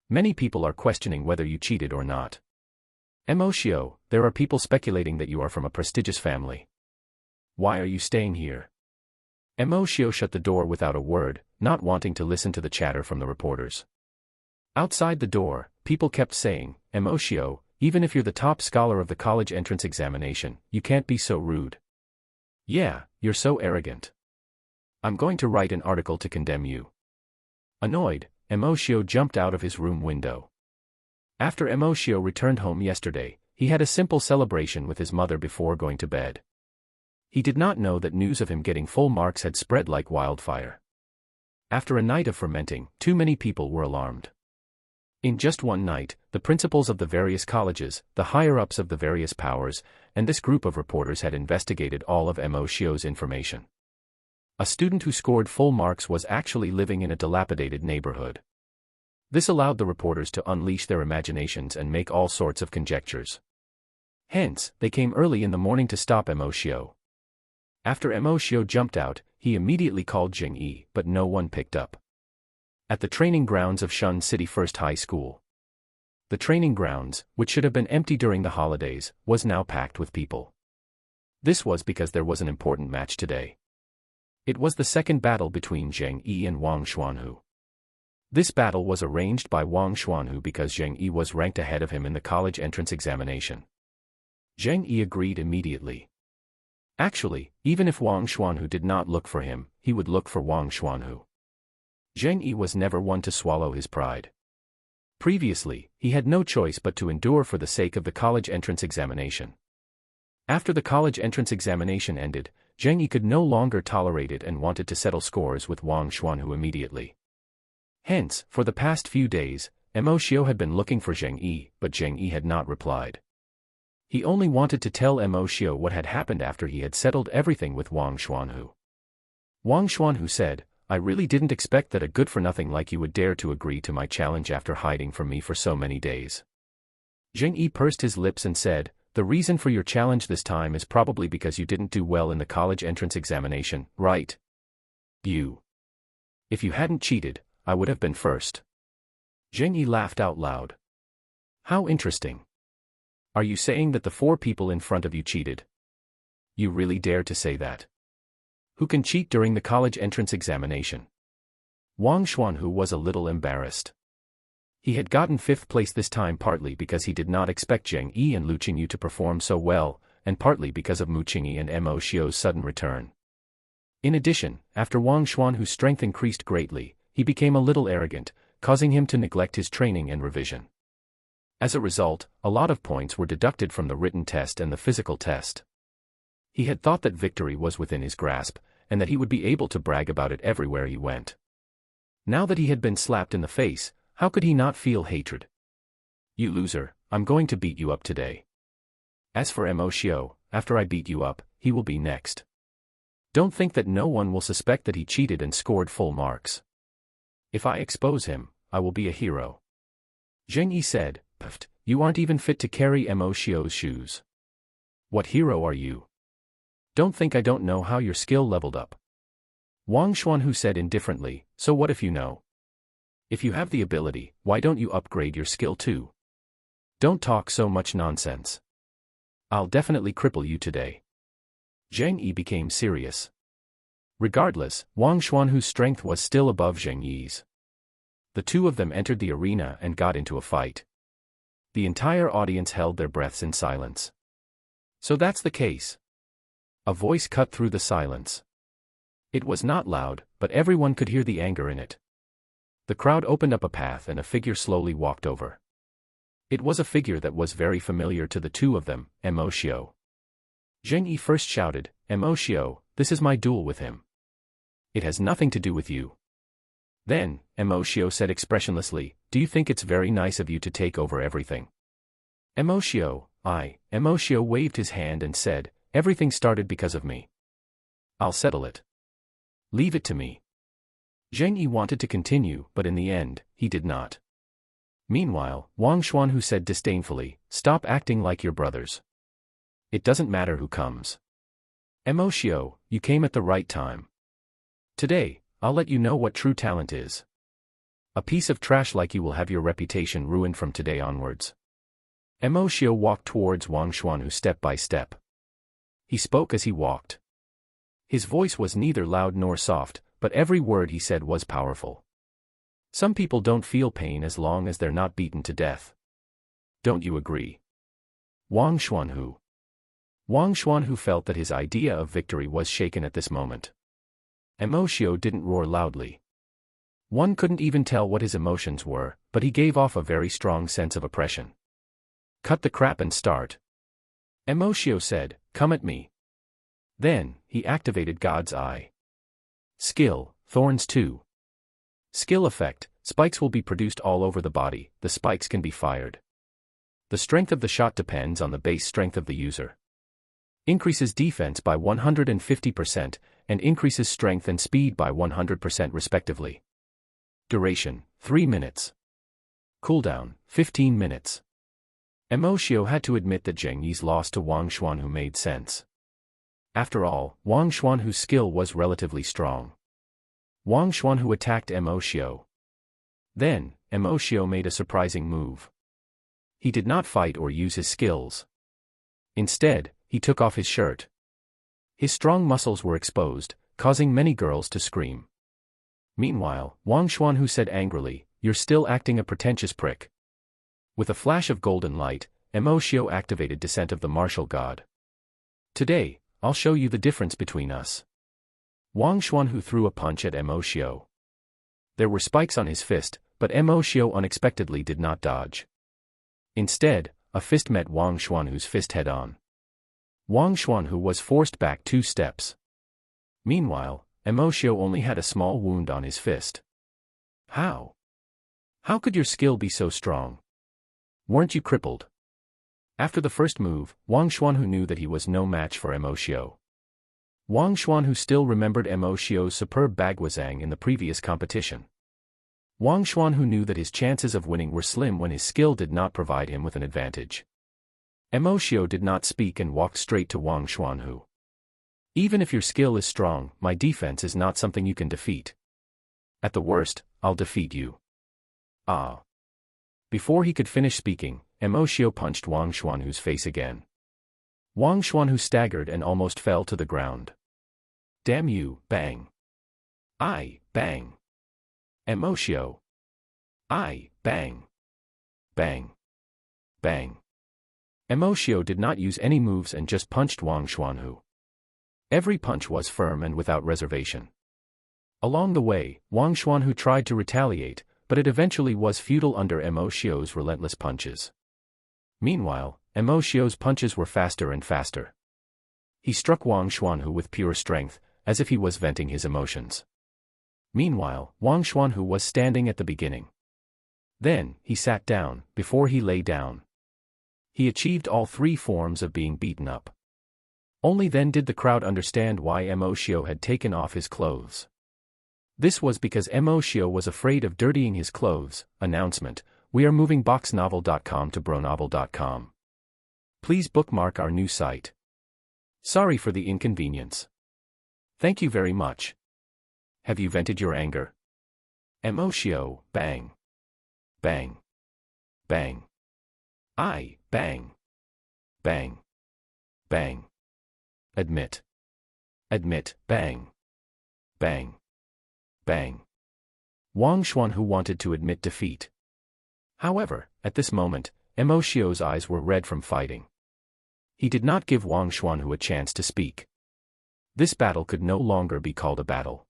Many people are questioning whether you cheated or not. Emoshio, there are people speculating that you are from a prestigious family. Why are you staying here? Emoshio shut the door without a word, not wanting to listen to the chatter from the reporters. Outside the door, people kept saying, Emoshio, even if you're the top scholar of the college entrance examination, you can't be so rude. Yeah, you're so arrogant. I'm going to write an article to condemn you. Annoyed, Emoshio jumped out of his room window. After Emoshio returned home yesterday, he had a simple celebration with his mother before going to bed. He did not know that news of him getting full marks had spread like wildfire. After a night of fermenting, too many people were alarmed. In just one night, the principals of the various colleges, the higher-ups of the various powers, and this group of reporters had investigated all of MokBhaiMJ's information. A student who scored full marks was actually living in a dilapidated neighborhood. This allowed the reporters to unleash their imaginations and make all sorts of conjectures. Hence, they came early in the morning to stop MokBhaiMJ. After MokBhaiMJ jumped out, he immediately called Jing-yi, but no one picked up. At the training grounds of Shun City First High School. The training grounds, which should have been empty during the holidays, was now packed with people. This was because there was an important match today. It was the second battle between Zheng Yi and Wang Xuanhu. This battle was arranged by Wang Xuanhu because Zheng Yi was ranked ahead of him in the college entrance examination. Zheng Yi agreed immediately. Actually, even if Wang Xuanhu did not look for him, he would look for Wang Xuanhu. Zheng Yi was never one to swallow his pride. Previously, he had no choice but to endure for the sake of the college entrance examination. After the college entrance examination ended, Zheng Yi could no longer tolerate it and wanted to settle scores with Wang Xuanhu immediately. Hence, for the past few days, MokBhaiMJ had been looking for Zheng Yi, but Zheng Yi had not replied. He only wanted to tell MokBhaiMJ what had happened after he had settled everything with Wang Xuanhu. Wang Xuanhu said, "I really didn't expect that a good-for-nothing like you would dare to agree to my challenge after hiding from me for so many days." Zheng Yi pursed his lips and said, "The reason for your challenge this time is probably because you didn't do well in the college entrance examination, right? If you hadn't cheated, I would have been first." Zheng Yi laughed out loud. "How interesting. Are you saying that the 4 people in front of you cheated? You really dare to say that? Who can cheat during the college entrance examination?" Wang Xuanhu was a little embarrassed. He had gotten 5th place this time partly because he did not expect Zheng Yi and Lu Qingyu to perform so well, and partly because of Mu Qingyi and MokBhaiMJ's sudden return. In addition, after Wang Xuanhu's strength increased greatly, he became a little arrogant, causing him to neglect his training and revision. As a result, a lot of points were deducted from the written test and the physical test. He had thought that victory was within his grasp, and that he would be able to brag about it everywhere he went. Now that he had been slapped in the face, how could he not feel hatred? "You loser, I'm going to beat you up today. As for MokBhaiMJ, after I beat you up, he will be next. Don't think that no one will suspect that he cheated and scored full marks. If I expose him, I will be a hero." Zheng Yi said, "Pft, you aren't even fit to carry MokBhaiMJ's shoes. What hero are you? Don't think I don't know how your skill leveled up." Wang Xuanhu said indifferently, "So what if you know? If you have the ability, why don't you upgrade your skill too? Don't talk so much nonsense. I'll definitely cripple you today." Zheng Yi became serious. Regardless, Wang Xuanhu's strength was still above Zheng Yi's. The two of them entered the arena and got into a fight. The entire audience held their breaths in silence. "So that's the case." A voice cut through the silence. It was not loud, but everyone could hear the anger in it. The crowd opened up a path and a figure slowly walked over. It was a figure that was very familiar to the two of them, MokBhaiMJ. Zheng Yi first shouted, "MokBhaiMJ, this is my duel with him. It has nothing to do with you." Then, MokBhaiMJ said expressionlessly, "Do you think it's very nice of you to take over everything?" MokBhaiMJ waved his hand and said, "Everything started because of me. I'll settle it. Leave it to me." Zheng Yi wanted to continue, but in the end, he did not. Meanwhile, Wang Xuanhu said disdainfully, "Stop acting like your brothers. It doesn't matter who comes. MokBhaiMJ, you came at the right time. Today, I'll let you know what true talent is. A piece of trash like you will have your reputation ruined from today onwards." MokBhaiMJ walked towards Wang Xuanhu step by step. He spoke as he walked. His voice was neither loud nor soft, but every word he said was powerful. Some people don't feel pain as long as they're not beaten to death. Don't you agree? Wang Xuanhu felt that his idea of victory was shaken at this moment. MokBhaiMJ didn't roar loudly. One couldn't even tell what his emotions were, but he gave off a very strong sense of oppression. "Cut the crap and start." MokBhaiMJ said, "Come at me." Then, he activated God's Eye. Skill, Thorns 2. Skill effect, spikes will be produced all over the body, the spikes can be fired. The strength of the shot depends on the base strength of the user. Increases defense by 150%, and increases strength and speed by 100% respectively. Duration, 3 minutes. Cooldown, 15 minutes. Emoshio had to admit that Zheng Yi's loss to Wang Xuanhu made sense. After all, Wang Xuanhu's skill was relatively strong. Wang Xuanhu attacked Emoshio. Then, Emoshio made a surprising move. He did not fight or use his skills. Instead, he took off his shirt. His strong muscles were exposed, causing many girls to scream. Meanwhile, Wang Xuanhu said angrily, "You're still acting a pretentious prick." With a flash of golden light, Emoshio activated Descent of the Martial God. "Today, I'll show you the difference between us." Wang Xuanhu threw a punch at Emoshio. There were spikes on his fist, but Emoshio unexpectedly did not dodge. Instead, a fist met Wang Xuanhu's fist head-on. Wang Xuanhu was forced back 2 steps. Meanwhile, Emoshio only had a small wound on his fist. How? How could your skill be so strong? Weren't you crippled? After the first move, Wang Xuanhu knew that he was no match for Emoshio. Wang Xuanhu still remembered Emoshio's superb bagwazang in the previous competition. Wang Xuanhu knew that his chances of winning were slim when his skill did not provide him with an advantage. Emoshio did not speak and walked straight to Wang Xuanhu. "Even if your skill is strong, my defense is not something you can defeat. At the worst, I'll defeat you." Ah. Before he could finish speaking, Emoshio punched Wang Xuanhu's face again. Wang Xuanhu staggered and almost fell to the ground. "Damn you, bang. I, bang. Emoshio. I, bang. Bang. Bang." Emoshio did not use any moves and just punched Wang Xuanhu. Every punch was firm and without reservation. Along the way, Wang Xuanhu tried to retaliate, but it eventually was futile under Emoshio's relentless punches. Meanwhile, Emoshio's punches were faster and faster. He struck Wang Xuanhu with pure strength, as if he was venting his emotions. Meanwhile, Wang Xuanhu was standing at the beginning. Then, he sat down, before he lay down. He achieved all 3 forms of being beaten up. Only then did the crowd understand why Emoshio had taken off his clothes. This was because Emoshio was afraid of dirtying his clothes. Announcement: we are moving boxnovel.com to bronovel.com. Please bookmark our new site. Sorry for the inconvenience. Thank you very much. Have you vented your anger? Emoshio, bang. Bang. Bang. I, bang. Bang. Bang. Admit. Admit, bang. Bang. Bang. Wang Xuanhu wanted to admit defeat. However, at this moment, Emoshio's eyes were red from fighting. He did not give Wang Xuanhu a chance to speak. This battle could no longer be called a battle.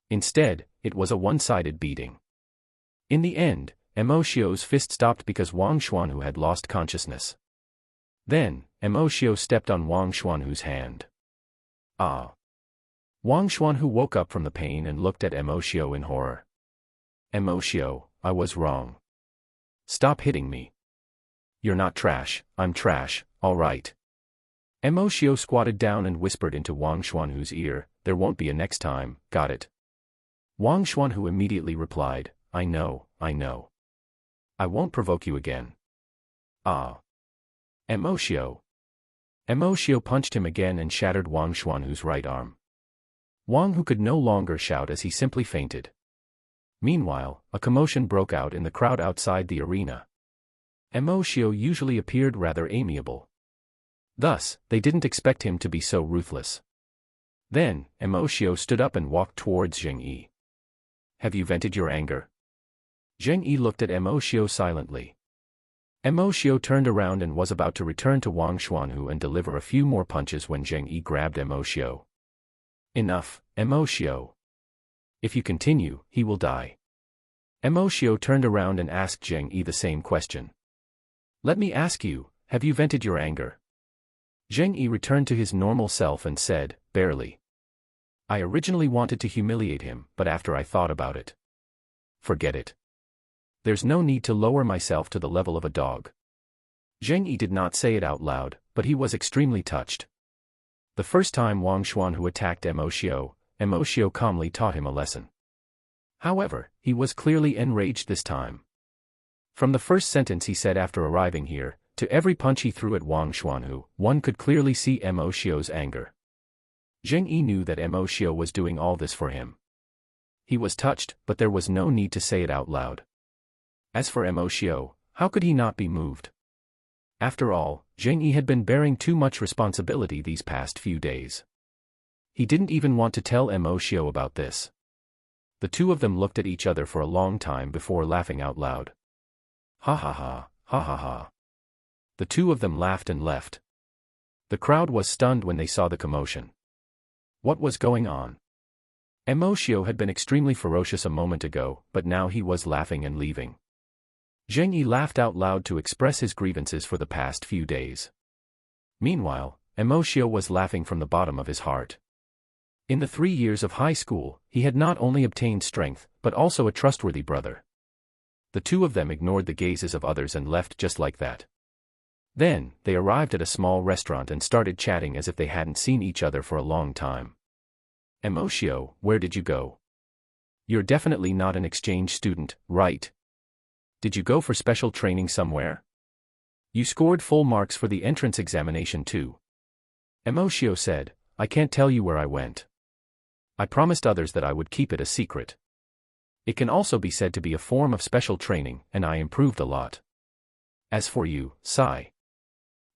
Instead, it was a one-sided beating. In the end, Emoshio's fist stopped because Wang Xuanhu had lost consciousness. Then, Emoshio stepped on Wang Xuanhu's hand. Ah. Wang Xuanhu woke up from the pain and looked at Emoshio in horror. Emoshio, I was wrong. Stop hitting me. You're not trash, I'm trash, all right. Emoshio squatted down and whispered into Wang Xuanhu's ear, there won't be a next time, got it? Wang Xuanhu immediately replied, I know, I know. I won't provoke you again. Ah. Emoshio. Emoshio punched him again and shattered Wang Xuanhu's right arm. Wang Hu could no longer shout as he simply fainted. Meanwhile, a commotion broke out in the crowd outside the arena. Emoshio usually appeared rather amiable. Thus, they didn't expect him to be so ruthless. Then, Emoshio stood up and walked towards Zheng Yi. Have you vented your anger? Zheng Yi looked at Emoshio silently. Emoshio turned around and was about to return to Wang Xuanhu and deliver a few more punches when Zheng Yi grabbed Emoshio. Enough, Emoshio. If you continue, he will die. Emoshio turned around and asked Zheng Yi the same question. Let me ask you, have you vented your anger? Zheng Yi returned to his normal self and said, barely. I originally wanted to humiliate him, but after I thought about it. Forget it. There's no need to lower myself to the level of a dog. Zheng Yi did not say it out loud, but he was extremely touched. The first time Wang Xuanhu attacked Mo calmly taught him a lesson. However, he was clearly enraged this time. From the first sentence he said after arriving here, to every punch he threw at Wang Xuanhu, one could clearly see Mo's anger. Zheng Yi knew that Mo was doing all this for him. He was touched, but there was no need to say it out loud. As for Mo, how could he not be moved? After all, Zheng Yi had been bearing too much responsibility these past few days. He didn't even want to tell Mo about this. The two of them looked at each other for a long time before laughing out loud. Ha ha ha, ha ha ha. The two of them laughed and left. The crowd was stunned when they saw the commotion. What was going on? Mo had been extremely ferocious a moment ago, but now he was laughing and leaving. Zheng Yi laughed out loud to express his grievances for the past few days. Meanwhile, Mo was laughing from the bottom of his heart. In the 3 years of high school, he had not only obtained strength, but also a trustworthy brother. The two of them ignored the gazes of others and left just like that. Then, they arrived at a small restaurant and started chatting as if they hadn't seen each other for a long time. Mo, where did you go? You're definitely not an exchange student, right? Did you go for special training somewhere? You scored full marks for the entrance examination too. Mo said, I can't tell you where I went. I promised others that I would keep it a secret. It can also be said to be a form of special training, and I improved a lot. As for you, Sai.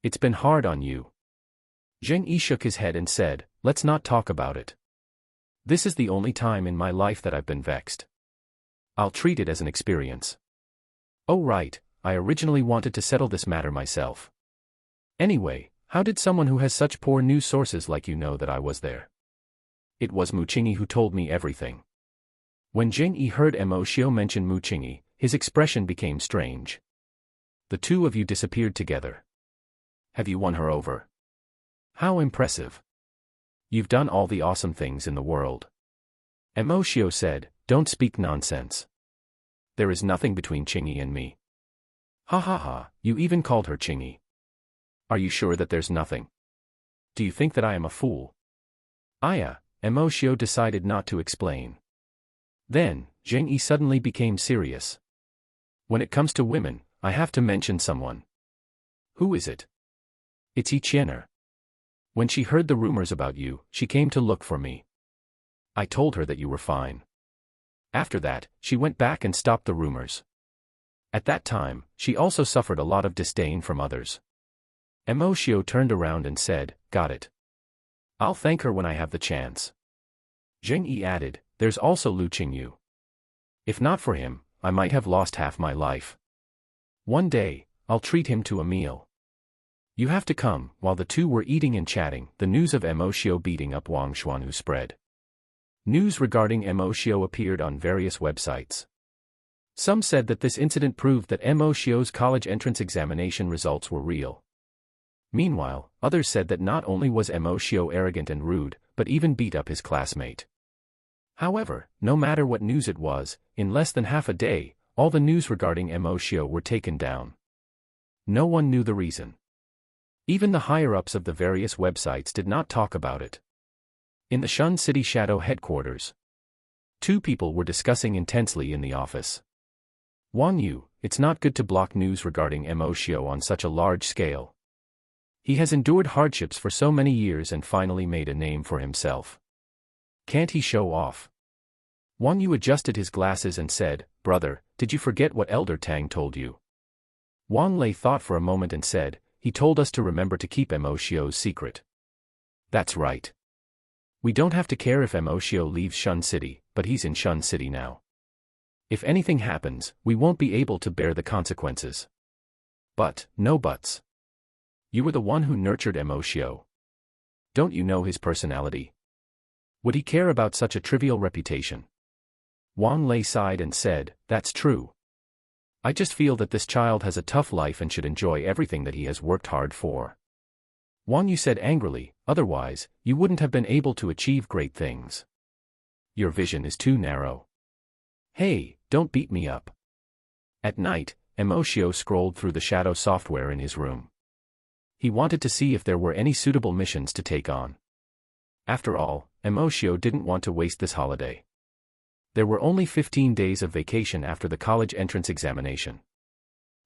It's been hard on you. Zheng Yi shook his head and said, let's not talk about it. This is the only time in my life that I've been vexed. I'll treat it as an experience. Oh right, I originally wanted to settle this matter myself. Anyway, how did someone who has such poor news sources like you know that I was there? It was Mu Qingyi who told me everything. When Zheng Yi heard Mo mention Mu Qingyi, his expression became strange. The two of you disappeared together. Have you won her over? How impressive. You've done all the awesome things in the world. Mo said, don't speak nonsense. There is nothing between Qingyi and me. Ha ha ha, you even called her Qingyi. Are you sure that there's nothing? Do you think that I am a fool? Mo decided not to explain. Then, Zheng Yi suddenly became serious. When it comes to women, I have to mention someone. Who is it? It's Yi Qianer. When she heard the rumors about you, she came to look for me. I told her that you were fine. After that, she went back and stopped the rumors. At that time, she also suffered a lot of disdain from others. Mo turned around and said, got it. I'll thank her when I have the chance. Zheng Yi added, there's also Lu Qingyu. If not for him, I might have lost half my life. One day, I'll treat him to a meal. You have to come. While the two were eating and chatting, the news of Mo beating up Wang Xuanhu spread. News regarding Mo appeared on various websites. Some said that this incident proved that Mo's college entrance examination results were real. Meanwhile, others said that not only was Mo arrogant and rude, but even beat up his classmate. However, no matter what news it was, in less than half a day, all the news regarding Mo were taken down. No one knew the reason. Even the higher-ups of the various websites did not talk about it. In the Shun City Shadow headquarters, two people were discussing intensely in the office. Wang Yu, it's not good to block news regarding Mo on such a large scale. He has endured hardships for so many years and finally made a name for himself. Can't he show off? Wang Yu adjusted his glasses and said, brother, did you forget what Elder Tang told you? Wang Lei thought for a moment and said, he told us to remember to keep Mo's secret. That's right. We don't have to care if Mo leaves Shun City, but he's in Shun City now. If anything happens, we won't be able to bear the consequences. But, no buts. You were the one who nurtured Mo. Don't you know his personality? Would he care about such a trivial reputation? Wang Lei sighed and said, that's true. I just feel that this child has a tough life and should enjoy everything that he has worked hard for. Wang Yu said angrily, otherwise, you wouldn't have been able to achieve great things. Your vision is too narrow. Hey, don't beat me up. At night, Emoshio scrolled through the shadow software in his room. He wanted to see if there were any suitable missions to take on. After all, Emoshio didn't want to waste this holiday. There were only 15 days of vacation after the college entrance examination.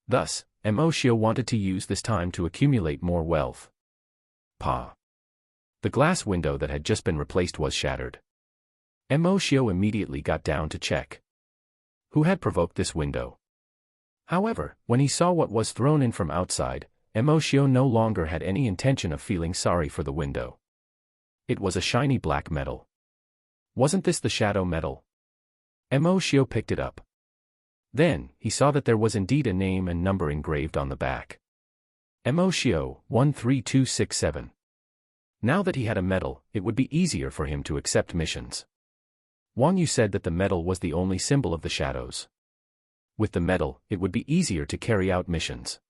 Thus, Emoshio wanted to use this time to accumulate more wealth. Pa. The glass window that had just been replaced was shattered. Emoshio immediately got down to check. Who had provoked this window? However, when he saw what was thrown in from outside, Emoshio no longer had any intention of feeling sorry for the window. It was a shiny black metal. Wasn't this the shadow metal? Emoshio picked it up. Then, he saw that there was indeed a name and number engraved on the back. Emoshio, 13267. Now that he had a medal, it would be easier for him to accept missions. Wang Yu said that the medal was the only symbol of the shadows. With the medal, it would be easier to carry out missions.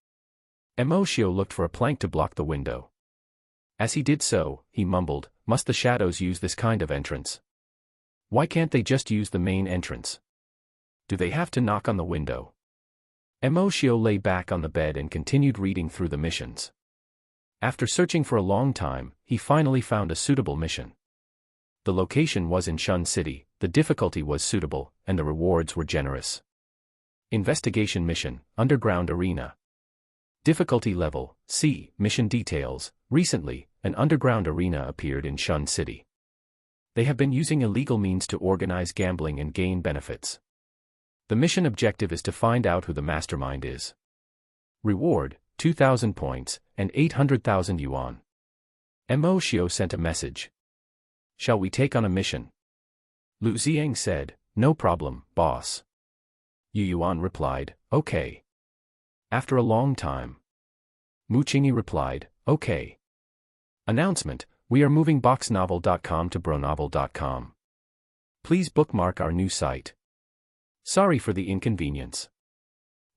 Emoshio looked for a plank to block the window. As he did so, he mumbled, must the shadows use this kind of entrance? Why can't they just use the main entrance? Do they have to knock on the window? Emoshio lay back on the bed and continued reading through the missions. After searching for a long time, he finally found a suitable mission. The location was in Shun City, the difficulty was suitable, and the rewards were generous. Investigation Mission, Underground Arena. Difficulty level, C. Mission details. Recently, an underground arena appeared in Shun City. They have been using illegal means to organize gambling and gain benefits. The mission objective is to find out who the mastermind is. Reward, 2,000 points, and 800,000 yuan. Emoshio sent a message. Shall we take on a mission? Lu Ziang said, no problem, boss. Yu Yuan replied, okay. After a long time. Mu Qingyi replied, okay. Announcement, we are moving boxnovel.com to bronovel.com. Please bookmark our new site. Sorry for the inconvenience.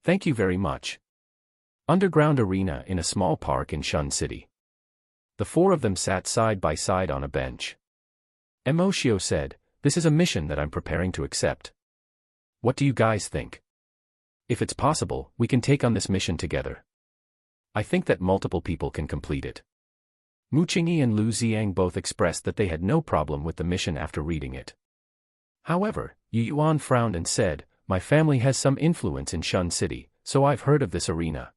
Thank you very much. Underground arena in a small park in Shun City. The four of them sat side by side on a bench. Emoshio said, this is a mission that I'm preparing to accept. What do you guys think? If it's possible, we can take on this mission together. I think that multiple people can complete it. Mu Qingyi and Lu Ziang both expressed that they had no problem with the mission after reading it. However, Yu Yuan frowned and said, my family has some influence in Shun City, so I've heard of this arena.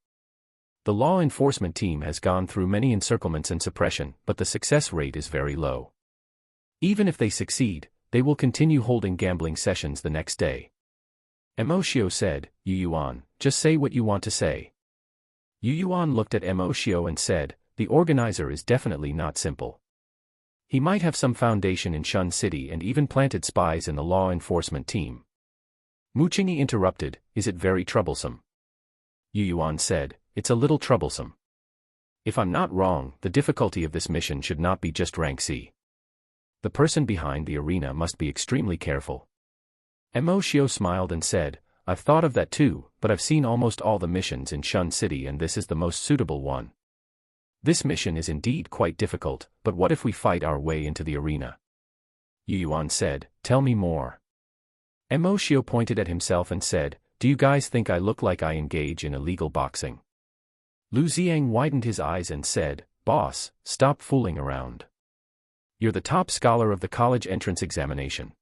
The law enforcement team has gone through many encirclements and suppression, but the success rate is very low. Even if they succeed, they will continue holding gambling sessions the next day. Emoshio said, Yu Yuan, just say what you want to say. Yu Yuan looked at Emoshio and said, the organizer is definitely not simple. He might have some foundation in Shun City and even planted spies in the law enforcement team. Mu Qingyi interrupted, is it very troublesome? Yu Yuan said, it's a little troublesome. If I'm not wrong, the difficulty of this mission should not be just rank C. The person behind the arena must be extremely careful. Emoshio smiled and said, I've thought of that too, but I've seen almost all the missions in Shun City and this is the most suitable one. This mission is indeed quite difficult, but what if we fight our way into the arena? Yu Yuan said, tell me more. Emoshio pointed at himself and said, do you guys think I look like I engage in illegal boxing? Lu Ziang widened his eyes and said, boss, stop fooling around. You're the top scholar of the college entrance examination.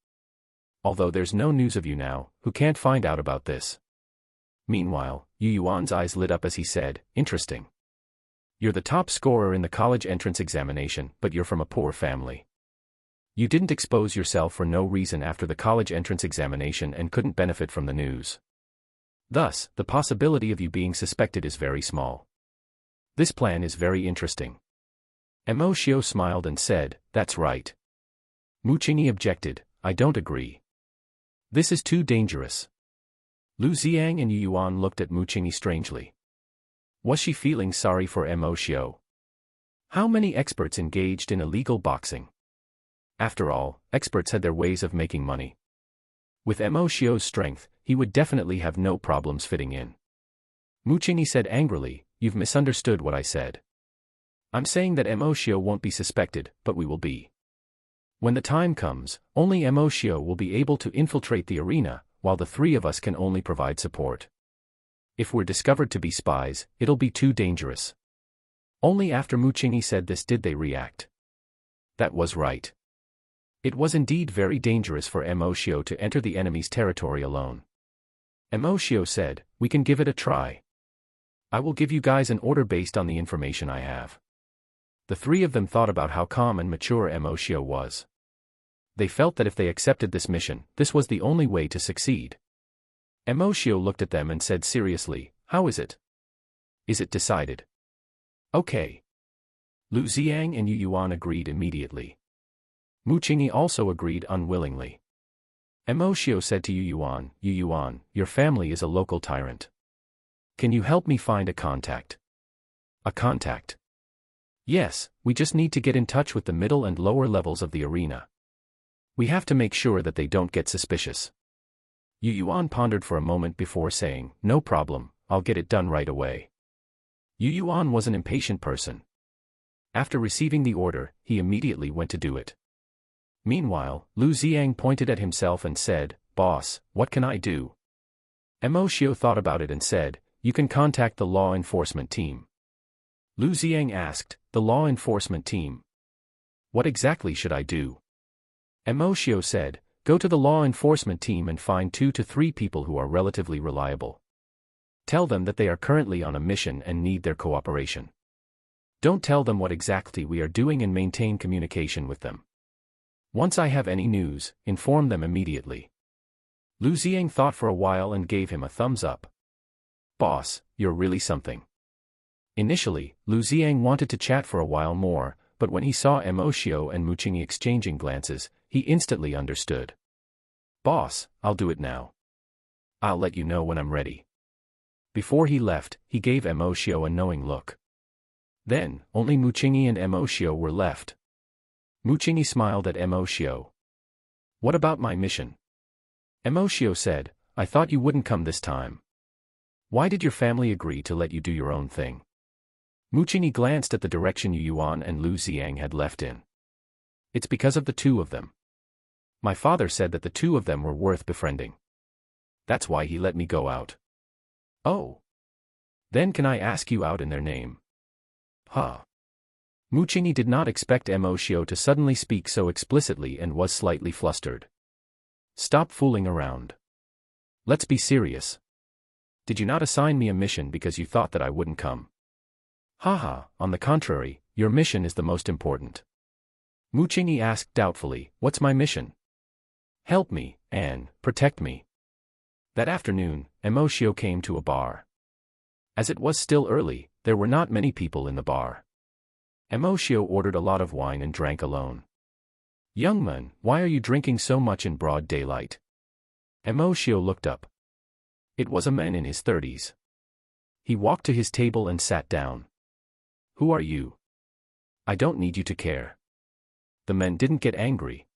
Although there's no news of you now, who can't find out about this? Meanwhile, Yu Yuan's eyes lit up as he said, interesting. You're the top scorer in the college entrance examination, but you're from a poor family. You didn't expose yourself for no reason after the college entrance examination and couldn't benefit from the news. Thus, the possibility of you being suspected is very small. This plan is very interesting. Emoshio smiled and said, that's right. Mu Qingyi objected, I don't agree. This is too dangerous. Lu Ziang and Yu Yuan looked at Mu Qingyi strangely. Was she feeling sorry for Emoshio? How many experts engaged in illegal boxing? After all, experts had their ways of making money. With Emoshio's strength, he would definitely have no problems fitting in. Mu Qingyi said angrily, you've misunderstood what I said. I'm saying that Emoshio won't be suspected, but we will be. When the time comes, only Emoshio will be able to infiltrate the arena, while the three of us can only provide support. If we're discovered to be spies, it'll be too dangerous. Only after Muchingi said this did they react. That was right. It was indeed very dangerous for Emoshio to enter the enemy's territory alone. Emoshio said, "We can give it a try. I will give you guys an order based on the information I have." The three of them thought about how calm and mature Emoshio was. They felt that if they accepted this mission, this was the only way to succeed. Emoshio looked at them and said seriously, "How is it? Is it decided?" "Okay." Lu Xiang and Yu Yuan agreed immediately. Muchingi also agreed unwillingly. Emoshio said to Yu Yuan, "Your family is a local tyrant. Can you help me find a contact?" "A contact?" "Yes, we just need to get in touch with the middle and lower levels of the arena. We have to make sure that they don't get suspicious." Yu Yuan pondered for a moment before saying, "No problem, I'll get it done right away." Yu Yuan was an impatient person. After receiving the order, he immediately went to do it. Meanwhile, Lu Xiang pointed at himself and said, "Boss, what can I do?" Emoshio thought about it and said, "You can contact the law enforcement team." Lu Xiang asked, "The law enforcement team? What exactly should I do?" Emoshio said, "Go to the law enforcement team and find 2 to 3 people who are relatively reliable. Tell them that they are currently on a mission and need their cooperation. Don't tell them what exactly we are doing and maintain communication with them. Once I have any news, inform them immediately." Lu Xiang thought for a while and gave him a thumbs up. "Boss, you're really something." Initially, Lu Xiang wanted to chat for a while more, but when he saw Emoshio and Muchingi exchanging glances, he instantly understood. "Boss, I'll do it now. I'll let you know when I'm ready." Before he left, he gave Emoshio a knowing look. Then, only Muchingi and Emoshio were left. Muchingi smiled at Emoshio. "What about my mission?" Emoshio said, "I thought you wouldn't come this time. Why did your family agree to let you do your own thing?" Muchingi glanced at the direction Yu Yuan and Lu Xiang had left in. "It's because of the 2 of them. My father said that the 2 of them were worth befriending. That's why he let me go out." "Oh. Then can I ask you out in their name?" "Huh." Muchingi did not expect Emoshio to suddenly speak so explicitly and was slightly flustered. "Stop fooling around. Let's be serious. Did you not assign me a mission because you thought that I wouldn't come?" "Haha, on the contrary, your mission is the most important." Muchingi asked doubtfully, "What's my mission?" "Help me, and protect me." That afternoon, Emoshio came to a bar. As it was still early, there were not many people in the bar. Emoshio ordered a lot of wine and drank alone. "Young man, why are you drinking so much in broad daylight?" Emoshio looked up. It was a man in his 30s. He walked to his table and sat down. "Who are you? I don't need you to care." The man didn't get angry.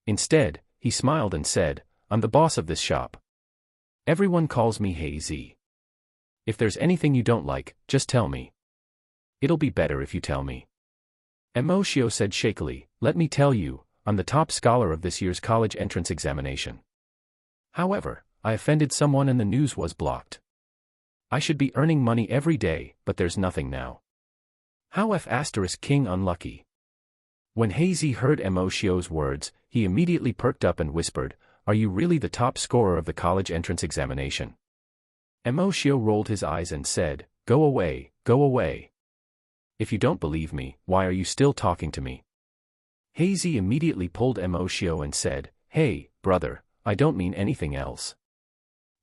Instead, he smiled and said, "I'm the boss of this shop. Everyone calls me Hey Z. If there's anything you don't like, just tell me. It'll be better if you tell me." Emoshio said shakily, "Let me tell you, I'm the top scholar of this year's college entrance examination. However, I offended someone and the news was blocked. I should be earning money every day, but there's nothing now. How King unlucky." When Hazy heard Emoshio's words, he immediately perked up and whispered, "Are you really the top scorer of the college entrance examination?" Emoshio rolled his eyes and said, "Go away, go away. If you don't believe me, why are you still talking to me?" Hazy immediately pulled Emoshio and said, "Hey, brother, I don't mean anything else.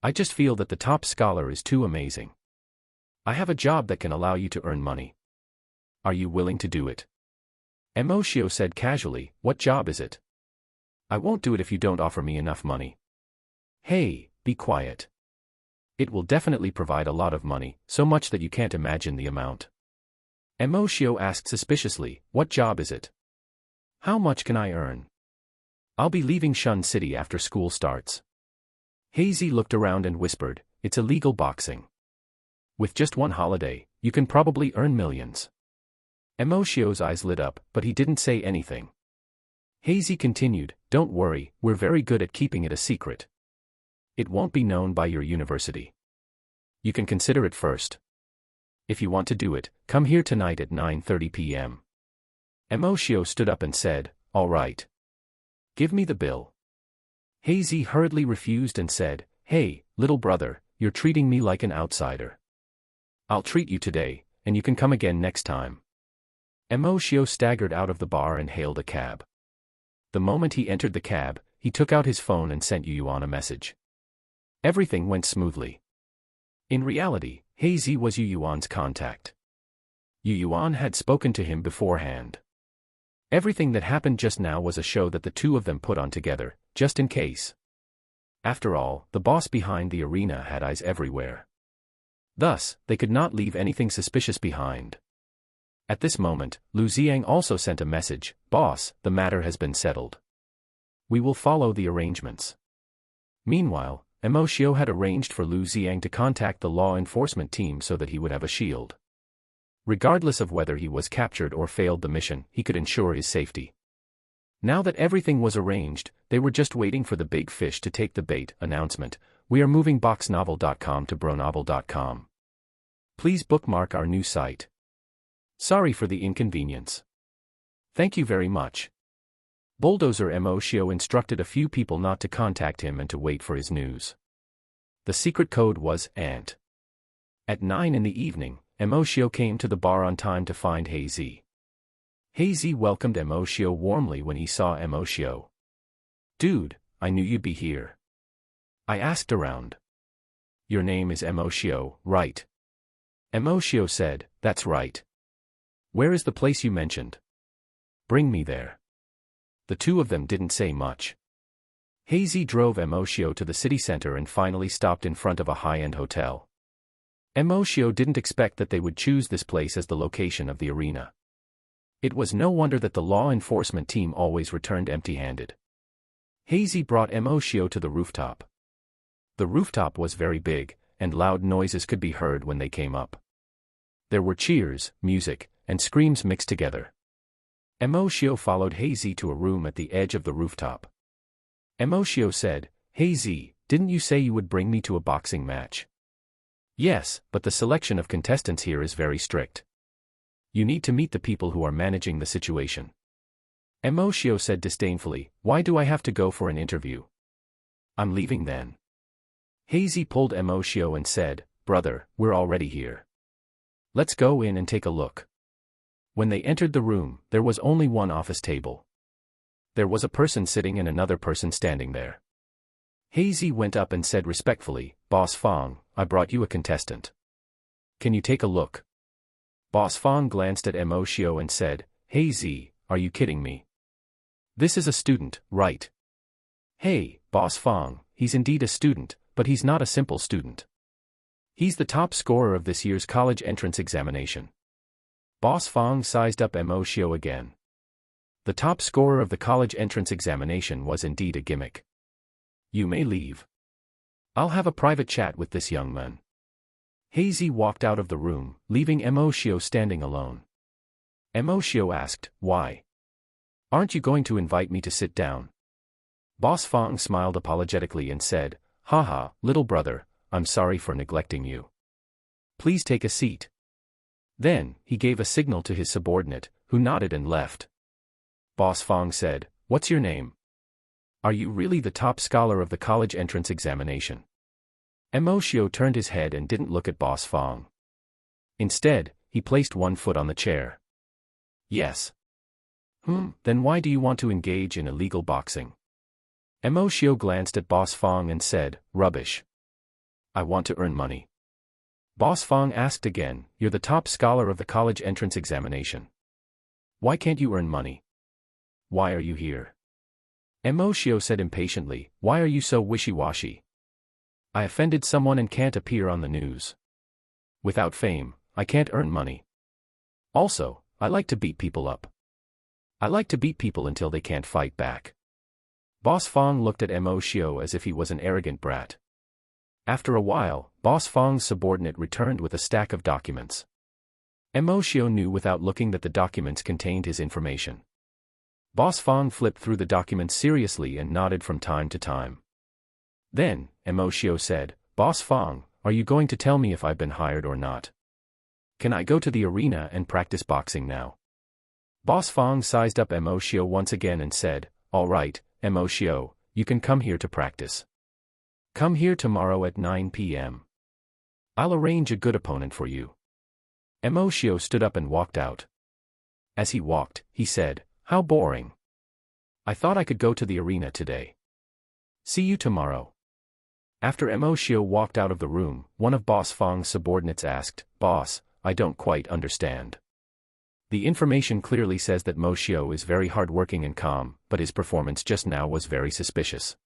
I just feel that the top scholar is too amazing. I have a job that can allow you to earn money. Are you willing to do it?" Emoshio said casually, "What job is it? I won't do it if you don't offer me enough money." "Hey, be quiet. It will definitely provide a lot of money, so much that you can't imagine the amount." Emoshio asked suspiciously, "What job is it? How much can I earn? I'll be leaving Shun City after school starts." Hazy looked around and whispered, "It's illegal boxing. With just one holiday, you can probably earn millions." Emoshio's eyes lit up, but he didn't say anything. Hazy continued, "Don't worry, we're very good at keeping it a secret. It won't be known by your university. You can consider it first. If you want to do it, come here tonight at 9:30 p.m. Emoshio stood up and said, "All right. Give me the bill." Hazy hurriedly refused and said, "Hey, little brother, you're treating me like an outsider. I'll treat you today, and you can come again next time." Emoshio staggered out of the bar and hailed a cab. The moment he entered the cab, he took out his phone and sent Yuan a message. Everything went smoothly. In reality, Hazy was Yuan's contact. Yuan had spoken to him beforehand. Everything that happened just now was a show that the two of them put on together, just in case. After all, the boss behind the arena had eyes everywhere. Thus, they could not leave anything suspicious behind. At this moment, Lu Xiang also sent a message, "Boss, the matter has been settled. We will follow the arrangements." Meanwhile, Emoshio had arranged for Lu Xiang to contact the law enforcement team so that he would have a shield. Regardless of whether he was captured or failed the mission, he could ensure his safety. Now that everything was arranged, they were just waiting for the big fish to take the bait. Announcement: we are moving boxnovel.com to bronovel.com. Please bookmark our new site. Sorry for the inconvenience. Thank you very much. Bulldozer Emoshio instructed a few people not to contact him and to wait for his news. The secret code was ANT. At 9 in the evening, Emoshio came to the bar on time to find Hazy. Hazy welcomed Emoshio warmly when he saw Emoshio. "Dude, I knew you'd be here. I asked around. Your name is Emoshio, right?" Emoshio said, "That's right. Where is the place you mentioned? Bring me there." The two of them didn't say much. Hazy drove Emoshio to the city center and finally stopped in front of a high-end hotel. Emoshio didn't expect that they would choose this place as the location of the arena. It was no wonder that the law enforcement team always returned empty-handed. Hazy brought Emoshio to the rooftop. The rooftop was very big, and loud noises could be heard when they came up. There were cheers, music, and screams mixed together. Emoshio followed Hazy to a room at the edge of the rooftop. Emoshio said, "Hazy, didn't you say you would bring me to a boxing match?" "Yes, but the selection of contestants here is very strict. You need to meet the people who are managing the situation." Emoshio said disdainfully, "Why do I have to go for an interview? I'm leaving then." Hazy pulled Emoshio and said, "Brother, we're already here. Let's go in and take a look." When they entered the room, there was only one office table. There was a person sitting and another person standing there. Hazy went up and said respectfully, "Boss Fong, I brought you a contestant. Can you take a look?" Boss Fong glanced at Emoshio and said, "Hazy, are you kidding me? This is a student, right?" "Hey, Boss Fong, he's indeed a student, but he's not a simple student. He's the top scorer of this year's college entrance examination." Boss Fong sized up Emoshio again. The top scorer of the college entrance examination was indeed a gimmick. "You may leave. I'll have a private chat with this young man." Hazy walked out of the room, leaving Emoshio standing alone. Emoshio asked, "Why? Aren't you going to invite me to sit down?" Boss Fong smiled apologetically and said, "Haha, little brother, I'm sorry for neglecting you. Please take a seat." Then, he gave a signal to his subordinate, who nodded and left. Boss Fong said, "What's your name? Are you really the top scholar of the college entrance examination?" Emoshio turned his head and didn't look at Boss Fong. Instead, he placed one foot on the chair. "Yes." Then why do you want to engage in illegal boxing?" Emoshio glanced at Boss Fong and said, "Rubbish. I want to earn money." Boss Fong asked again, "You're the top scholar of the college entrance examination. Why can't you earn money? Why are you here?" Emoshio said impatiently, "Why are you so wishy-washy? I offended someone and can't appear on the news. Without fame, I can't earn money. Also, I like to beat people up. I like to beat people until they can't fight back." Boss Fong looked at Emoshio as if he was an arrogant brat. After a while, Boss Fong's subordinate returned with a stack of documents. Emoshio knew without looking that the documents contained his information. Boss Fong flipped through the documents seriously and nodded from time to time. Then, Emoshio said, "Boss Fong, are you going to tell me if I've been hired or not? Can I go to the arena and practice boxing now?" Boss Fong sized up Emoshio once again and said, "All right, Emoshio, you can come here to practice. Come here tomorrow at 9 p.m. I'll arrange a good opponent for you." Emoshio stood up and walked out. As he walked, he said, "How boring. I thought I could go to the arena today. See you tomorrow." After Emoshio walked out of the room, one of Boss Fong's subordinates asked, "Boss, I don't quite understand. The information clearly says that Emoshio is very hardworking and calm, but his performance just now was very suspicious."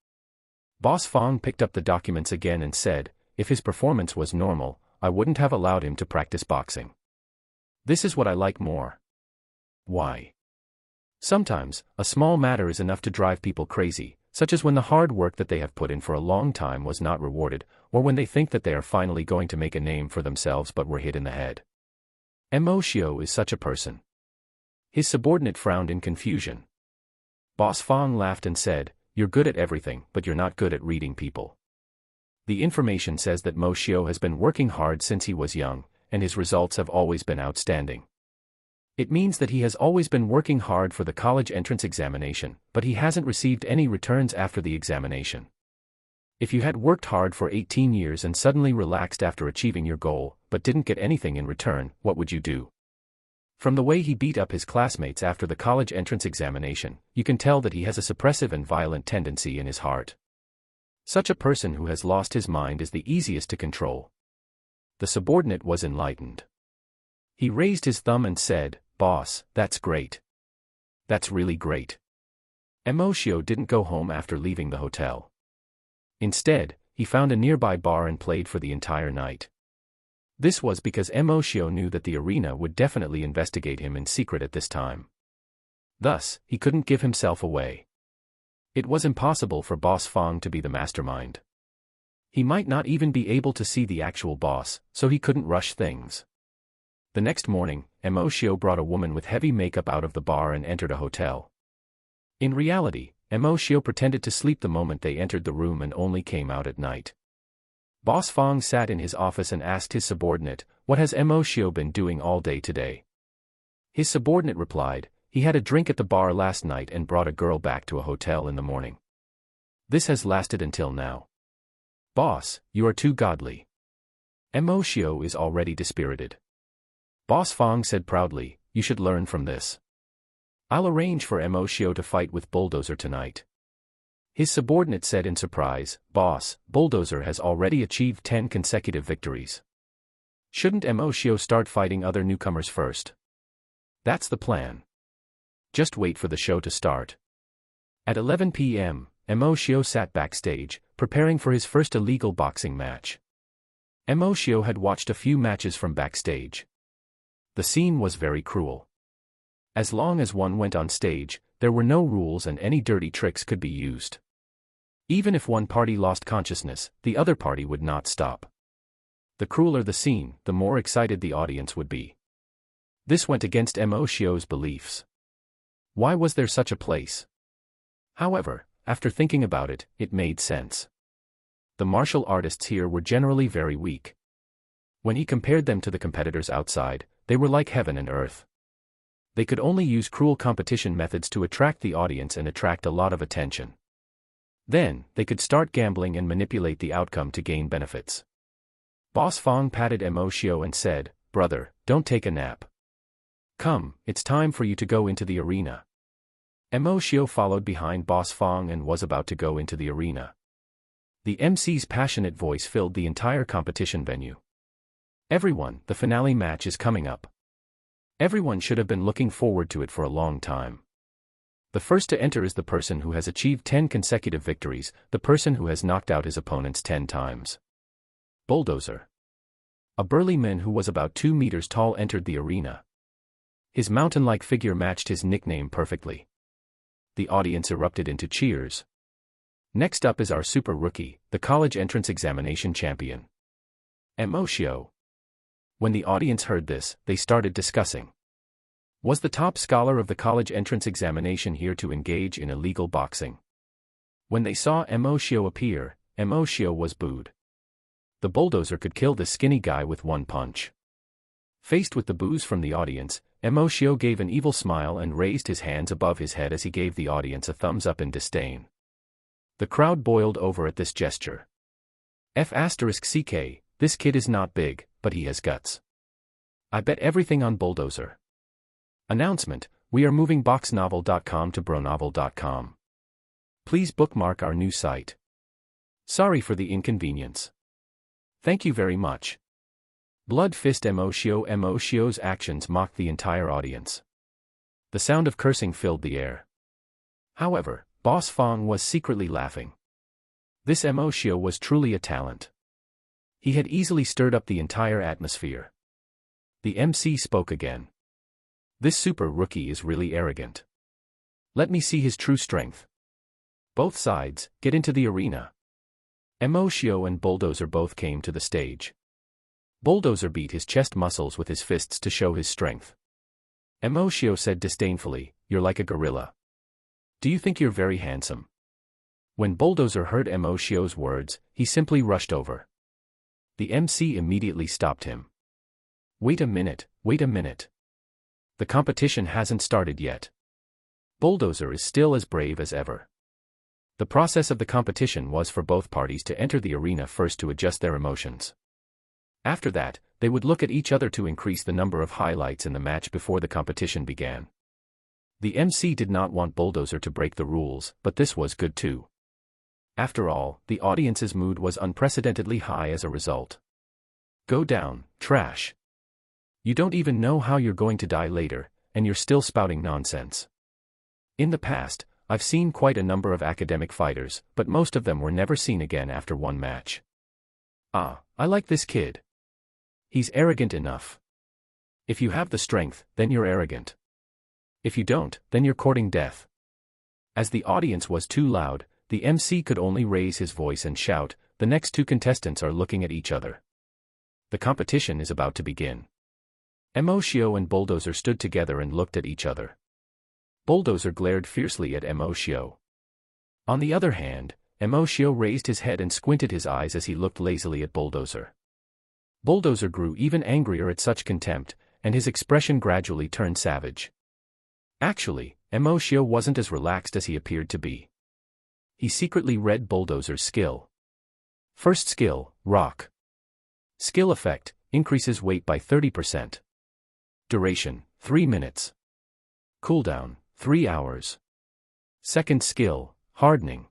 Boss Fong picked up the documents again and said, "If his performance was normal, I wouldn't have allowed him to practice boxing. This is what I like more. Why? Sometimes, a small matter is enough to drive people crazy, such as when the hard work that they have put in for a long time was not rewarded, or when they think that they are finally going to make a name for themselves but were hit in the head. Emoshio is such a person." His subordinate frowned in confusion. Boss Fong laughed and said, "You're good at everything, but you're not good at reading people. The information says that Emoshio has been working hard since he was young, and his results have always been outstanding. It means that he has always been working hard for the college entrance examination, but he hasn't received any returns after the examination. If you had worked hard for 18 years and suddenly relaxed after achieving your goal, but didn't get anything in return, what would you do?" From the way he beat up his classmates after the college entrance examination, you can tell that he has a suppressive and violent tendency in his heart. Such a person who has lost his mind is the easiest to control. The subordinate was enlightened. He raised his thumb and said, "Boss, that's great. That's really great." Emoshio didn't go home after leaving the hotel. Instead, he found a nearby bar and played for the entire night. This was because Emoshio knew that the arena would definitely investigate him in secret at this time. Thus, he couldn't give himself away. It was impossible for Boss Fong to be the mastermind. He might not even be able to see the actual boss, so he couldn't rush things. The next morning, Emoshio brought a woman with heavy makeup out of the bar and entered a hotel. In reality, Emoshio pretended to sleep the moment they entered the room and only came out at night. Boss Fong sat in his office and asked his subordinate, "What has Emoshio been doing all day today?" His subordinate replied, "He had a drink at the bar last night and brought a girl back to a hotel in the morning. This has lasted until now." "Boss, you are too godly. Emoshio is already dispirited." Boss Fong said proudly, "You should learn from this. I'll arrange for Emoshio to fight with Bulldozer tonight." His subordinate said in surprise, "Boss, Bulldozer has already achieved 10 consecutive victories. Shouldn't Emoshio start fighting other newcomers first?" "That's the plan. Just wait for the show to start." At 11 p.m., Emoshio sat backstage, preparing for his first illegal boxing match. Emoshio had watched a few matches from backstage. The scene was very cruel. As long as one went on stage, there were no rules and any dirty tricks could be used. Even if one party lost consciousness, the other party would not stop. The crueler the scene, the more excited the audience would be. This went against Emoshio's beliefs. Why was there such a place? However, after thinking about it, it made sense. The martial artists here were generally very weak. When he compared them to the competitors outside, they were like heaven and earth. They could only use cruel competition methods to attract the audience and attract a lot of attention. Then, they could start gambling and manipulate the outcome to gain benefits. Boss Fong patted Emoshio and said, "Brother, don't take a nap. Come, it's time for you to go into the arena." Emoshio followed behind Boss Fong and was about to go into the arena. The MC's passionate voice filled the entire competition venue. "Everyone, the finale match is coming up. Everyone should have been looking forward to it for a long time. The first to enter is the person who has achieved 10 consecutive victories, the person who has knocked out his opponents 10 times. Bulldozer." A burly man who was about 2 meters tall entered the arena. His mountain-like figure matched his nickname perfectly. The audience erupted into cheers. Next up is our super rookie, the college entrance examination champion, Emoshio. When the audience heard this, they started discussing. Was the top scholar of the college entrance examination here to engage in illegal boxing? When they saw Emoshio appear, Emoshio was booed. The bulldozer could kill this skinny guy with one punch. Faced with the boos from the audience, Emoshio gave an evil smile and raised his hands above his head as he gave the audience a thumbs up in disdain. The crowd boiled over at this gesture. F***ck, this kid is not big, but he has guts. I bet everything on bulldozer. Announcement, we are moving boxnovel.com to bronovel.com. Please bookmark our new site. Sorry for the inconvenience. Thank you very much. Blood fist Emoshio's actions mocked the entire audience. The sound of cursing filled the air. However, Boss Fong was secretly laughing. This Emoshio was truly a talent. He had easily stirred up the entire atmosphere. The MC spoke again. This super rookie is really arrogant. Let me see his true strength. Both sides, get into the arena. Emoshio and Bulldozer both came to the stage. Bulldozer beat his chest muscles with his fists to show his strength. Emoshio said disdainfully, "You're like a gorilla. Do you think you're very handsome?" When Bulldozer heard Emoshio's words, he simply rushed over. The MC immediately stopped him. Wait a minute, wait a minute. The competition hasn't started yet. Bulldozer is still as brave as ever. The process of the competition was for both parties to enter the arena first to adjust their emotions. After that, they would look at each other to increase the number of highlights in the match before the competition began. The MC did not want Bulldozer to break the rules, but this was good too. After all, the audience's mood was unprecedentedly high as a result. Go down, trash. You don't even know how you're going to die later, and you're still spouting nonsense. In the past, I've seen quite a number of academic fighters, but most of them were never seen again after one match. Ah, I like this kid. He's arrogant enough. If you have the strength, then you're arrogant. If you don't, then you're courting death. As the audience was too loud, the MC could only raise his voice and shout, "The next two contestants are looking at each other. The competition is about to begin." Emoshio and Bulldozer stood together and looked at each other. Bulldozer glared fiercely at Emoshio. On the other hand, Emoshio raised his head and squinted his eyes as he looked lazily at Bulldozer. Bulldozer grew even angrier at such contempt, and his expression gradually turned savage. Actually, Emoshio wasn't as relaxed as he appeared to be. He secretly read Bulldozer's skill. First skill, rock. Skill effect, increases weight by 30%. Duration, 3 minutes. Cooldown, 3 hours. Second skill, hardening.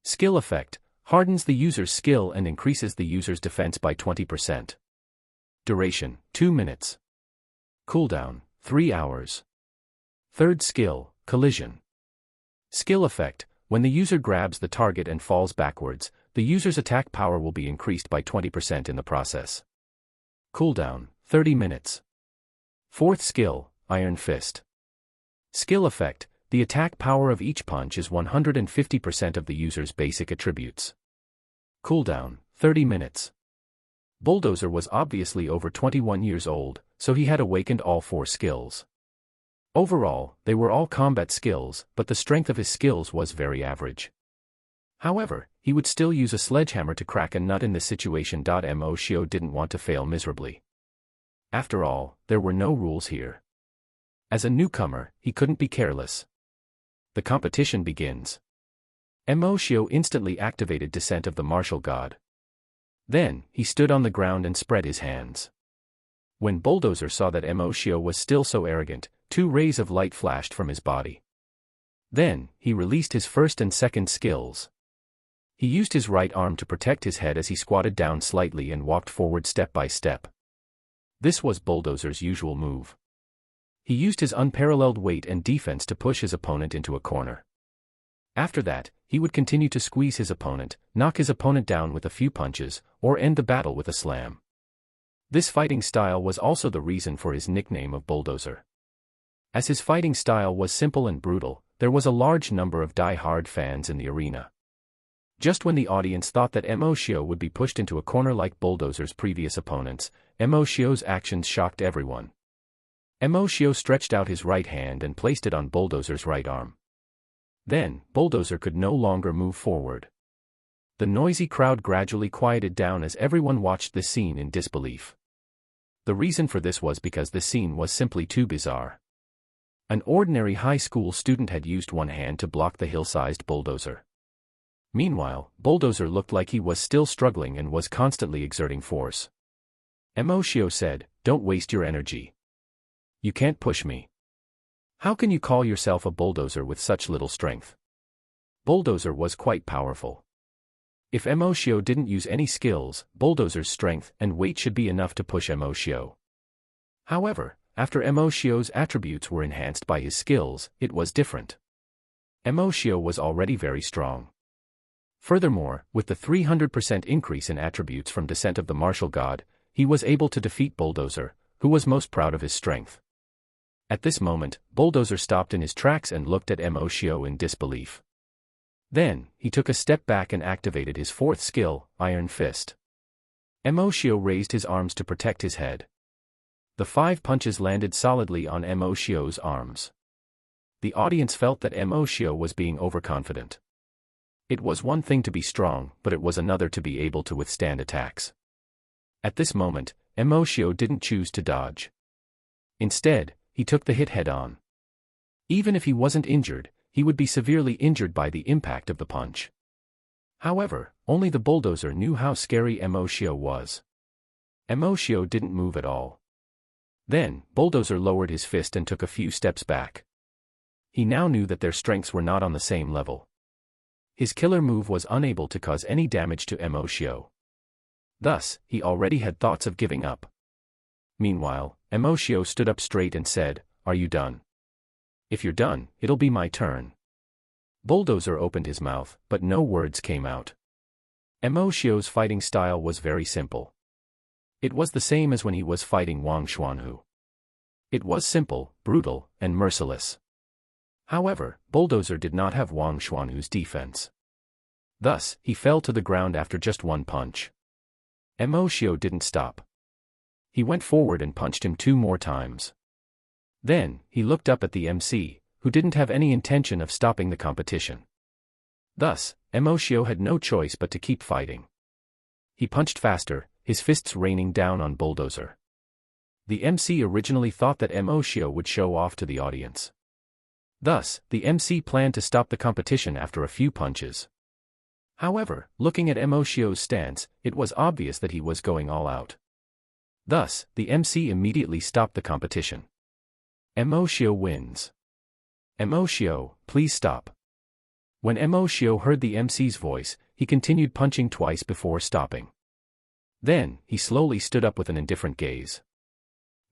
Skill effect, hardens the user's skill and increases the user's defense by 20%. Duration, 2 minutes. Cooldown, 3 hours. Third skill, collision. Skill effect, when the user grabs the target and falls backwards, the user's attack power will be increased by 20% in the process. Cooldown, 30 minutes. Fourth skill, Iron Fist. Skill effect, the attack power of each punch is 150% of the user's basic attributes. Cooldown, 30 minutes. Bulldozer was obviously over 21 years old, so he had awakened all 4 skills. Overall, they were all combat skills, but the strength of his skills was very average. However, he would still use a sledgehammer to crack a nut in this situation. Emoshio didn't want to fail miserably. After all, there were no rules here. As a newcomer, he couldn't be careless. The competition begins. Emoshio instantly activated Descent of the Martial God. Then, he stood on the ground and spread his hands. When Bulldozer saw that Emoshio was still so arrogant, 2 rays of light flashed from his body. Then, he released his first and second skills. He used his right arm to protect his head as he squatted down slightly and walked forward step by step. This was Bulldozer's usual move. He used his unparalleled weight and defense to push his opponent into a corner. After that, he would continue to squeeze his opponent, knock his opponent down with a few punches, or end the battle with a slam. This fighting style was also the reason for his nickname of Bulldozer. As his fighting style was simple and brutal, there was a large number of die-hard fans in the arena. Just when the audience thought that Moshio would be pushed into a corner like Bulldozer's previous opponents, Moshio's actions shocked everyone. Moshio stretched out his right hand and placed it on Bulldozer's right arm. Then, Bulldozer could no longer move forward. The noisy crowd gradually quieted down as everyone watched this scene in disbelief. The reason for this was because this scene was simply too bizarre. An ordinary high school student had used one hand to block the hill-sized Bulldozer. Meanwhile, Bulldozer looked like he was still struggling and was constantly exerting force. Moshio said, "Don't waste your energy. You can't push me. How can you call yourself a bulldozer with such little strength?" Bulldozer was quite powerful. If Moshio didn't use any skills, Bulldozer's strength and weight should be enough to push Moshio. However, after Moshio's attributes were enhanced by his skills, it was different. Moshio was already very strong. Furthermore, with the 300% increase in attributes from Descent of the Martial God, he was able to defeat Bulldozer, who was most proud of his strength. At this moment, Bulldozer stopped in his tracks and looked at Moshio in disbelief. Then, he took a step back and activated his fourth skill, Iron Fist. Moshio raised his arms to protect his head. The 5 punches landed solidly on Moshio's arms. The audience felt that Moshio was being overconfident. It was one thing to be strong, but it was another to be able to withstand attacks. At this moment, Moshio didn't choose to dodge. Instead, he took the hit head-on. Even if he wasn't injured, he would be severely injured by the impact of the punch. However, only the Bulldozer knew how scary Moshio was. Moshio didn't move at all. Then, Bulldozer lowered his fist and took a few steps back. He now knew that their strengths were not on the same level. His killer move was unable to cause any damage to Moshio. Thus, he already had thoughts of giving up. Meanwhile, Moshio stood up straight and said, "Are you done? If you're done, it'll be my turn." Bulldozer opened his mouth, but no words came out. Moshio's fighting style was very simple. It was the same as when he was fighting Wang Xuanhu. It was simple, brutal, and merciless. However, Bulldozer did not have Wang Xuanhu's defense. Thus, he fell to the ground after just one punch. Moshio didn't stop. He went forward and punched him 2 more times. Then, he looked up at the MC, who didn't have any intention of stopping the competition. Thus, Moshio had no choice but to keep fighting. He punched faster, his fists raining down on Bulldozer. The MC originally thought that Moshio would show off to the audience. Thus, the MC planned to stop the competition after a few punches. However, looking at Moshio's stance, it was obvious that he was going all out. Thus, the MC immediately stopped the competition. Moshio wins. Moshio, please stop. When Moshio heard the MC's voice, he continued punching twice before stopping. Then, he slowly stood up with an indifferent gaze.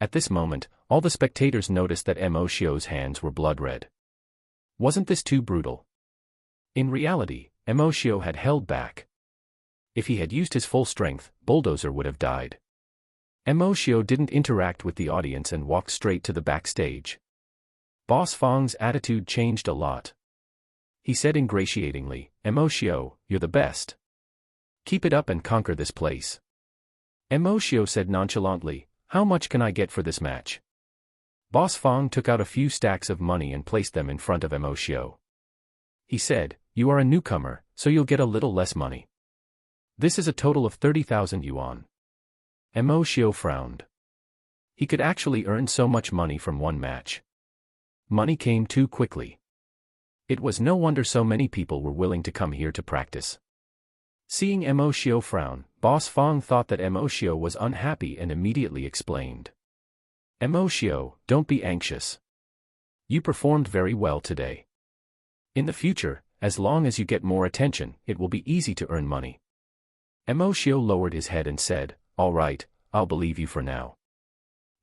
At this moment, all the spectators noticed that Moshio's hands were blood red. Wasn't this too brutal? In reality, Moshio had held back. If he had used his full strength, Bulldozer would have died. Moshio didn't interact with the audience and walked straight to the backstage. Boss Fong's attitude changed a lot. He said ingratiatingly, "Moshio, you're the best. Keep it up and conquer this place." Moshio said nonchalantly, "How much can I get for this match?" Boss Fong took out a few stacks of money and placed them in front of Moshio. He said, "You are a newcomer, so you'll get a little less money. This is a total of 30,000 yuan. Moshio frowned. He could actually earn so much money from one match. Money came too quickly. It was no wonder so many people were willing to come here to practice. Seeing Moshio frown, Boss Fong thought that Moshio was unhappy and immediately explained. "Moshio, don't be anxious. You performed very well today. In the future, as long as you get more attention, it will be easy to earn money." Moshio lowered his head and said, "All right, I'll believe you for now.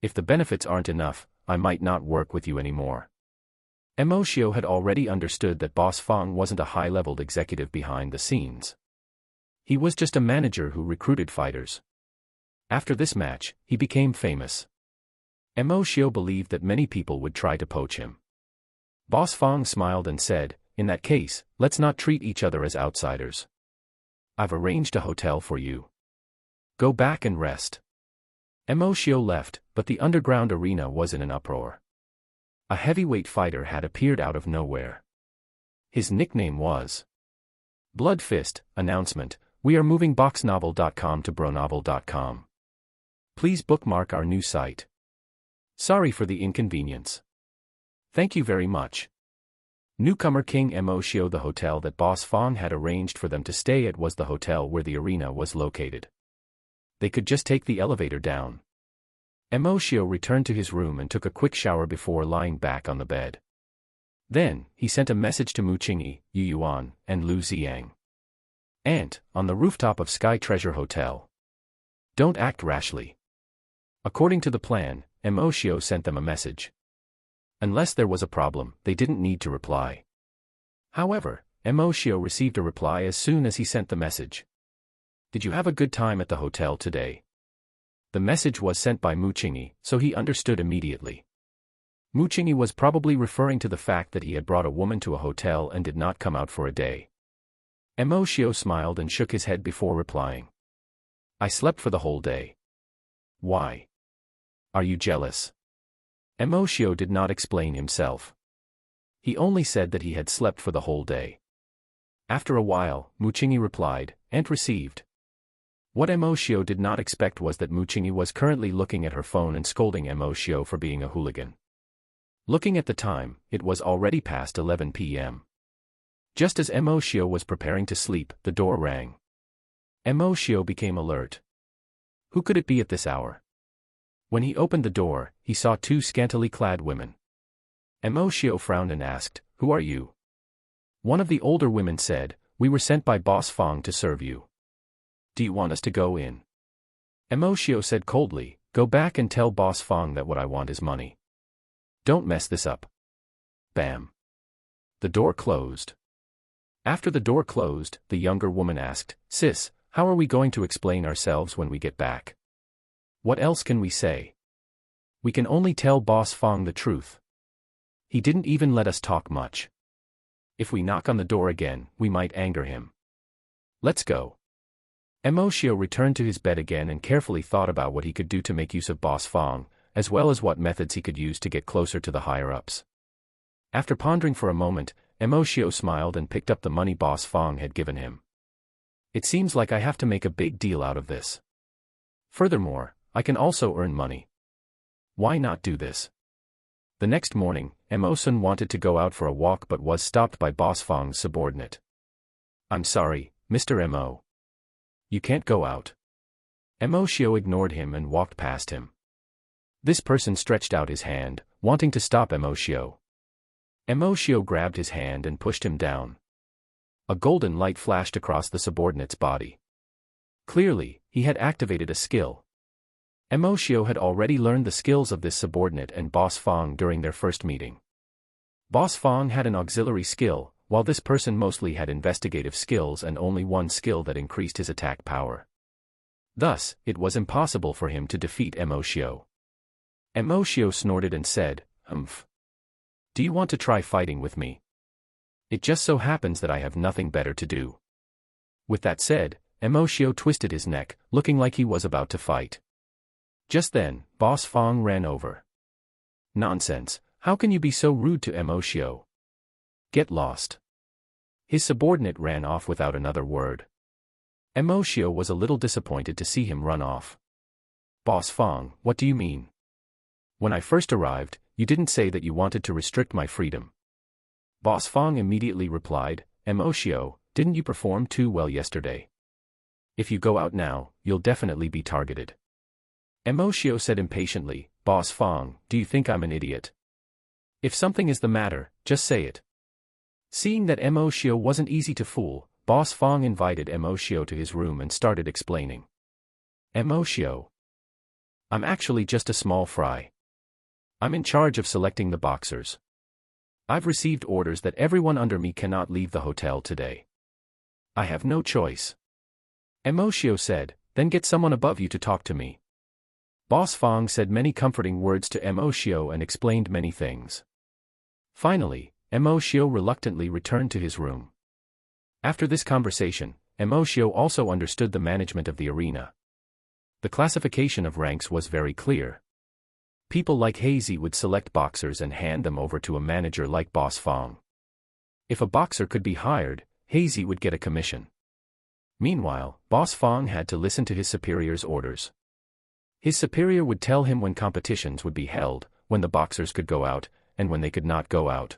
If the benefits aren't enough, I might not work with you anymore." Moshio had already understood that Boss Fong wasn't a high-leveled executive behind the scenes. He was just a manager who recruited fighters. After this match, he became famous. Moshio believed that many people would try to poach him. Boss Fong smiled and said, "In that case, let's not treat each other as outsiders. I've arranged a hotel for you. Go back and rest. Emoshio left, but the underground arena was in an uproar. A heavyweight fighter had appeared out of nowhere. His nickname was Blood Fist. Announcement: we are moving boxnovel.com to bronovel.com. Please bookmark our new site. Sorry for the inconvenience. Thank you very much. Newcomer King Emoshio. The hotel that Boss Fong had arranged for them to stay at was the hotel where the arena was located. They could just take the elevator down. Emoshio returned to his room and took a quick shower before lying back on the bed. Then, he sent a message to Mu Qingyi, Yu Yuan, and Lu Xiang. Ant, on the rooftop of Sky Treasure Hotel. Don't act rashly. According to the plan, Emoshio sent them a message. Unless there was a problem, they didn't need to reply. However, Emoshio received a reply as soon as he sent the message. Did you have a good time at the hotel today? The message was sent by Mu Qingyi, so he understood immediately. Mu Qingyi was probably referring to the fact that he had brought a woman to a hotel and did not come out for a day. Emoshio smiled and shook his head before replying. I slept for the whole day. Why? Are you jealous? Emoshio did not explain himself. He only said that he had slept for the whole day. After a while, Mu Qingyi replied, and received. What Emoshio did not expect was that Mu Qingyi was currently looking at her phone and scolding Emoshio for being a hooligan. Looking at the time, it was already past 11 p.m. Just as Emoshio was preparing to sleep, the door rang. Emoshio became alert. Who could it be at this hour? When he opened the door, he saw two scantily clad women. Emoshio frowned and asked, Who are you? One of the older women said, We were sent by Boss Fong to serve you. Do you want us to go in? Emoshio said coldly, Go back and tell Boss Fong that what I want is money. Don't mess this up. Bam. The door closed. After the door closed, the younger woman asked, Sis, how are we going to explain ourselves when we get back? What else can we say? We can only tell Boss Fong the truth. He didn't even let us talk much. If we knock on the door again, we might anger him. Let's go. Emoshio returned to his bed again and carefully thought about what he could do to make use of Boss Fong, as well as what methods he could use to get closer to the higher-ups. After pondering for a moment, Emoshio smiled and picked up the money Boss Fong had given him. It seems like I have to make a big deal out of this. Furthermore, I can also earn money. Why not do this? The next morning, Emosun wanted to go out for a walk but was stopped by Boss Fong's subordinate. I'm sorry, Mr. Mo. You can't go out. Emoshio ignored him and walked past him. This person stretched out his hand, wanting to stop Emoshio. Emoshio grabbed his hand and pushed him down. A golden light flashed across the subordinate's body. Clearly, he had activated a skill. Emoshio had already learned the skills of this subordinate and Boss Fong during their first meeting. Boss Fong had an auxiliary skill, while this person mostly had investigative skills and only one skill that increased his attack power. Thus, it was impossible for him to defeat Emoshio. Emoshio snorted and said, Humph. Do you want to try fighting with me? It just so happens that I have nothing better to do. With that said, Emoshio twisted his neck, looking like he was about to fight. Just then, Boss Fong ran over. Nonsense, how can you be so rude to Emoshio? Get lost. His subordinate ran off without another word. Emoshio was a little disappointed to see him run off. Boss Fong, what do you mean? When I first arrived, you didn't say that you wanted to restrict my freedom. Boss Fong immediately replied, Emoshio, didn't you perform too well yesterday? If you go out now, you'll definitely be targeted. Emoshio said impatiently, Boss Fong, do you think I'm an idiot? If something is the matter, just say it. Seeing that Emoshio wasn't easy to fool, Boss Fong invited Emoshio to his room and started explaining. Emoshio. I'm actually just a small fry. I'm in charge of selecting the boxers. I've received orders that everyone under me cannot leave the hotel today. I have no choice. Emoshio said, then get someone above you to talk to me. Boss Fong said many comforting words to Emoshio and explained many things. Finally, Emoshio reluctantly returned to his room. After this conversation, Emoshio also understood the management of the arena. The classification of ranks was very clear. People like Hazy would select boxers and hand them over to a manager like Boss Fong. If a boxer could be hired, Hazy would get a commission. Meanwhile, Boss Fong had to listen to his superior's orders. His superior would tell him when competitions would be held, when the boxers could go out, and when they could not go out.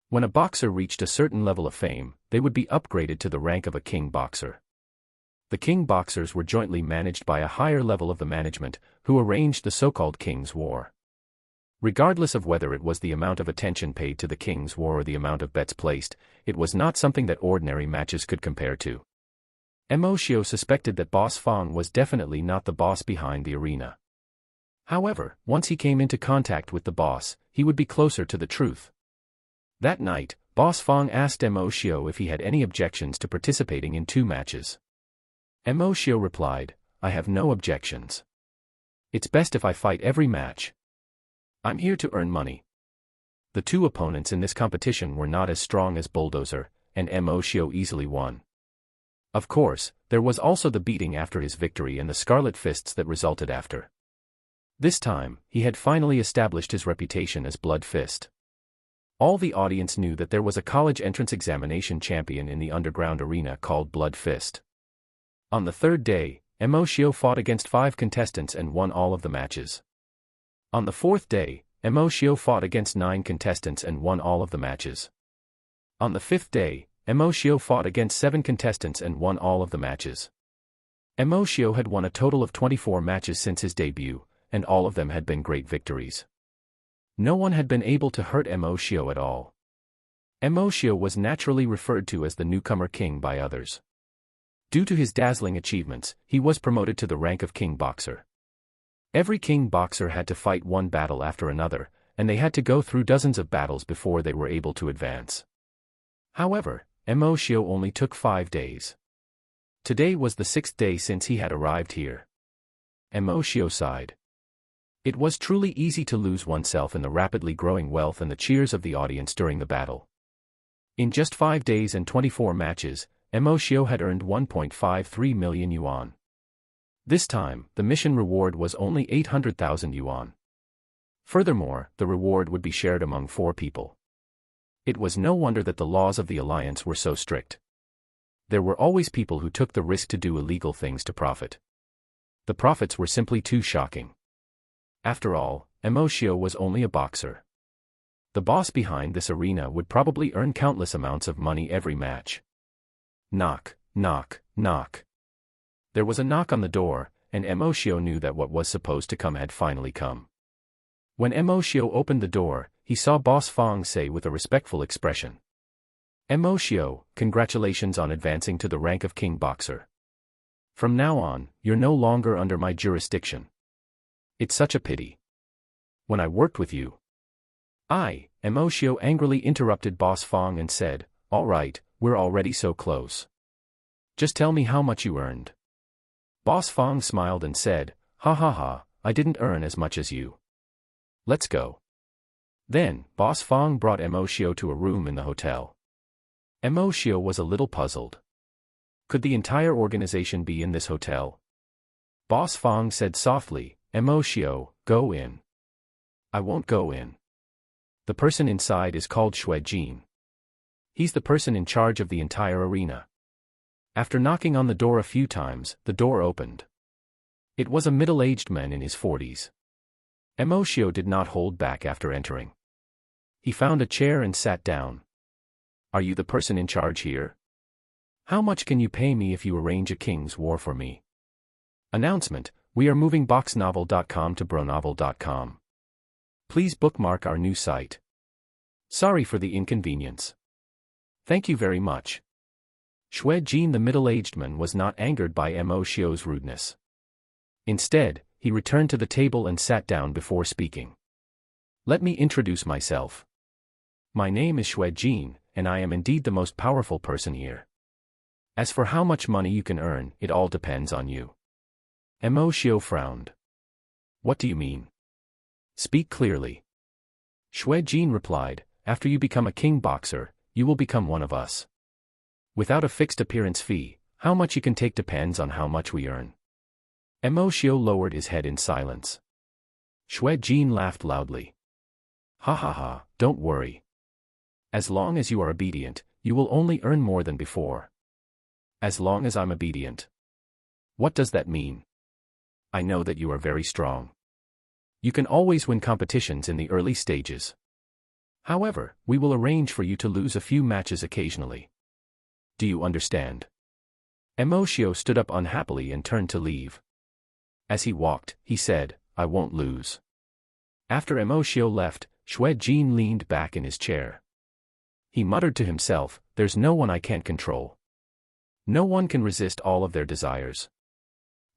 When a boxer reached a certain level of fame, they would be upgraded to the rank of a king boxer. The king boxers were jointly managed by a higher level of the management, who arranged the so-called King's War. Regardless of whether it was the amount of attention paid to the King's War or the amount of bets placed, it was not something that ordinary matches could compare to. Emoshio suspected that Boss Fong was definitely not the boss behind the arena. However, once he came into contact with the boss, he would be closer to the truth. That night, Boss Fong asked Emoshio if he had any objections to participating in 2 matches. Emoshio replied, "I have no objections. It's best if I fight every match. I'm here to earn money." The 2 opponents in this competition were not as strong as Bulldozer, and Emoshio easily won. Of course, there was also the beating after his victory and the scarlet fists that resulted after. This time, he had finally established his reputation as Blood Fist. All the audience knew that there was a college entrance examination champion in the underground arena called Blood Fist. On the 3rd day, Emoshio fought against 5 contestants and won all of the matches. On the 4th day, Emoshio fought against 9 contestants and won all of the matches. On the 5th day, Emoshio fought against 7 contestants and won all of the matches. Emoshio had won a total of 24 matches since his debut, and all of them had been great victories. No one had been able to hurt Emoshio at all. Emoshio was naturally referred to as the newcomer king by others. Due to his dazzling achievements, he was promoted to the rank of king boxer. Every king boxer had to fight one battle after another, and they had to go through dozens of battles before they were able to advance. However, Emoshio only took 5 days. Today was the 6th day since he had arrived here. Emoshio sighed. It was truly easy to lose oneself in the rapidly growing wealth and the cheers of the audience during the battle. In just 5 days and 24 matches, Emoshio had earned 1.53 million yuan. This time, the mission reward was only 800,000 yuan. Furthermore, the reward would be shared among 4 people. It was no wonder that the laws of the alliance were so strict. There were always people who took the risk to do illegal things to profit. The profits were simply too shocking. After all, Emoshio was only a boxer. The boss behind this arena would probably earn countless amounts of money every match. Knock, knock, knock. There was a knock on the door, and Emoshio knew that what was supposed to come had finally come. When Emoshio opened the door, he saw Boss Fong say with a respectful expression, "Emoshio, congratulations on advancing to the rank of king boxer. From now on, you're no longer under my jurisdiction. It's such a pity. When I worked with you..." Emoshio angrily interrupted Boss Fong and said, "All right, we're already so close. Just tell me how much you earned." Boss Fong smiled and said, "Ha ha ha, I didn't earn as much as you. Let's go." Then, Boss Fong brought Emoshio to a room in the hotel. Emoshio was a little puzzled. Could the entire organization be in this hotel? Boss Fong said softly, "Emoshio, go in." "I won't go in. The person inside is called Shui Jin. He's the person in charge of the entire arena." After knocking on the door a few times, the door opened. It was a middle-aged man in his 40s. Emoshio did not hold back after entering. He found a chair and sat down. "Are you the person in charge here? How much can you pay me if you arrange a king's war for me?" Announcement: we are moving boxnovel.com to bronovel.com. Please bookmark our new site. Sorry for the inconvenience. Thank you very much. Shui Jin, the middle-aged man, was not angered by Emoshio's rudeness. Instead, he returned to the table and sat down before speaking. "Let me introduce myself. My name is Shui Jin, and I am indeed the most powerful person here. As for how much money you can earn, it all depends on you." Emoshio frowned. "What do you mean? Speak clearly." Shui Jin replied, "After you become a king boxer, you will become one of us. Without a fixed appearance fee, How much you can take depends on how much we earn. Emoshio lowered his head in silence. Shue-jin laughed loudly. Ha ha ha, don't worry. As long as you are obedient, you will only earn more than before. As long as I'm obedient. What does that mean? I know that you are very strong. You can always win competitions in the early stages. However, we will arrange for you to lose a few matches occasionally. Do you understand? Emoshio stood up unhappily and turned to leave. As he walked, he said, I won't lose. After Emoshio left, Shue-jin leaned back in his chair. He muttered to himself, there's no one I can't control. No one can resist all of their desires.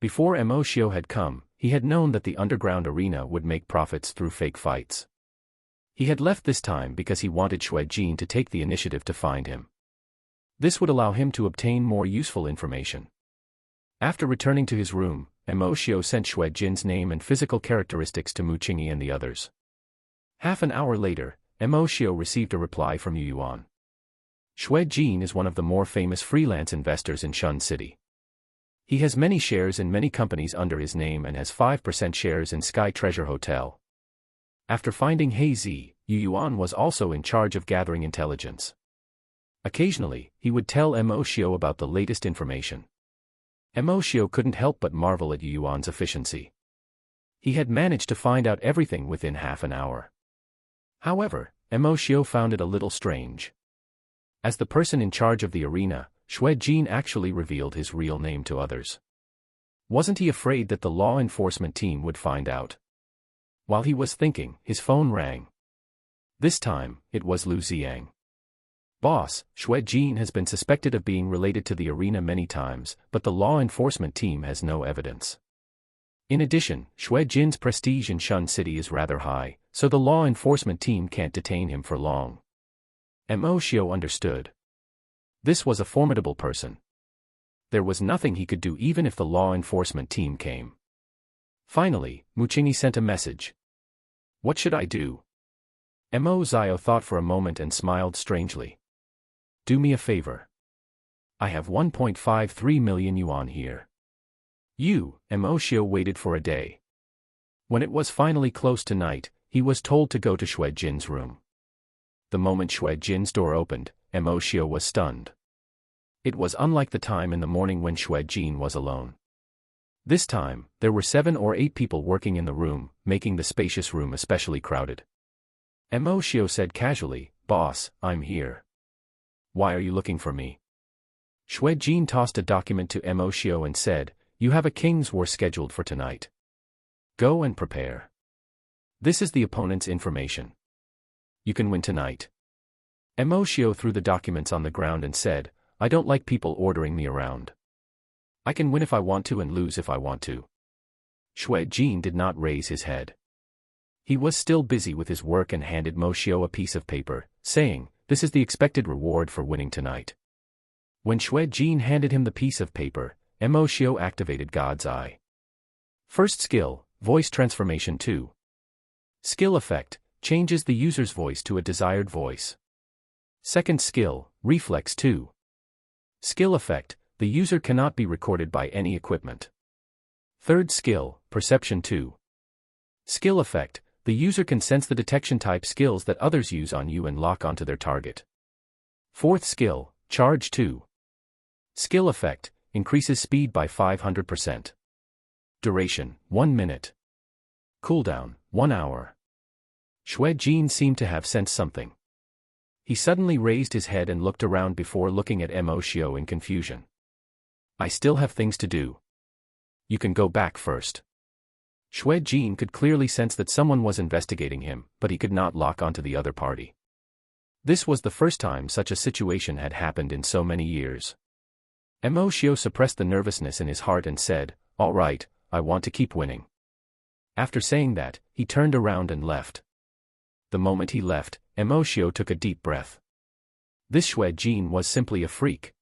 Before Emoshio had come, he had known that the underground arena would make profits through fake fights. He had left this time because he wanted Shue-jin to take the initiative to find him. This would allow him to obtain more useful information. After returning to his room, Emoshio sent Shue-jin's name and physical characteristics to Muchingi and the others. Half an hour later, Emoshio received a reply from Yu Yuan. Shue-jin is one of the more famous freelance investors in Shun City. He has many shares in many companies under his name and has 5% shares in Sky Treasure Hotel. After finding Hazy, Yu Yuan was also in charge of gathering intelligence. Occasionally, he would tell Emoshio about the latest information. Emoshio couldn't help but marvel at Yu Yuan's efficiency. He had managed to find out everything within half an hour. However, Emoshio found it a little strange. As the person in charge of the arena, Shue-jin actually revealed his real name to others. Wasn't he afraid that the law enforcement team would find out? While he was thinking, his phone rang. This time, it was Lu Xiang. Boss, Shue-jin has been suspected of being related to the arena many times, but the law enforcement team has no evidence. In addition, Shue-jin's prestige in Shun City is rather high, so the law enforcement team can't detain him for long. Emoshio understood. This was a formidable person. There was nothing he could do even if the law enforcement team came. Finally, Muchingi sent a message. What should I do? Emoshio thought for a moment and smiled strangely. Do me a favor. I have 1.53 million yuan here. Emoshio waited for a day. When it was finally close to night, he was told to go to Shue-jin's room. The moment Shue-jin's door opened, Emoshio was stunned. It was unlike the time in the morning when Shue-jin was alone. This time, there were 7 or 8 people working in the room, making the spacious room especially crowded. Emoshio said casually, Boss, I'm here. Why are you looking for me? Shue-jin tossed a document to Emoshio and said, You have a king's war scheduled for tonight. Go and prepare. This is the opponent's information. You can win tonight. Emoshio threw the documents on the ground and said, I don't like people ordering me around. I can win if I want to and lose if I want to. Shue-jin did not raise his head. He was still busy with his work and handed Emoshio a piece of paper, saying, This is the expected reward for winning tonight. When Shue-jin handed him the piece of paper, Emoshio activated God's Eye. First skill, Voice Transformation 2. Skill effect, changes the user's voice to a desired voice. Second skill, Reflex 2. Skill effect, the user cannot be recorded by any equipment. Third skill, Perception 2. Skill effect, the user can sense the detection type skills that others use on you and lock onto their target. Fourth skill, Charge 2. Skill effect, increases speed by 500%. Duration, 1 minute. Cooldown, 1 hour. Shue-jin seemed to have sensed something. He suddenly raised his head and looked around before looking at Emoshio in confusion. I still have things to do. You can go back first. Shue-jin could clearly sense that someone was investigating him, but he could not lock onto the other party. This was the first time such a situation had happened in so many years. Emoshio suppressed the nervousness in his heart and said, All right, I want to keep winning. After saying that, he turned around and left. The moment he left, Emoshio took a deep breath. This Shue-jin was simply a freak.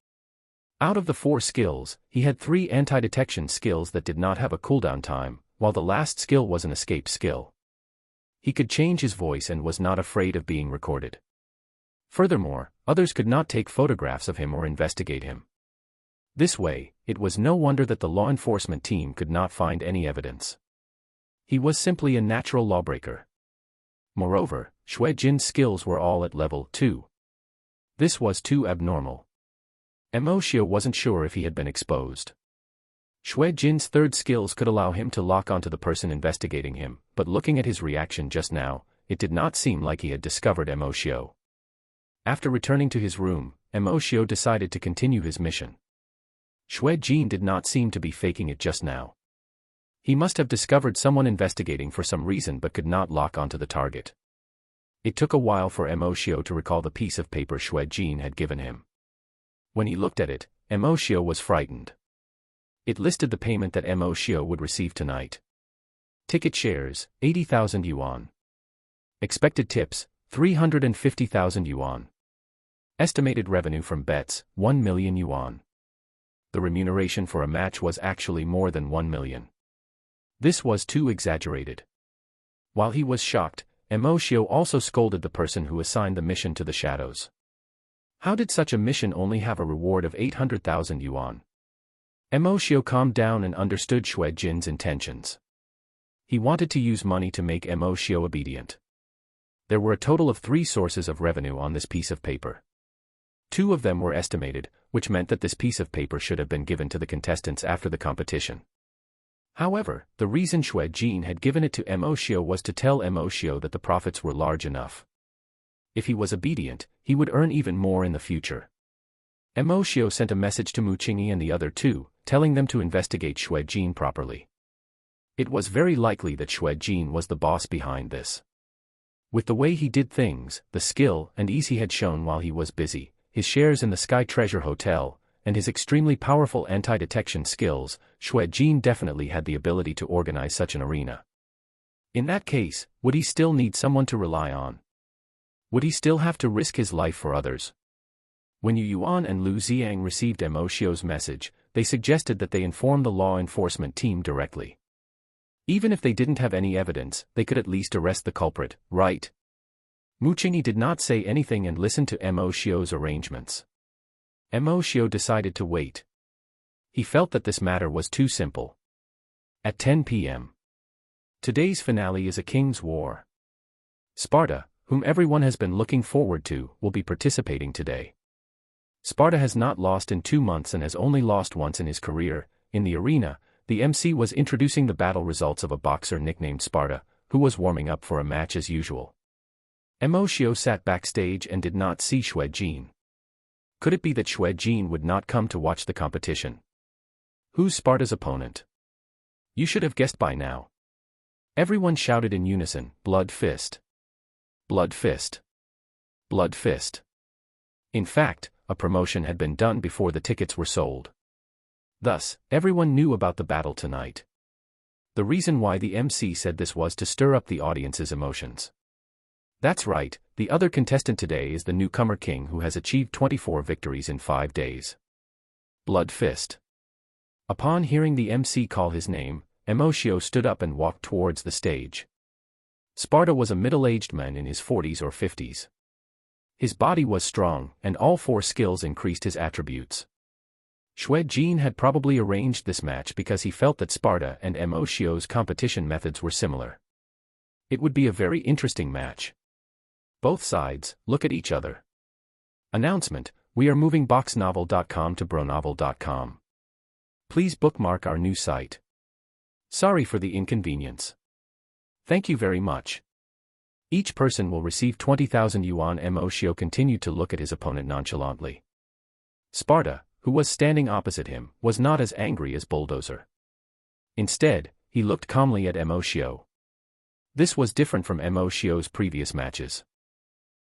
Out of the 4 skills, he had 3 anti-detection skills that did not have a cooldown time, while the last skill was an escape skill. He could change his voice and was not afraid of being recorded. Furthermore, others could not take photographs of him or investigate him. This way, it was no wonder that the law enforcement team could not find any evidence. He was simply a natural lawbreaker. Moreover, Xue Jin's skills were all at level 2. This was too abnormal. Emoshio wasn't sure if he had been exposed. Xue Jin's third skills could allow him to lock onto the person investigating him, but looking at his reaction just now, it did not seem like he had discovered Emoshio. After returning to his room, Emoshio decided to continue his mission. Xue Jin did not seem to be faking it just now. He must have discovered someone investigating for some reason but could not lock onto the target. It took a while for Emoshio to recall the piece of paper Xue Jin had given him. When he looked at it, Emoshio was frightened. It listed the payment that Emoshio would receive tonight. Ticket shares, 80,000 yuan. Expected tips, 350,000 yuan. Estimated revenue from bets, 1 million yuan. The remuneration for a match was actually more than 1 million. This was too exaggerated. While he was shocked, Emoshio also scolded the person who assigned the mission to the shadows. How did such a mission only have a reward of 800,000 yuan? Emoshio calmed down and understood Xue Jin's intentions. He wanted to use money to make Emoshio obedient. There were a total of 3 sources of revenue on this piece of paper. 2 of them were estimated, which meant that this piece of paper should have been given to the contestants after the competition. However, the reason Xue Jin had given it to Emoshio was to tell Emoshio that the profits were large enough. If he was obedient, he would earn even more in the future. Emoshio sent a message to Muqingyi and the other 2, telling them to investigate Xue Jin properly. It was very likely that Xue Jin was the boss behind this. With the way he did things, the skill and ease he had shown while he was busy, his shares in the Sky Treasure Hotel, and his extremely powerful anti-detection skills, Xue Jin definitely had the ability to organize such an arena. In that case, would he still need someone to rely on? Would he still have to risk his life for others? When Yu Yuan and Lu Xiang received Emoshio's message, they suggested that they inform the law enforcement team directly. Even if they didn't have any evidence, they could at least arrest the culprit, right? Muqingyi did not say anything and listened to Emoshio's arrangements. Emoshio decided to wait. He felt that this matter was too simple. At 10 p.m. Today's finale is a king's war. Sparta, whom everyone has been looking forward to, will be participating today. Sparta has not lost in 2 months and has only lost once in his career. In the arena, the MC was introducing the battle results of a boxer nicknamed Sparta, who was warming up for a match as usual. Emoshio sat backstage and did not see Xue Jin. Could it be that Xue Jin would not come to watch the competition? Who's Sparta's opponent? You should have guessed by now. Everyone shouted in unison, "Blood Fist! Blood Fist! Blood Fist!" In fact, a promotion had been done before the tickets were sold. Thus, everyone knew about the battle tonight. The reason why the MC said this was to stir up the audience's emotions. That's right, the other contestant today is the newcomer king who has achieved 24 victories in 5 days. Blood Fist. Upon hearing the MC call his name, Emoshio stood up and walked towards the stage. Sparta was a middle-aged man in his 40s or 50s. His body was strong, and all 4 skills increased his attributes. Xue Jin had probably arranged this match because he felt that Sparta and Emoshio's competition methods were similar. It would be a very interesting match. Both sides, look at each other. Announcement: we are moving boxnovel.com to bronovel.com. Please bookmark our new site. Sorry for the inconvenience. Thank you very much. Each person will receive 20,000 yuan. Emoshio continued to look at his opponent nonchalantly. Sparta, who was standing opposite him, was not as angry as Bulldozer. Instead, he looked calmly at Emoshio. This was different from Emoshio's previous matches.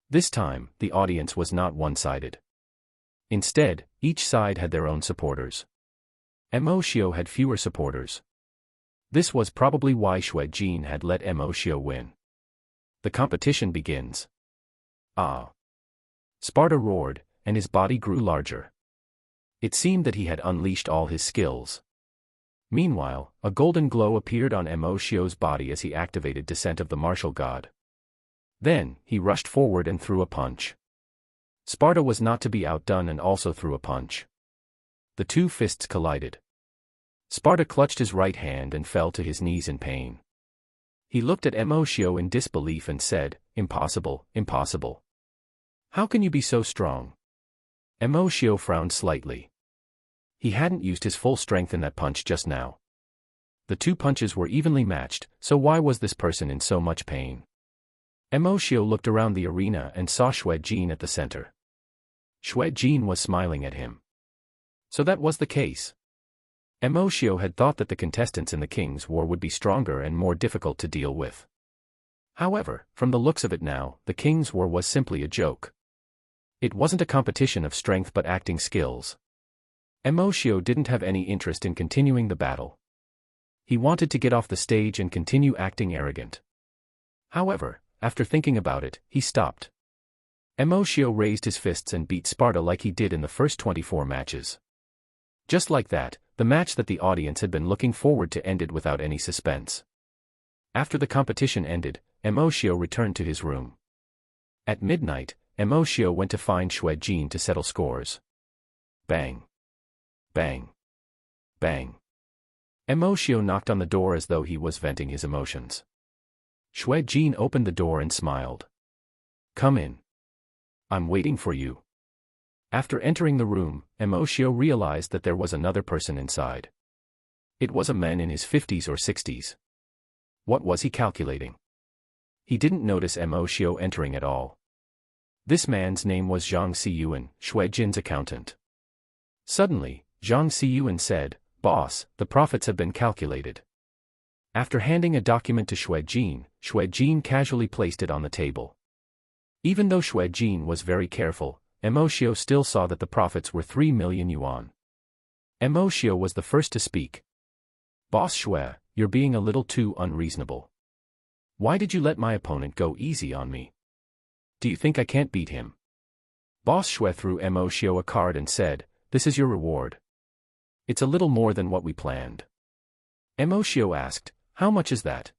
This time, the audience was not one-sided. Instead, each side had their own supporters. Emoshio had fewer supporters. This was probably why Xue Jin had let Emoshio win. The competition begins. Ah! Sparta roared, and his body grew larger. It seemed that he had unleashed all his skills. Meanwhile, a golden glow appeared on Emoshio's body as he activated Descent of the Martial God. Then, he rushed forward and threw a punch. Sparta was not to be outdone and also threw a punch. The two fists collided. Sparta clutched his right hand and fell to his knees in pain. He looked at Emoshio in disbelief and said, "Impossible, impossible. How can you be so strong?" Emoshio frowned slightly. He hadn't used his full strength in that punch just now. The two punches were evenly matched, so why was this person in so much pain? Emoshio looked around the arena and saw Xuejin at the center. Xuejin was smiling at him. So that was the case. Emoshio had thought that the contestants in the King's War would be stronger and more difficult to deal with. However, from the looks of it now, the King's War was simply a joke. It wasn't a competition of strength but acting skills. Emoshio didn't have any interest in continuing the battle. He wanted to get off the stage and continue acting arrogant. However, after thinking about it, he stopped. Emoshio raised his fists and beat Sparta like he did in the first 24 matches. Just like that, the match that the audience had been looking forward to ended without any suspense. After the competition ended, Emoshio returned to his room. At midnight, Emoshio went to find Xuejin to settle scores. Bang. Bang. Bang. Emoshio knocked on the door as though he was venting his emotions. Xuejin opened the door and smiled. "Come in. I'm waiting for you." After entering the room, Emoshio realized that there was another person inside. It was a man in his 50s or 60s. What was he calculating? He didn't notice Emoshio entering at all. This man's name was Zhang Siyuan, Xuejin's accountant. Suddenly, Zhang Siyuan said, "Boss, the profits have been calculated." After handing a document to Xuejin, Xuejin casually placed it on the table. Even though Xuejin was very careful, Emoshio still saw that the profits were 3 million yuan. Emoshio was the first to speak. "Boss Xue, you're being a little too unreasonable. Why did you let my opponent go easy on me? Do you think I can't beat him?" Boss Xue threw Emoshio a card and said, "This is your reward. It's a little more than what we planned." Emoshio asked, "How much is that?"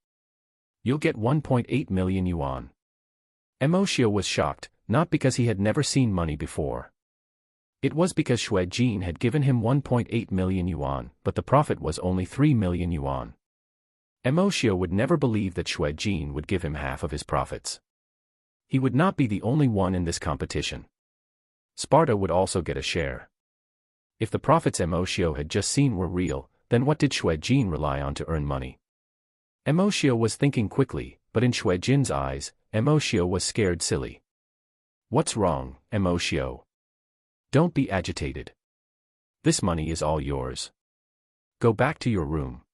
"You'll get 1.8 million yuan. Emoshio was shocked, not because he had never seen money before. It was because Xuejin had given him 1.8 million yuan, but the profit was only 3 million yuan. Emoshio would never believe that Xuejin would give him half of his profits. He would not be the only one in this competition. Sparta would also get a share. If the profits Emoshio had just seen were real, then what did Xuejin rely on to earn money? Emoshio was thinking quickly, but in Xuejin's eyes, Emoshio was scared silly. "What's wrong, Emoshio? Don't be agitated. This money is all yours. Go back to your room.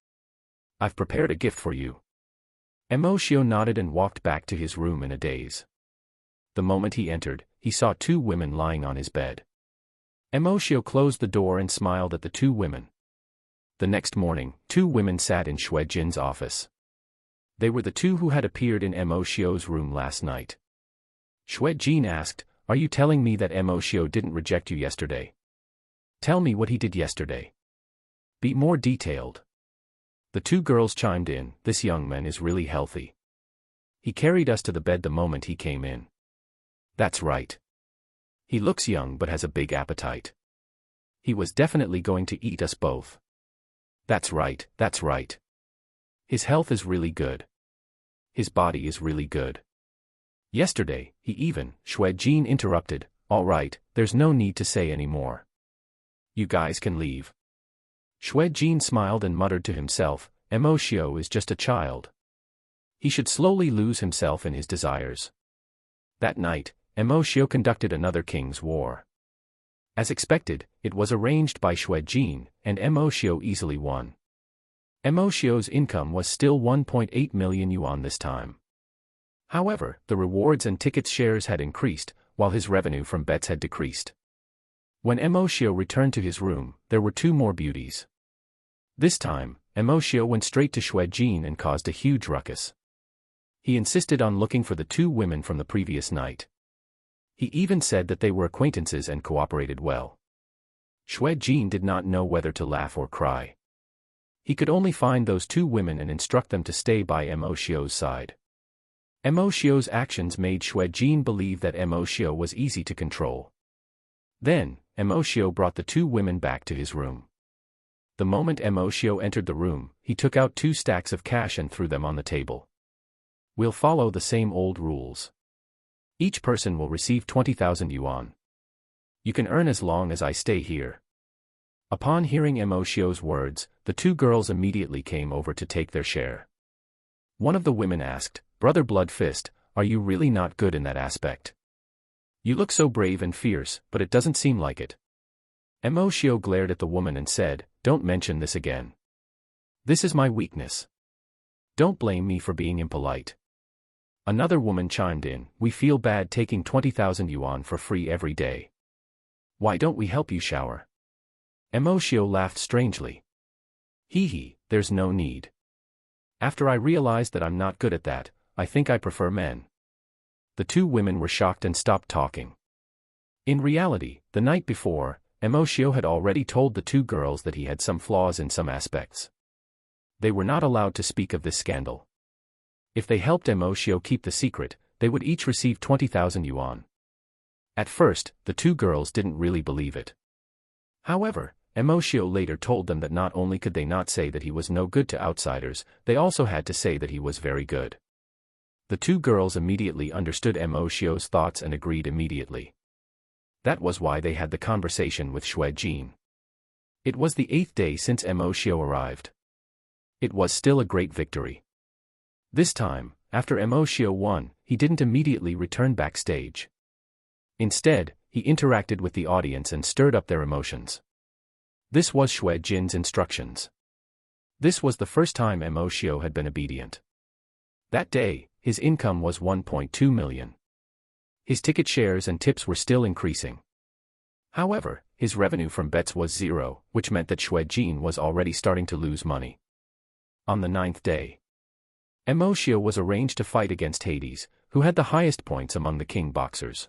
I've prepared a gift for you." Emoshio nodded and walked back to his room in a daze. The moment he entered, he saw two women lying on his bed. Emoshio closed the door and smiled at the two women. The next morning, two women sat in Xuejin's office. They were the two who had appeared in Emoshio's room last night. Xuejin asked, "Are you telling me that Emoshio didn't reject you yesterday? Tell me what he did yesterday. Be more detailed." The two girls chimed in, "This young man is really healthy. He carried us to the bed the moment he came in." "That's right. He looks young but has a big appetite. He was definitely going to eat us both." "That's right, that's right. His health is really good. His body is really good. Yesterday, he even," Xuejin interrupted, "All right, there's no need to say any more. You guys can leave." Xuejin smiled and muttered to himself, "Emoshio is just a child. He should slowly lose himself in his desires." That night, Emoshio conducted another King's War. As expected, it was arranged by Xuejin, and Emoshio easily won. Emoshio's income was still 1.8 million yuan this time. However, the rewards and tickets shares had increased, while his revenue from bets had decreased. When Emoshio returned to his room, there were two more beauties. This time, Emoshio went straight to Xuejin and caused a huge ruckus. He insisted on looking for the two women from the previous night. He even said that they were acquaintances and cooperated well. Xuejin did not know whether to laugh or cry. He could only find those two women and instruct them to stay by Emoshio's side. Emoshio's actions made Xuejin believe that Emoshio was easy to control. Then, Emoshio brought the two women back to his room. The moment Emoshio entered the room, he took out 2 stacks of cash and threw them on the table. We'll follow the same old rules. Each person will receive 20,000 yuan. You can earn as long as I stay here. Upon hearing Emoshio's words, the 2 girls immediately came over to take their share. One of the women asked, "Brother Blood Fist, are you really not good in that aspect? You look so brave and fierce, but it doesn't seem like it." Emoshio glared at the woman and said, "Don't mention this again. This is my weakness. Don't blame me for being impolite." Another woman chimed in, "We feel bad taking 20,000 yuan for free every day. Why don't we help you shower?" Emoshio laughed strangely. "Hee, there's no need. After I realized that I'm not good at that, I think I prefer men." The 2 women were shocked and stopped talking. In reality, the night before, Emoshio had already told the 2 girls that he had some flaws in some aspects. They were not allowed to speak of this scandal. If they helped Emoshio keep the secret, they would each receive 20,000 yuan. At first, the 2 girls didn't really believe it. However, Emoshio later told them that not only could they not say that he was no good to outsiders, they also had to say that he was very good. The 2 girls immediately understood Emoshio's thoughts and agreed immediately. That was why they had the conversation with Xuejin. It was the 8th day since Emoshio arrived. It was still a great victory. This time, after Emoshio won, he didn't immediately return backstage. Instead, he interacted with the audience and stirred up their emotions. This was Xuejin's instructions. This was the first time Emoshio had been obedient. That day, his income was 1.2 million. His ticket shares and tips were still increasing. However, his revenue from bets was 0, which meant that Xuejin was already starting to lose money. On the 9th day, Emoshio was arranged to fight against Hades, who had the highest points among the king boxers.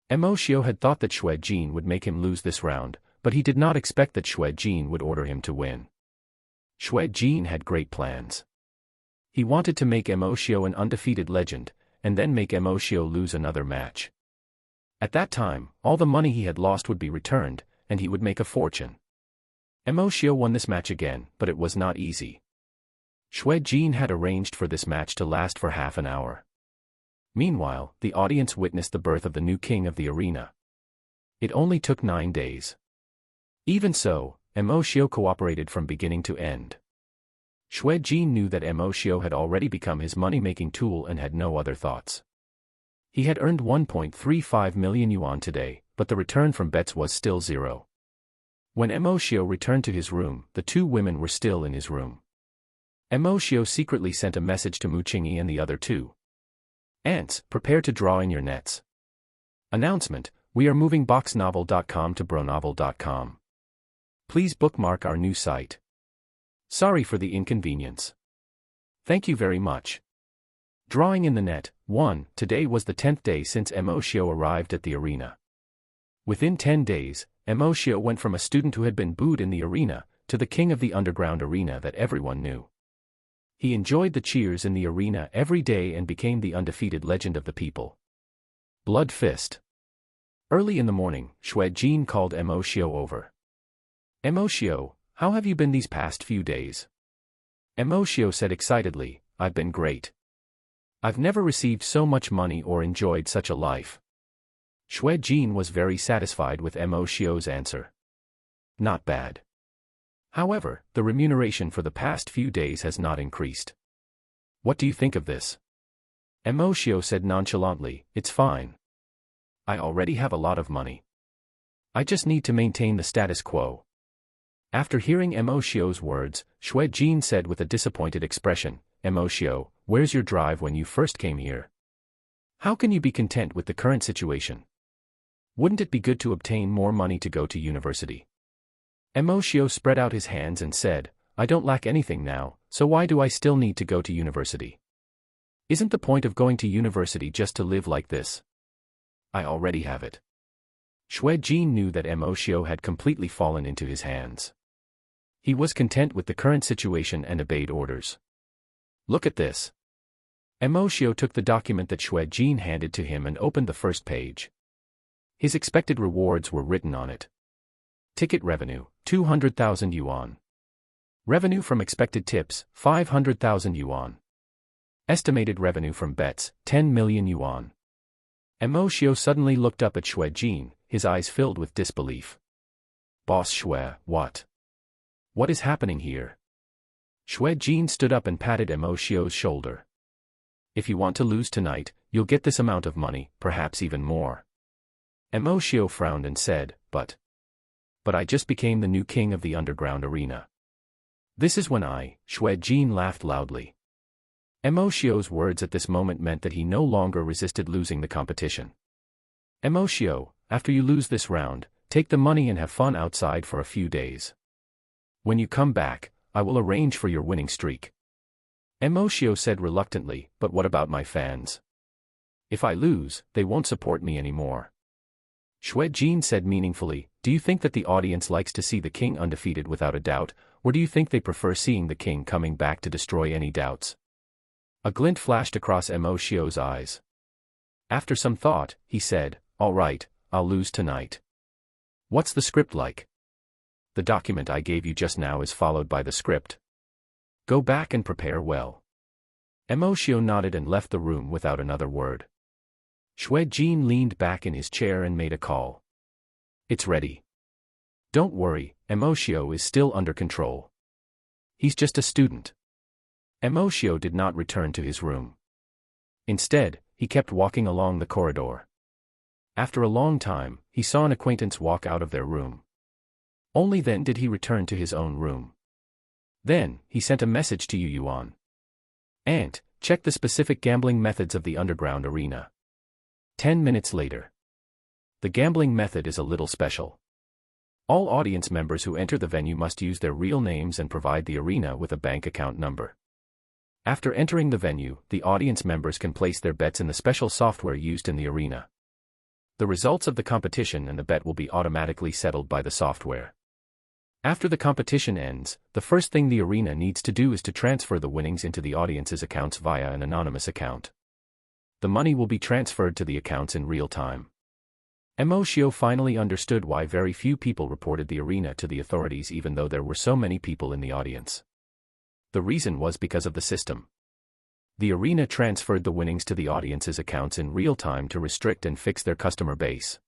Emoshio had thought that Xuejin would make him lose this round, but he did not expect that Xuejin would order him to win. Xuejin had great plans. He wanted to make Emoshio an undefeated legend, and then make Emoshio lose another match. At that time, all the money he had lost would be returned, and he would make a fortune. Emoshio won this match again, but it was not easy. Xuejin had arranged for this match to last for half an hour. Meanwhile, the audience witnessed the birth of the new king of the arena. It only took 9 days. Even so, Emoshio cooperated from beginning to end. Xuejin knew that Emoshio had already become his money-making tool and had no other thoughts. He had earned 1.35 million yuan today, but the return from bets was still 0. When Emoshio returned to his room, the 2 women were still in his room. Emoshio secretly sent a message to Muqingyi and the other 2. "Ants, prepare to draw in your nets. Announcement, we are moving boxnovel.com to bronovel.com. Please bookmark our new site. Sorry for the inconvenience. Thank you very much." Drawing in the net. 1. Today was the 10th day since Emoshio arrived at the arena. Within 10 days, Emoshio went from a student who had been booed in the arena, to the king of the underground arena that everyone knew. He enjoyed the cheers in the arena every day and became the undefeated legend of the people. Blood Fist. Early in the morning, Xuejin called Emoshio over. "Emoshio, how have you been these past few days?" Emoshio said excitedly, "I've been great. I've never received so much money or enjoyed such a life." Xuejin was very satisfied with Emoshio's answer. "Not bad. However, the remuneration for the past few days has not increased. What do you think of this?" Emoshio said nonchalantly, "It's fine. I already have a lot of money. I just need to maintain the status quo." After hearing Emoshio's words, Xuejin said with a disappointed expression, "Emoshio, where's your drive when you first came here? How can you be content with the current situation? Wouldn't it be good to obtain more money to go to university?" Emoshio spread out his hands and said, "I don't lack anything now, so why do I still need to go to university? Isn't the point of going to university just to live like this? I already have it." Xuejin knew that Emoshio had completely fallen into his hands. He was content with the current situation and obeyed orders. "Look at this." Emoshio took the document that Xuejin handed to him and opened the first page. His expected rewards were written on it. Ticket revenue, 200,000 yuan. Revenue from expected tips, 500,000 yuan. Estimated revenue from bets, 10 million yuan. Emoshio suddenly looked up at Xue Jin, his eyes filled with disbelief. Boss Xue, what? What is happening here? Xue Jin stood up and patted Emoshio's shoulder. If you want to lose tonight, you'll get this amount of money, perhaps even more. Emoshio frowned and said, But I just became the new king of the underground arena. This is when Xue Jin laughed loudly. Emoshio's words at this moment meant that he no longer resisted losing the competition. Emoshio, after you lose this round, take the money and have fun outside for a few days. When you come back, I will arrange for your winning streak. Emoshio said reluctantly, but what about my fans? If I lose, they won't support me anymore. Xue Jin said meaningfully, do you think that the audience likes to see the king undefeated without a doubt, or do you think they prefer seeing the king coming back to destroy any doubts? A glint flashed across Emoshio's eyes. After some thought, he said, all right, I'll lose tonight. What's the script like? The document I gave you just now is followed by the script. Go back and prepare well. Emoshio nodded and left the room without another word. Xue Jin leaned back in his chair and made a call. It's ready. Don't worry, Emoshio is still under control. He's just a student. Emoshio did not return to his room. Instead, he kept walking along the corridor. After a long time, he saw an acquaintance walk out of their room. Only then did he return to his own room. Then, he sent a message to Yu Yuan. Aunt, check the specific gambling methods of the underground arena. 10 minutes later. The gambling method is a little special. All audience members who enter the venue must use their real names and provide the arena with a bank account number. After entering the venue, the audience members can place their bets in the special software used in the arena. The results of the competition and the bet will be automatically settled by the software. After the competition ends, the first thing the arena needs to do is to transfer the winnings into the audience's accounts via an anonymous account. The money will be transferred to the accounts in real time. Emoshio finally understood why very few people reported the arena to the authorities even though there were so many people in the audience. The reason was because of the system. The arena transferred the winnings to the audience's accounts in real time to restrict and fix their customer base.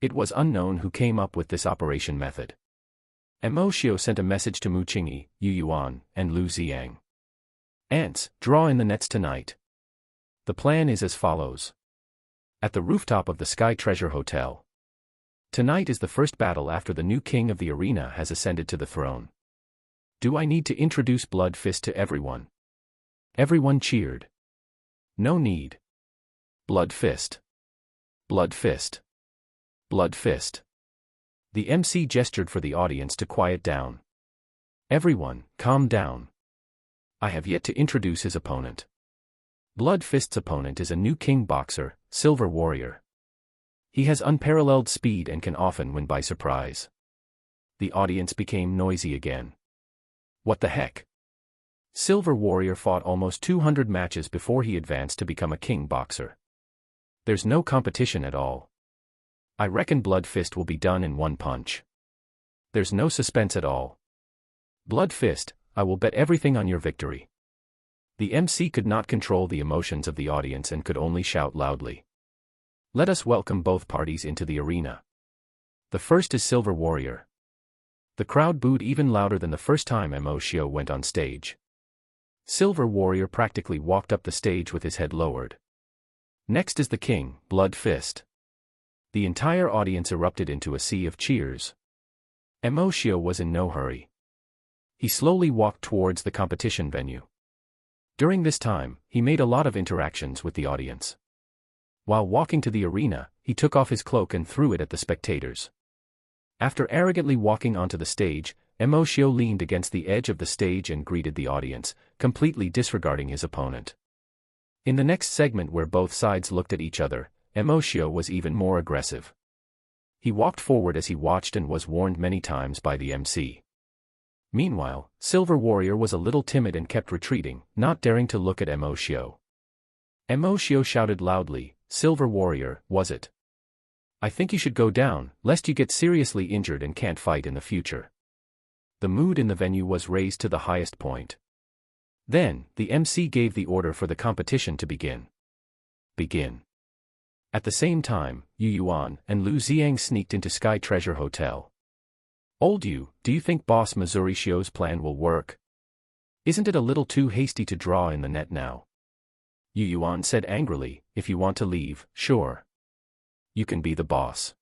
It was unknown who came up with this operation method. Emoshio sent a message to Mu Qingyi, Yu Yuan, and Lu Xiang. Ants, draw in the nets tonight. The plan is as follows. At the rooftop of the Sky Treasure Hotel. Tonight is the first battle after the new king of the arena has ascended to the throne. Do I need to introduce Blood Fist to everyone? Everyone cheered. No need. Blood Fist. Blood Fist. Blood Fist. The MC gestured for the audience to quiet down. Everyone, calm down. I have yet to introduce his opponent. Blood Fist's opponent is a new king boxer, Silver Warrior. He has unparalleled speed and can often win by surprise. The audience became noisy again. What the heck? Silver Warrior fought almost 200 matches before he advanced to become a king boxer. There's no competition at all. I reckon Blood Fist will be done in one punch. There's no suspense at all. Blood Fist, I will bet everything on your victory. The MC could not control the emotions of the audience and could only shout loudly. Let us welcome both parties into the arena. The first is Silver Warrior. The crowd booed even louder than the first time Emoshio went on stage. Silver Warrior practically walked up the stage with his head lowered. Next is the king, Blood Fist. The entire audience erupted into a sea of cheers. Emoshio was in no hurry. He slowly walked towards the competition venue. During this time, he made a lot of interactions with the audience. While walking to the arena, he took off his cloak and threw it at the spectators. After arrogantly walking onto the stage, Emoshio leaned against the edge of the stage and greeted the audience, completely disregarding his opponent. In the next segment where both sides looked at each other, Emoshio was even more aggressive. He walked forward as he watched and was warned many times by the MC. Meanwhile, Silver Warrior was a little timid and kept retreating, not daring to look at Emoshio. Emoshio shouted loudly, Silver Warrior, was it? I think you should go down, lest you get seriously injured and can't fight in the future. The mood in the venue was raised to the highest point. Then, the MC gave the order for the competition to begin. At the same time, Yu Yuan and Lu Xiang sneaked into Sky Treasure Hotel. Old Yu, do you think Boss Missouri Shio's plan will work? Isn't it a little too hasty to draw in the net now? Yu Yuan said angrily, if you want to leave, sure. You can be the boss.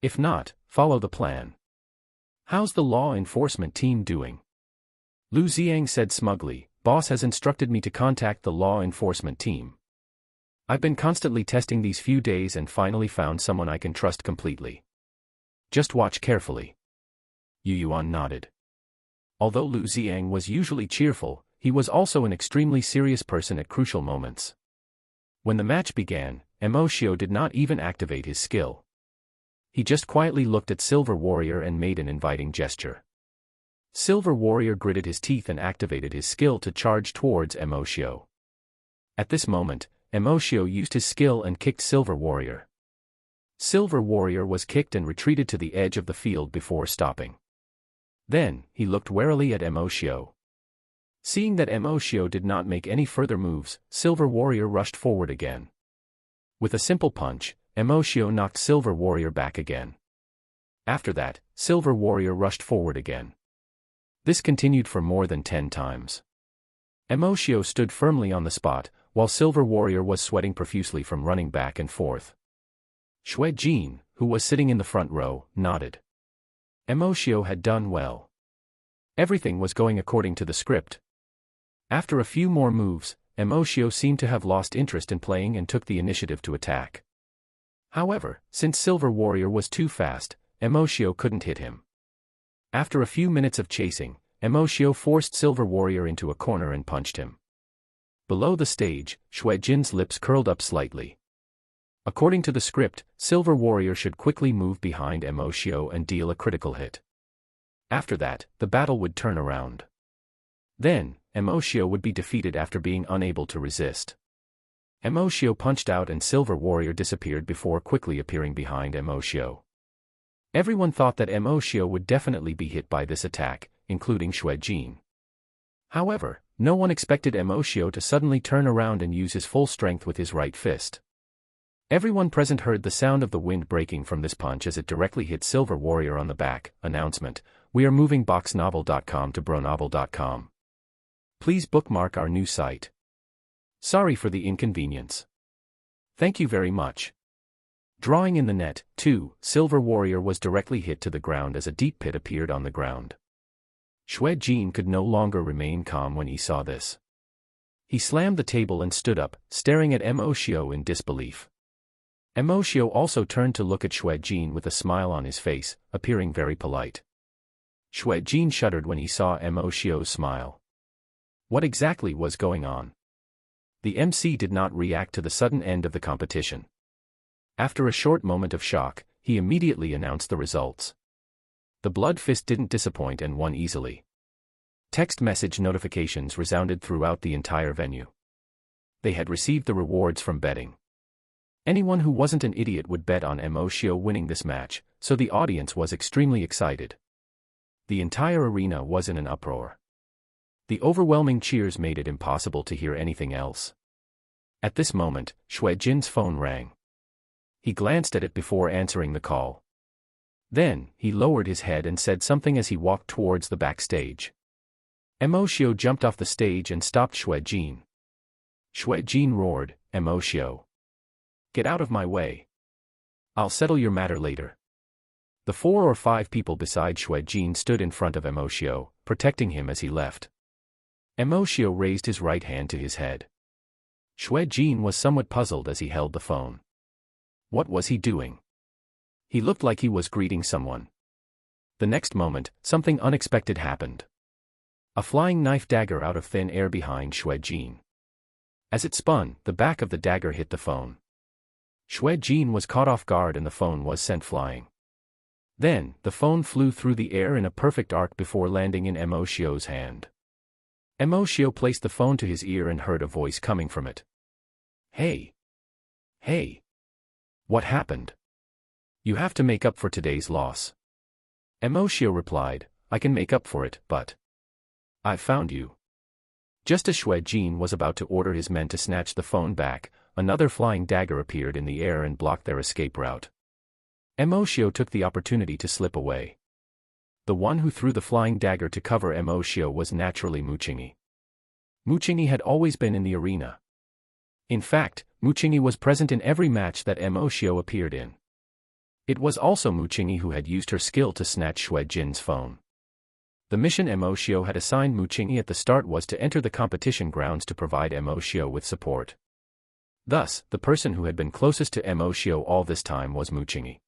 If not, follow the plan. How's the law enforcement team doing? Lu Xiang said smugly, boss has instructed me to contact the law enforcement team. I've been constantly testing these few days and finally found someone I can trust completely. Just watch carefully. Yu Yuan nodded. Although Lu Xiang was usually cheerful, he was also an extremely serious person at crucial moments. When the match began, Emoshio did not even activate his skill. He just quietly looked at Silver Warrior and made an inviting gesture. Silver Warrior gritted his teeth and activated his skill to charge towards Emoshio. At this moment, Emoshio used his skill and kicked Silver Warrior. Silver Warrior was kicked and retreated to the edge of the field before stopping. Then, he looked warily at Emoshio. Seeing that Emoshio did not make any further moves, Silver Warrior rushed forward again. With a simple punch, Emoshio knocked Silver Warrior back again. After that, Silver Warrior rushed forward again. This continued for more than 10 times. Emoshio stood firmly on the spot, while Silver Warrior was sweating profusely from running back and forth. Xue Jin, who was sitting in the front row, nodded. Emoshio had done well. Everything was going according to the script. After a few more moves, Emoshio seemed to have lost interest in playing and took the initiative to attack. However, since Silver Warrior was too fast, Emoshio couldn't hit him. After a few minutes of chasing, Emoshio forced Silver Warrior into a corner and punched him. Below the stage, Xue Jin's lips curled up slightly. According to the script, Silver Warrior should quickly move behind Emoshio and deal a critical hit. After that, the battle would turn around. Then, Emoshio would be defeated after being unable to resist. Emoshio punched out and Silver Warrior disappeared before quickly appearing behind Emoshio. Everyone thought that Emoshio would definitely be hit by this attack, including Xue Jin. However, no one expected Emoshio to suddenly turn around and use his full strength with his right fist. Everyone present heard the sound of the wind breaking from this punch as it directly hit Silver Warrior on the back. Announcement: we are moving boxnovel.com to bronovel.com. Please bookmark our new site. Sorry for the inconvenience. Thank you very much. Drawing in the net, too, Silver Warrior was directly hit to the ground as a deep pit appeared on the ground. Xue Jin could no longer remain calm when he saw this. He slammed the table and stood up, staring at Emoshio in disbelief. Emoshio also turned to look at Xue Jin with a smile on his face, appearing very polite. Xue Jin shuddered when he saw Emoshio's smile. What exactly was going on? The MC did not react to the sudden end of the competition. After a short moment of shock, he immediately announced the results. The Blood Fist didn't disappoint and won easily. Text message notifications resounded throughout the entire venue. They had received the rewards from betting. Anyone who wasn't an idiot would bet on Emoshio winning this match, so the audience was extremely excited. The entire arena was in an uproar. The overwhelming cheers made it impossible to hear anything else. At this moment, Xue Jin's phone rang. He glanced at it before answering the call. Then, he lowered his head and said something as he walked towards the backstage. Emoshio jumped off the stage and stopped Xue Jin. Xue Jin roared, "Emoshio! Get out of my way. I'll settle your matter later." The 4 or 5 people beside Xue Jin stood in front of Emoshio, protecting him as he left. Emoshio raised his right hand to his head. Xue Jin was somewhat puzzled as he held the phone. What was he doing? He looked like he was greeting someone. The next moment, something unexpected happened. A flying knife dagger out of thin air behind Xue Jin. As it spun, the back of the dagger hit the phone. Xue Jin was caught off guard and the phone was sent flying. Then, the phone flew through the air in a perfect arc before landing in Emoshio's hand. Emoshio placed the phone to his ear and heard a voice coming from it. Hey! Hey! What happened? You have to make up for today's loss. Emoshio replied, I can make up for it, but I've found you. Just as Jin was about to order his men to snatch the phone back, another flying dagger appeared in the air and blocked their escape route. Emoshio took the opportunity to slip away. The one who threw the flying dagger to cover Emoshio was naturally Muchingi. Muchingi had always been in the arena. In fact, Muchingi was present in every match that Emoshio appeared in. It was also Muchingi who had used her skill to snatch Jin's phone. The mission Emoshio had assigned Muchingi at the start was to enter the competition grounds to provide Emoshio with support. Thus, the person who had been closest to Emoshio all this time was Muchingi.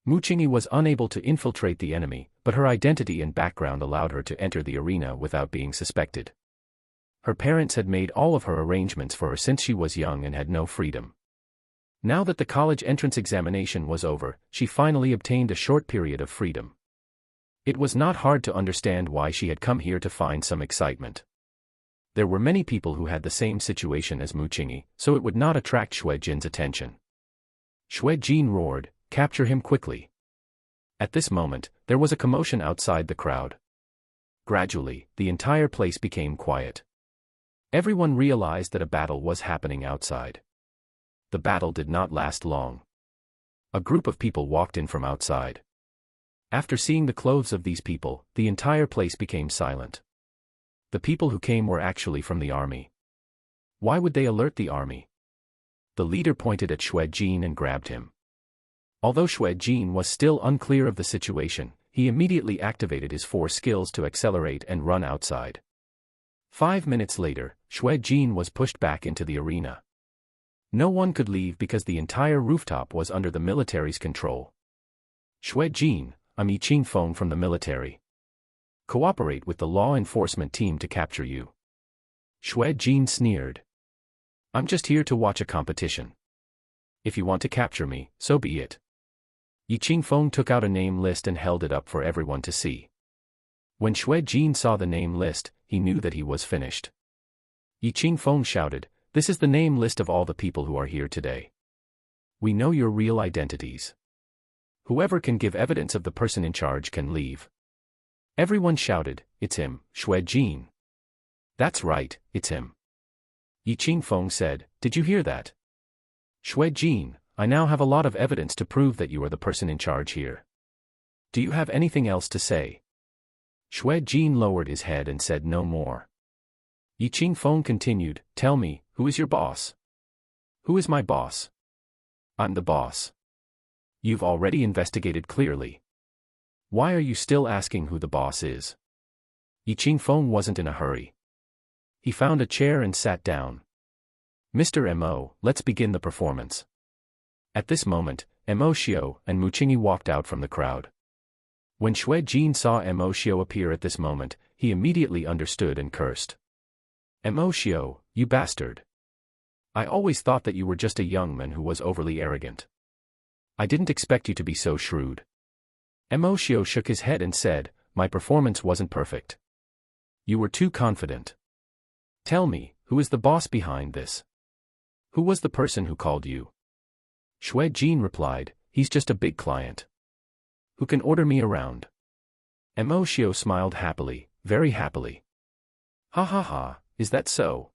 Muchingi was unable to infiltrate the enemy, but her identity and background allowed her to enter the arena without being suspected. Her parents had made all of her arrangements for her since she was young and had no freedom. Now that the college entrance examination was over, she finally obtained a short period of freedom. It was not hard to understand why she had come here to find some excitement. There were many people who had the same situation as Muchingi, so it would not attract Jin's attention. Jin roared, "Capture him quickly!" At this moment, there was a commotion outside the crowd. Gradually, the entire place became quiet. Everyone realized that a battle was happening outside. The battle did not last long. A group of people walked in from outside. After seeing the clothes of these people, the entire place became silent. The people who came were actually from the army. Why would they alert the army? The leader pointed at Jin and grabbed him. Although Jin was still unclear of the situation, he immediately activated his 4 skills to accelerate and run outside. 5 minutes later, Jin was pushed back into the arena. No one could leave because the entire rooftop was under the military's control. Jin, I'm Yiqing Feng from the military. Cooperate with the law enforcement team to capture you. Jin sneered. I'm just here to watch a competition. If you want to capture me, so be it. Yiqing Feng took out a name list and held it up for everyone to see. When Jin saw the name list, he knew that he was finished. Yiqing Feng shouted, "This is the name list of all the people who are here today. We know your real identities. Whoever can give evidence of the person in charge can leave." Everyone shouted, "It's him, Jin." "That's right, it's him." Yiqing Feng said, "Did you hear that? Jin, I now have a lot of evidence to prove that you are the person in charge here. Do you have anything else to say?" Jin lowered his head and said no more. Yiqing Feng continued, "Tell me, who is your boss?" "Who is my boss?" "I'm the boss." "You've already investigated clearly. Why are you still asking who the boss is?" Yiqing Feng wasn't in a hurry. He found a chair and sat down. "Mr. Mo, let's begin the performance." At this moment, Emoshio and Muchingi walked out from the crowd. When Jin saw Emoshio appear at this moment, he immediately understood and cursed. "Emoshio, you bastard. I always thought that you were just a young man who was overly arrogant. I didn't expect you to be so shrewd." Emoshio shook his head and said, "My performance wasn't perfect. You were too confident. Tell me, who is the boss behind this? Who was the person who called you?" Jin replied, "He's just a big client. Who can order me around." Emoshio smiled happily, very happily. "Ha ha ha, is that so?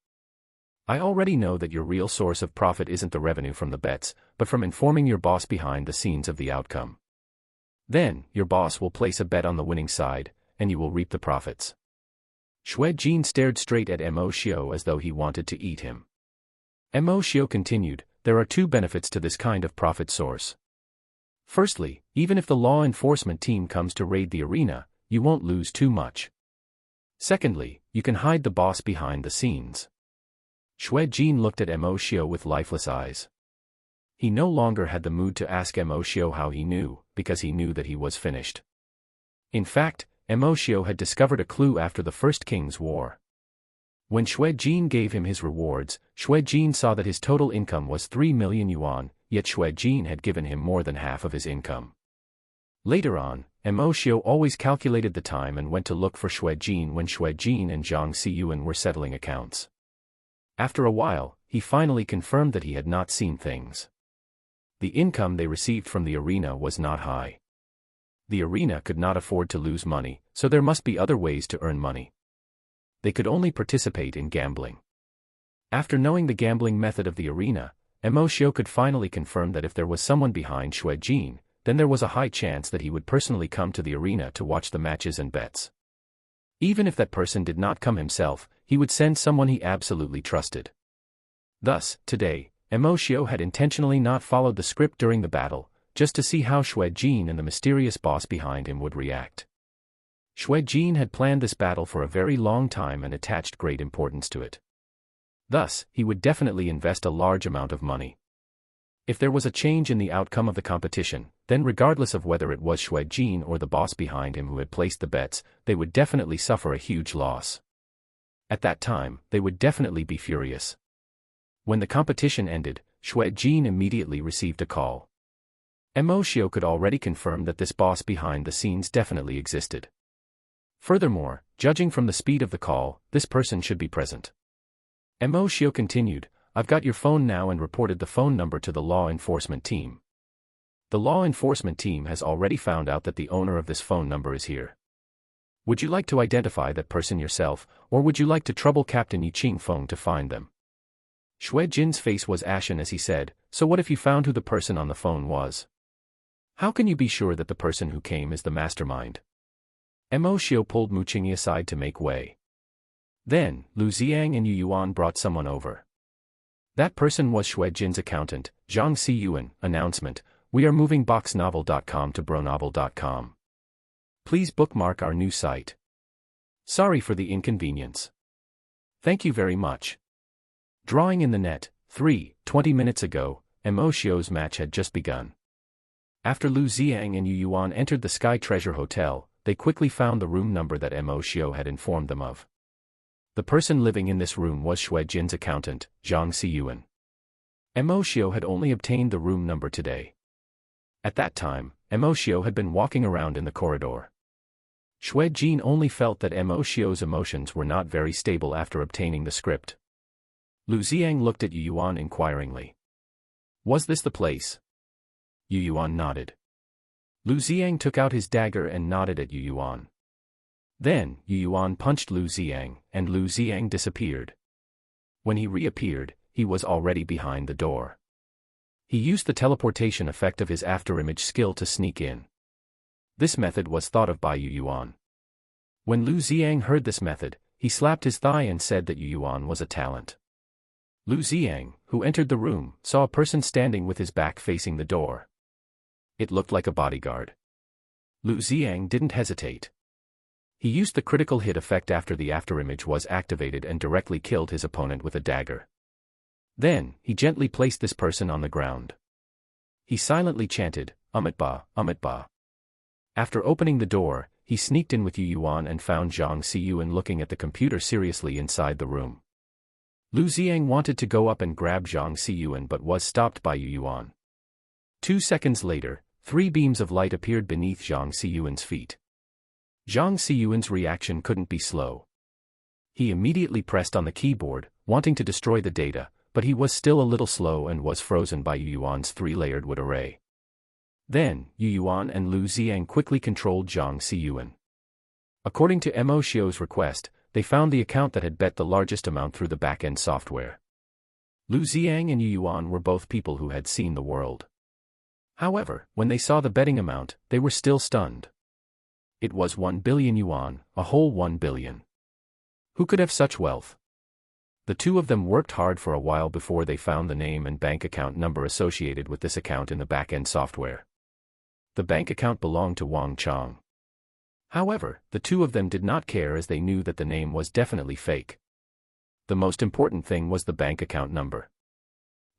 I already know that your real source of profit isn't the revenue from the bets, but from informing your boss behind the scenes of the outcome. Then, your boss will place a bet on the winning side, and you will reap the profits." Jin stared straight at Emoshio as though he wanted to eat him. Emoshio continued, "There are 2 benefits to this kind of profit source. Firstly, even if the law enforcement team comes to raid the arena, you won't lose too much. Secondly, you can hide the boss behind the scenes." Jin looked at Emoshio with lifeless eyes. He no longer had the mood to ask Emoshio how he knew, because he knew that he was finished. In fact, Emoshio had discovered a clue after the First King's War. When Jin gave him his rewards, Jin saw that his total income was 3 million yuan, yet Jin had given him more than half of his income. Later on, Emoshio always calculated the time and went to look for Jin when Jin and Zhang Xiyuan were settling accounts. After a while, he finally confirmed that he had not seen things. The income they received from the arena was not high. The arena could not afford to lose money, so there must be other ways to earn money. They could only participate in gambling. After knowing the gambling method of the arena, Emoshio could finally confirm that if there was someone behind Shuejin, then there was a high chance that he would personally come to the arena to watch the matches and bets. Even if that person did not come himself, he would send someone he absolutely trusted. Thus, today, Emoshio had intentionally not followed the script during the battle, just to see how Shuejin and the mysterious boss behind him would react. Shuejin had planned this battle for a very long time and attached great importance to it. Thus, he would definitely invest a large amount of money. If there was a change in the outcome of the competition, then regardless of whether it was Shuejin or the boss behind him who had placed the bets, they would definitely suffer a huge loss. At that time, they would definitely be furious. When the competition ended, Shuejin immediately received a call. Emoshio could already confirm that this boss behind the scenes definitely existed. Furthermore, judging from the speed of the call, this person should be present. Emoshio continued, "I've got your phone now," and reported the phone number to the law enforcement team. The law enforcement team has already found out that the owner of this phone number is here. Would you like to identify that person yourself, or would you like to trouble Captain Yiqing phone to find them? Shuejin's face was ashen as he said, "So what if you found who the person on the phone was? How can you be sure that the person who came is the mastermind?" Emoshio pulled Muqingyi aside to make way. Then, Lu Xiang and Yu Yuan brought someone over. That person was Shuejin's accountant, Zhang Xiyuan. Announcement: we are moving boxnovel.com to bronovel.com. Please bookmark our new site. Sorry for the inconvenience. Thank you very much. Drawing in the net, 20 minutes ago, Emoshio's match had just begun. After Lu Xiang and Yu Yuan entered the Sky Treasure Hotel, they quickly found the room number that Emoshio had informed them of. The person living in this room was Shuejin's accountant, Zhang Xiyuan. Emoshio had only obtained the room number today. At that time, Emoshio had been walking around in the corridor. Shuejin only felt that Emoshio's emotions were not very stable after obtaining the script. Lu Xiang looked at Yu Yuan inquiringly. Was this the place? Yu Yuan nodded. Lu Xiang took out his dagger and nodded at Yu Yuan. Then, Yu Yuan punched Lu Xiang, and Lu Xiang disappeared. When he reappeared, he was already behind the door. He used the teleportation effect of his afterimage skill to sneak in. This method was thought of by Yu Yuan. When Lu Xiang heard this method, he slapped his thigh and said that Yu Yuan was a talent. Lu Xiang, who entered the room, saw a person standing with his back facing the door. It looked like a bodyguard. Lu Xiang didn't hesitate. He used the critical hit effect after the afterimage was activated and directly killed his opponent with a dagger. Then, he gently placed this person on the ground. He silently chanted, "Amitba, Amitba." After opening the door, he sneaked in with Yu Yuan and found Zhang Xiyuan looking at the computer seriously inside the room. Lu Xiang wanted to go up and grab Zhang Xiyuan but was stopped by Yu Yuan. 2 seconds later, 3 beams of light appeared beneath Zhang Xiyuan's feet. Zhang Xiyuan's reaction couldn't be slow. He immediately pressed on the keyboard, wanting to destroy the data, but he was still a little slow and was frozen by Yu Yuan's 3-layered wood array. Then, Yu Yuan and Lu Xiang quickly controlled Zhang Xiyuan. According to Emoshio's request, they found the account that had bet the largest amount through the back-end software. Lu Xiang and Yu Yuan were both people who had seen the world. However, when they saw the betting amount, they were still stunned. It was 1 billion yuan, a whole 1 billion. Who could have such wealth? The two of them worked hard for a while before they found the name and bank account number associated with this account in the back-end software. The bank account belonged to Wang Chang. However, the two of them did not care as they knew that the name was definitely fake. The most important thing was the bank account number.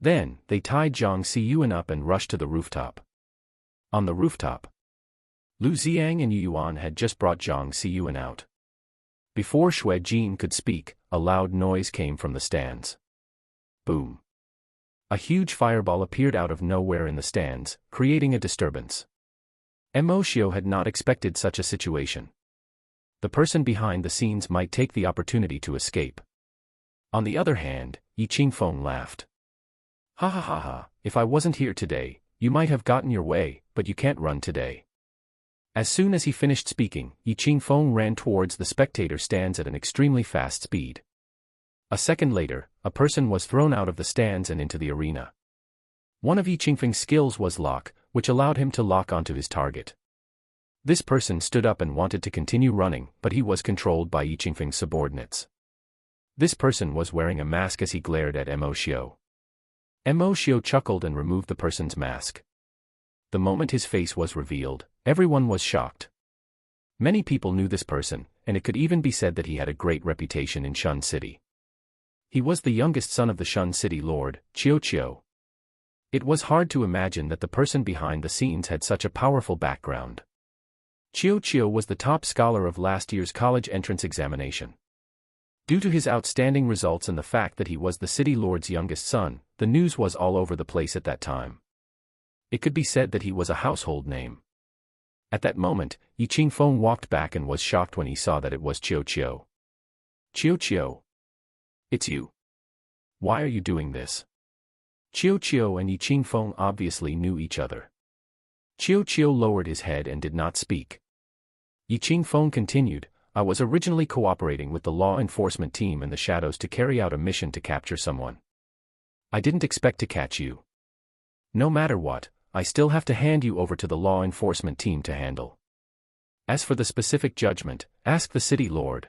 Then, they tied Zhang Xiyuan up and rushed to the rooftop. On the rooftop, Lu Xiang and Yu Yuan had just brought Zhang Xiyuan out. Before Shuejin could speak, a loud noise came from the stands. Boom. A huge fireball appeared out of nowhere in the stands, creating a disturbance. Emoshio had not expected such a situation. The person behind the scenes might take the opportunity to escape. On the other hand, Yiqing Feng laughed. Ha ha ha ha, if I wasn't here today, You might have gotten your way, but you can't run today. As soon as he finished speaking, Yi Qingfeng ran towards the spectator stands at an extremely fast speed. A second later, a person was thrown out of the stands and into the arena. One of Yi Qingfeng's skills was lock, which allowed him to lock onto his target. This person stood up and wanted to continue running, but he was controlled by Yi Qingfeng's subordinates. This person was wearing a mask as he glared at Mo Xiu. Mo Xiu chuckled and removed the person's mask. The moment his face was revealed, everyone was shocked. Many people knew this person, and it could even be said that he had a great reputation in Shun City. He was the youngest son of the Shun City Lord, Qiu. It was hard to imagine that the person behind the scenes had such a powerful background. Qiu was the top scholar of last year's college entrance examination. Due to his outstanding results and the fact that he was the city lord's youngest son, the news was all over the place at that time. It could be said that he was a household name. At that moment, Yi Qingfeng walked back and was shocked when he saw that it was Qiu. Qiu. It's you. Why are you doing this? Qiu and Yi Qingfeng obviously knew each other. Qiu lowered his head and did not speak. Yi Qingfeng continued, I was originally cooperating with the law enforcement team in the shadows to carry out a mission to capture someone. I didn't expect to catch you. No matter what, I still have to hand you over to the law enforcement team to handle. As for the specific judgment, ask the city lord.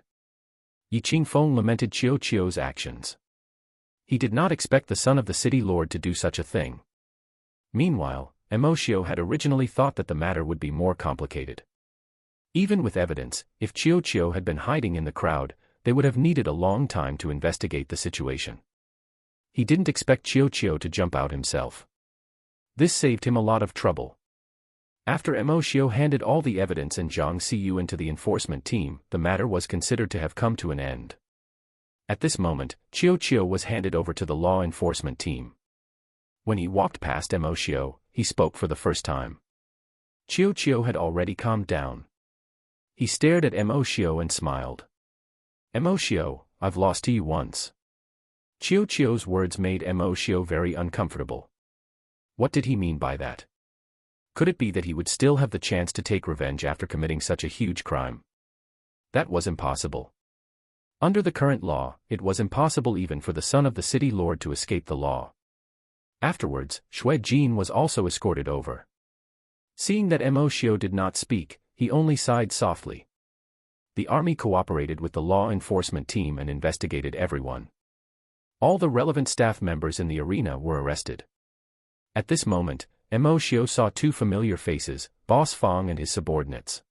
Yi Qingfeng lamented Qiu's actions. He did not expect the son of the city lord to do such a thing. Meanwhile, Mo Xiu had originally thought that the matter would be more complicated. Even with evidence, if Qiu had been hiding in the crowd, they would have needed a long time to investigate the situation. He didn't expect Qiu to jump out himself. This saved him a lot of trouble. After Mo Xiu handed all the evidence and Zhang Xiyu into the enforcement team, the matter was considered to have come to an end. At this moment, Qiu was handed over to the law enforcement team. When he walked past Mo Xiu, he spoke for the first time. Qiu had already calmed down. He stared at Mo Xiu and smiled. Mo Xiu, I've lost to you once. Qiu's words made Mo Xiu very uncomfortable. What did he mean by that? Could it be that he would still have the chance to take revenge after committing such a huge crime? That was impossible. Under the current law, it was impossible even for the son of the city lord to escape the law. Afterwards, Shui Jin was also escorted over. Seeing that Mo Xiu did not speak, he only sighed softly. The army cooperated with the law enforcement team and investigated everyone. All the relevant staff members in the arena were arrested. At this moment, Mo Xiu saw two familiar faces, Boss Fong and his subordinates.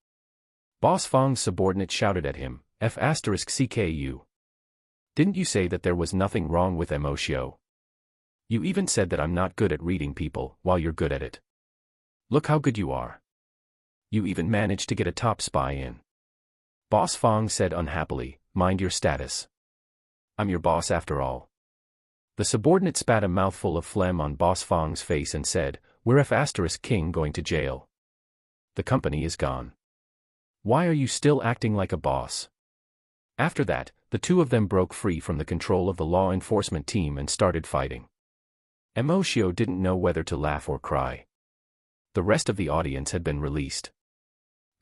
Boss Fong's subordinate shouted at him, F***CKU. Didn't you say that there was nothing wrong with Mo Xiu? You even said that I'm not good at reading people, while you're good at it. Look how good you are. You even managed to get a top spy in. Boss Fong said unhappily, mind your status. I'm your boss after all. The subordinate spat a mouthful of phlegm on Boss Fong's face and said, we're F***king going to jail. The company is gone. Why are you still acting like a boss? After that, the two of them broke free from the control of the law enforcement team and started fighting. Mo Xiu didn't know whether to laugh or cry. The rest of the audience had been released.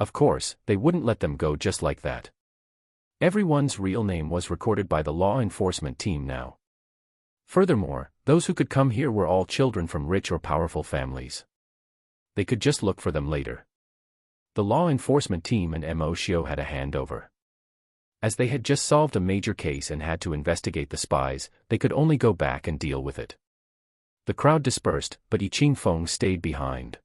Of course, they wouldn't let them go just like that. Everyone's real name was recorded by the law enforcement team now. Furthermore, those who could come here were all children from rich or powerful families. They could just look for them later. The law enforcement team and Mo Xiu had a handover. As they had just solved a major case and had to investigate the spies, they could only go back and deal with it. The crowd dispersed, but Yi Qingfeng stayed behind.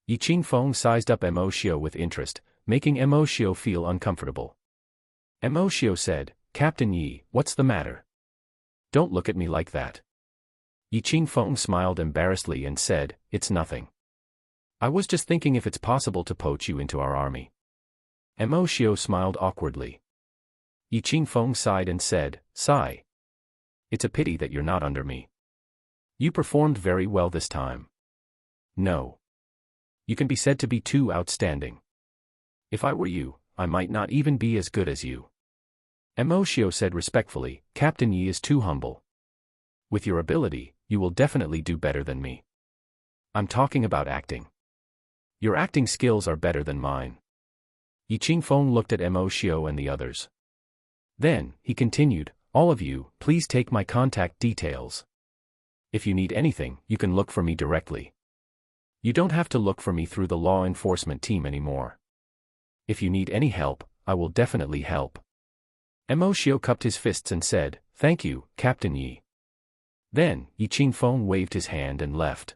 Yi Qingfeng sized up Mo Xiu with interest, making Mo Xiu feel uncomfortable. Mo Xiu said, Captain Yi, what's the matter? Don't look at me like that. Yi Qingfeng smiled embarrassedly and said, it's nothing. I was just thinking if it's possible to poach you into our army. Mo Xiu smiled awkwardly. Yi Qingfeng sighed and said, sigh. It's a pity that you're not under me. You performed very well this time. No. You can be said to be too outstanding. If I were you, I might not even be as good as you. Mo Xiu said respectfully, Captain Yi is too humble. With your ability, you will definitely do better than me. I'm talking about acting. Your acting skills are better than mine. Yi Qingfeng looked at Mo Xiu and the others. Then, he continued, all of you, please take my contact details. If you need anything, you can look for me directly. You don't have to look for me through the law enforcement team anymore. If you need any help, I will definitely help. Mo Xiu cupped his fists and said, thank you, Captain Yi. Then, Yi Qingfeng waved his hand and left.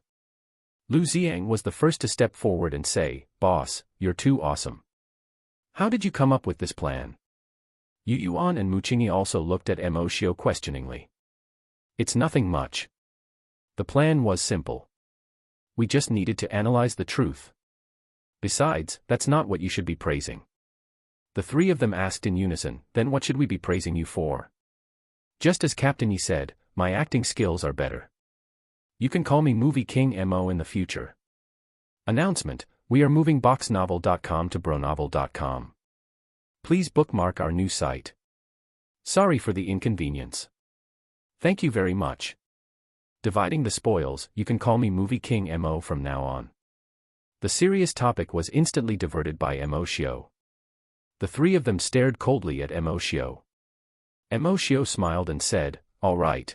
Lu Xiang was the first to step forward and say, boss, you're too awesome. How did you come up with this plan? Yu Yuan and Mu Qingyi also looked at Mo Xiu questioningly. It's nothing much. The plan was simple. We just needed to analyze the truth. Besides, that's not what you should be praising. The three of them asked in unison, then what should we be praising you for? Just as Captain Yi said, my acting skills are better. You can call me Movie King Mo in the future. Announcement, we are moving boxnovel.com to bronovel.com. Please bookmark our new site. Sorry for the inconvenience. Thank you very much. Dividing the spoils, you can call me Movie King Mo from now on. The serious topic was instantly diverted by Mo Xiu. The three of them stared coldly at Mo Xiu. Mo Xiu smiled and said, all right.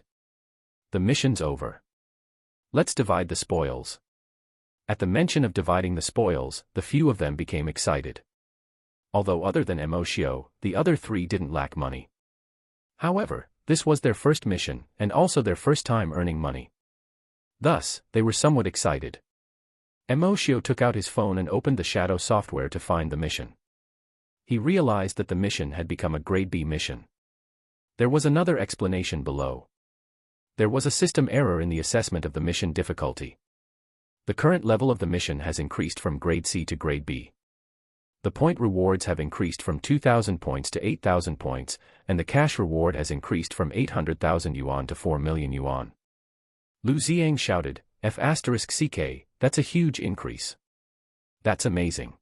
The mission's over. Let's divide the spoils. At the mention of dividing the spoils, the few of them became excited. Although other than Mo Xiu, the other three didn't lack money. However, this was their first mission, and also their first time earning money. Thus, they were somewhat excited. Mo Xiu took out his phone and opened the shadow software to find the mission. He realized that the mission had become a grade B mission. There was another explanation below. There was a system error in the assessment of the mission difficulty. The current level of the mission has increased from grade C to grade B. The point rewards have increased from 2,000 points to 8,000 points, and the cash reward has increased from 800,000 yuan to 4 million yuan. Lu Xiang shouted, F***CK, that's a huge increase. That's amazing.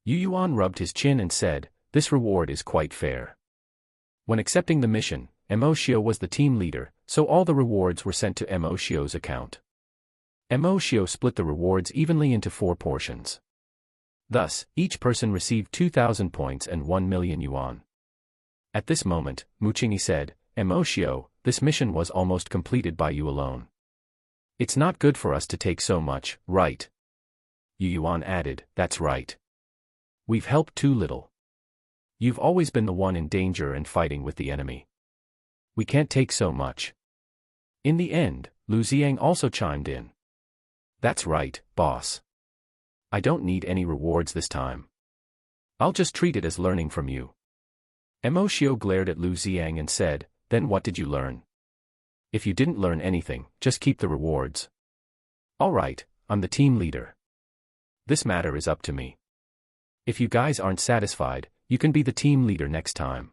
Yu Yuan rubbed his chin and said, this reward is quite fair. When accepting the mission, Mo Xiu was the team leader, so all the rewards were sent to Mo Xiu's account. Mo Xiu split the rewards evenly into 4 portions. Thus, each person received 2,000 points and 1 million yuan. At this moment, Mu Qingyi said, Mo Xiu, this mission was almost completed by you alone. It's not good for us to take so much, right? Yu Yuan added, that's right. We've helped too little. You've always been the one in danger and fighting with the enemy. We can't take so much. In the end, Lu Xiang also chimed in. That's right, boss. I don't need any rewards this time. I'll just treat it as learning from you. Mo Xiu glared at Lu Xiang and said, then what did you learn? If you didn't learn anything, just keep the rewards. All right, I'm the team leader. This matter is up to me. If you guys aren't satisfied, you can be the team leader next time.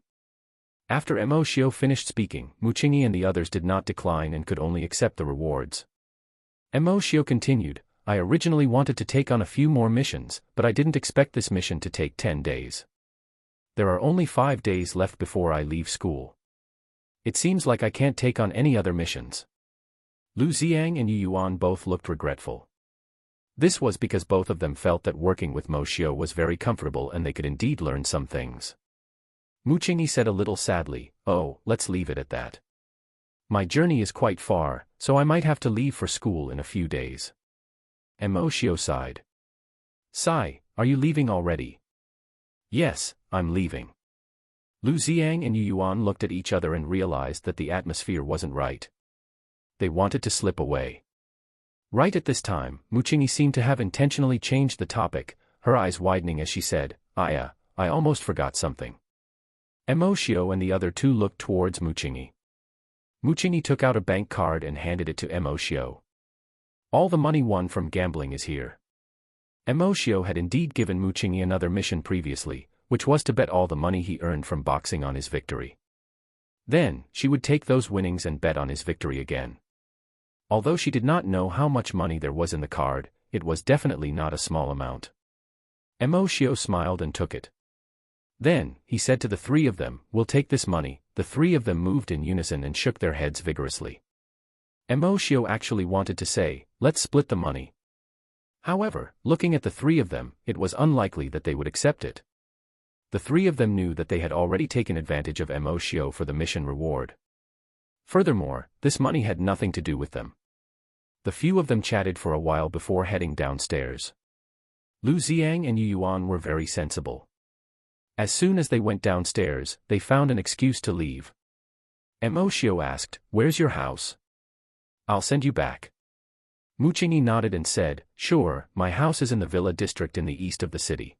After Mo Xiu finished speaking, Mu Qingyi and the others did not decline and could only accept the rewards. Mo Xiu continued, I originally wanted to take on a few more missions, but I didn't expect this mission to take 10 days. There are only 5 days left before I leave school. It seems like I can't take on any other missions. Lu Xiang and Yu Yuan both looked regretful. This was because both of them felt that working with Mo Xiu was very comfortable and they could indeed learn some things. Mu Qingyi said a little sadly, oh, let's leave it at that. My journey is quite far, so I might have to leave for school in a few days. Mo Xiu sighed. Sigh, are you leaving already? Yes, I'm leaving. Lu Xiang and Yu Yuan looked at each other and realized that the atmosphere wasn't right. They wanted to slip away. Right at this time, Mu Qingyi seemed to have intentionally changed the topic, her eyes widening as she said, I almost forgot something. Mo Xiu and the other two looked towards Mu Qingyi. Mu Qingyi took out a bank card and handed it to Mo Xiu. All the money won from gambling is here. Mo Xiu had indeed given Mu Qingyi another mission previously, which was to bet all the money he earned from boxing on his victory. Then, she would take those winnings and bet on his victory again. Although she did not know how much money there was in the card, it was definitely not a small amount. Mo Xiu smiled and took it. Then, he said to the three of them, we'll take this money. The three of them moved in unison and shook their heads vigorously. Mo Xiu actually wanted to say, let's split the money, However, looking at the three of them, it was unlikely that they would accept it. The three of them knew that they had already taken advantage of Emoshio for the mission reward. Furthermore, this money had nothing to do with them. The few of them chatted for a while before heading downstairs. Lu Xiang and Yu Yuan were very sensible. As soon as they went downstairs, they found an excuse to leave. Emoshio asked, "Where's your house? I'll send you back." Muchingi nodded and said, "Sure, my house is in the villa district in the east of the city."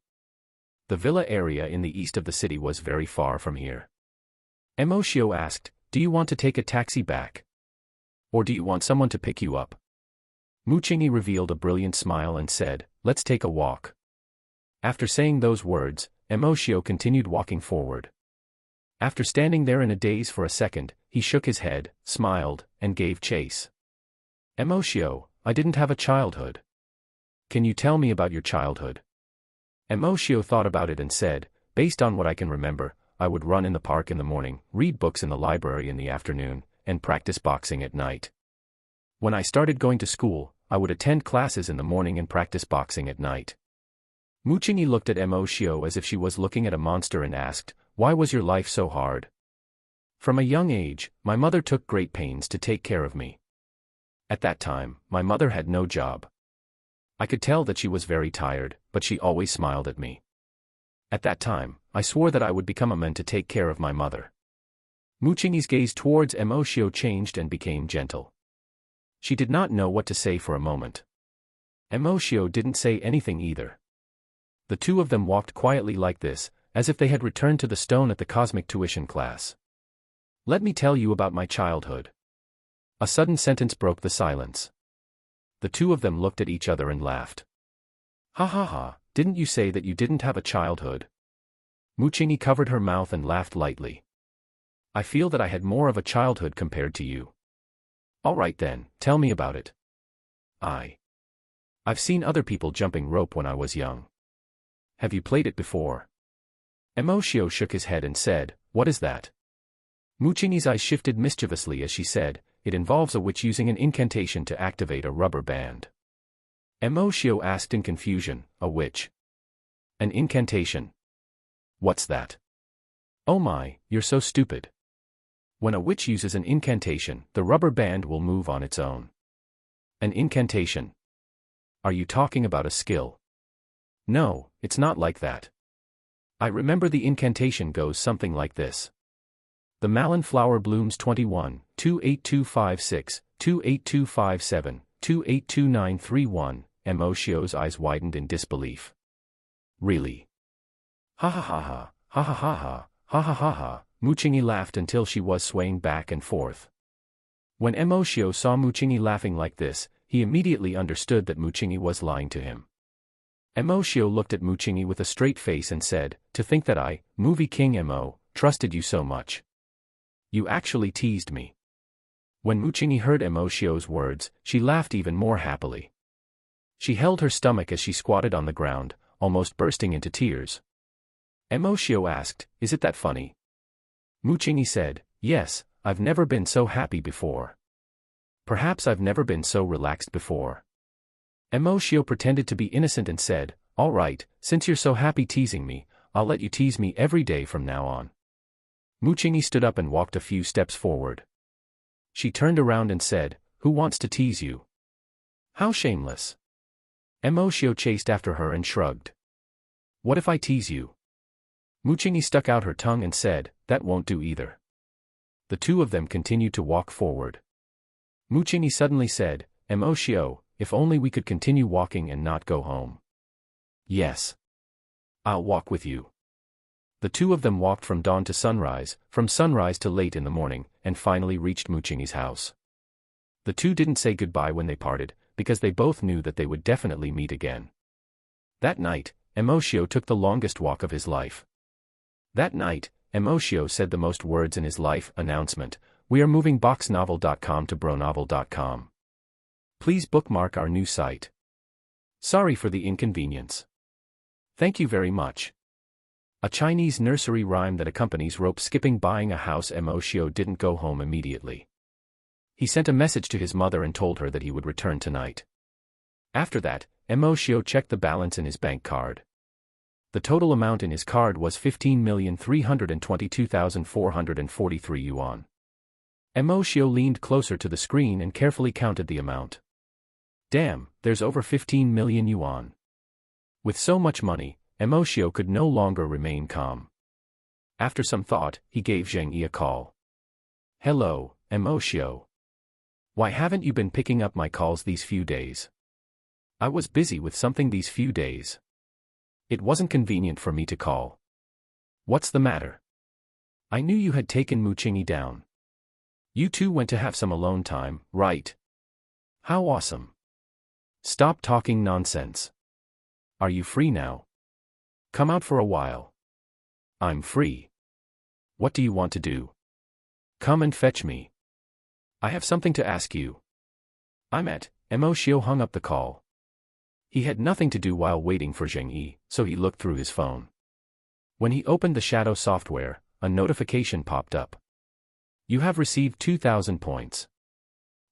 The villa area in the east of the city was very far from here. Emoshio asked, "Do you want to take a taxi back? Or do you want someone to pick you up?" Muchingi revealed a brilliant smile and said, "Let's take a walk." After saying those words, Emoshio continued walking forward. After standing there in a daze for a second, he shook his head, smiled, and gave chase. "Emoshio, I didn't have a childhood. Can you tell me about your childhood?" Emoshio thought about it and said, "Based on what I can remember, I would run in the park in the morning, read books in the library in the afternoon, and practice boxing at night. When I started going to school, I would attend classes in the morning and practice boxing at night." Muchingi looked at Emoshio as if she was looking at a monster and asked, "Why was your life so hard?" "From a young age, my mother took great pains to take care of me. At that time, my mother had no job. I could tell that she was very tired, but she always smiled at me. At that time, I swore that I would become a man to take care of my mother." Muchingi's gaze towards Emoshio changed and became gentle. She did not know what to say for a moment. Emoshio didn't say anything either. The two of them walked quietly like this, as if they had returned to the stone at the cosmic tuition class. "Let me tell you about my childhood." A sudden sentence broke the silence. The two of them looked at each other and laughed. "Ha ha ha, didn't you say that you didn't have a childhood?" Muchingi covered her mouth and laughed lightly. "I feel that I had more of a childhood compared to you." "All right then, tell me about it." I've seen other people jumping rope when I was young." "Have you played it before?" Emoshio shook his head and said, "What is that?" Muchingi's eyes shifted mischievously as she said, "It involves a witch using an incantation to activate a rubber band." Emoshio asked in confusion, "A witch? An incantation? What's that?" "Oh my, you're so stupid. When a witch uses an incantation, the rubber band will move on its own." "An incantation? Are you talking about a skill?" "No, it's not like that. I remember the incantation goes something like this. The melon flower blooms 21, 28256, 28257, 282931, Emoshio's eyes widened in disbelief. "Really? Ha ha ha ha, ha ha ha ha, ha ha ha ha." Muchingi laughed until she was swaying back and forth. When Emoshio saw Muchingi laughing like this, he immediately understood that Muchingi was lying to him. Emoshio looked at Muchingi with a straight face and said, "To think that I, Movie King Emo, trusted you so much. You actually teased me." When Muchingi heard Emoshio's words, she laughed even more happily. She held her stomach as she squatted on the ground, almost bursting into tears. Emoshio asked, "Is it that funny?" Muchingi said, "Yes, I've never been so happy before. Perhaps I've never been so relaxed before." Emoshio pretended to be innocent and said, "All right, since you're so happy teasing me, I'll let you tease me every day from now on." Muchingi stood up and walked a few steps forward. She turned around and said, "Who wants to tease you? How shameless." Emoshio chased after her and shrugged. "What if I tease you?" Muchingi stuck out her tongue and said, "That won't do either." The two of them continued to walk forward. Muchingi suddenly said, "Emoshio, if only we could continue walking and not go home." "Yes. I'll walk with you." The two of them walked from dawn to sunrise, from sunrise to late in the morning, and finally reached Muchingi's house. The two didn't say goodbye when they parted, because they both knew that they would definitely meet again. That night, Emoshio took the longest walk of his life. That night, Emoshio said the most words in his life. Announcement: We are moving boxnovel.com to bronovel.com. Please bookmark our new site. Sorry for the inconvenience. Thank you very much. A Chinese nursery rhyme that accompanies rope skipping. Buying a house. Emoshio didn't go home immediately. He sent a message to his mother and told her that he would return tonight. After that, Mo checked the balance in his bank card. The total amount in his card was 15,322,443 yuan. Mo leaned closer to the screen and carefully counted the amount. Damn, there's over 15 million yuan. With so much money, Mo could no longer remain calm. After some thought, he gave Zheng Yi a call. Hello, Mo. Why haven't you been picking up my calls these few days? I was busy with something these few days. It wasn't convenient for me to call. What's the matter? I knew you had taken Muqingyi down. You two went to have some alone time, right? How awesome. Stop talking nonsense. Are you free now? Come out for a while. I'm free. What do you want to do? Come and fetch me. I have something to ask you. Mo hung up the call. He had nothing to do while waiting for Zheng Yi, so he looked through his phone. When he opened the shadow software, a notification popped up. You have received 2,000 points.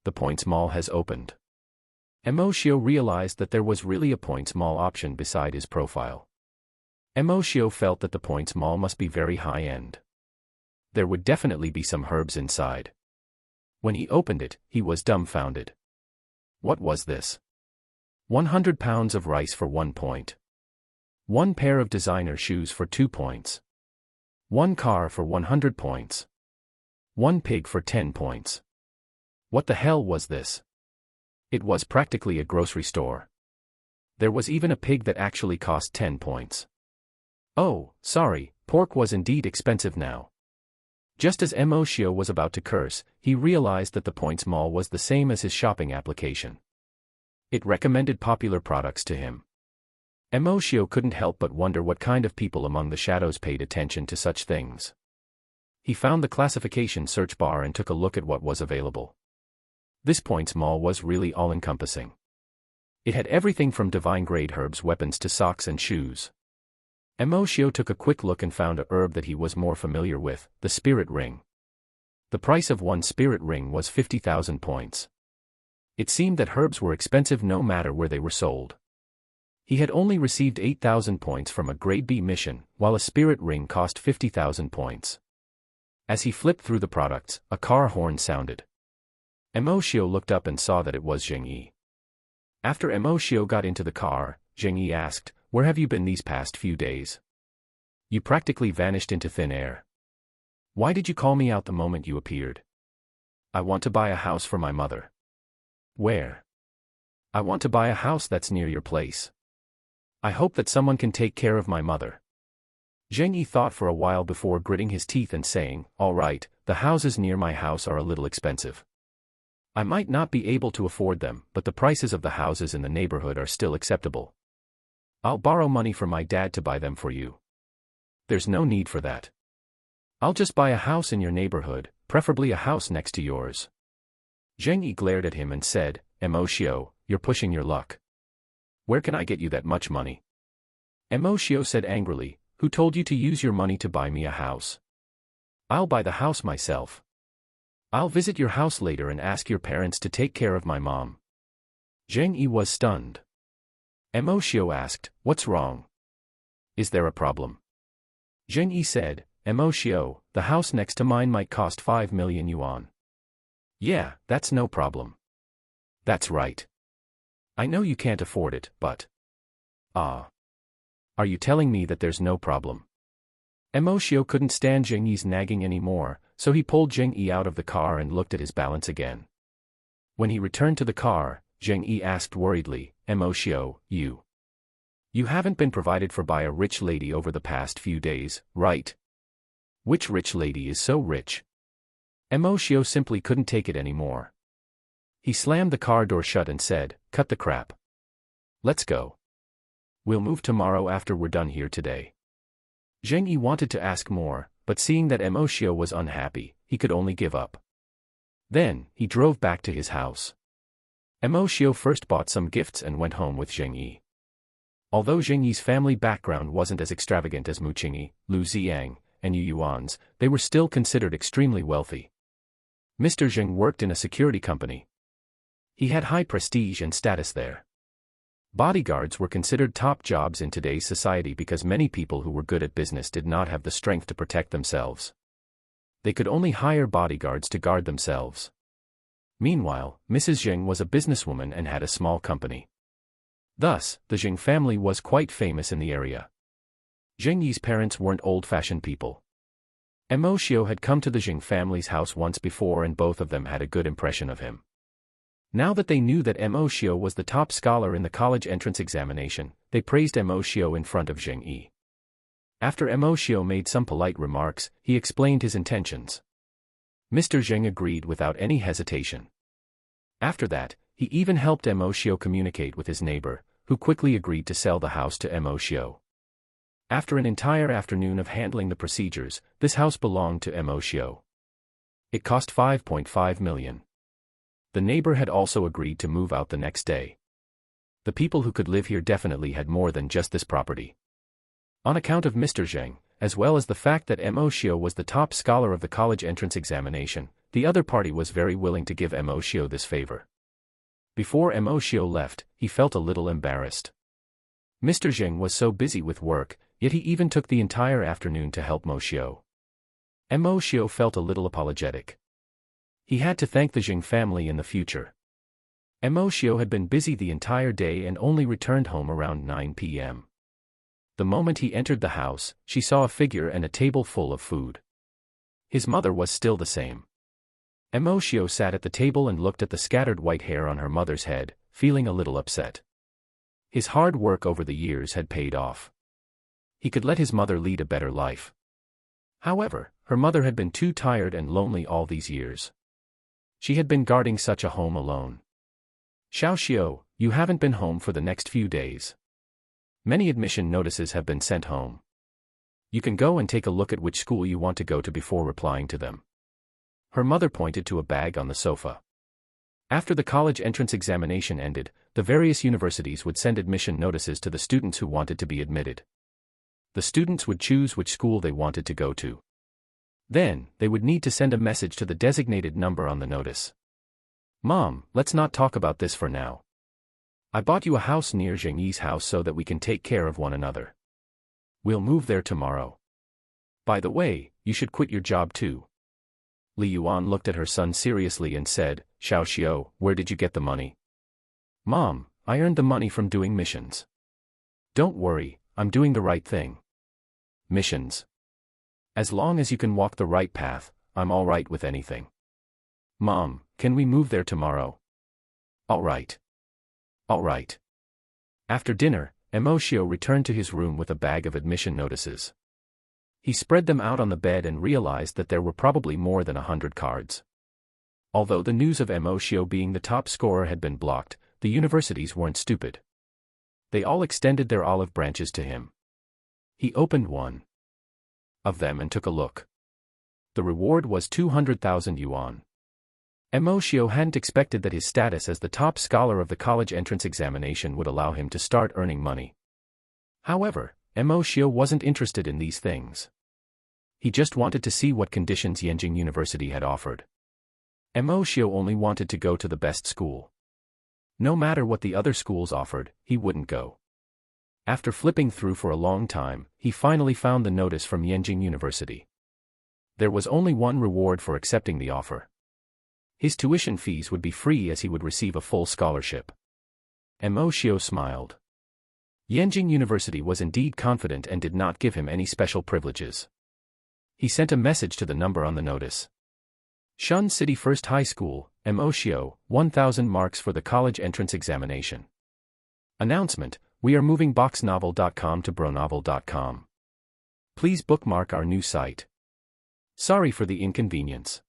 The points mall has opened. Mo realized that there was really a points mall option beside his profile. Mo felt that the points mall must be very high-end. There would definitely be some herbs inside. When he opened it, he was dumbfounded. What was this? 100 pounds of rice for 1 point. 1 pair of designer shoes for 2 points. 1 car for 100 points. 1 pig for 10 points. What the hell was this? It was practically a grocery store. There was even a pig that actually cost 10 points. Oh, sorry, pork was indeed expensive now. Just as Mo was about to curse, he realized that the points mall was the same as his shopping application. It recommended popular products to him. Mo couldn't help but wonder what kind of people among the shadows paid attention to such things. He found the classification search bar and took a look at what was available. This points mall was really all-encompassing. It had everything from divine-grade herbs, weapons to socks and shoes. Mo took a quick look and found a herb that he was more familiar with, the spirit ring. The price of 1 spirit ring was 50,000 points. It seemed that herbs were expensive no matter where they were sold. He had only received 8,000 points from a grade B mission, while a spirit ring cost 50,000 points. As he flipped through the products, a car horn sounded. Mo looked up and saw that it was Zheng Yi. After Mo got into the car, Zheng Yi asked, "Where have you been these past few days? You practically vanished into thin air. Why did you call me out the moment you appeared?" "I want to buy a house for my mother." "Where?" "I want to buy a house that's near your place. I hope that someone can take care of my mother." Zheng Yi thought for a while before gritting his teeth and saying, "All right, the houses near my house are a little expensive. I might not be able to afford them, but the prices of the houses in the neighborhood are still acceptable. I'll borrow money from my dad to buy them for you." "There's no need for that. I'll just buy a house in your neighborhood, preferably a house next to yours." Zheng Yi glared at him and said, "Mo, you're pushing your luck. Where can I get you that much money?" Mo said angrily, "Who told you to use your money to buy me a house? I'll buy the house myself. I'll visit your house later and ask your parents to take care of my mom." Zheng Yi was stunned. Mo asked, "What's wrong? Is there a problem?" Zheng Yi said, "Mo, the house next to mine might cost 5 million yuan. Yeah, that's no problem." "That's right. I know you can't afford it, but..." "Ah. Are you telling me that there's no problem?" Mo couldn't stand Zheng Yi's nagging anymore, so he pulled Zheng Yi out of the car and looked at his balance again. When he returned to the car, Zheng Yi asked worriedly, "Mo, you haven't been provided for by a rich lady over the past few days, right? Which rich lady is so rich?" Mo simply couldn't take it anymore. He slammed the car door shut and said, "Cut the crap. Let's go. We'll move tomorrow after we're done here today." Zheng Yi wanted to ask more, but seeing that Mo was unhappy, he could only give up. Then, he drove back to his house. Mo first bought some gifts and went home with Zheng Yi. Although Zheng Yi's family background wasn't as extravagant as Muqingyi, Lu Ziyang, and Yu Yuan's, they were still considered extremely wealthy. Mr. Zheng worked in a security company. He had high prestige and status there. Bodyguards were considered top jobs in today's society because many people who were good at business did not have the strength to protect themselves. They could only hire bodyguards to guard themselves. Meanwhile, Mrs. Zheng was a businesswoman and had a small company. Thus, the Zheng family was quite famous in the area. Zheng Yi's parents weren't old-fashioned people. Mo Xiu had come to the Zheng family's house once before and both of them had a good impression of him. Now that they knew that Mo Xiu was the top scholar in the college entrance examination, they praised Mo Xiu in front of Zheng Yi. After Mo Xiu made some polite remarks, he explained his intentions. Mr. Zheng agreed without any hesitation. After that, he even helped Mo Xiu communicate with his neighbor, who quickly agreed to sell the house to Mo Xiu. After an entire afternoon of handling the procedures, this house belonged to Mo Xiu. It cost 5.5 million. The neighbor had also agreed to move out the next day. The people who could live here definitely had more than just this property. On account of Mr. Zheng, as well as the fact that Mo Xiu was the top scholar of the college entrance examination, the other party was very willing to give Mo Xiu this favor. Before Mo Xiu left, he felt a little embarrassed. Mr. Zheng was so busy with work, yet he even took the entire afternoon to help Mo Xiu. Mo Xiu felt a little apologetic. He had to thank the Zheng family in the future. Mo Xiu had been busy the entire day and only returned home around 9 p.m. The moment he entered the house, she saw a figure and a table full of food. His mother was still the same. Mo Xiu sat at the table and looked at the scattered white hair on her mother's head, feeling a little upset. His hard work over the years had paid off. He could let his mother lead a better life. However, her mother had been too tired and lonely all these years. She had been guarding such a home alone. Xiao Xiu, you haven't been home for the next few days. Many admission notices have been sent home. You can go and take a look at which school you want to go to before replying to them. Her mother pointed to a bag on the sofa. After the college entrance examination ended, the various universities would send admission notices to the students who wanted to be admitted. The students would choose which school they wanted to go to. Then, they would need to send a message to the designated number on the notice. Mom, let's not talk about this for now. I bought you a house near Zheng Yi's house so that we can take care of one another. We'll move there tomorrow. By the way, you should quit your job too. Li Yuan looked at her son seriously and said, Xiao Xiu, where did you get the money? Mom, I earned the money from doing missions. Don't worry, I'm doing the right thing. Missions. As long as you can walk the right path, I'm all right with anything. Mom, can we move there tomorrow? All right. All right. After dinner, Mo Xiu returned to his room with a bag of admission notices. He spread them out on the bed and realized that there were probably more than 100 cards. Although the news of Mo Xiu being the top scorer had been blocked, the universities weren't stupid. They all extended their olive branches to him. He opened one of them and took a look. The reward was 200,000 yuan. Mo Xiu hadn't expected that his status as the top scholar of the college entrance examination would allow him to start earning money. However, Mo Xiu wasn't interested in these things. He just wanted to see what conditions Yanjing University had offered. Mo Xiu only wanted to go to the best school. No matter what the other schools offered, he wouldn't go. After flipping through for a long time, he finally found the notice from Yanjing University. There was only one reward for accepting the offer. His tuition fees would be free as he would receive a full scholarship. Mo Xiu smiled. Yanjing University was indeed confident and did not give him any special privileges. He sent a message to the number on the notice. Shun City First High School, Mo Xiu, 1,000 marks for the college entrance examination. Announcement: we are moving boxnovel.com to bronovel.com. Please bookmark our new site. Sorry for the inconvenience.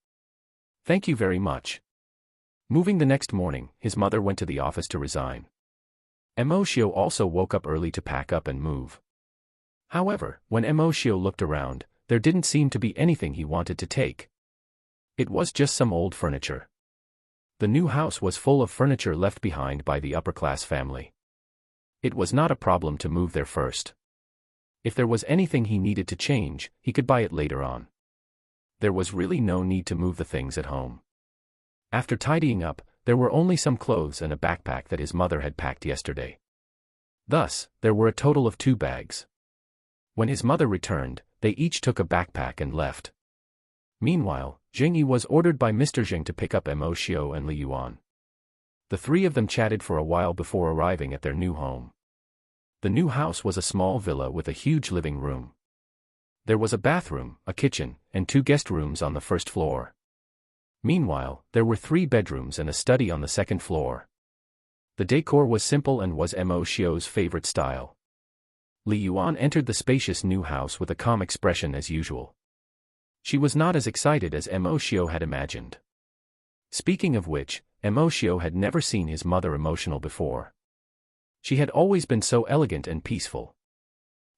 Thank you very much. Moving the next morning, his mother went to the office to resign. Mo Xiu also woke up early to pack up and move. However, when Mo Xiu looked around, there didn't seem to be anything he wanted to take. It was just some old furniture. The new house was full of furniture left behind by the upper-class family. It was not a problem to move there first. If there was anything he needed to change, he could buy it later on. There was really no need to move the things at home. After tidying up, there were only some clothes and a backpack that his mother had packed yesterday. Thus, there were a total of 2 bags. When his mother returned, they each took a backpack and left. Meanwhile, Jing Yi was ordered by Mr. Jing to pick up Mo Xiao and Li Yuan. The 3 of them chatted for a while before arriving at their new home. The new house was a small villa with a huge living room. There was a bathroom, a kitchen, and 2 guest rooms on the first floor. Meanwhile, there were 3 bedrooms and a study on the second floor. The decor was simple and was Mo Xiao's favorite style. Li Yuan entered the spacious new house with a calm expression as usual. She was not as excited as Mo Xiao had imagined. Speaking of which, Mo Xiao had never seen his mother emotional before. She had always been so elegant and peaceful.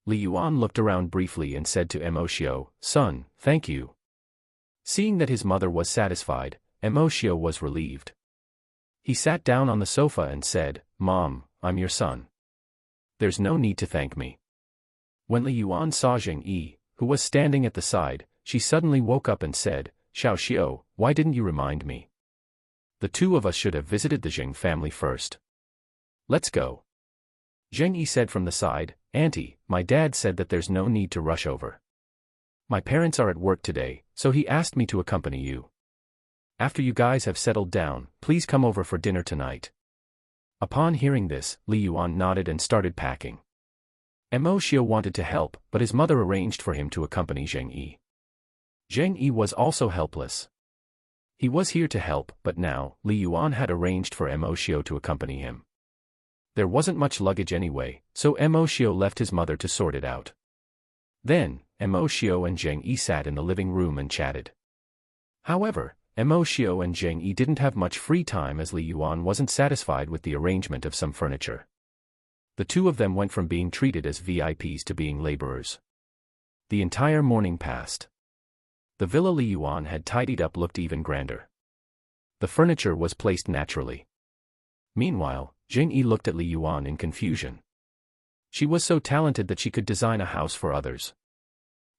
Li Yuan looked around briefly and said to Mo Xiao, "Son, thank you." Seeing that his mother was satisfied, Mo Xiao was relieved. He sat down on the sofa and said, "Mom, I'm your son. There's no need to thank me." When Li Yuan saw Jing Yi, who was standing at the side, she suddenly woke up and said, "Xiao Xiao, why didn't you remind me? The 2 of us should have visited the Jing family first. Let's go." Jing Yi said from the side, "Auntie, my dad said that there's no need to rush over. My parents are at work today, so he asked me to accompany you. After you guys have settled down, please come over for dinner tonight." Upon hearing this, Li Yuan nodded and started packing. Mo Xiao wanted to help, but his mother arranged for him to accompany Jing Yi. Jing Yi was also helpless. He was here to help, but now, Li Yuan had arranged for Mo Xiao to accompany him. There wasn't much luggage anyway, so Mo Xiao left his mother to sort it out. Then, Mo Xiao and Jing Yi sat in the living room and chatted. However, Mo Xiao and Jing Yi didn't have much free time as Li Yuan wasn't satisfied with the arrangement of some furniture. The 2 of them went from being treated as VIPs to being laborers. The entire morning passed. The villa Li Yuan had tidied up looked even grander. The furniture was placed naturally. Meanwhile, Jing Yi looked at Li Yuan in confusion. She was so talented that she could design a house for others.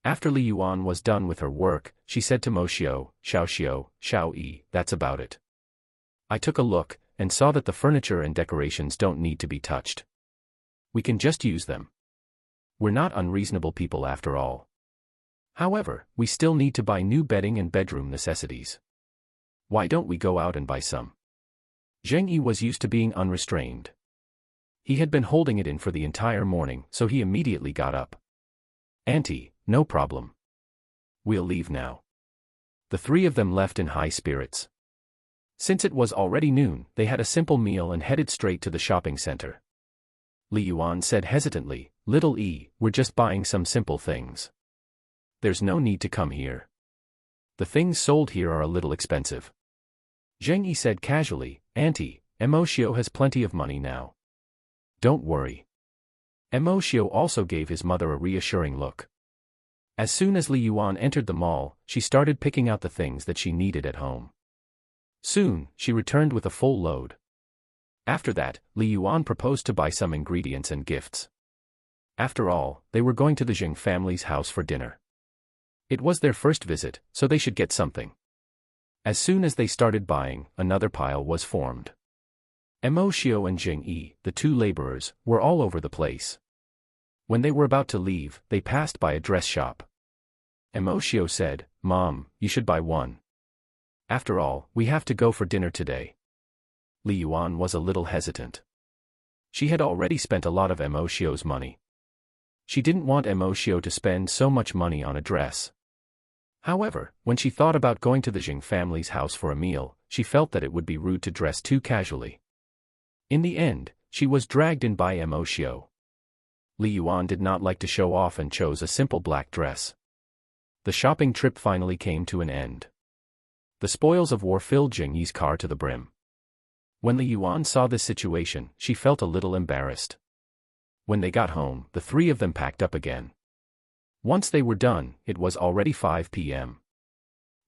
After Li Yuan was done with her work, she said to Mo Xiao, "Xiao Yi, that's about it. I took a look, and saw that the furniture and decorations don't need to be touched. We can just use them. We're not unreasonable people after all. However, we still need to buy new bedding and bedroom necessities. Why don't we go out and buy some?" Jing Yi was used to being unrestrained. He had been holding it in for the entire morning, so he immediately got up. "Auntie, no problem. We'll leave now." The 3 of them left in high spirits. Since it was already noon, they had a simple meal and headed straight to the shopping center. Li Yuan said hesitantly, "Little E, we're just buying some simple things. There's no need to come here. The things sold here are a little expensive." Jing Yi said casually, "Auntie, Mo Xiao has plenty of money now. Don't worry." Mo Xiao also gave his mother a reassuring look. As soon as Li Yuan entered the mall, she started picking out the things that she needed at home. Soon, she returned with a full load. After that, Li Yuan proposed to buy some ingredients and gifts. After all, they were going to the Jing family's house for dinner. It was their first visit, so they should get something. As soon as they started buying, another pile was formed. Mo Xiao and Jing Yi, the 2 laborers, were all over the place. When they were about to leave, they passed by a dress shop. Mo Xiao said, "Mom, you should buy one. After all, we have to go for dinner today." Li Yuan was a little hesitant. She had already spent a lot of Mo Xiao's money. She didn't want Mo Xiao to spend so much money on a dress. However, when she thought about going to the Jing family's house for a meal, she felt that it would be rude to dress too casually. In the end, she was dragged in by Mo Xiao. Li Yuan did not like to show off and chose a simple black dress. The shopping trip finally came to an end. The spoils of war filled Jing Yi's car to the brim. When Li Yuan saw this situation, she felt a little embarrassed. When they got home, the 3 of them packed up again. Once they were done, it was already 5 p.m.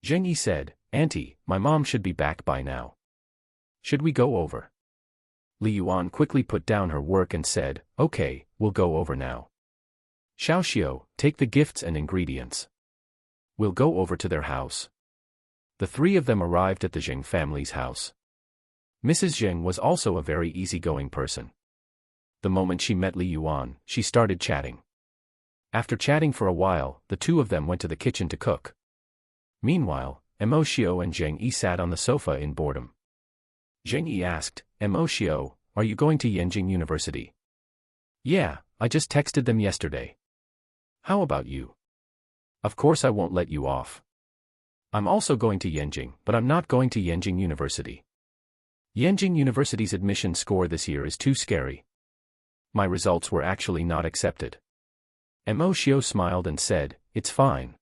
Jing Yi said, "Auntie, my mom should be back by now. Should we go over?" Li Yuan quickly put down her work and said, "Okay, we'll go over now. Xiao Xiao, take the gifts and ingredients. We'll go over to their house." The 3 of them arrived at the Jing family's house. Mrs. Jing was also a very easygoing person. the moment she met Li Yuan, she started chatting. After chatting for a while, the two of them went to the kitchen to cook. Meanwhile, Emoshio and Zheng Yi sat on the sofa in boredom. Zheng Yi asked, Emoshio, are you going to Yenjing University? Yeah, I just texted them yesterday. How about you? Of course I won't let you off. I'm also going to Yenjing, but I'm not going to Yenjing University. Yenjing University's admission score this year is too scary. My results were actually not accepted. Emoshio smiled and said, it's fine.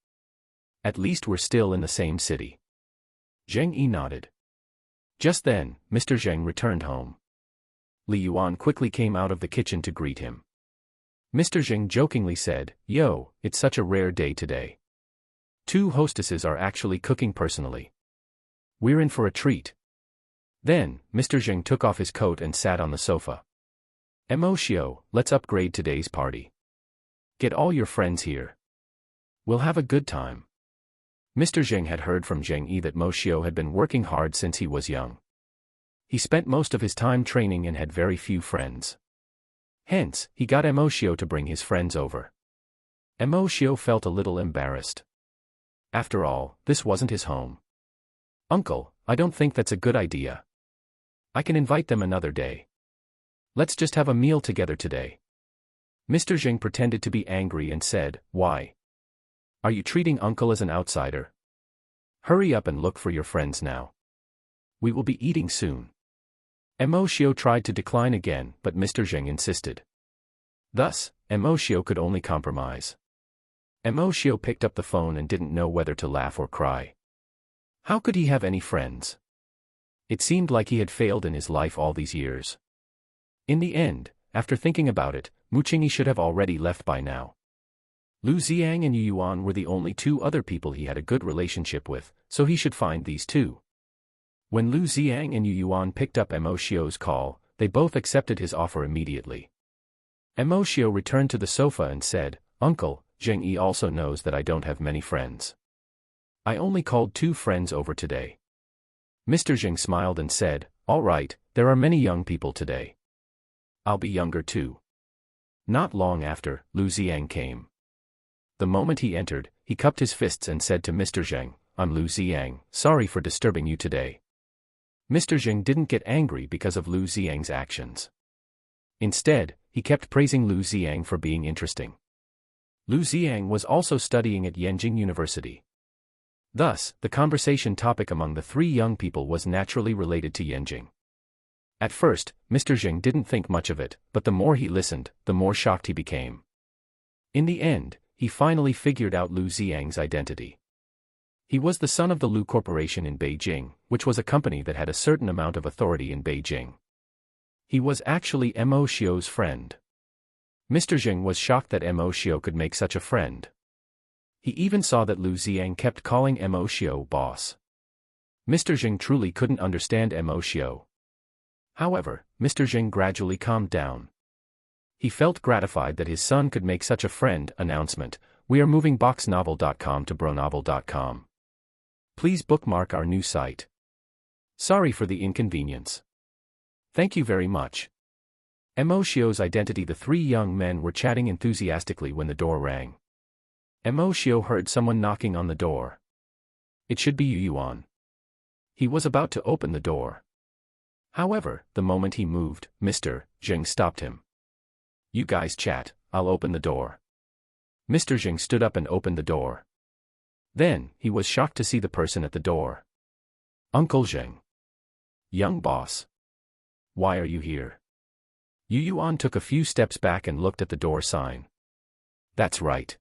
At least we're still in the same city. Zheng Yi nodded. Just then, Mr. Zheng returned home. Li Yuan quickly came out of the kitchen to greet him. Mr. Zheng jokingly said, Yo, it's such a rare day today. Two hostesses are actually cooking personally. We're in for a treat. Then, Mr. Zheng took off his coat and sat on the sofa. Emoshio, let's upgrade today's party. Get all your friends here. We'll have a good time. Mr. Zheng had heard from Zheng Yi that Emoshio had been working hard since he was young. He spent most of his time training and had very few friends. Hence, he got Emoshio to bring his friends over. Emoshio felt a little embarrassed. After all, this wasn't his home. Uncle, I don't think that's a good idea. I can invite them another day. Let's just have a meal together today. Mr. Zheng pretended to be angry and said, Why? Are you treating Uncle as an outsider? Hurry up and look for your friends now. We will be eating soon. Emoshio tried to decline again, but Mr. Zheng insisted. Thus, Emoshio could only compromise. Emoshio picked up the phone and didn't know whether to laugh or cry. How could he have any friends? It seemed like he had failed in his life all these years. In the end, after thinking about it, Muqingyi should have already left by now. Lu Xiang and Yu Yuan were the only two other people he had a good relationship with, so he should find these two. When Lu Xiang and Yu Yuan picked up Emoshio's call, they both accepted his offer immediately. Emoshio returned to the sofa and said, Uncle, Zheng Yi also knows that I don't have many friends. I only called 2 friends over today. Mr. Zheng smiled and said, All right, there are many young people today. I'll be younger too. Not long after, Lu Xiang came. The moment he entered, he cupped his fists and said to Mr. Zheng, I'm Lu Xiang, sorry for disturbing you today. Mr. Zheng didn't get angry because of Lu Xiang's actions. Instead, he kept praising Lu Xiang for being interesting. Lu Xiang was also studying at Yenjing University. Thus, the conversation topic among the 3 young people was naturally related to Yenjing. At first, Mr. Zheng didn't think much of it, but the more he listened, the more shocked he became. In the end, he finally figured out Lu Xiang's identity. He was the son of the Lu Corporation in Beijing, which was a company that had a certain amount of authority in Beijing. He was actually Emoshio's friend. Mr. Zheng was shocked that Emoshio could make such a friend. He even saw that Lu Xiang kept calling Emoshio boss. Mr. Zheng truly couldn't understand Emoshio. However, Mr. Zheng gradually calmed down. He felt gratified that his son could make such a friend. Announcement: we are moving boxnovel.com to bronovel.com. Please bookmark our new site. Sorry for the inconvenience. Thank you very much. Emoshio's identity. The 3 young men were chatting enthusiastically when the door rang. Emoshio heard someone knocking on the door. It should be Yu Yuan. He was about to open the door. However, the moment he moved, Mr. Zheng stopped him. You guys chat, I'll open the door. Mr. Zheng stood up and opened the door. Then, he was shocked to see the person at the door. Uncle Zheng. Young boss. Why are you here? Yu Yuan took a few steps back and looked at the door sign. That's right.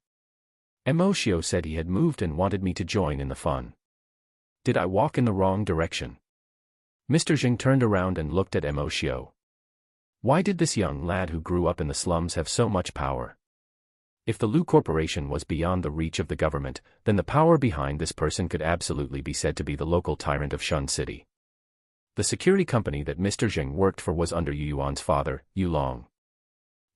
Emoshio said he had moved and wanted me to join in the fun. Did I walk in the wrong direction? Mr. Zheng turned around and looked at Emoshio. Why did this young lad who grew up in the slums have so much power? If the Lu Corporation was beyond the reach of the government, then the power behind this person could absolutely be said to be the local tyrant of Shun City. The security company that Mr. Zheng worked for was under Yu Yuan's father, Yu Long.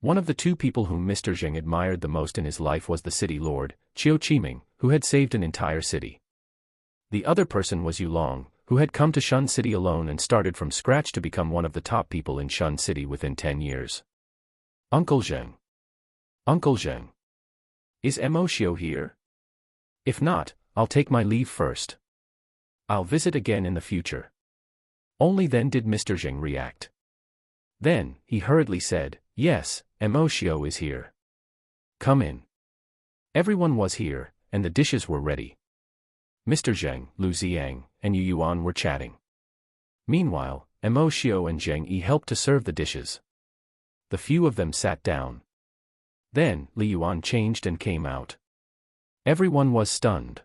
One of the 2 people whom Mr. Zheng admired the most in his life was the city lord, Qiu Qiming, who had saved an entire city. The other person was Yu Long, who had come to Shun City alone and started from scratch to become one of the top people in Shun City within 10 years. Uncle Zheng. Uncle Zheng. Is Emoshio here? If not, I'll take my leave first. I'll visit again in the future. Only then did Mr. Zheng react. Then, he hurriedly said, yes, Emoshio is here. Come in. Everyone was here, and the dishes were ready. Mr. Zheng, Lu Ziang, and Yu Yuan were chatting. Meanwhile, Emoshio and Zheng Yi helped to serve the dishes. The few of them sat down. Then, Li Yuan changed and came out. Everyone was stunned.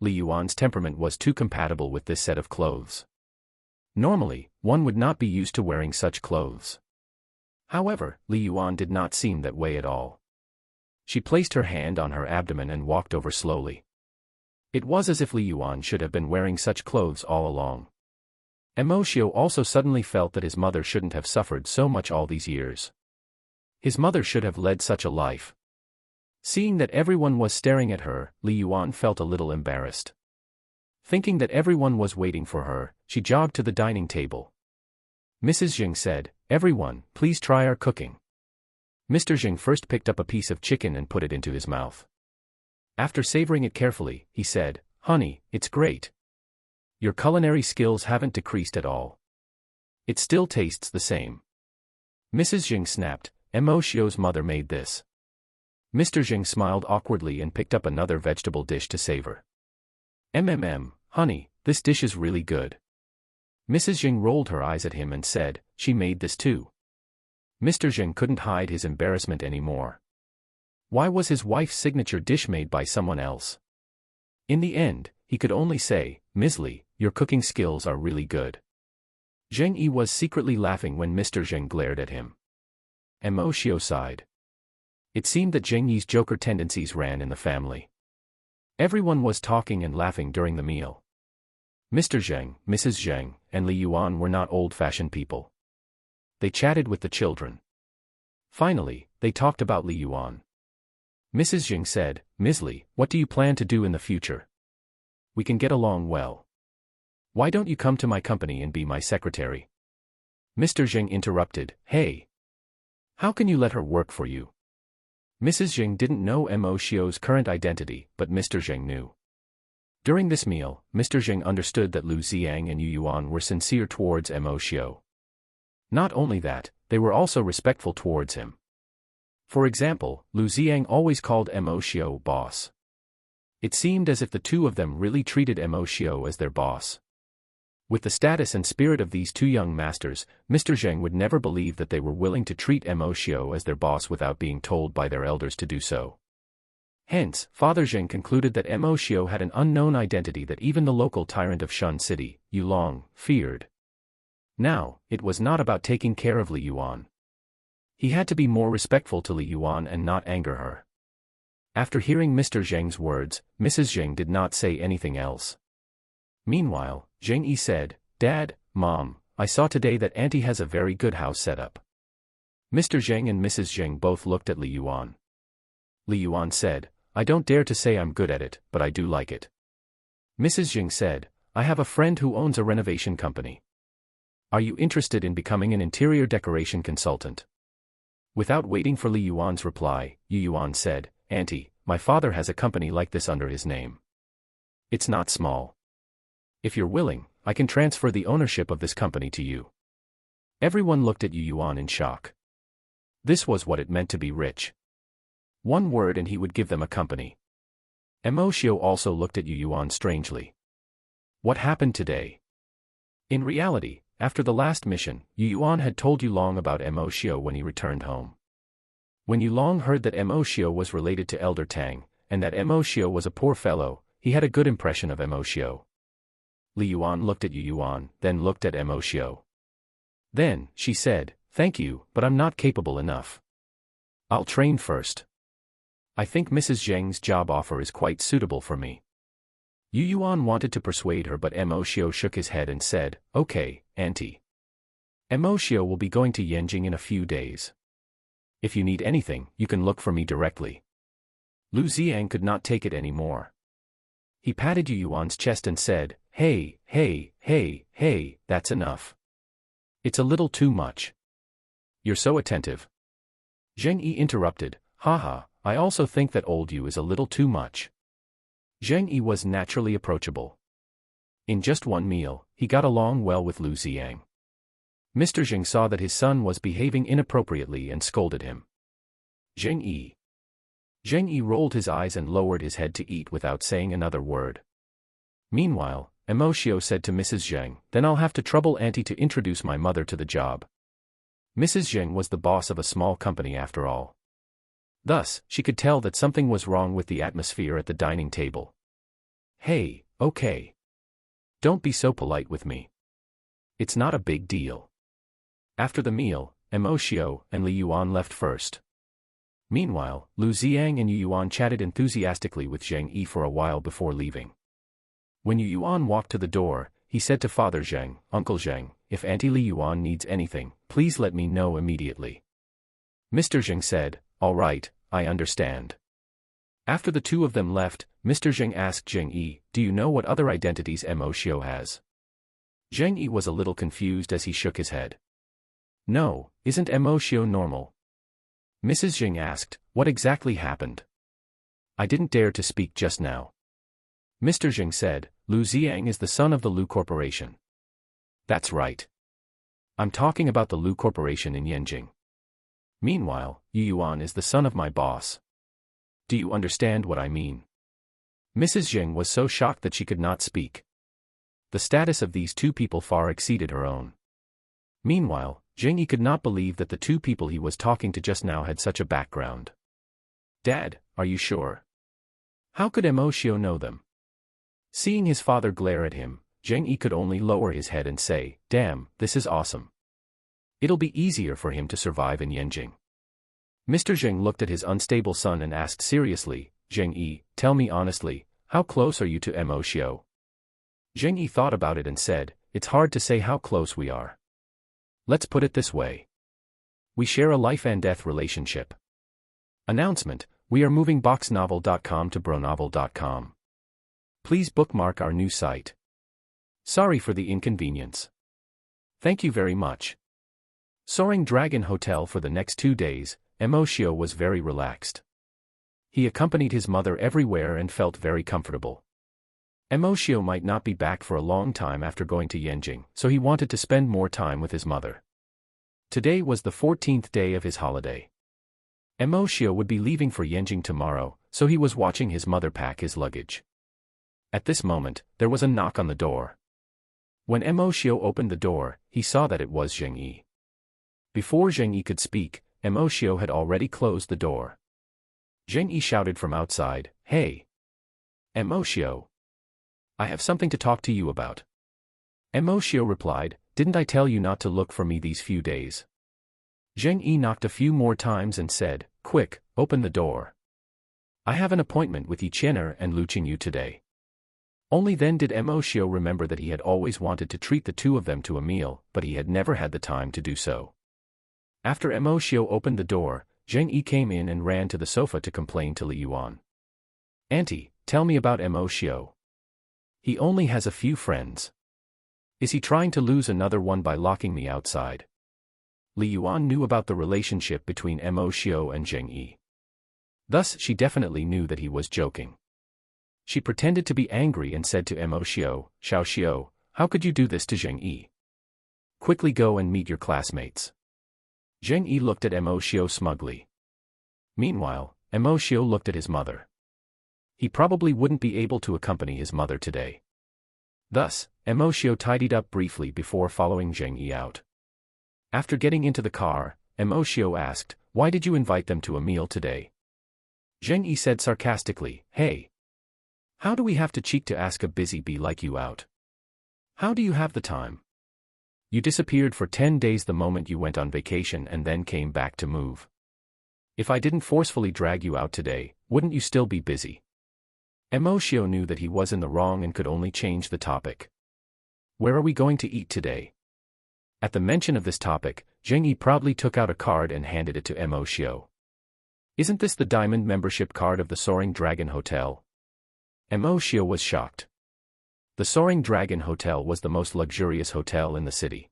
Li Yuan's temperament was too compatible with this set of clothes. Normally, one would not be used to wearing such clothes. However, Li Yuan did not seem that way at all. She placed her hand on her abdomen and walked over slowly. It was as if Li Yuan should have been wearing such clothes all along. Emoshio also suddenly felt that his mother shouldn't have suffered so much all these years. His mother should have led such a life. Seeing that everyone was staring at her, Li Yuan felt a little embarrassed. Thinking that everyone was waiting for her, she jogged to the dining table. Mrs. Zheng said, everyone, please try our cooking. Mr. Zheng first picked up a piece of chicken and put it into his mouth. After savoring it carefully, he said, honey, it's great. Your culinary skills haven't decreased at all. It still tastes the same. Mrs. Zheng snapped, Emoshio's mother made this. Mr. Zheng smiled awkwardly and picked up another vegetable dish to savor. Honey, this dish is really good. Mrs. Zheng rolled her eyes at him and said, she made this too. Mr. Zheng couldn't hide his embarrassment anymore. Why was his wife's signature dish made by someone else? In the end, he could only say, Ms. Li, your cooking skills are really good. Zheng Yi was secretly laughing when Mr. Zheng glared at him. Emoshio sighed. It seemed that Zheng Yi's joker tendencies ran in the family. Everyone was talking and laughing during the meal. Mr. Zheng, Mrs. Zheng, and Li Yuan were not old-fashioned people. They chatted with the children. Finally, they talked about Li Yuan. Mrs. Zheng said, Ms. Li, what do you plan to do in the future? We can get along well. Why don't you come to my company and be my secretary? Mr. Zheng interrupted, hey. How can you let her work for you? Mrs. Zheng didn't know Emoshio's current identity, but Mr. Zheng knew. During this meal, Mr. Zheng understood that Lu Ziang and Yu Yuan were sincere towards Emoshio. Not only that, they were also respectful towards him. For example, Lu Ziang always called Emoshio boss. It seemed as if the two of them really treated Emoshio as their boss. With the status and spirit of these two young masters, Mr. Zheng would never believe that they were willing to treat Emoshio as their boss without being told by their elders to do so. Hence, Father Zheng concluded that Emoshio had an unknown identity that even the local tyrant of Shun City, Yu Long, feared. Now, it was not about taking care of Li Yuan. He had to be more respectful to Li Yuan and not anger her. After hearing Mr. Zheng's words, Mrs. Zheng did not say anything else. Meanwhile, Zheng Yi said, Dad, Mom, I saw today that Auntie has a very good house set up. Mr. Zheng and Mrs. Zheng both looked at Li Yuan. Li Yuan said, I don't dare to say I'm good at it, but I do like it. Mrs. Zheng said, I have a friend who owns a renovation company. Are you interested in becoming an interior decoration consultant? Without waiting for Li Yuan's reply, Yu Yuan said, Auntie, my father has a company like this under his name. It's not small. If you're willing, I can transfer the ownership of this company to you. Everyone looked at Yu Yuan in shock. This was what it meant to be rich. One word and he would give them a company. Emoshio also looked at Yu Yuan strangely. What happened today? In reality, after the last mission, Yu Yuan had told Yu Long about Emoshio when he returned home. When Yu Long heard that Emoshio was related to Elder Tang, and that Emoshio was a poor fellow, he had a good impression of Emoshio. Li Yuan looked at Yu Yuan, then looked at Emoshio. Then, she said, thank you, but I'm not capable enough. I'll train first. I think Mrs. Zheng's job offer is quite suitable for me. Yu Yuan wanted to persuade her, but Emoshio shook his head and said, okay, Auntie. Emoshio will be going to Yanjing in a few days. If you need anything, you can look for me directly. Lu Ziang could not take it anymore. He patted Yu Yuan's chest and said, hey, that's enough. It's a little too much. You're so attentive. Zheng Yi interrupted, haha, I also think that old you is a little too much. Zheng Yi was naturally approachable. In just one meal, he got along well with Lu Xiang. Mr. Zheng saw that his son was behaving inappropriately and scolded him. Zheng Yi. Zheng Yi rolled his eyes and lowered his head to eat without saying another word. Meanwhile, Emoshio said to Mrs. Zheng, then I'll have to trouble Auntie to introduce my mother to the job. Mrs. Zheng was the boss of a small company after all. Thus, she could tell that something was wrong with the atmosphere at the dining table. Hey, okay. Don't be so polite with me. It's not a big deal. After the meal, Emoshio and Li Yuan left first. Meanwhile, Lu Xiang and Yu Yuan chatted enthusiastically with Zheng Yi for a while before leaving. When Yu Yuan walked to the door, he said to Father Zheng, Uncle Zheng, if Auntie Li Yuan needs anything, please let me know immediately. Mr. Zheng said, all right, I understand. After the two of them left, Mr. Zheng asked Zheng Yi, do you know what other identities Emoshio has? Zheng Yi was a little confused as he shook his head. No, isn't Emoshio normal? Mrs. Zheng asked, what exactly happened? I didn't dare to speak just now. Mr. Zheng said, Lu Xiang is the son of the Lu Corporation. That's right. I'm talking about the Lu Corporation in Yanjing. Meanwhile, Yu Yuan is the son of my boss. Do you understand what I mean? Mrs. Zheng was so shocked that she could not speak. The status of these two people far exceeded her own. Meanwhile, Zheng Yi could not believe that the two people he was talking to just now had such a background. Dad, are you sure? How could Emoshio know them? Seeing his father glare at him, Zheng Yi could only lower his head and say, damn, this is awesome. It'll be easier for him to survive in Yanjing. Mr. Zheng looked at his unstable son and asked seriously, Zheng Yi, tell me honestly, how close are you to Emoshio? Zheng Yi thought about it and said, it's hard to say how close we are. Let's put it this way. We share a life and death relationship. Announcement, we are moving boxnovel.com to bronovel.com. Please bookmark our new site. Sorry for the inconvenience. Thank you very much. Soaring Dragon Hotel for the next 2 days, Emoshio was very relaxed. He accompanied his mother everywhere and felt very comfortable. Emoshio might not be back for a long time after going to Yanjing, so he wanted to spend more time with his mother. Today was the 14th day of his holiday. Emoshio would be leaving for Yanjing tomorrow, so he was watching his mother pack his luggage. At this moment, there was a knock on the door. When Emoshio opened the door, he saw that it was Zheng Yi. Before Zheng Yi could speak, Emoshio had already closed the door. Zheng Yi shouted from outside, hey! Emoshio! I have something to talk to you about. Emoshio replied, didn't I tell you not to look for me these few days? Zheng Yi knocked a few more times and said, quick, open the door. I have an appointment with Yi Qian'er and Lu Qingyu today. Only then did Emoshio remember that he had always wanted to treat the two of them to a meal, but he had never had the time to do so. After Emoshio opened the door, Zheng Yi came in and ran to the sofa to complain to Li Yuan. Auntie, tell me about Emoshio. He only has a few friends. Is he trying to lose another one by locking me outside? Li Yuan knew about the relationship between Emoshio and Zheng Yi. Thus she definitely knew that he was joking. She pretended to be angry and said to Emoshio, Xiaoxiao, how could you do this to Zheng Yi? Quickly go and meet your classmates. Zheng Yi looked at Emoshio smugly. Meanwhile, Emoshio looked at his mother. He probably wouldn't be able to accompany his mother today. Thus, Emoshio tidied up briefly before following Zheng Yi out. After getting into the car, Emoshio asked, why did you invite them to a meal today? Zheng Yi said sarcastically, hey! How do we have to cheek to ask a busy bee like you out? How do you have the time? You disappeared for 10 days the moment you went on vacation and then came back to move. If I didn't forcefully drag you out today, wouldn't you still be busy? Emoshio knew that he was in the wrong and could only change the topic. Where are we going to eat today? At the mention of this topic, Zheng Yi proudly took out a card and handed it to Emoshio. Isn't this the diamond membership card of the Soaring Dragon Hotel? Emoshio was shocked. The Soaring Dragon Hotel was the most luxurious hotel in the city.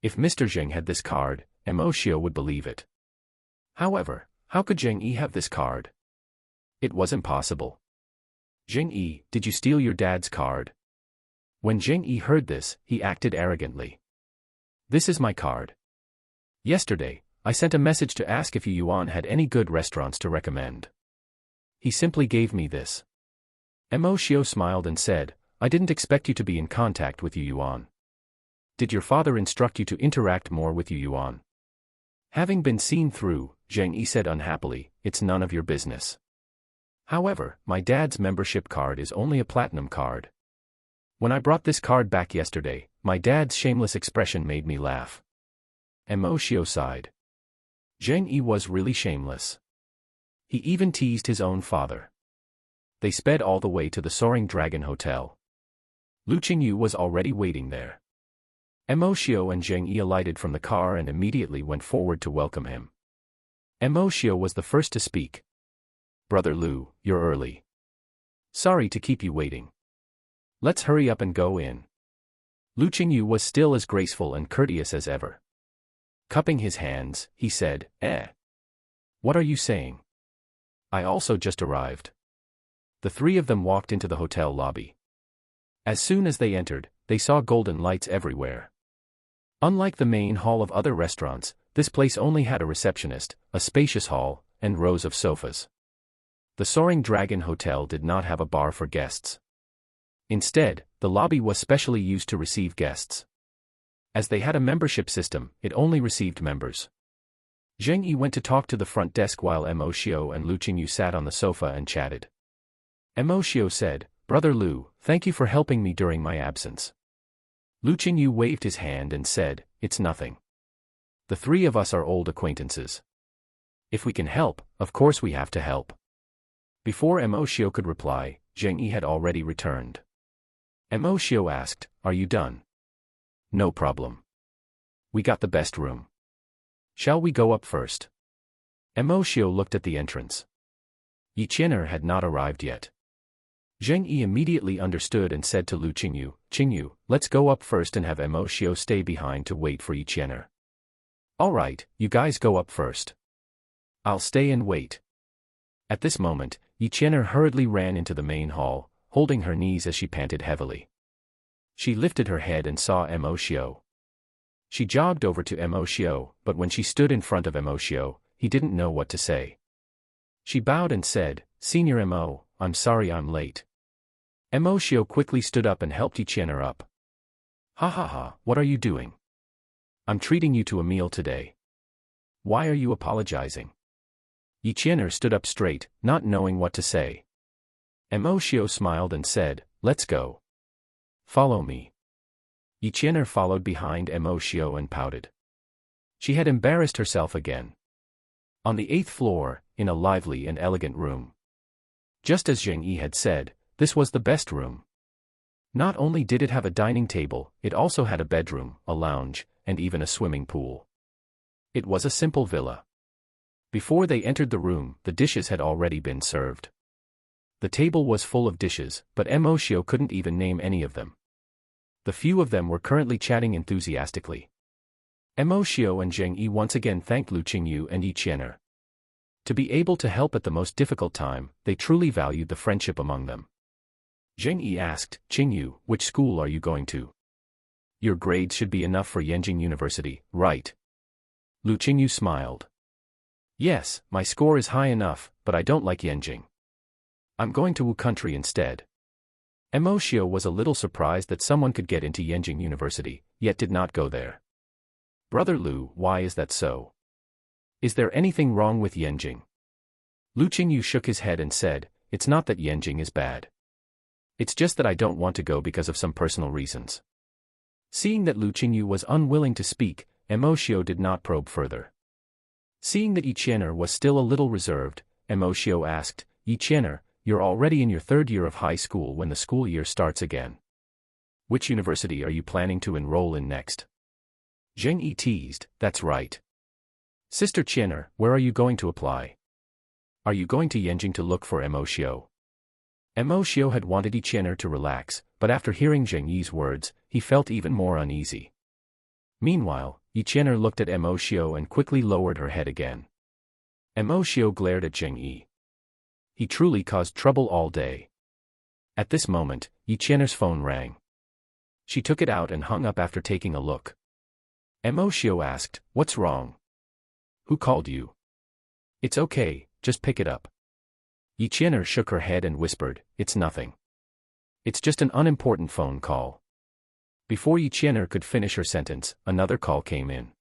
If Mr. Zheng had this card, Emoshio would believe it. However, how could Zheng Yi have this card? It was impossible. Zheng Yi, did you steal your dad's card? When Zheng Yi heard this, he acted arrogantly. This is my card. Yesterday, I sent a message to ask if Yuan had any good restaurants to recommend. He simply gave me this. Mo smiled and said, I didn't expect you to be in contact with Yuan. Did your father instruct you to interact more with Yuan? Having been seen through, Zheng Yi said unhappily, it's none of your business. However, my dad's membership card is only a platinum card. When I brought this card back yesterday, my dad's shameless expression made me laugh. Mo sighed. Zheng Yi was really shameless. He even teased his own father. They sped all the way to the Soaring Dragon Hotel. Lu Qingyu was already waiting there. Mo and Zheng Yi alighted from the car and immediately went forward to welcome him. Mo was the first to speak. Brother Lu, you're early. Sorry to keep you waiting. Let's hurry up and go in. Lu Qingyu was still as graceful and courteous as ever. Cupping his hands, he said, What are you saying? I also just arrived. The three of them walked into the hotel lobby. As soon as they entered, they saw golden lights everywhere. Unlike the main hall of other restaurants, this place only had a receptionist, a spacious hall, and rows of sofas. The Soaring Dragon Hotel did not have a bar for guests. Instead, the lobby was specially used to receive guests. As they had a membership system, it only received members. Zheng Yi went to talk to the front desk while Mo and Lu Qingyu sat on the sofa and chatted. Mo said, Brother Lu, thank you for helping me during my absence. Lu Qingyu waved his hand and said, It's nothing. The three of us are old acquaintances. If we can help, of course we have to help. Before Mo could reply, Zheng Yi had already returned. Mo asked, Are you done? No problem. We got the best room. Shall we go up first? Mo looked at the entrance. Yi Qian'er had not arrived yet. Zheng Yi immediately understood and said to Lu Qingyu, Qingyu, let's go up first and have Mo stay behind to wait for Yi Qian'er. All right, you guys go up first. I'll stay and wait. At this moment, Yi Qian'er hurriedly ran into the main hall, holding her knees as she panted heavily. She lifted her head and saw Mo. She jogged over to Mo, but when she stood in front of Mo, he didn't know what to say. She bowed and said, Senior Mo, I'm sorry I'm late. Mo quickly stood up and helped Yi Qian'er up. Ha ha ha, what are you doing? I'm treating you to a meal today. Why are you apologizing? Yi Qian'er stood up straight, not knowing what to say. Mo smiled and said, Let's go. Follow me. Yi Qian'er followed behind Mo and pouted. She had embarrassed herself again. On the 8th floor, in a lively and elegant room. Just as Zheng Yi had said, this was the best room. Not only did it have a dining table, it also had a bedroom, a lounge, and even a swimming pool. It was a simple villa. Before they entered the room, the dishes had already been served. The table was full of dishes, but Mo couldn't even name any of them. The few of them were currently chatting enthusiastically. Mo and Zheng Yi once again thanked Lu Qingyu and Yi Qian'er. To be able to help at the most difficult time, they truly valued the friendship among them. Zheng Yi asked, Qingyu, which school are you going to? Your grades should be enough for Yanjing University, right? Lu Qingyu smiled. Yes, my score is high enough, but I don't like Yanjing. I'm going to Wu Country instead. Mo was a little surprised that someone could get into Yanjing University, yet did not go there. Brother Lu, why is that so? Is there anything wrong with Yanjing? Lu Qingyu shook his head and said, It's not that Yanjing is bad. It's just that I don't want to go because of some personal reasons. Seeing that Lu Qingyu was unwilling to speak, Mo did not probe further. Seeing that Yi Qian'er was still a little reserved, Mo asked, Yi Qian'er, you're already in your 3rd year of high school when the school year starts again. Which university are you planning to enroll in next? Zheng Yi teased, That's right. Sister Qian'er, where are you going to apply? Are you going to Yanjing to look for Mo? Mo had wanted Yi Qian'er to relax, but after hearing Zheng Yi's words, he felt even more uneasy. Meanwhile, Yi Qian'er looked at Mo and quickly lowered her head again. Emoshio glared at Zheng Yi. He truly caused trouble all day. At this moment, Yi Qian'er's phone rang. She took it out and hung up after taking a look. Emoshio asked, "What's wrong? Who called you?" "It's okay, just pick it up." Yi Qian'er shook her head and whispered, "It's nothing. It's just an unimportant phone call." Before Yi Qian'er could finish her sentence, another call came in.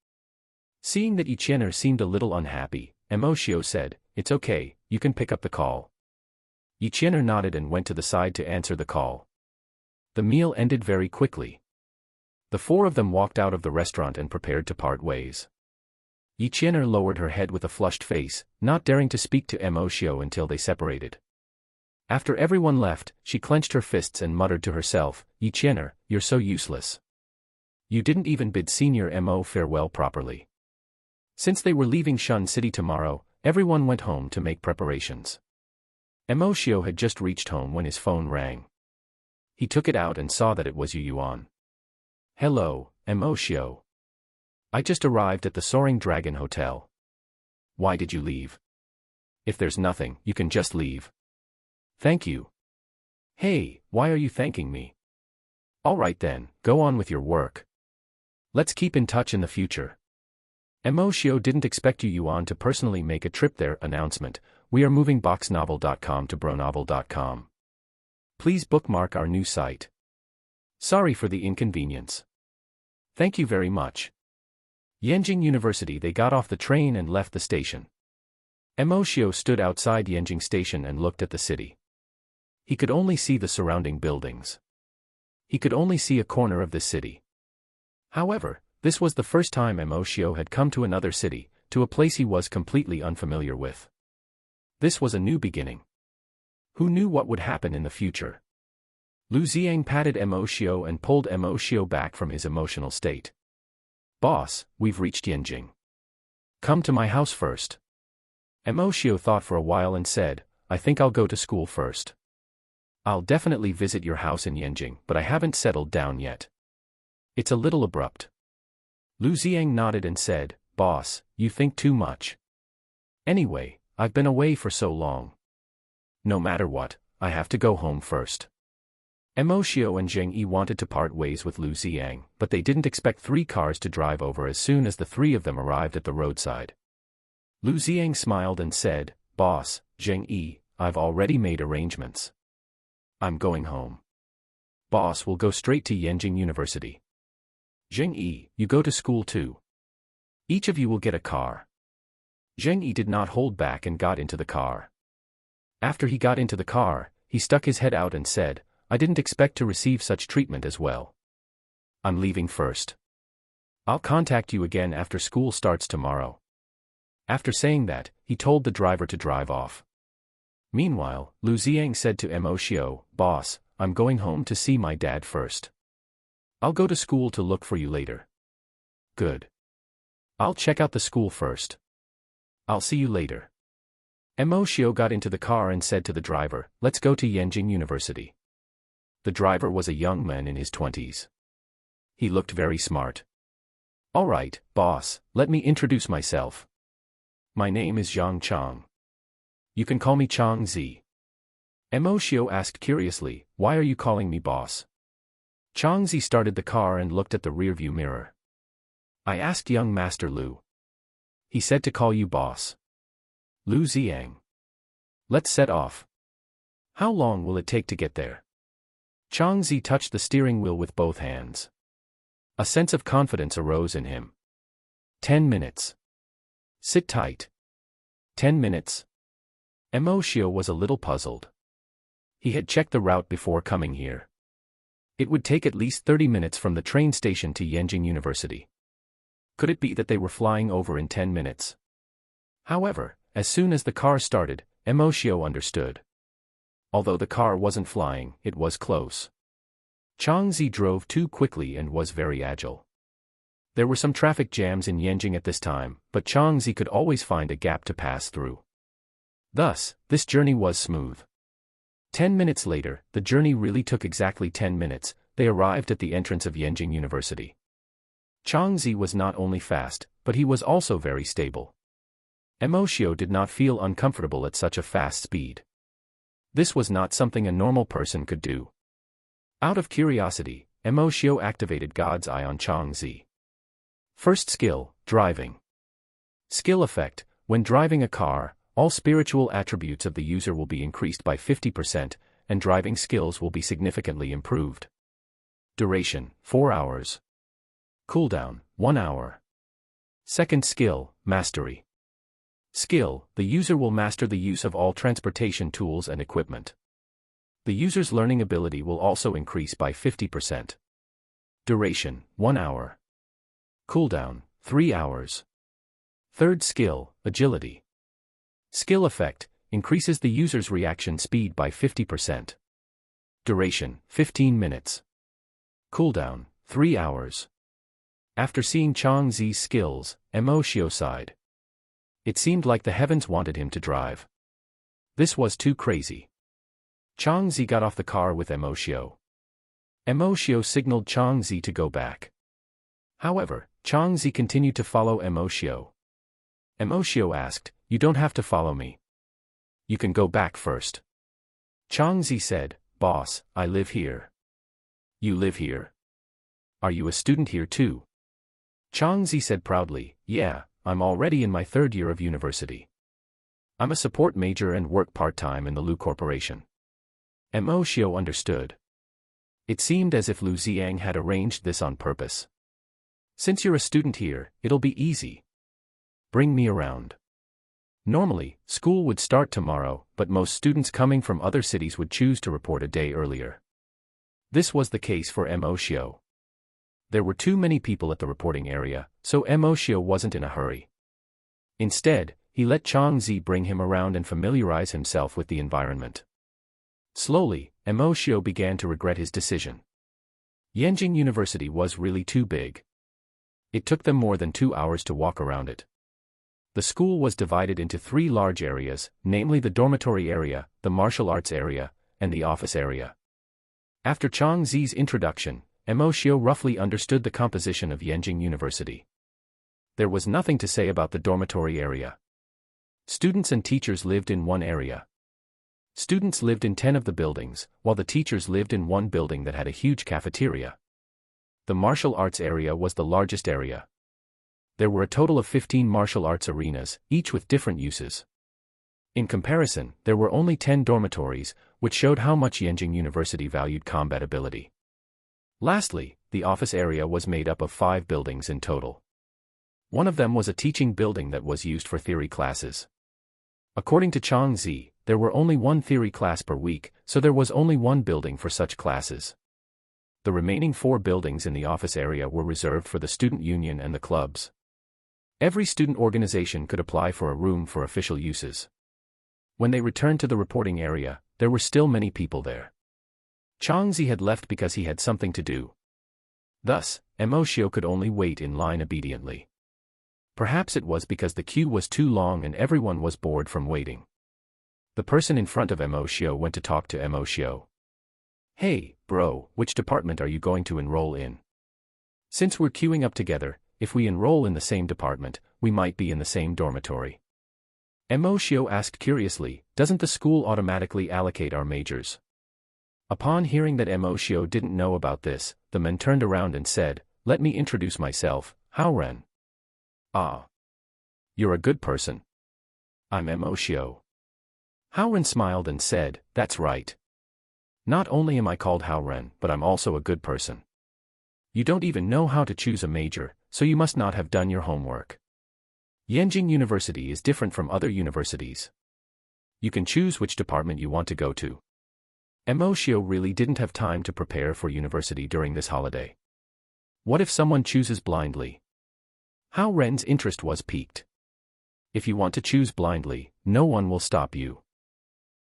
Seeing that Yi Qian'er seemed a little unhappy, Emoshio said, "It's okay, you can pick up the call." Yi Qian'er nodded and went to the side to answer the call. The meal ended very quickly. The four of them walked out of the restaurant and prepared to part ways. Yi Qian'er lowered her head with a flushed face, not daring to speak to Emoshio until they separated. After everyone left, she clenched her fists and muttered to herself, "Yi Qian'er, you're so useless. You didn't even bid Senior Mo farewell properly." Since they were leaving Shun City tomorrow, everyone went home to make preparations. Emoshio had just reached home when his phone rang. He took it out and saw that it was Yu Yuan. "Hello, Emoshio. I just arrived at the Soaring Dragon Hotel. Why did you leave? If there's nothing, you can just leave." "Thank you." "Hey, why are you thanking me?" "All right then, go on with your work. Let's keep in touch in the future." Emoshio didn't expect Yu Yuan to personally make a trip there. Announcement: we are moving boxnovel.com to bronovel.com. Please bookmark our new site. Sorry for the inconvenience. Thank you very much. Yanjing University. They got off the train and left the station. Emoshio stood outside Yanjing Station and looked at the city. He could only see the surrounding buildings. He could only see a corner of this city. However, this was the first time Emoshio had come to another city, to a place he was completely unfamiliar with. This was a new beginning. Who knew what would happen in the future? Lu Xiang patted Emoshio and pulled Emoshio back from his emotional state. "Boss, we've reached Yanjing. Come to my house first." Emoshio thought for a while and said, "I think I'll go to school first. I'll definitely visit your house in Yanjing, but I haven't settled down yet. It's a little abrupt." Lu Xiang nodded and said, "Boss, you think too much. Anyway, I've been away for so long. No matter what, I have to go home first." Emoshio and Zheng Yi wanted to part ways with Lu Xiang, but they didn't expect 3 cars to drive over as soon as the 3 of them arrived at the roadside. Lu Xiang smiled and said, "Boss, Zheng Yi, I've already made arrangements. I'm going home. Boss will go straight to Yanjing University. Zheng Yi, you go to school too. Each of you will get a car." Zheng Yi did not hold back and got into the car. After he got into the car, he stuck his head out and said, "I didn't expect to receive such treatment as well. I'm leaving first. I'll contact you again after school starts tomorrow." After saying that, he told the driver to drive off. Meanwhile, Lu Xiang said to Emoshio, "Boss, I'm going home to see my dad first. I'll go to school to look for you later." "Good. I'll check out the school first. I'll see you later." Emoshio got into the car and said to the driver, "Let's go to Yanjing University." The driver was a young man in his 20s. He looked very smart. "All right, boss, let me introduce myself. My name is Zhang Chang. You can call me Chang Zi." Emoshio asked curiously, "Why are you calling me boss?" Chang Zi started the car and looked at the rearview mirror. "I asked young Master Lu. He said to call you boss." "Lu Xiang. Let's set off. How long will it take to get there?" Chang Zi touched the steering wheel with both hands. A sense of confidence arose in him. 10 minutes. Sit tight. 10 minutes. Emoshio was a little puzzled. He had checked the route before coming here. It would take at least 30 minutes from the train station to Yanjing University. Could it be that they were flying over in 10 minutes? However, as soon as the car started, Emoshio understood. Although the car wasn't flying, it was close. Chang Zi drove too quickly and was very agile. There were some traffic jams in Yanjing at this time, but Chang Zi could always find a gap to pass through. Thus, this journey was smooth. 10 minutes later, the journey really took exactly 10 minutes, they arrived at the entrance of Yanjing University. Chang Zi was not only fast, but he was also very stable. Emoshio did not feel uncomfortable at such a fast speed. This was not something a normal person could do. Out of curiosity, Emoshio activated God's Eye on Changzi. First skill, driving. Skill effect: when driving a car, all spiritual attributes of the user will be increased by 50%, and driving skills will be significantly improved. Duration, 4 hours. Cooldown, 1 hour. Second skill, mastery. Skill: the user will master the use of all transportation tools and equipment. The user's learning ability will also increase by 50%. Duration, 1 hour. Cooldown, 3 hours. Third skill, agility. Skill effect: increases the user's reaction speed by 50%. Duration, 15 minutes. Cooldown, 3 hours. After seeing Changzi's skills, Emoshio sighed. It seemed like the heavens wanted him to drive. This was too crazy. Changzi got off the car with Emoshio. Emoshio signaled Changzi to go back. However, Changzi continued to follow Emoshio. Emoshio asked, "You don't have to follow me. You can go back first." Changzi said, "Boss, I live here." "You live here? Are you a student here too?" Changzi said proudly, "Yeah, I'm already in my 3rd year of university. I'm a support major and work part-time in the Lu Corporation." Emoshio understood. It seemed as if Lu Xiang had arranged this on purpose. "Since you're a student here, it'll be easy. Bring me around." Normally, school would start tomorrow, but most students coming from other cities would choose to report a day earlier. This was the case for Emoshio. There were too many people at the reporting area, so Emoshio wasn't in a hurry. Instead, he let Changzi bring him around and familiarize himself with the environment. Slowly, Emoshio began to regret his decision. Yanjing University was really too big. It took them more than 2 hours to walk around it. The school was divided into 3 large areas, namely the dormitory area, the martial arts area, and the office area. After Changzi's introduction, Emoshio roughly understood the composition of Yanjing University. There was nothing to say about the dormitory area. Students and teachers lived in one area. Students lived in 10 of the buildings, while the teachers lived in one building that had a huge cafeteria. The martial arts area was the largest area. There were a total of 15 martial arts arenas, each with different uses. In comparison, there were only 10 dormitories, which showed how much Yanjing University valued combat ability. Lastly, the office area was made up of 5 buildings in total. One of them was a teaching building that was used for theory classes. According to Changzi, there were only 1 theory class per week, so there was only 1 building for such classes. The remaining 4 buildings in the office area were reserved for the student union and the clubs. Every student organization could apply for a room for official uses. When they returned to the reporting area, there were still many people there. Changzi had left because he had something to do. Thus, Emoshio could only wait in line obediently. Perhaps it was because the queue was too long and everyone was bored from waiting. The person in front of Emoshio went to talk to Emoshio. "Hey, bro, which department are you going to enroll in? Since we're queuing up together, if we enroll in the same department, we might be in the same dormitory." Emoshio asked curiously, "Doesn't the school automatically allocate our majors?" Upon hearing that Emoshio didn't know about this, the man turned around and said, "Let me introduce myself, Haoren." "Ah. You're a good person. I'm Emoshio." Haoren smiled and said, "That's right. Not only am I called Haoren, but I'm also a good person. You don't even know how to choose a major, so you must not have done your homework. Yanjing University is different from other universities. You can choose which department you want to go to." Emoshio really didn't have time to prepare for university during this holiday. What if someone chooses blindly? Haoren's interest was piqued. If you want to choose blindly, no one will stop you.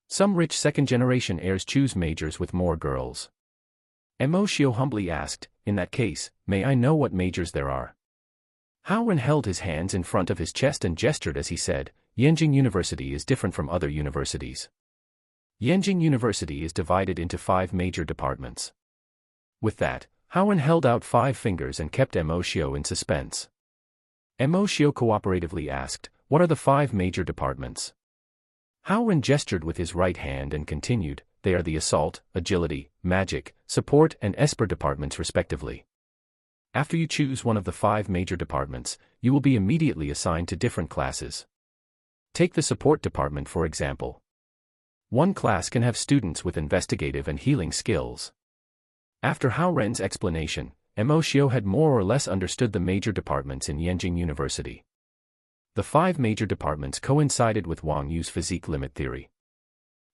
Some rich second-generation heirs choose majors with more girls. Emoshio humbly asked, "In that case, may I know what majors there are?" Haoren held his hands in front of his chest and gestured as he said, "Yanjing University is different from other universities. Yanjing University is divided into 5 major departments." With that, Haoren held out 5 fingers and kept Emoshio in suspense. Emoshio cooperatively asked, What are the 5 major departments? Hao-ren gestured with his right hand and continued, they are the assault, agility, magic, support and esper departments respectively. After you choose one of the 5 major departments, you will be immediately assigned to different classes. Take the support department for example. One class can have students with investigative and healing skills. After Hao-ren's explanation, Emoshio had more or less understood the major departments in Yenjing University. The 5 major departments coincided with Wang Yu's physique limit theory.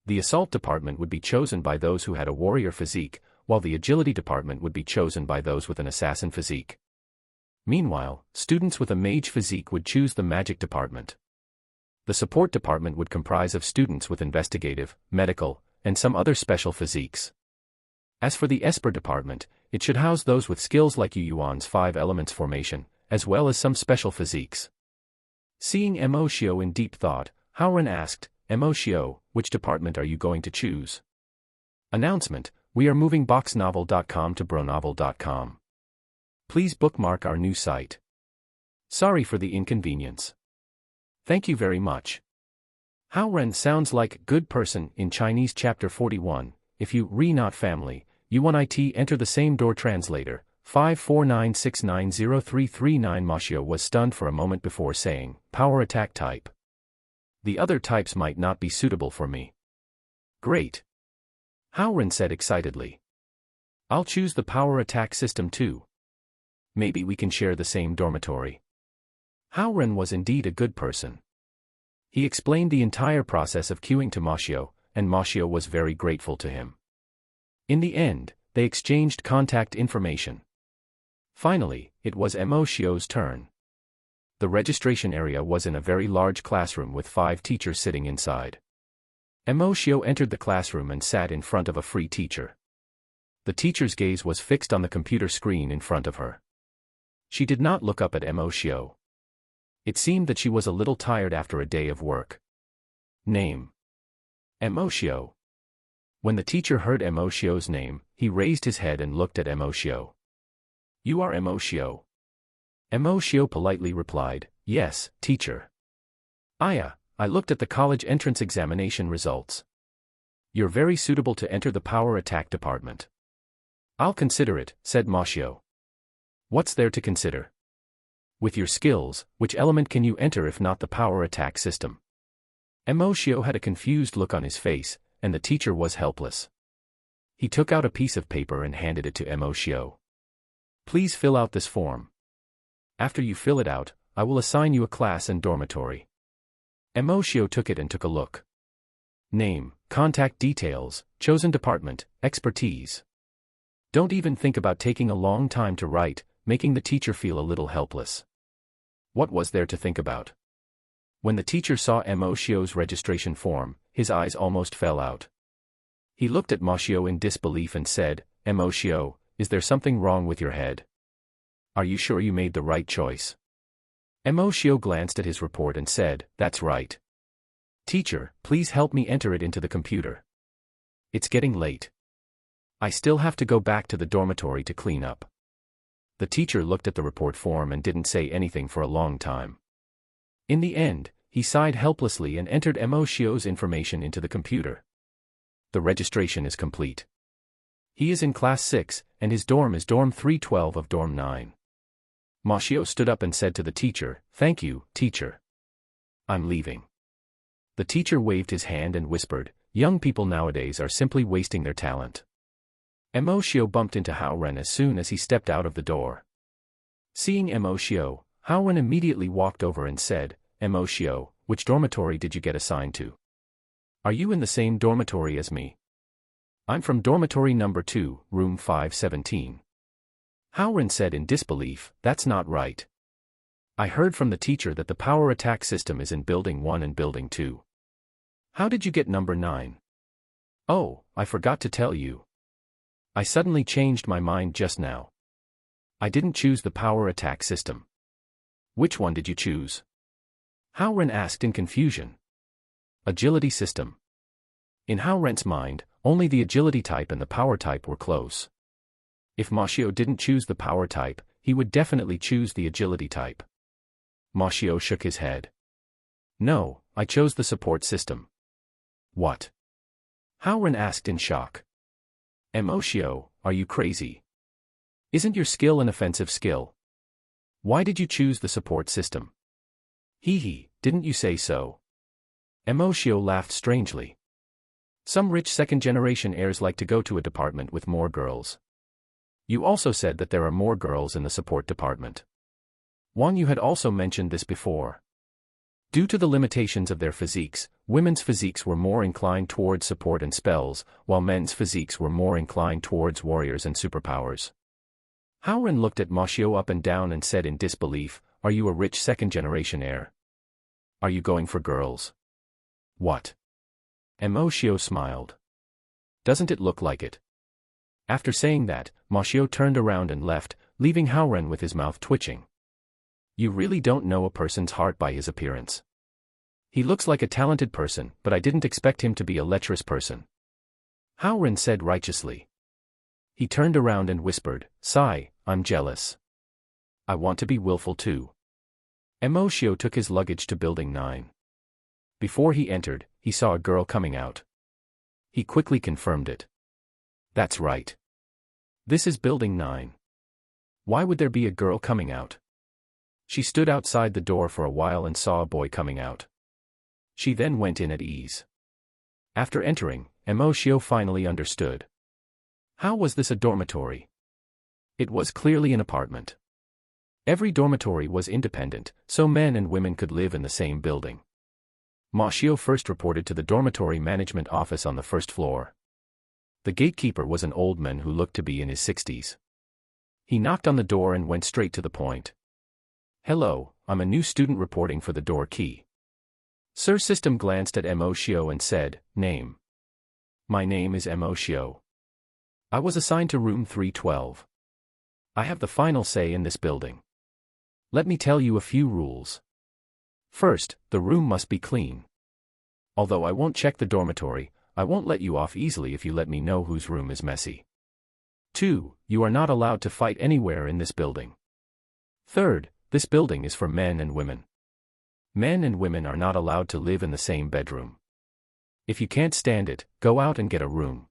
The assault department would be chosen by those who had a warrior physique, while the agility department would be chosen by those with an assassin physique. Meanwhile, students with a mage physique would choose the magic department. The support department would comprise of students with investigative, medical, and some other special physiques. As for the esper department, it should house those with skills like Yu Yuan's 5 elements formation, as well as some special physiques. Seeing Emoshio in deep thought, Hao-ren asked, Emoshio, which department are you going to choose? Announcement: we are moving boxnovel.com to bronovel.com. Please bookmark our new site. Sorry for the inconvenience. Thank you very much. Hao-ren sounds like good person in Chinese chapter 41. If you not family, you want it enter the same door translator. 549690339. Moshio was stunned for a moment before saying, power attack type. The other types might not be suitable for me. Great. Hao-ren said excitedly. I'll choose the power attack system too. Maybe we can share the same dormitory. Hao-ren was indeed a good person. He explained the entire process of queuing to Moshio, and Moshio was very grateful to him. In the end, they exchanged contact information. Finally, it was Emoshio's turn. The registration area was in a very large classroom with 5 teachers sitting inside. Emoshio entered the classroom and sat in front of a free teacher. The teacher's gaze was fixed on the computer screen in front of her. She did not look up at Emoshio. It seemed that she was a little tired after a day of work. Name: Emoshio. When the teacher heard Emoshio's name, he raised his head and looked at Emoshio. You are Emoshio? Emoshio politely replied, yes, teacher. I looked at the college entrance examination results. You're very suitable to enter the power attack department. I'll consider it, said Moshio. What's there to consider? With your skills, which element can you enter if not the power attack system? Emoshio had a confused look on his face, and the teacher was helpless. He took out a piece of paper and handed it to Emoshio. Please fill out this form. After you fill it out, I will assign you a class and dormitory. Emoshio took it and took a look. Name, contact details, chosen department, expertise. Don't even think about taking a long time to write, making the teacher feel a little helpless. What was there to think about? When the teacher saw Emoshio's registration form, his eyes almost fell out. He looked at Moshio in disbelief and said, Emoshio, is there something wrong with your head? Are you sure you made the right choice? Emoshio glanced at his report and said, that's right. Teacher, please help me enter it into the computer. It's getting late. I still have to go back to the dormitory to clean up. The teacher looked at the report form and didn't say anything for a long time. In the end, he sighed helplessly and entered Emoshio's information into the computer. The registration is complete. He is in class 6, and his dorm is dorm 312 of dorm 9. Moshio stood up and said to the teacher, thank you, teacher. I'm leaving. The teacher waved his hand and whispered, young people nowadays are simply wasting their talent. Emoshio bumped into Hao-ren as soon as he stepped out of the door. Seeing Emoshio, Hao-ren immediately walked over and said, Emoshio, which dormitory did you get assigned to? Are you in the same dormitory as me? I'm from dormitory number 2, room 517. Hao-ren said in disbelief, that's not right. I heard from the teacher that the power attack system is in building 1 and building 2. How did you get number 9? Oh, I forgot to tell you. I suddenly changed my mind just now. I didn't choose the power attack system. Which one did you choose? Hao-ren asked in confusion. Agility system. In Hao-ren's mind, only the agility type and the power type were close. If Moshio didn't choose the power type, he would definitely choose the agility type. Moshio shook his head. No, I chose the support system. What? Howren asked in shock. Emoshio, are you crazy? Isn't your skill an offensive skill? Why did you choose the support system? Hee, didn't you say so? Emoshio laughed strangely. Some rich second-generation heirs like to go to a department with more girls. You also said that there are more girls in the support department. Wang, you had also mentioned this before. Due to the limitations of their physiques, women's physiques were more inclined towards support and spells, while men's physiques were more inclined towards warriors and superpowers. Howren looked at Moshio up and down and said in disbelief, are you a rich second-generation heir? Are you going for girls? What? Emoshio smiled. Doesn't it look like it? After saying that, Moshio turned around and left, leaving Howren with his mouth twitching. You really don't know a person's heart by his appearance. He looks like a talented person, but I didn't expect him to be a lecherous person. Howren said righteously. He turned around and whispered, Sigh, I'm jealous. I want to be willful too. Emoshio took his luggage to Building 9. Before he entered, he saw a girl coming out. He quickly confirmed it. That's right. This is Building 9. Why would there be a girl coming out? She stood outside the door for a while and saw a boy coming out. She then went in at ease. After entering, Emoshio finally understood. How was this a dormitory? It was clearly an apartment. Every dormitory was independent, so men and women could live in the same building. Moshio first reported to the dormitory management office on the first floor. The gatekeeper was an old man who looked to be in his 60s. He knocked on the door and went straight to the point. Hello, I'm a new student reporting for the door key. Sir System glanced at Emoshio and said, Name. My name is Emoshio. I was assigned to room 312. I have the final say in this building. Let me tell you a few rules. First, the room must be clean. Although I won't check the dormitory, I won't let you off easily if you let me know whose room is messy. 2. You are not allowed to fight anywhere in this building. Third, this building is for men and women. Men and women are not allowed to live in the same bedroom. If you can't stand it, go out and get a room.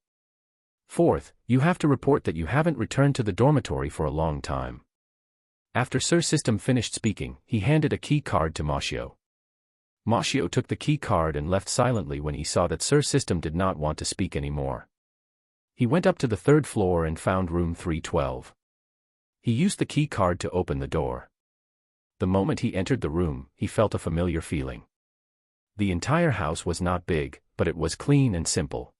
Fourth, you have to report that you haven't returned to the dormitory for a long time. After Sir System finished speaking, he handed a key card to Moshio. Moshio took the key card and left silently when he saw that Sir System did not want to speak anymore. He went up to the third floor and found room 312. He used the key card to open the door. The moment he entered the room, he felt a familiar feeling. The entire house was not big, but it was clean and simple.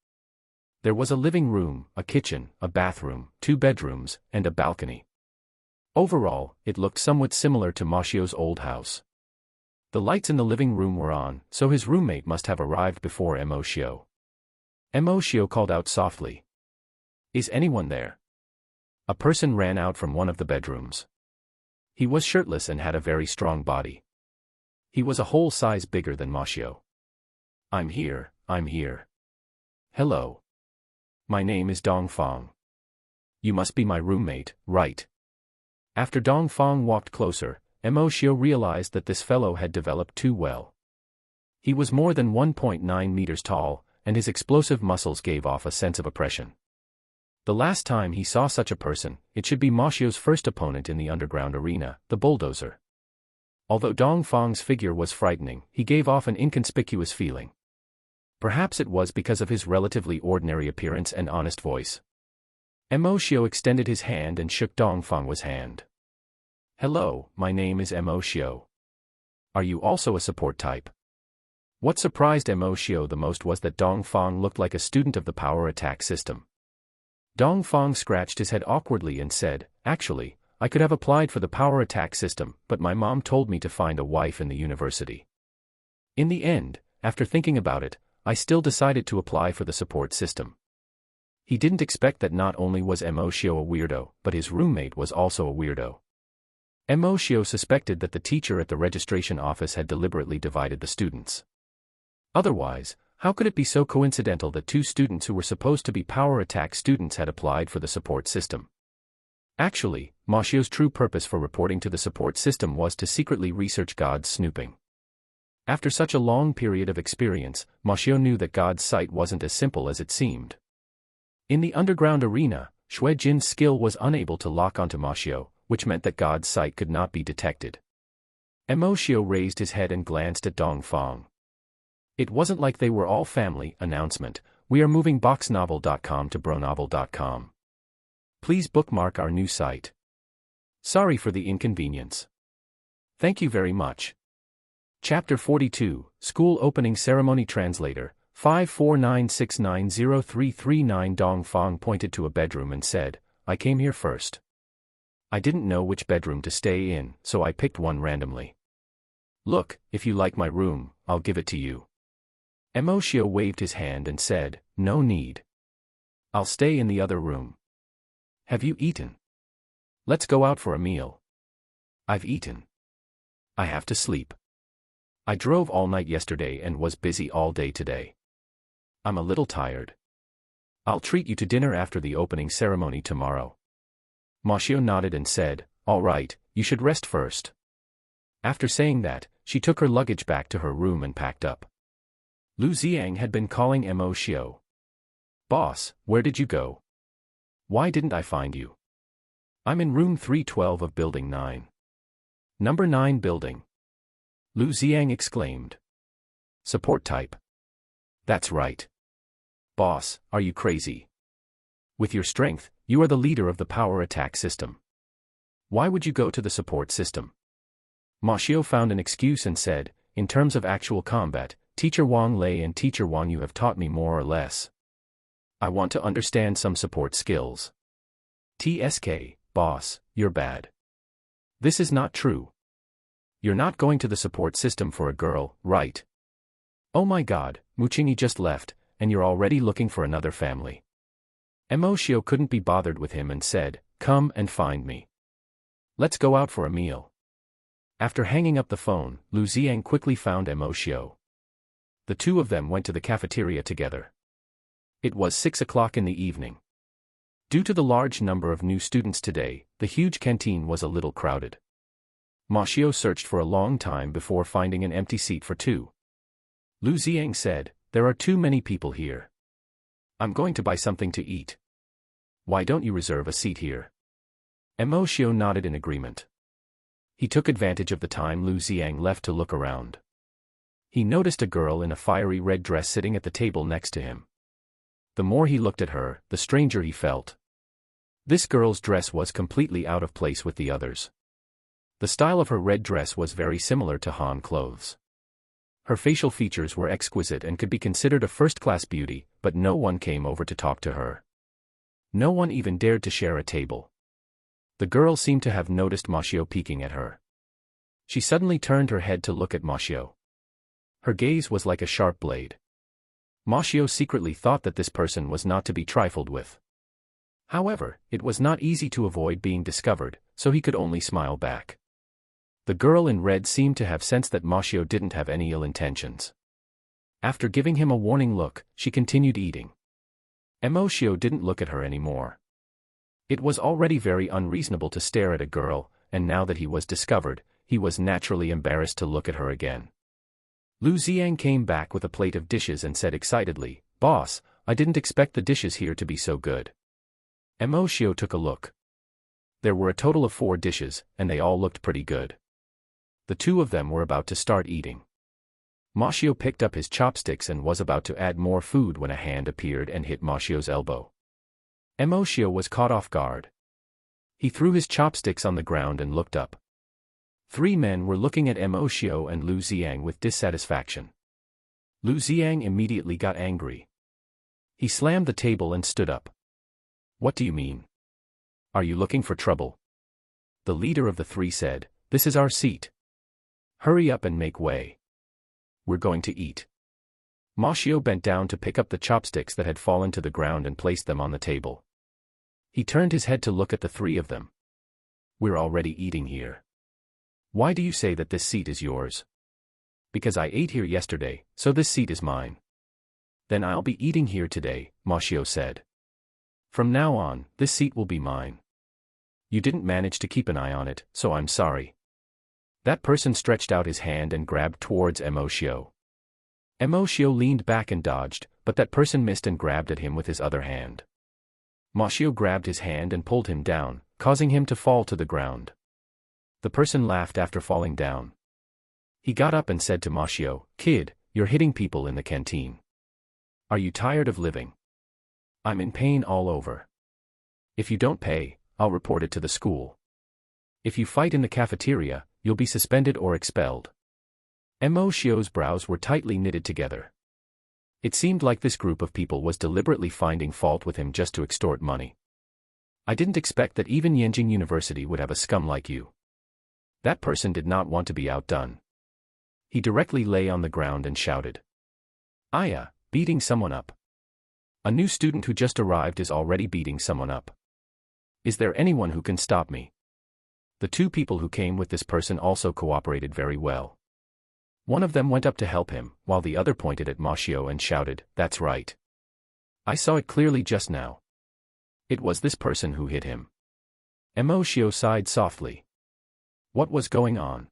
There was a living room, a kitchen, a bathroom, 2 bedrooms, and a balcony. Overall, it looked somewhat similar to Moshio's old house. The lights in the living room were on, so his roommate must have arrived before Emoshio. Emoshio called out softly. Is anyone there? A person ran out from one of the bedrooms. He was shirtless and had a very strong body. He was a whole size bigger than Moshio. I'm here, I'm here. Hello. My name is Dongfang. You must be my roommate, right? After Dongfang walked closer, Emoshio realized that this fellow had developed too well. He was more than 1.9 meters tall, and his explosive muscles gave off a sense of oppression. The last time he saw such a person, it should be Moshio's first opponent in the underground arena, the bulldozer. Although Dongfang's figure was frightening, he gave off an inconspicuous feeling. Perhaps it was because of his relatively ordinary appearance and honest voice. Emoshio extended his hand and shook Dongfang's hand. Hello, my name is Emoshio. Are you also a support type? What surprised Emoshio the most was that Dongfang looked like a student of the power attack system. Dongfang scratched his head awkwardly and said, Actually, I could have applied for the power attack system, but my mom told me to find a wife in the university. In the end, after thinking about it, I still decided to apply for the support system. He didn't expect that not only was Emoshio a weirdo, but his roommate was also a weirdo. Emoshio suspected that the teacher at the registration office had deliberately divided the students. Otherwise, how could it be so coincidental that 2 students who were supposed to be power attack students had applied for the support system? Actually, Moshio's true purpose for reporting to the support system was to secretly research God's snooping. After such a long period of experience, Mashio knew that God's sight wasn't as simple as it seemed. In the underground arena, Shui Jin's skill was unable to lock onto Mashio, which meant that God's sight could not be detected. Mashio raised his head and glanced at Dong Fang. It wasn't like they were all family. Announcement: we are moving boxnovel.com to bronovel.com. Please bookmark our new site. Sorry for the inconvenience. Thank you very much. Chapter 42, School Opening Ceremony. Translator, 549690339. Dong Fang pointed to a bedroom and said, I came here first. I didn't know which bedroom to stay in, so I picked one randomly. Look, if you like my room, I'll give it to you. Mashio waved his hand and said, no need. I'll stay in the other room. Have you eaten? Let's go out for a meal. I've eaten. I have to sleep. I drove all night yesterday and was busy all day today. I'm a little tired. I'll treat you to dinner after the opening ceremony tomorrow. Mashio nodded and said, all right, you should rest first. After saying that, she took her luggage back to her room and packed up. Lu Xiang had been calling Mashio. Boss, where did you go? Why didn't I find you? I'm in room 312 of building 9. Number 9 building. Lu Xiang exclaimed. Support type. That's right. Boss, are you crazy? With your strength, you are the leader of the power attack system. Why would you go to the support system? Mashio found an excuse and said, in terms of actual combat, Teacher Wang Lei and Teacher Wang you have taught me more or less. I want to understand some support skills. TSK, boss, you're bad. This is not true. You're not going to the support system for a girl, right? Oh my god, Muchingi just left, and you're already looking for another family. Mashio couldn't be bothered with him and said, come and find me. Let's go out for a meal. After hanging up the phone, Lu Xiang quickly found Mashio. The two of them went to the cafeteria together. It was 6 o'clock in the evening. Due to the large number of new students today, the huge canteen was a little crowded. Mashio searched for a long time before finding an empty seat for two. Lu Xiang said, there are too many people here. I'm going to buy something to eat. Why don't you reserve a seat here? Mashio nodded in agreement. He took advantage of the time Lu Xiang left to look around. He noticed a girl in a fiery red dress sitting at the table next to him. The more he looked at her, the stranger he felt. This girl's dress was completely out of place with the others. The style of her red dress was very similar to Han clothes. Her facial features were exquisite and could be considered a first-class beauty, but no one came over to talk to her. No one even dared to share a table. The girl seemed to have noticed Mashio peeking at her. She suddenly turned her head to look at Mashio. Her gaze was like a sharp blade. Mashio secretly thought that this person was not to be trifled with. However, it was not easy to avoid being discovered, so he could only smile back. The girl in red seemed to have sensed that Mashio didn't have any ill intentions. After giving him a warning look, she continued eating. Mashio didn't look at her anymore. It was already very unreasonable to stare at a girl, and now that he was discovered, he was naturally embarrassed to look at her again. Lu Xiang came back with a plate of dishes and said excitedly, "Boss, I didn't expect the dishes here to be so good." Mashio took a look. There were a total of 4 dishes, and they all looked pretty good. The two of them were about to start eating. Mashio picked up his chopsticks and was about to add more food when a hand appeared and hit Mashio's elbow. Mashio was caught off guard. He threw his chopsticks on the ground and looked up. 3 men were looking at Mashio and Lu Xiang with dissatisfaction. Lu Xiang immediately got angry. He slammed the table and stood up. "What do you mean? Are you looking for trouble?" The leader of the 3 said, "This is our seat. Hurry up and make way. We're going to eat." Mashio bent down to pick up the chopsticks that had fallen to the ground and placed them on the table. He turned his head to look at the 3 of them. "We're already eating here. Why do you say that this seat is yours?" "Because I ate here yesterday, so this seat is mine." "Then I'll be eating here today," Mashio said. "From now on, this seat will be mine. You didn't manage to keep an eye on it, so I'm sorry." That person stretched out his hand and grabbed towards Emoshio. Emoshio leaned back and dodged, but that person missed and grabbed at him with his other hand. Moshio grabbed his hand and pulled him down, causing him to fall to the ground. The person laughed after falling down. He got up and said to Moshio, "Kid, you're hitting people in the canteen. Are you tired of living? I'm in pain all over. If you don't pay, I'll report it to the school. If you fight in the cafeteria, you'll be suspended or expelled." Emoshio's brows were tightly knitted together. It seemed like this group of people was deliberately finding fault with him just to extort money. "I didn't expect that even Yenjing University would have a scum like you." That person did not want to be outdone. He directly lay on the ground and shouted, "Aya, beating someone up. A new student who just arrived is already beating someone up. Is there anyone who can stop me?" The two people who came with this person also cooperated very well. One of them went up to help him, while the other pointed at Moshio and shouted, "That's right. I saw it clearly just now. It was this person who hit him." Emoshio sighed softly. What was going on?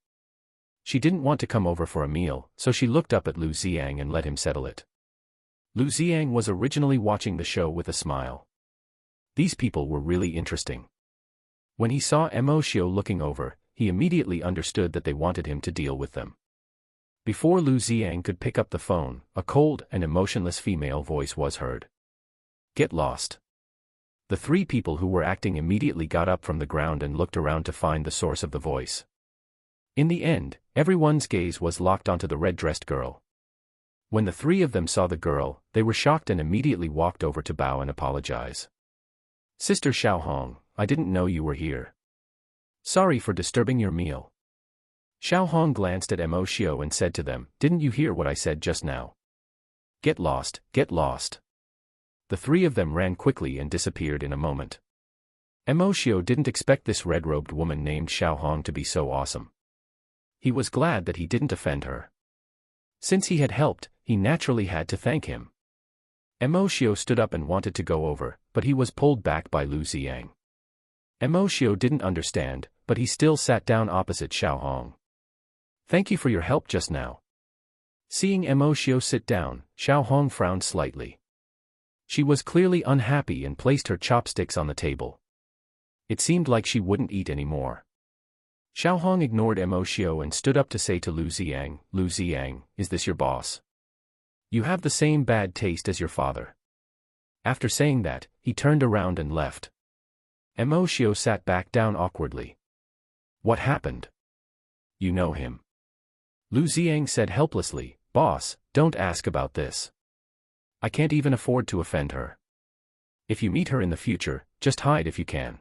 She didn't want to come over for a meal, so she looked up at Lu Xiang and let him settle it. Lu Xiang was originally watching the show with a smile. These people were really interesting. When he saw Emoshio looking over, he immediately understood that they wanted him to deal with them. Before Lu Xiang could pick up the phone, a cold and emotionless female voice was heard. "Get lost." The three people who were acting immediately got up from the ground and looked around to find the source of the voice. In the end, everyone's gaze was locked onto the red-dressed girl. When the three of them saw the girl, they were shocked and immediately walked over to bow and apologize. "Sister Xiaohong, I didn't know you were here. Sorry for disturbing your meal." Xiaohong glanced at Emoshio and said to them, "Didn't you hear what I said just now? Get lost, get lost." The three of them ran quickly and disappeared in a moment. Emoshio didn't expect this red-robed woman named Xiaohong to be so awesome. He was glad that he didn't offend her. Since he had helped, he naturally had to thank him. Emoshio stood up and wanted to go over, but he was pulled back by Lu Xiang. Emoshio didn't understand, but he still sat down opposite Xiaohong. "Thank you for your help just now." Seeing Emoshio sit down, Xiaohong frowned slightly. She was clearly unhappy and placed her chopsticks on the table. It seemed like she wouldn't eat anymore. Xiaohong ignored Emoshio and stood up to say to Lu Xiang, "Lu Xiang, is this your boss? You have the same bad taste as your father." After saying that, he turned around and left. Emoshio sat back down awkwardly. "What happened? You know him?" Lu Xiang said helplessly, "Boss, don't ask about this. I can't even afford to offend her. If you meet her in the future, just hide if you can."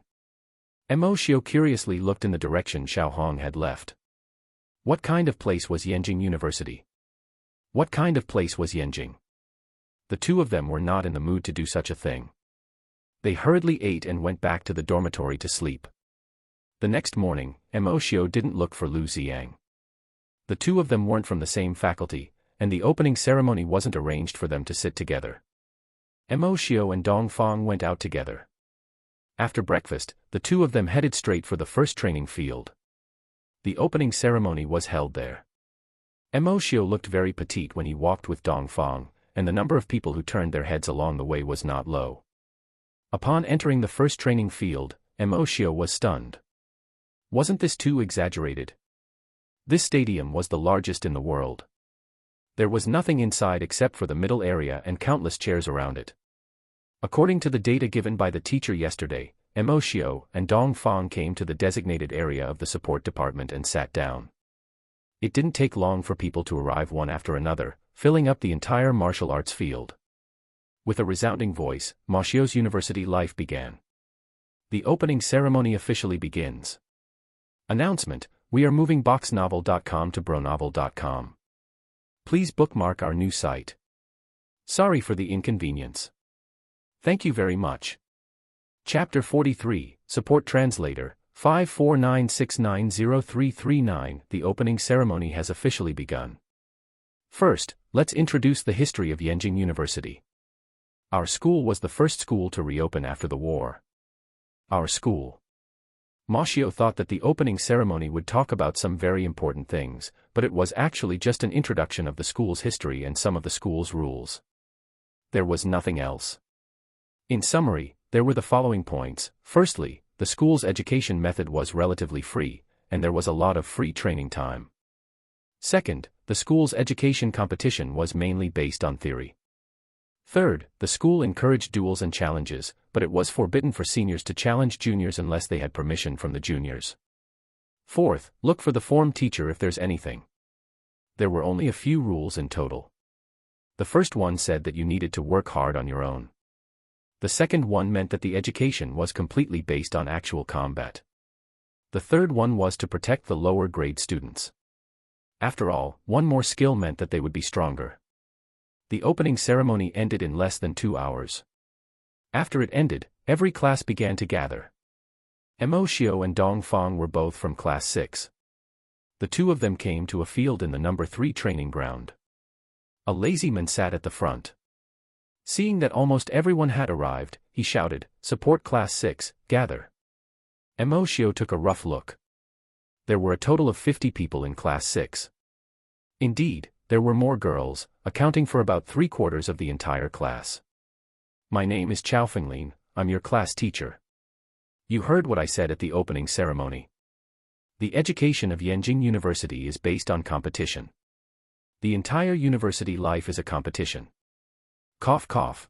Emoshio curiously looked in the direction Xiaohong had left. What kind of place was Yenjing University? What kind of place was Yenjing? The two of them were not in the mood to do such a thing. They hurriedly ate and went back to the dormitory to sleep. The next morning, Emoshio didn't look for Lu Xiang. The two of them weren't from the same faculty, and the opening ceremony wasn't arranged for them to sit together. Emoshio and Dongfang went out together. After breakfast, the two of them headed straight for the first training field. The opening ceremony was held there. Emoshio looked very petite when he walked with Dongfang, and the number of people who turned their heads along the way was not low. Upon entering the first training field, Emoshio was stunned. Wasn't this too exaggerated? This stadium was the largest in the world. There was nothing inside except for the middle area and countless chairs around it. According to the data given by the teacher yesterday, Emoshio and Dongfang came to the designated area of the support department and sat down. It didn't take long for people to arrive one after another, filling up the entire martial arts field. With a resounding voice, Moshio's university life began. The opening ceremony officially begins. Announcement: we are moving boxnovel.com to bronovel.com. Please bookmark our new site. Sorry for the inconvenience. Thank you very much. Chapter 43, Support Translator, 549690339. The opening ceremony has officially begun. First, let's introduce the history of Yenjing University. Our school was the first school to reopen after the war. Our school. Moshio thought that the opening ceremony would talk about some very important things, but it was actually just an introduction of the school's history and some of the school's rules. There was nothing else. In summary, there were the following points. Firstly, the school's education method was relatively free, and there was a lot of free training time. Second, the school's education competition was mainly based on theory. Third, the school encouraged duels and challenges, but it was forbidden for seniors to challenge juniors unless they had permission from the juniors. Fourth, look for the form teacher if there's anything. There were only a few rules in total. The first one said that you needed to work hard on your own. The second one meant that the education was completely based on actual combat. The third one was to protect the lower grade students. After all, one more skill meant that they would be stronger. The opening ceremony ended in less than 2 hours. After it ended, every class began to gather. Moshio and Dongfang were both from class 6. The two of them came to a field in the number 3 training ground. A lazy man sat at the front. Seeing that almost everyone had arrived, he shouted, "Support class 6, gather." Moshio took a rough look. There were a total of 50 people in class 6. Indeed, there were more girls, accounting for about 3/4 of the entire class. "My name is Chao Fenglin, I'm your class teacher. You heard what I said at the opening ceremony. The education of Yanjing University is based on competition. The entire university life is a competition." Cough cough.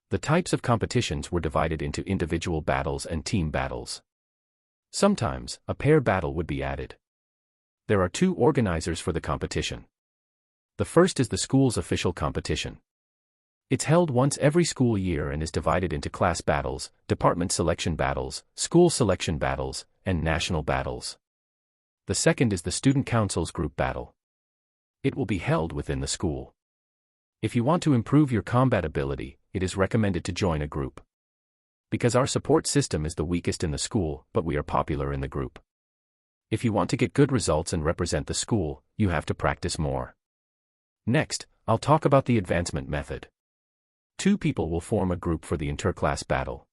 The types of competitions were divided into individual battles and team battles. Sometimes, a pair battle would be added. There are 2 organizers for the competition. The first is the school's official competition. It's held once every school year and is divided into class battles, department selection battles, school selection battles, and national battles. The second is the student council's group battle. It will be held within the school. If you want to improve your combat ability, it is recommended to join a group. Because our support system is the weakest in the school, but we are popular in the group. If you want to get good results and represent the school, you have to practice more. Next, I'll talk about the advancement method. 2 people will form a group for the interclass battle.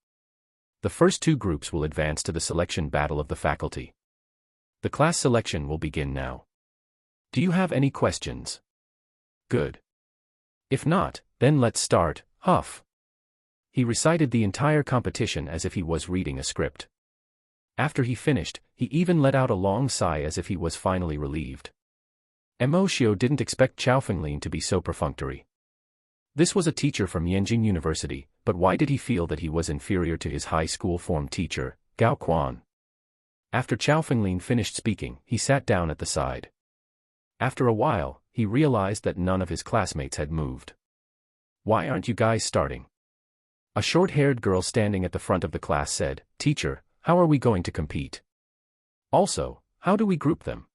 The first 2 groups will advance to the selection battle of the faculty. The class selection will begin now. Do you have any questions? Good. If not, then let's start. Huff. He recited the entire competition as if he was reading a script. After he finished, he even let out a long sigh as if he was finally relieved. Moshio didn't expect Chao Fenglin to be so perfunctory. This was a teacher from Yanjing University, but why did he feel that he was inferior to his high school form teacher, Gao Quan? After Chao Fenglin finished speaking, he sat down at the side. After a while, he realized that none of his classmates had moved. "Why aren't you guys starting?" A short-haired girl standing at the front of the class said, "Teacher, how are we going to compete? Also, how do we group them?"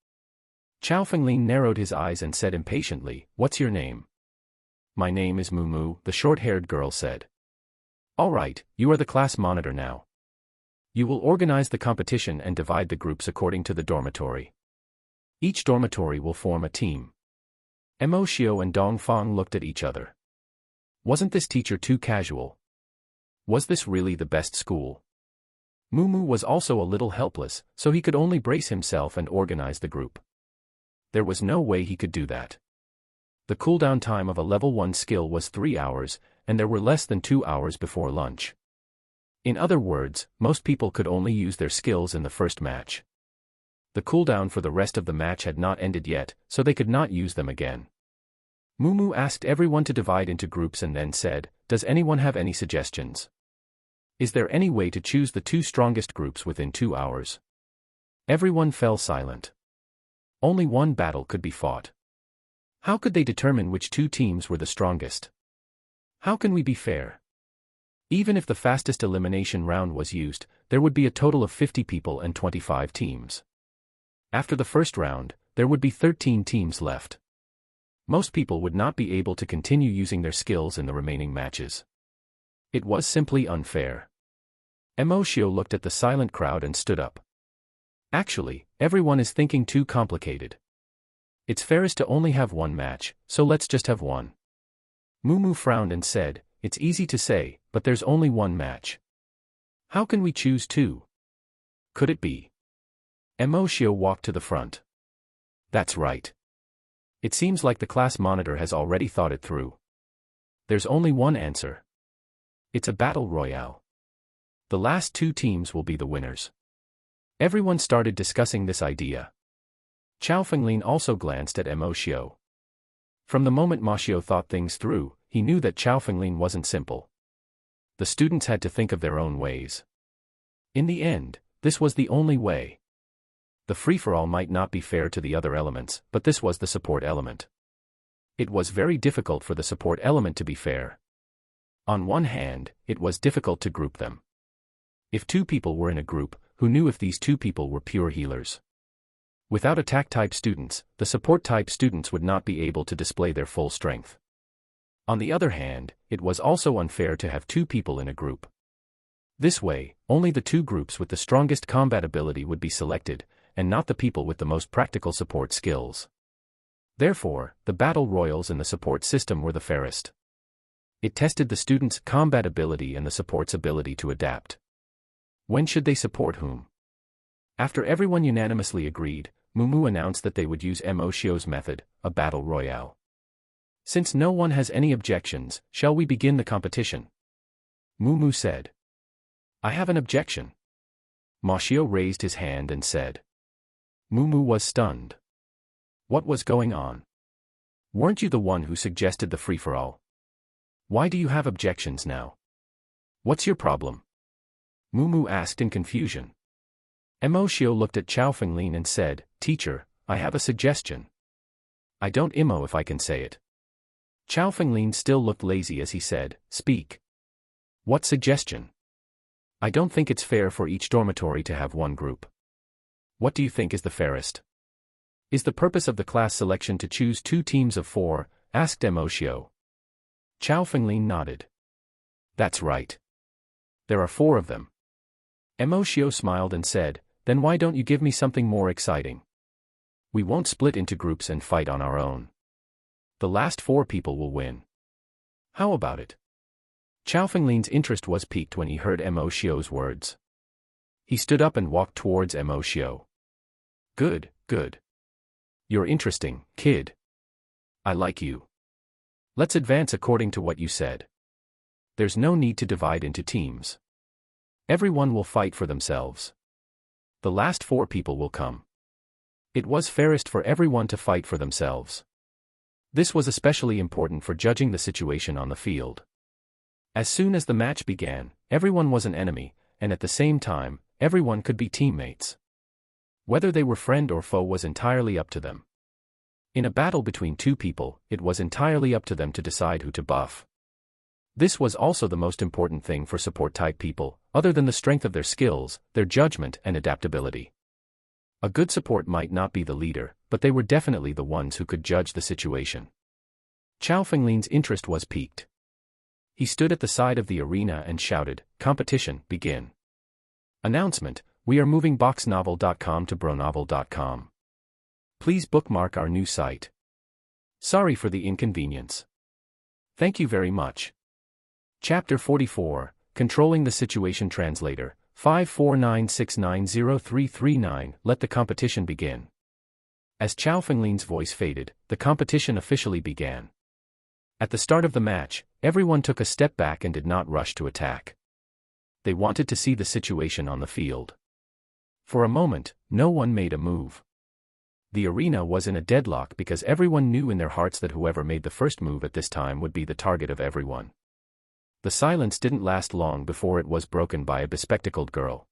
Chao Fenglin narrowed his eyes and said impatiently, "What's your name?" "My name is Mumu," the short-haired girl said. "All right, you are the class monitor now. You will organize the competition and divide the groups according to the dormitory. Each dormitory will form a team." Moshio and Dongfang looked at each other. Wasn't this teacher too casual? Was this really the best school? Mumu was also a little helpless, so he could only brace himself and organize the group. There was no way he could do that. The cooldown time of a level 1 skill was 3 hours, and there were less than 2 hours before lunch. In other words, most people could only use their skills in the first match. The cooldown for the rest of the match had not ended yet, so they could not use them again. Mumu asked everyone to divide into groups and then said, "Does anyone have any suggestions? Is there any way to choose the 2 strongest groups within 2 hours?" Everyone fell silent. Only one battle could be fought. How could they determine which 2 teams were the strongest? How can we be fair? Even if the fastest elimination round was used, there would be a total of 50 people and 25 teams. After the first round, there would be 13 teams left. Most people would not be able to continue using their skills in the remaining matches. It was simply unfair. Moshio looked at the silent crowd and stood up. "Actually, everyone is thinking too complicated. It's fairest to only have 1 match, so let's just have 1. Mumu frowned and said, "It's easy to say, but there's only 1 match. How can we choose 2? Could it be? Emoshio walked to the front. That's right. It seems like the class monitor has already thought it through. There's only one answer. It's a battle royale. The last two teams will be the winners. Everyone started discussing this idea. Chao Fenglin also glanced at Emoshio. From the moment Moshio thought things through, he knew that Chao Fenglin wasn't simple. The students had to think of their own ways. In the end, this was the only way. The free-for-all might not be fair to the other elements, but this was the support element. It was very difficult for the support element to be fair. On one hand, it was difficult to group them. If two people were in a group, who knew if these two people were pure healers? Without attack-type students, the support-type students would not be able to display their full strength. On the other hand, it was also unfair to have two people in a group. This way, only the two groups with the strongest combat ability would be selected, and not the people with the most practical support skills. Therefore, the battle royals in the support system were the fairest. It tested the students' combat ability and the support's ability to adapt. When should they support whom? After everyone unanimously agreed, Mumu announced that they would use Emoshio's method, a battle royale. Since no one has any objections, shall we begin the competition? Mumu said. I have an objection. Moshio raised his hand and said. Mumu was stunned. What was going on? Weren't you the one who suggested the free-for-all? Why do you have objections now? What's your problem? Mumu asked in confusion. Emoshio looked at Chao Fenglin and said, Teacher, I have a suggestion. I don't imo if I can say it. Chao Fenglin still looked lazy as he said, Speak. What suggestion? I don't think it's fair for each dormitory to have one group. What do you think is the fairest? Is the purpose of the class selection to choose two teams of 4? Asked Emoshio. Chao Fenglin nodded. That's right. There are 4 of them. Emoshio smiled and said, Then why don't you give me something more exciting? We won't split into groups and fight on our own. The last 4 people will win. How about it? Chao Fenglin's interest was piqued when he heard Emoshio's words. He stood up and walked towards Emoshio. Good, good. You're interesting, kid. I like you. Let's advance according to what you said. There's no need to divide into teams. Everyone will fight for themselves. The last 4 people will come. It was fairest for everyone to fight for themselves. This was especially important for judging the situation on the field. As soon as the match began, everyone was an enemy, and at the same time, everyone could be teammates. Whether they were friend or foe was entirely up to them. In a battle between 2 people, it was entirely up to them to decide who to buff. This was also the most important thing for support-type people, other than the strength of their skills, their judgment and adaptability. A good support might not be the leader, but they were definitely the ones who could judge the situation. Chao Fenglin's interest was piqued. He stood at the side of the arena and shouted, Competition, begin. Announcement, we are moving boxnovel.com to bronovel.com. Please bookmark our new site. Sorry for the inconvenience. Thank you very much. Chapter 44, Controlling the Situation. Translator, 549690339. Let the competition begin. As Chao Fenglin's voice faded, the competition officially began. At the start of the match, everyone took a step back and did not rush to attack. They wanted to see the situation on the field. For a moment, no one made a move. The arena was in a deadlock because everyone knew in their hearts that whoever made the first move at this time would be the target of everyone. The silence didn't last long before it was broken by a bespectacled girl.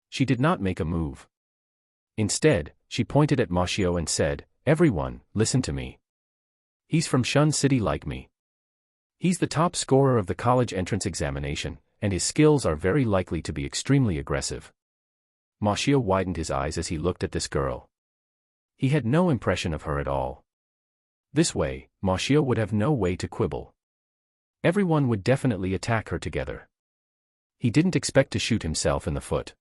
She did not make a move. Instead, she pointed at Moshio and said, Everyone, listen to me. He's from Shun City like me. He's the top scorer of the college entrance examination, and his skills are very likely to be extremely aggressive. Moshio widened his eyes as he looked at this girl. He had no impression of her at all. This way, Moshio would have no way to quibble. Everyone would definitely attack her together. He didn't expect to shoot himself in the foot.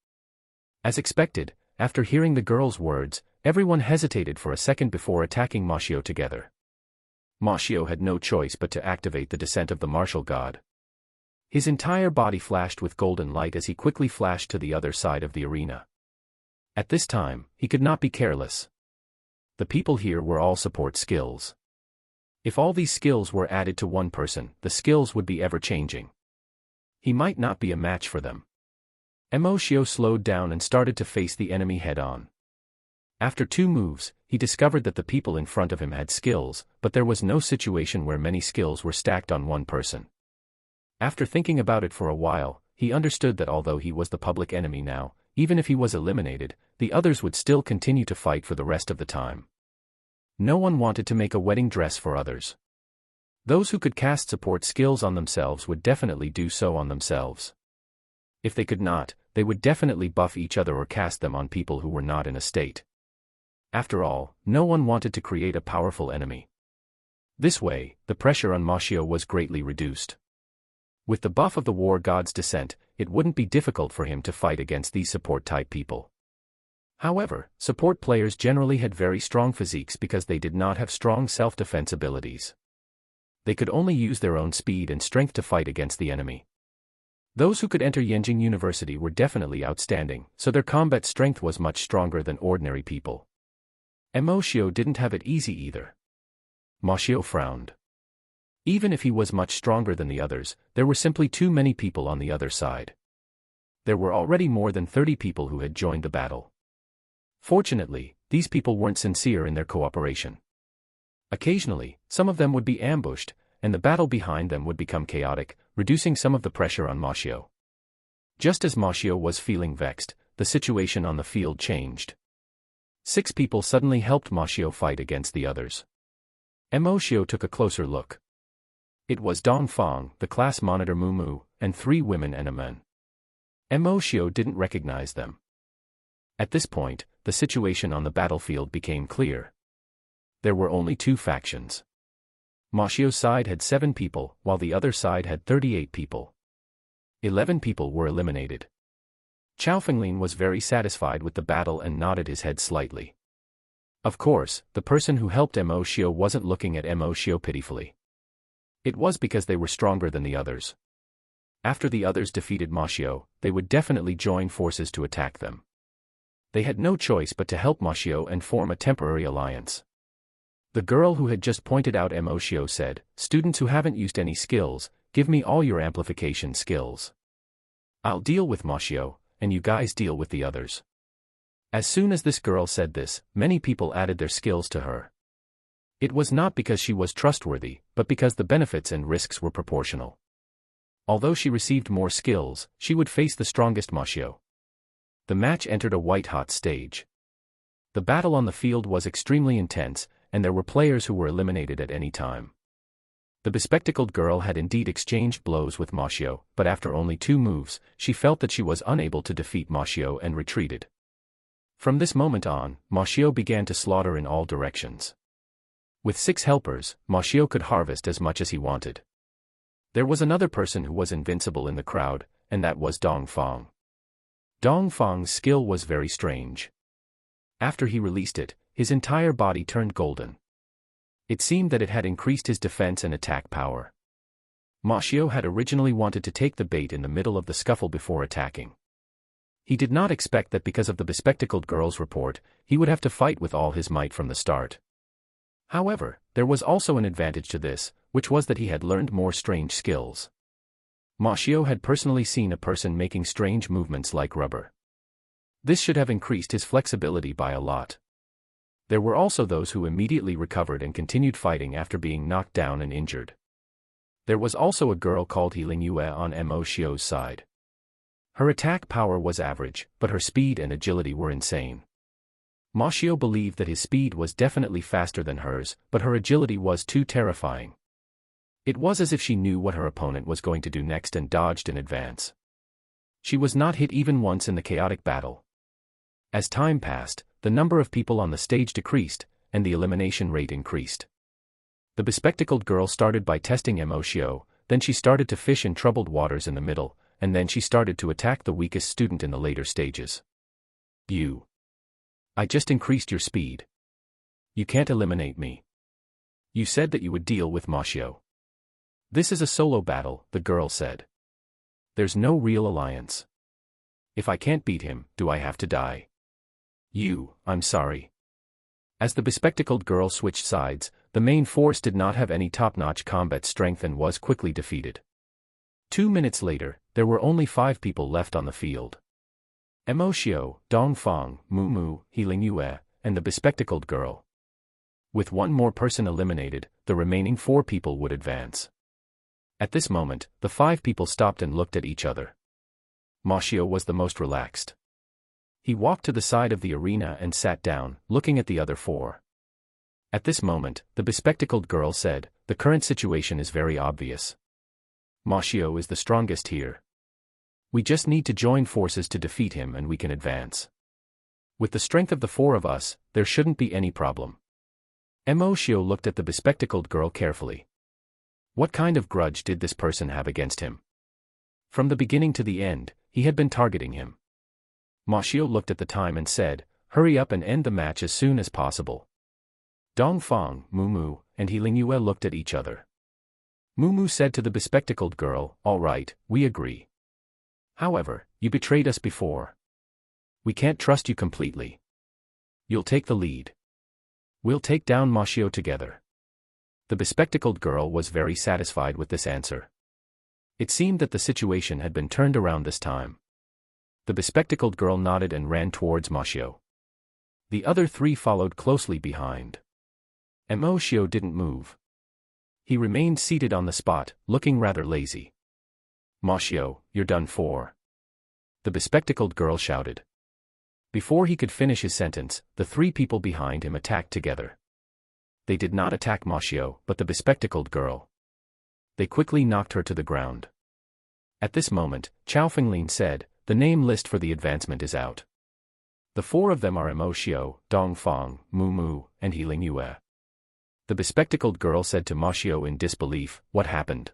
As expected, after hearing the girl's words, everyone hesitated for a second before attacking Moshio together. Moshio had no choice but to activate the descent of the martial god. His entire body flashed with golden light as he quickly flashed to the other side of the arena. At this time, he could not be careless. The people here were all support skills. If all these skills were added to one person, the skills would be ever-changing. He might not be a match for them. Emoshio slowed down and started to face the enemy head-on. After 2 moves, he discovered that the people in front of him had skills, but there was no situation where many skills were stacked on one person. After thinking about it for a while, he understood that although he was the public enemy now, even if he was eliminated, the others would still continue to fight for the rest of the time. No one wanted to make a wedding dress for others. Those who could cast support skills on themselves would definitely do so on themselves. If they could not, they would definitely buff each other or cast them on people who were not in a state. After all, no one wanted to create a powerful enemy. This way, the pressure on Moshio was greatly reduced. With the buff of the war god's descent, it wouldn't be difficult for him to fight against these support-type people. However, support players generally had very strong physiques because they did not have strong self-defense abilities. They could only use their own speed and strength to fight against the enemy. Those who could enter Yenjing University were definitely outstanding, so their combat strength was much stronger than ordinary people. Emoshio didn't have it easy either. Moshio frowned. Even if he was much stronger than the others, there were simply too many people on the other side. There were already more than 30 people who had joined the battle. Fortunately, these people weren't sincere in their cooperation. Occasionally, some of them would be ambushed, and the battle behind them would become chaotic, reducing some of the pressure on Moshio. Just as Moshio was feeling vexed, the situation on the field changed. 6 people suddenly helped Moshio fight against the others. Emoshio took a closer look. It was Dongfang, the class monitor Mumu, and 3 women and a man. Emoshio didn't recognize them. At this point, the situation on the battlefield became clear. There were only 2 factions. Moshio's side had 7 people, while the other side had 38 people. 11 people were eliminated. Chao Fenglin was very satisfied with the battle and nodded his head slightly. Of course, the person who helped Emoshio wasn't looking at Emoshio pitifully. It was because they were stronger than the others. After the others defeated Moshio, they would definitely join forces to attack them. They had no choice but to help Moshio and form a temporary alliance. The girl who had just pointed out Emoshio said, "Students who haven't used any skills, give me all your amplification skills. I'll deal with Moshio, and you guys deal with the others." As soon as this girl said this, many people added their skills to her. It was not because she was trustworthy, but because the benefits and risks were proportional. Although she received more skills, she would face the strongest Moshio. The match entered a white-hot stage. The battle on the field was extremely intense, and there were players who were eliminated at any time. The bespectacled girl had indeed exchanged blows with Moshio, but after only 2 moves, she felt that she was unable to defeat Moshio and retreated. From this moment on, Moshio began to slaughter in all directions. With 6 helpers, Moshio could harvest as much as he wanted. There was another person who was invincible in the crowd, and that was Dongfang. Dongfang's skill was very strange. After he released it, his entire body turned golden. It seemed that it had increased his defense and attack power. Moshio had originally wanted to take the bait in the middle of the scuffle before attacking. He did not expect that because of the bespectacled girl's report, he would have to fight with all his might from the start. However, there was also an advantage to this, which was that he had learned more strange skills. Moshio had personally seen a person making strange movements like rubber. This should have increased his flexibility by a lot. There were also those who immediately recovered and continued fighting after being knocked down and injured. There was also a girl called Healing Yue on Emoshio's side. Her attack power was average, but her speed and agility were insane. Moshio believed that his speed was definitely faster than hers, but her agility was too terrifying. It was as if she knew what her opponent was going to do next and dodged in advance. She was not hit even once in the chaotic battle. As time passed, the number of people on the stage decreased, and the elimination rate increased. The bespectacled girl started by testing Emoshio, then she started to fish in troubled waters in the middle, and then she started to attack the weakest student in the later stages. I just increased your speed. You can't eliminate me. You said that you would deal with Moshio. This is a solo battle, the girl said. There's no real alliance. If I can't beat him, do I have to die? I'm sorry. As the bespectacled girl switched sides, the main force did not have any top-notch combat strength and was quickly defeated. 2 minutes later, there were only 5 people left on the field. Emoshio, Dongfang, Mumu, Healingyue, and the bespectacled girl. With one more person eliminated, the remaining 4 people would advance. At this moment, the 5 people stopped and looked at each other. Moshio was the most relaxed. He walked to the side of the arena and sat down, looking at the other 4. At this moment, the bespectacled girl said, "The current situation is very obvious. Moshio is the strongest here. We just need to join forces to defeat him and we can advance. With the strength of the 4 of us, there shouldn't be any problem." Emoshio looked at the bespectacled girl carefully. What kind of grudge did this person have against him? From the beginning to the end, he had been targeting him. Moshio looked at the time and said, "Hurry up and end the match as soon as possible." Dongfang, Mumu, and Healingyue looked at each other. Mumu said to the bespectacled girl, "All right, we agree. However, you betrayed us before. We can't trust you completely. You'll take the lead. We'll take down Moshio together." The bespectacled girl was very satisfied with this answer. It seemed that the situation had been turned around this time. The bespectacled girl nodded and ran towards Moshio. The other 3 followed closely behind. Emoshio didn't move. He remained seated on the spot, looking rather lazy. "Moshio, you're done for," the bespectacled girl shouted. Before he could finish his sentence, the 3 people behind him attacked together. They did not attack Moshio, but the bespectacled girl. They quickly knocked her to the ground. At this moment, Chao Fenglin said, "The name list for the advancement is out. The 4 of them are Emoshio, Dongfang, Mumu, and Healingyue." The bespectacled girl said to Moshio in disbelief, "What happened?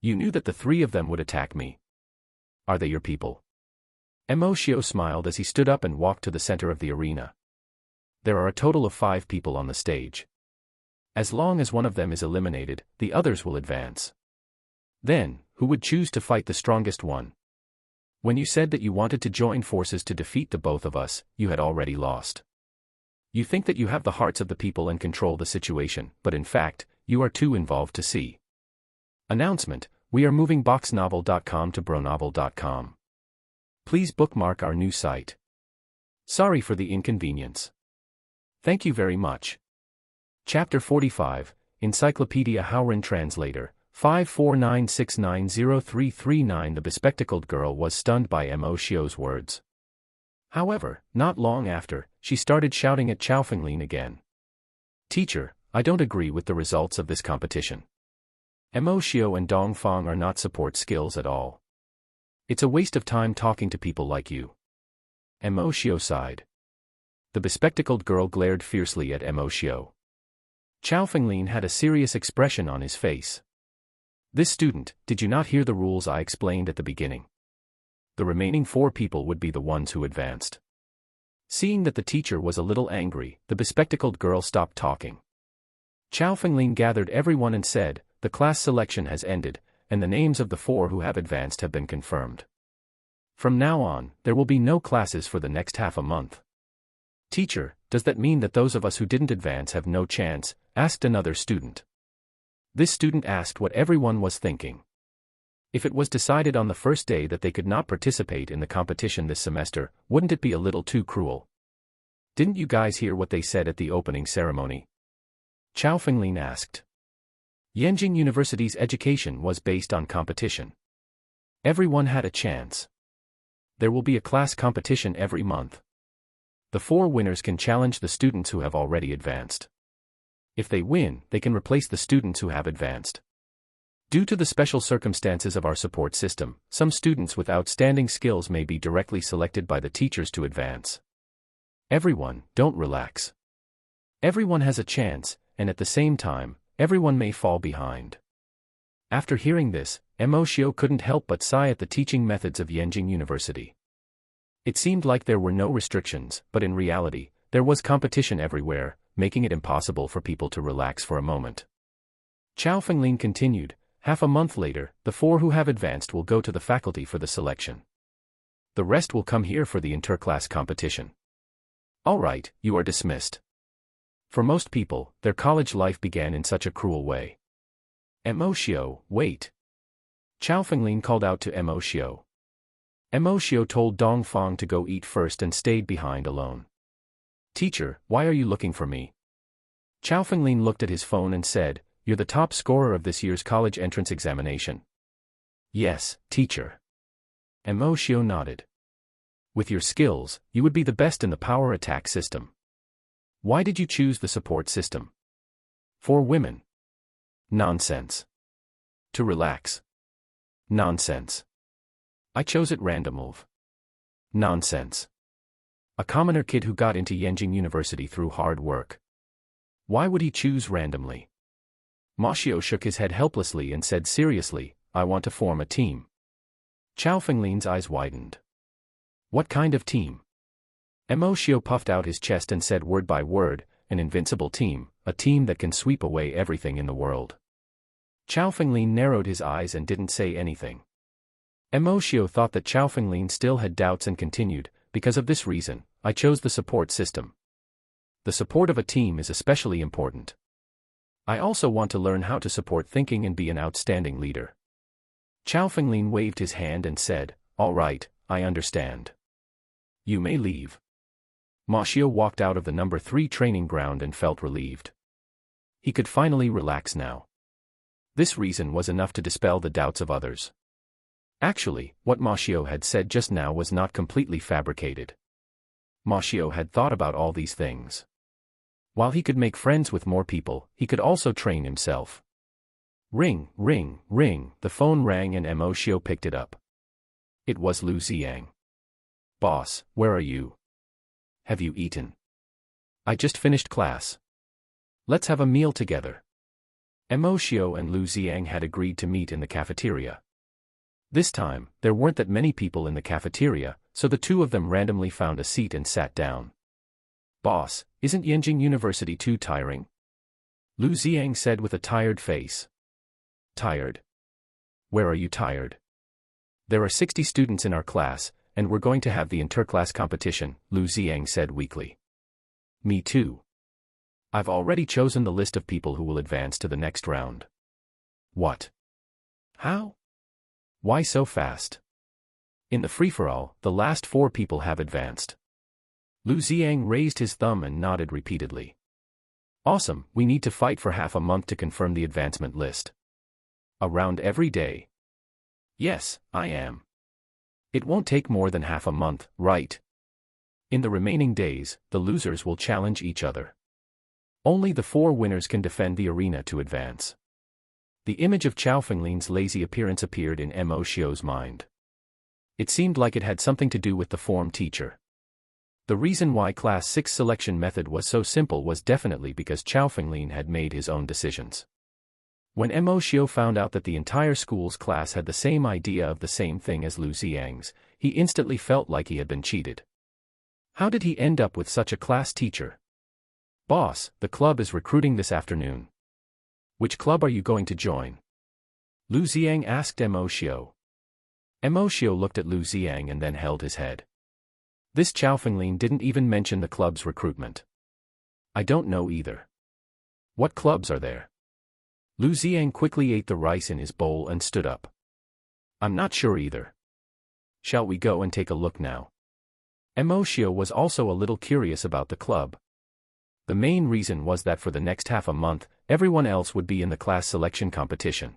You knew that the 3 of them would attack me. Are they your people?" Emoshio smiled as he stood up and walked to the center of the arena. There are a total of 5 people on the stage. As long as one of them is eliminated, the others will advance. Then, who would choose to fight the strongest one? When you said that you wanted to join forces to defeat the both of us, you had already lost. You think that you have the hearts of the people and control the situation, but in fact, you are too involved to see. Announcement: we are moving boxnovel.com to bronovel.com. Please bookmark our new site. Sorry for the inconvenience. Thank you very much. Chapter 45, Encyclopedia Howrin Translator, 549690339. The bespectacled girl was stunned by Emoshio's words. However, not long after, she started shouting at Chao Fenglin again. "Teacher, I don't agree with the results of this competition. Emoshio and Dongfang are not support skills at all. It's a waste of time talking to people like you." Emoshio sighed. The bespectacled girl glared fiercely at Emoshio. Chao Fenglin had a serious expression on his face. "This student, did you not hear the rules I explained at the beginning? The remaining 4 people would be the ones who advanced." Seeing that the teacher was a little angry, the bespectacled girl stopped talking. Chao Fenglin gathered everyone and said, "The class selection has ended, and the names of the 4 who have advanced have been confirmed. From now on, there will be no classes for the next half a month." "Teacher, does that mean that those of us who didn't advance have no chance?" asked another student. This student asked what everyone was thinking. If it was decided on the first day that they could not participate in the competition this semester, wouldn't it be a little too cruel? "Didn't you guys hear what they said at the opening ceremony?" Chao Fenglin asked. Yenjing University's education was based on competition. Everyone had a chance. There will be a class competition every month. The 4 winners can challenge the students who have already advanced. If they win, they can replace the students who have advanced. Due to the special circumstances of our support system, some students with outstanding skills may be directly selected by the teachers to advance. Everyone, don't relax. Everyone has a chance, and at the same time, everyone may fall behind. After hearing this, Emoshio couldn't help but sigh at the teaching methods of Yenjing University. It seemed like there were no restrictions, but in reality, there was competition everywhere, making it impossible for people to relax for a moment. Chao Fenglin continued, "Half a month later, the 4 who have advanced will go to the faculty for the selection. The rest will come here for the interclass competition. All right, you are dismissed. For most people, their college life began in such a cruel way. Emoshio, wait. Chao Fenglin called out to Emoshio. Emoshio told Dongfang to go eat first and stayed behind alone. Teacher, why are you looking for me? Chao Fenglin looked at his phone and said, you're the top scorer of this year's college entrance examination. Yes, teacher. Emoshio nodded. With your skills, you would be the best in the power attack system. Why did you choose the support system? For women. Nonsense. To relax. Nonsense. I chose it randomly. Nonsense. A commoner kid who got into Yenjing University through hard work. Why would he choose randomly? Moshio shook his head helplessly and said seriously, I want to form a team. Chao Fenglin's eyes widened. What kind of team? Emoshio puffed out his chest and said word by word, an invincible team, a team that can sweep away everything in the world. Chao Fenglin narrowed his eyes and didn't say anything. Emoshio thought that Chao Fenglin still had doubts and continued, because of this reason, I chose the support system. The support of a team is especially important. I also want to learn how to support thinking and be an outstanding leader. Chao Fenglin waved his hand and said, all right, I understand. You may leave. Moshio walked out of the number 3 training ground and felt relieved. He could finally relax now. This reason was enough to dispel the doubts of others. Actually, what Moshio had said just now was not completely fabricated. Moshio had thought about all these things. While he could make friends with more people, he could also train himself. Ring, ring, ring, the phone rang and Emoshio picked it up. It was Lu Xiang. Boss, where are you? Have you eaten? I just finished class. Let's have a meal together. Emoshio and Lu Xiang had agreed to meet in the cafeteria. This time, there weren't that many people in the cafeteria, so the two of them randomly found a seat and sat down. Boss, isn't Yenjing University too tiring? Lu Xiang said with a tired face. Tired? Where are you tired? There are 60 students in our class, and we're going to have the interclass competition, Lu Xiang said weakly. Me too. I've already chosen the list of people who will advance to the next round. What? How? Why so fast? In the free-for-all, the last 4 people have advanced. Lu Xiang raised his thumb and nodded repeatedly. Awesome, we need to fight for half a month to confirm the advancement list. A round every day. Yes, I am. It won't take more than half a month, right? In the remaining days, the losers will challenge each other. Only the 4 winners can defend the arena to advance. The image of Chao Fenglin's lazy appearance appeared in Emoshio's mind. It seemed like it had something to do with the form teacher. The reason why Class 6 selection method was so simple was definitely because Chao Fenglin had made his own decisions. When Emoshio found out that the entire school's class had the same idea of the same thing as Lu Xiang's, he instantly felt like he had been cheated. How did he end up with such a class teacher? Boss, the club is recruiting this afternoon. Which club are you going to join? Lu Xiang asked Emoshio. Emoshio looked at Lu Xiang and then held his head. This Chao Fenglin didn't even mention the club's recruitment. I don't know either. What clubs are there? Lu Xiang quickly ate the rice in his bowl and stood up. I'm not sure either. Shall we go and take a look now? Emoshio was also a little curious about the club. The main reason was that for the next half a month, everyone else would be in the class selection competition.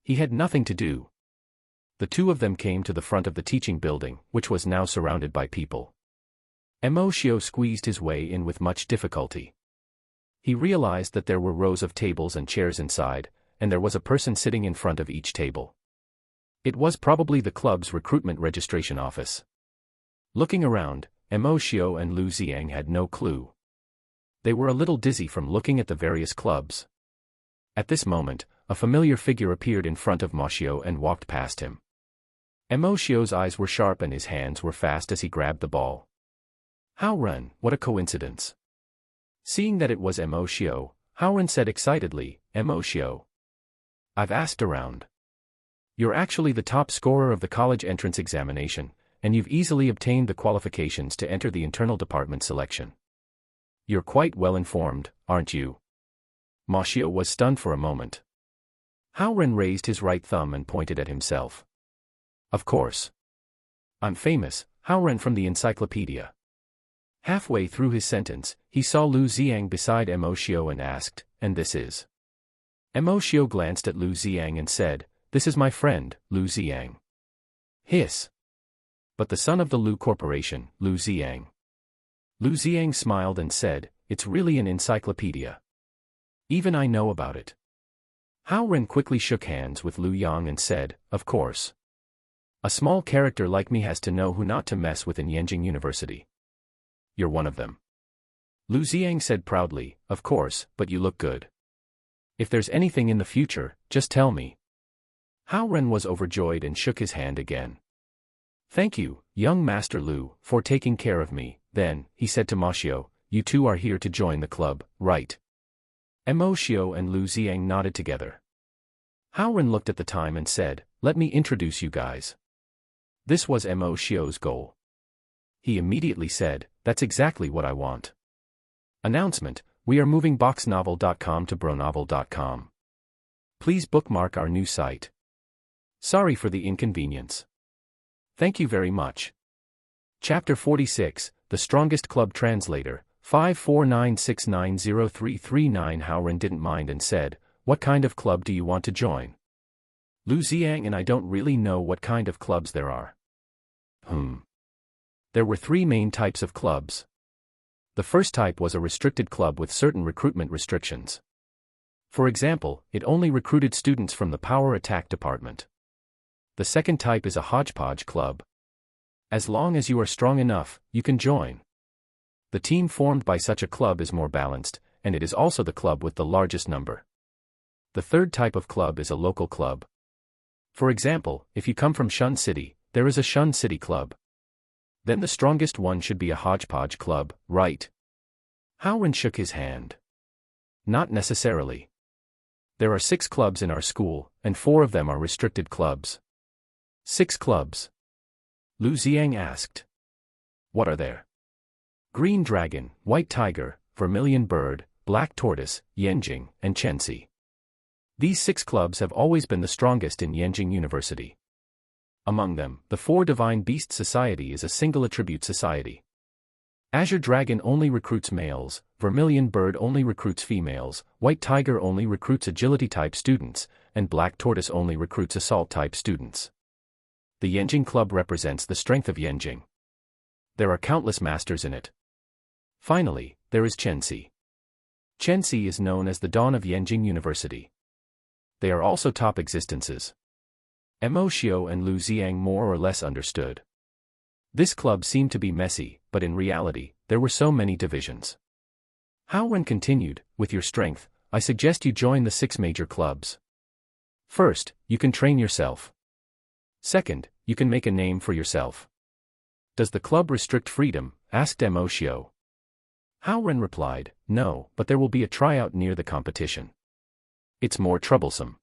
He had nothing to do. The two of them came to the front of the teaching building, which was now surrounded by people. Emoshio squeezed his way in with much difficulty. He realized that there were rows of tables and chairs inside, and there was a person sitting in front of each table. It was probably the club's recruitment registration office. Looking around, Emoshio and Lu Xiang had no clue. They were a little dizzy from looking at the various clubs. At this moment, a familiar figure appeared in front of Moshio and walked past him. Emoshio's eyes were sharp and his hands were fast as he grabbed the ball. Haoren, what a coincidence. Seeing that it was Emoshio, Haoren said excitedly, Emoshio. I've asked around. You're actually the top scorer of the college entrance examination, and you've easily obtained the qualifications to enter the internal department selection. You're quite well informed, aren't you? Mashio was stunned for a moment. Haoren raised his right thumb and pointed at himself. Of course. I'm famous, Haoren from the encyclopedia. Halfway through his sentence, he saw Lu Xiang beside Emoshio and asked, and this is? Emoshio glanced at Lu Xiang and said, this is my friend, Lu Xiang. Hiss. But the son of the Lu Corporation, Lu Xiang. Lu Xiang smiled and said, it's really an encyclopedia. Even I know about it. Haoren quickly shook hands with Lu Yang and said, of course. A small character like me has to know who not to mess with in Yanjing University. You're one of them. Lu Xiang said proudly, of course, but you look good. If there's anything in the future, just tell me. Haoren was overjoyed and shook his hand again. Thank you, young Master Lu, for taking care of me. Then, he said to Mashio, you two are here to join the club, right? Emoshio and Lu Xiang nodded together. Haoren looked at the time and said, let me introduce you guys. This was Emoshio's goal. He immediately said, that's exactly what I want. Announcement, we are moving boxnovel.com to bronovel.com. Please bookmark our new site. Sorry for the inconvenience. Thank you very much. Chapter 46, The Strongest Club Translator, 549690339. Haoren didn't mind and said, what kind of club do you want to join? Lu Xiang and I don't really know what kind of clubs there are. There were 3 main types of clubs. The first type was a restricted club with certain recruitment restrictions. For example, it only recruited students from the Power Attack Department. The second type is a hodgepodge club. As long as you are strong enough, you can join. The team formed by such a club is more balanced, and it is also the club with the largest number. The third type of club is a local club. For example, if you come from Shun City, there is a Shun City club. Then the strongest one should be a hodgepodge club, right? Haoren shook his hand. Not necessarily. There are 6 clubs in our school, and 4 of them are restricted clubs. 6 clubs? Lu Xiang asked. What are there? Green Dragon, White Tiger, Vermilion Bird, Black Tortoise, Yanjing, and Chenxi. These 6 clubs have always been the strongest in Yanjing University. Among them, the 4 Divine Beast Society is a single attribute society. Azure Dragon only recruits males, Vermilion Bird only recruits females, White Tiger only recruits agility-type students, and Black Tortoise only recruits assault-type students. The Yanjing Club represents the strength of Yanjing. There are countless masters in it. Finally, there is Chenxi. Chenxi is known as the dawn of Yanjing University. They are also top existences. Emoshio and Lu Xiang more or less understood. This club seemed to be messy, but in reality, there were so many divisions. Haoren continued, with your strength, I suggest you join the 6 major clubs. First, you can train yourself. Second, you can make a name for yourself. Does the club restrict freedom? Asked Emoshio. Haoren replied, no, but there will be a tryout near the competition. It's more troublesome.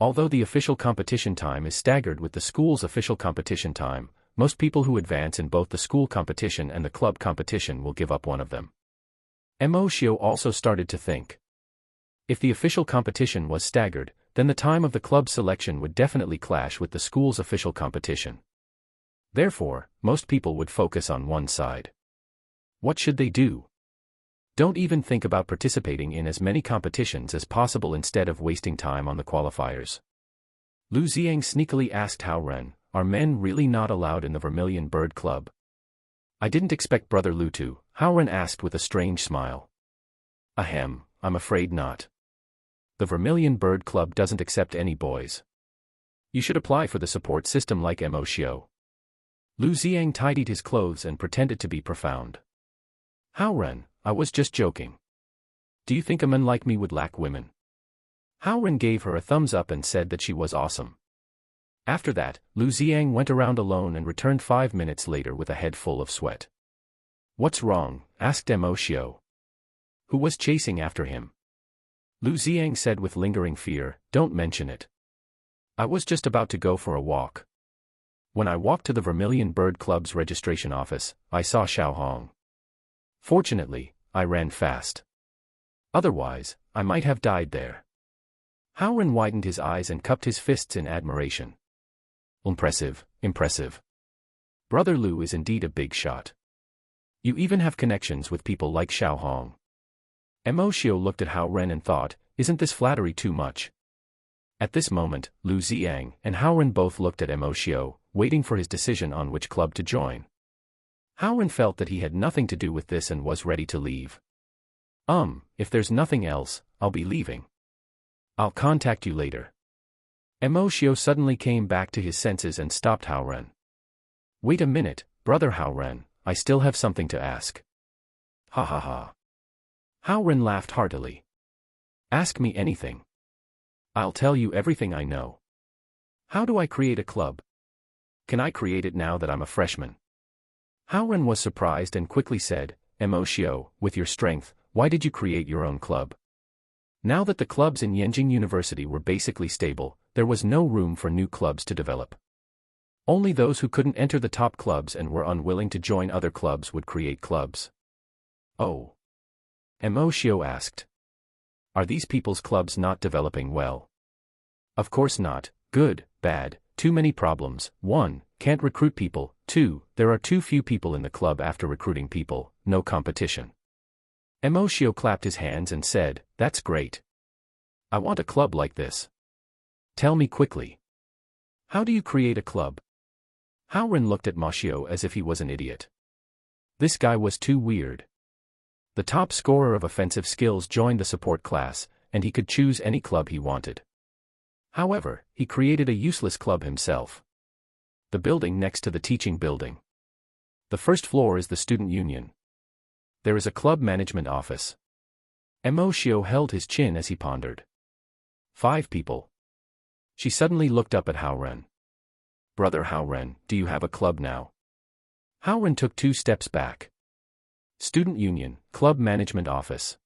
Although the official competition time is staggered with the school's official competition time, most people who advance in both the school competition and the club competition will give up one of them. Emoshio also started to think. If the official competition was staggered, then the time of the club selection would definitely clash with the school's official competition. Therefore, most people would focus on one side. What should they do? Don't even think about participating in as many competitions as possible instead of wasting time on the qualifiers. Lu Xiang sneakily asked Haoren, are men really not allowed in the Vermilion Bird Club? I didn't expect Brother Lu to, Haoren asked with a strange smile. Ahem, I'm afraid not. The Vermilion Bird Club doesn't accept any boys. You should apply for the support system like Emoshio. Lu Xiang tidied his clothes and pretended to be profound. Haoren, I was just joking. Do you think a man like me would lack women? Haoren gave her a thumbs up and said that she was awesome. After that, Lu Xiang went around alone and returned 5 minutes later with a head full of sweat. What's wrong? Asked Emoshio. Who was chasing after him? Lu Xiang said with lingering fear, don't mention it. I was just about to go for a walk. When I walked to the Vermilion Bird Club's registration office, I saw Xiao Hong. Fortunately, I ran fast. Otherwise, I might have died there. Howren widened his eyes and cupped his fists in admiration. Impressive, impressive. Brother Liu is indeed a big shot. You even have connections with people like Xiao Hong. Emoshio looked at Howren and thought, isn't this flattery too much? At this moment, Liu Ziang and Howren both looked at Emoshio, waiting for his decision on which club to join. Howren felt that he had nothing to do with this and was ready to leave. If there's nothing else, I'll be leaving. I'll contact you later. Emoshio suddenly came back to his senses and stopped Howren. Wait a minute, brother Howren, I still have something to ask. Ha ha ha. Howren laughed heartily. Ask me anything. I'll tell you everything I know. How do I create a club? Can I create it now that I'm a freshman? Howren was surprised and quickly said, Emoshio, with your strength, why did you create your own club? Now that the clubs in Yenjing University were basically stable, there was no room for new clubs to develop. Only those who couldn't enter the top clubs and were unwilling to join other clubs would create clubs. Oh. Emoshio asked. Are these people's clubs not developing well? Of course not. Good, bad, too many problems. 1. Can't recruit people. 2. There are too few people in the club after recruiting people, no competition. Emoshio clapped his hands and said, that's great. I want a club like this. Tell me quickly. How do you create a club? Howren looked at Moshio as if he was an idiot. This guy was too weird. The top scorer of offensive skills joined the support class, and he could choose any club he wanted. However, he created a useless club himself. The building next to the teaching building. The first floor is the student union. There is a club management office. Emoshio held his chin as he pondered. 5 people. She suddenly looked up at Howren. Brother Howren, do you have a club now? Howren took 2 steps back. Student union, club management office.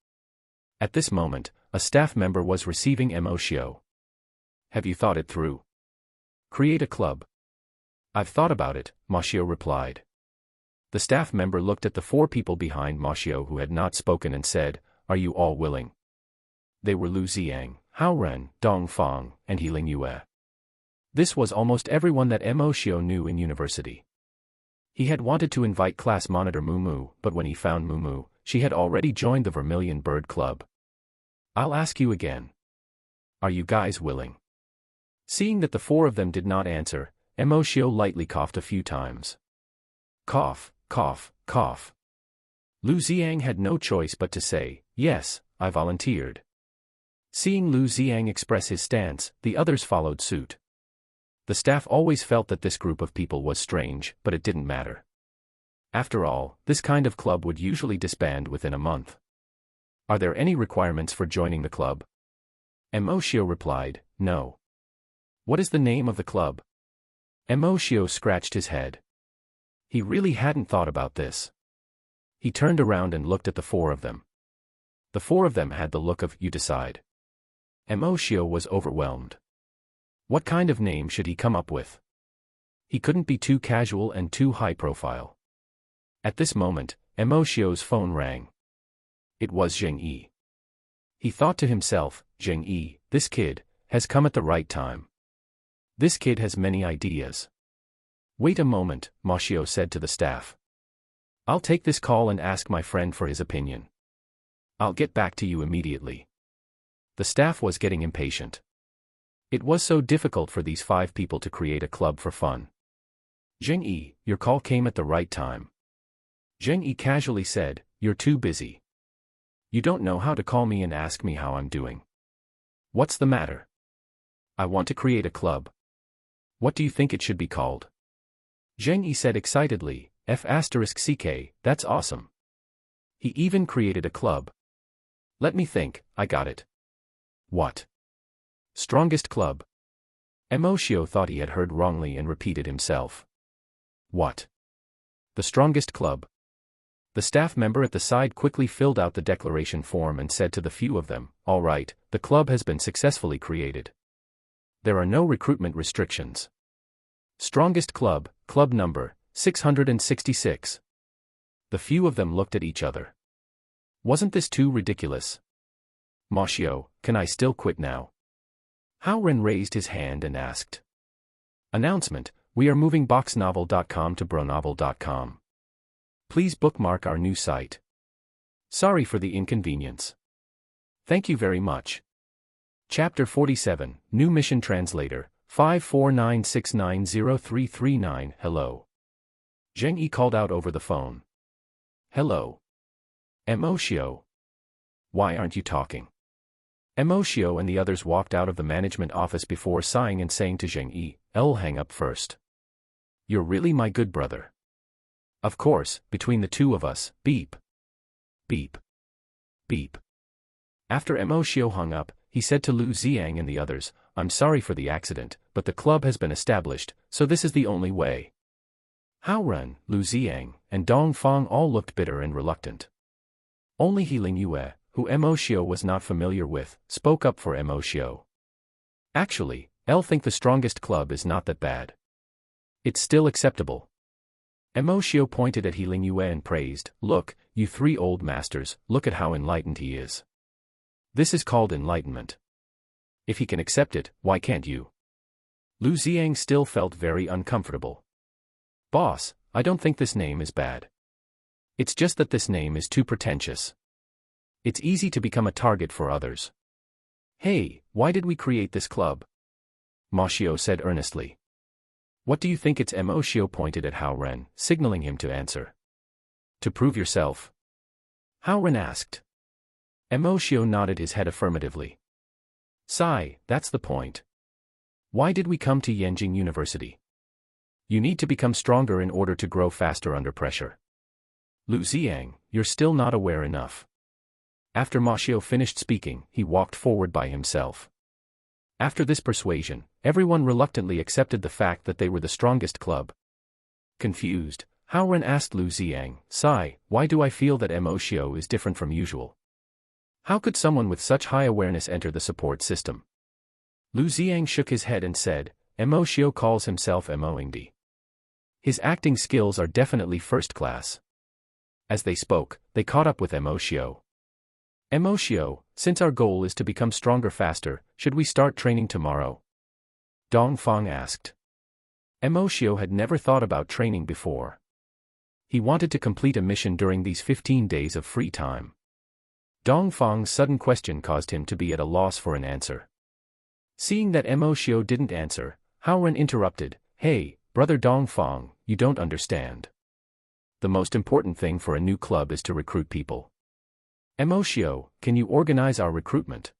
At this moment, a staff member was receiving Emoshio. Have you thought it through? Create a club. I've thought about it, Moshio replied. The staff member looked at the 4 people behind Moshio who had not spoken and said, are you all willing? They were Liu Ziang, Howren, Dong Fang, and Healing Yue. This was almost everyone that Emoshio knew in university. He had wanted to invite class monitor Mumu, but when he found Mumu, she had already joined the Vermilion Bird Club. I'll ask you again. Are you guys willing? Seeing that the 4 of them did not answer, Emoshio lightly coughed a few times. Cough, cough, cough. Liu Ziang had no choice but to say, yes, I volunteered. Seeing Liu Ziang express his stance, the others followed suit. The staff always felt that this group of people was strange, but it didn't matter. After all, this kind of club would usually disband within a month. Are there any requirements for joining the club? Emoshio replied, no. What is the name of the club? Emoshio scratched his head. He really hadn't thought about this. He turned around and looked at the 4 of them. The 4 of them had the look of, you decide. Emoshio was overwhelmed. What kind of name should he come up with? He couldn't be too casual and too high profile. At this moment, Emoshio's phone rang. It was Zheng Yi. He thought to himself, Zheng Yi, this kid, has come at the right time. This kid has many ideas. Wait a moment, Moshio said to the staff. I'll take this call and ask my friend for his opinion. I'll get back to you immediately. The staff was getting impatient. It was so difficult for these 5 people to create a club for fun. Zheng Yi, your call came at the right time. Zheng Yi casually said, you're too busy. You don't know how to call me and ask me how I'm doing. What's the matter? I want to create a club. What do you think it should be called? Zheng Yi said excitedly, F***CK, that's awesome. He even created a club. Let me think, I got it. What? Strongest club. Emoshio thought he had heard wrongly and repeated himself. What? The strongest club. The staff member at the side quickly filled out the declaration form and said to the few of them, all right, the club has been successfully created. There are no recruitment restrictions. Strongest club, club number 666. The few of them looked at each other. Wasn't this too ridiculous? Moshio, can I still quit now? Howren raised his hand and asked. Announcement, we are moving boxnovel.com to bronovel.com. Please bookmark our new site. Sorry for the inconvenience. Thank you very much. Chapter 47, New Mission Translator, 549690339. Hello. Zheng Yi called out over the phone. Hello. Emoshio. Why aren't you talking? Emoshio and the others walked out of the management office before sighing and saying to Zheng Yi, I'll hang up first. You're really my good brother. Of course, between the two of us, beep. Beep. Beep. After Emoshio hung up, he said to Lu Ziang and the others, I'm sorry for the accident, but the club has been established, so this is the only way. Howren, Lu Ziang, and Dong Fang all looked bitter and reluctant. Only Healing Yue, who Emoshio was not familiar with, spoke up for Emoshio. Actually, I'll think the strongest club is not that bad. It's still acceptable. Emoshio pointed at Healing Yue and praised, Look, you three old masters, look at how enlightened he is. This is called enlightenment. If he can accept it, why can't you? Lu Ziang still felt very uncomfortable. Boss, I don't think this name is bad. It's just that this name is too pretentious. It's easy to become a target for others. Hey, why did we create this club? Moshio said earnestly. What do you think? It's Emoshio pointed at Howren, signaling him to answer. To prove yourself? Howren asked. Emoshio nodded his head affirmatively. Sigh, that's the point. Why did we come to Yanjing University? You need to become stronger in order to grow faster under pressure. Lu Ziang, you're still not aware enough. After Moshio finished speaking, he walked forward by himself. After this persuasion, everyone reluctantly accepted the fact that they were the strongest club. Confused, Howren asked Lu Ziang, Sigh, why do I feel that Emoshio is different from usual? How could someone with such high awareness enter the support system? Lu Ziang shook his head and said, Emoshio calls himself MokBhaiMJ. His acting skills are definitely first class. As they spoke, they caught up with Emoshio. Emoshio, since our goal is to become stronger faster, should we start training tomorrow? Dong Fang asked. Emoshio had never thought about training before. He wanted to complete a mission during these 15 days of free time. Dong Fang's sudden question caused him to be at a loss for an answer. Seeing that Emoshio didn't answer, Howren interrupted, Hey, brother Dong Fang, you don't understand. The most important thing for a new club is to recruit people. Emoshio, can you organize our recruitment?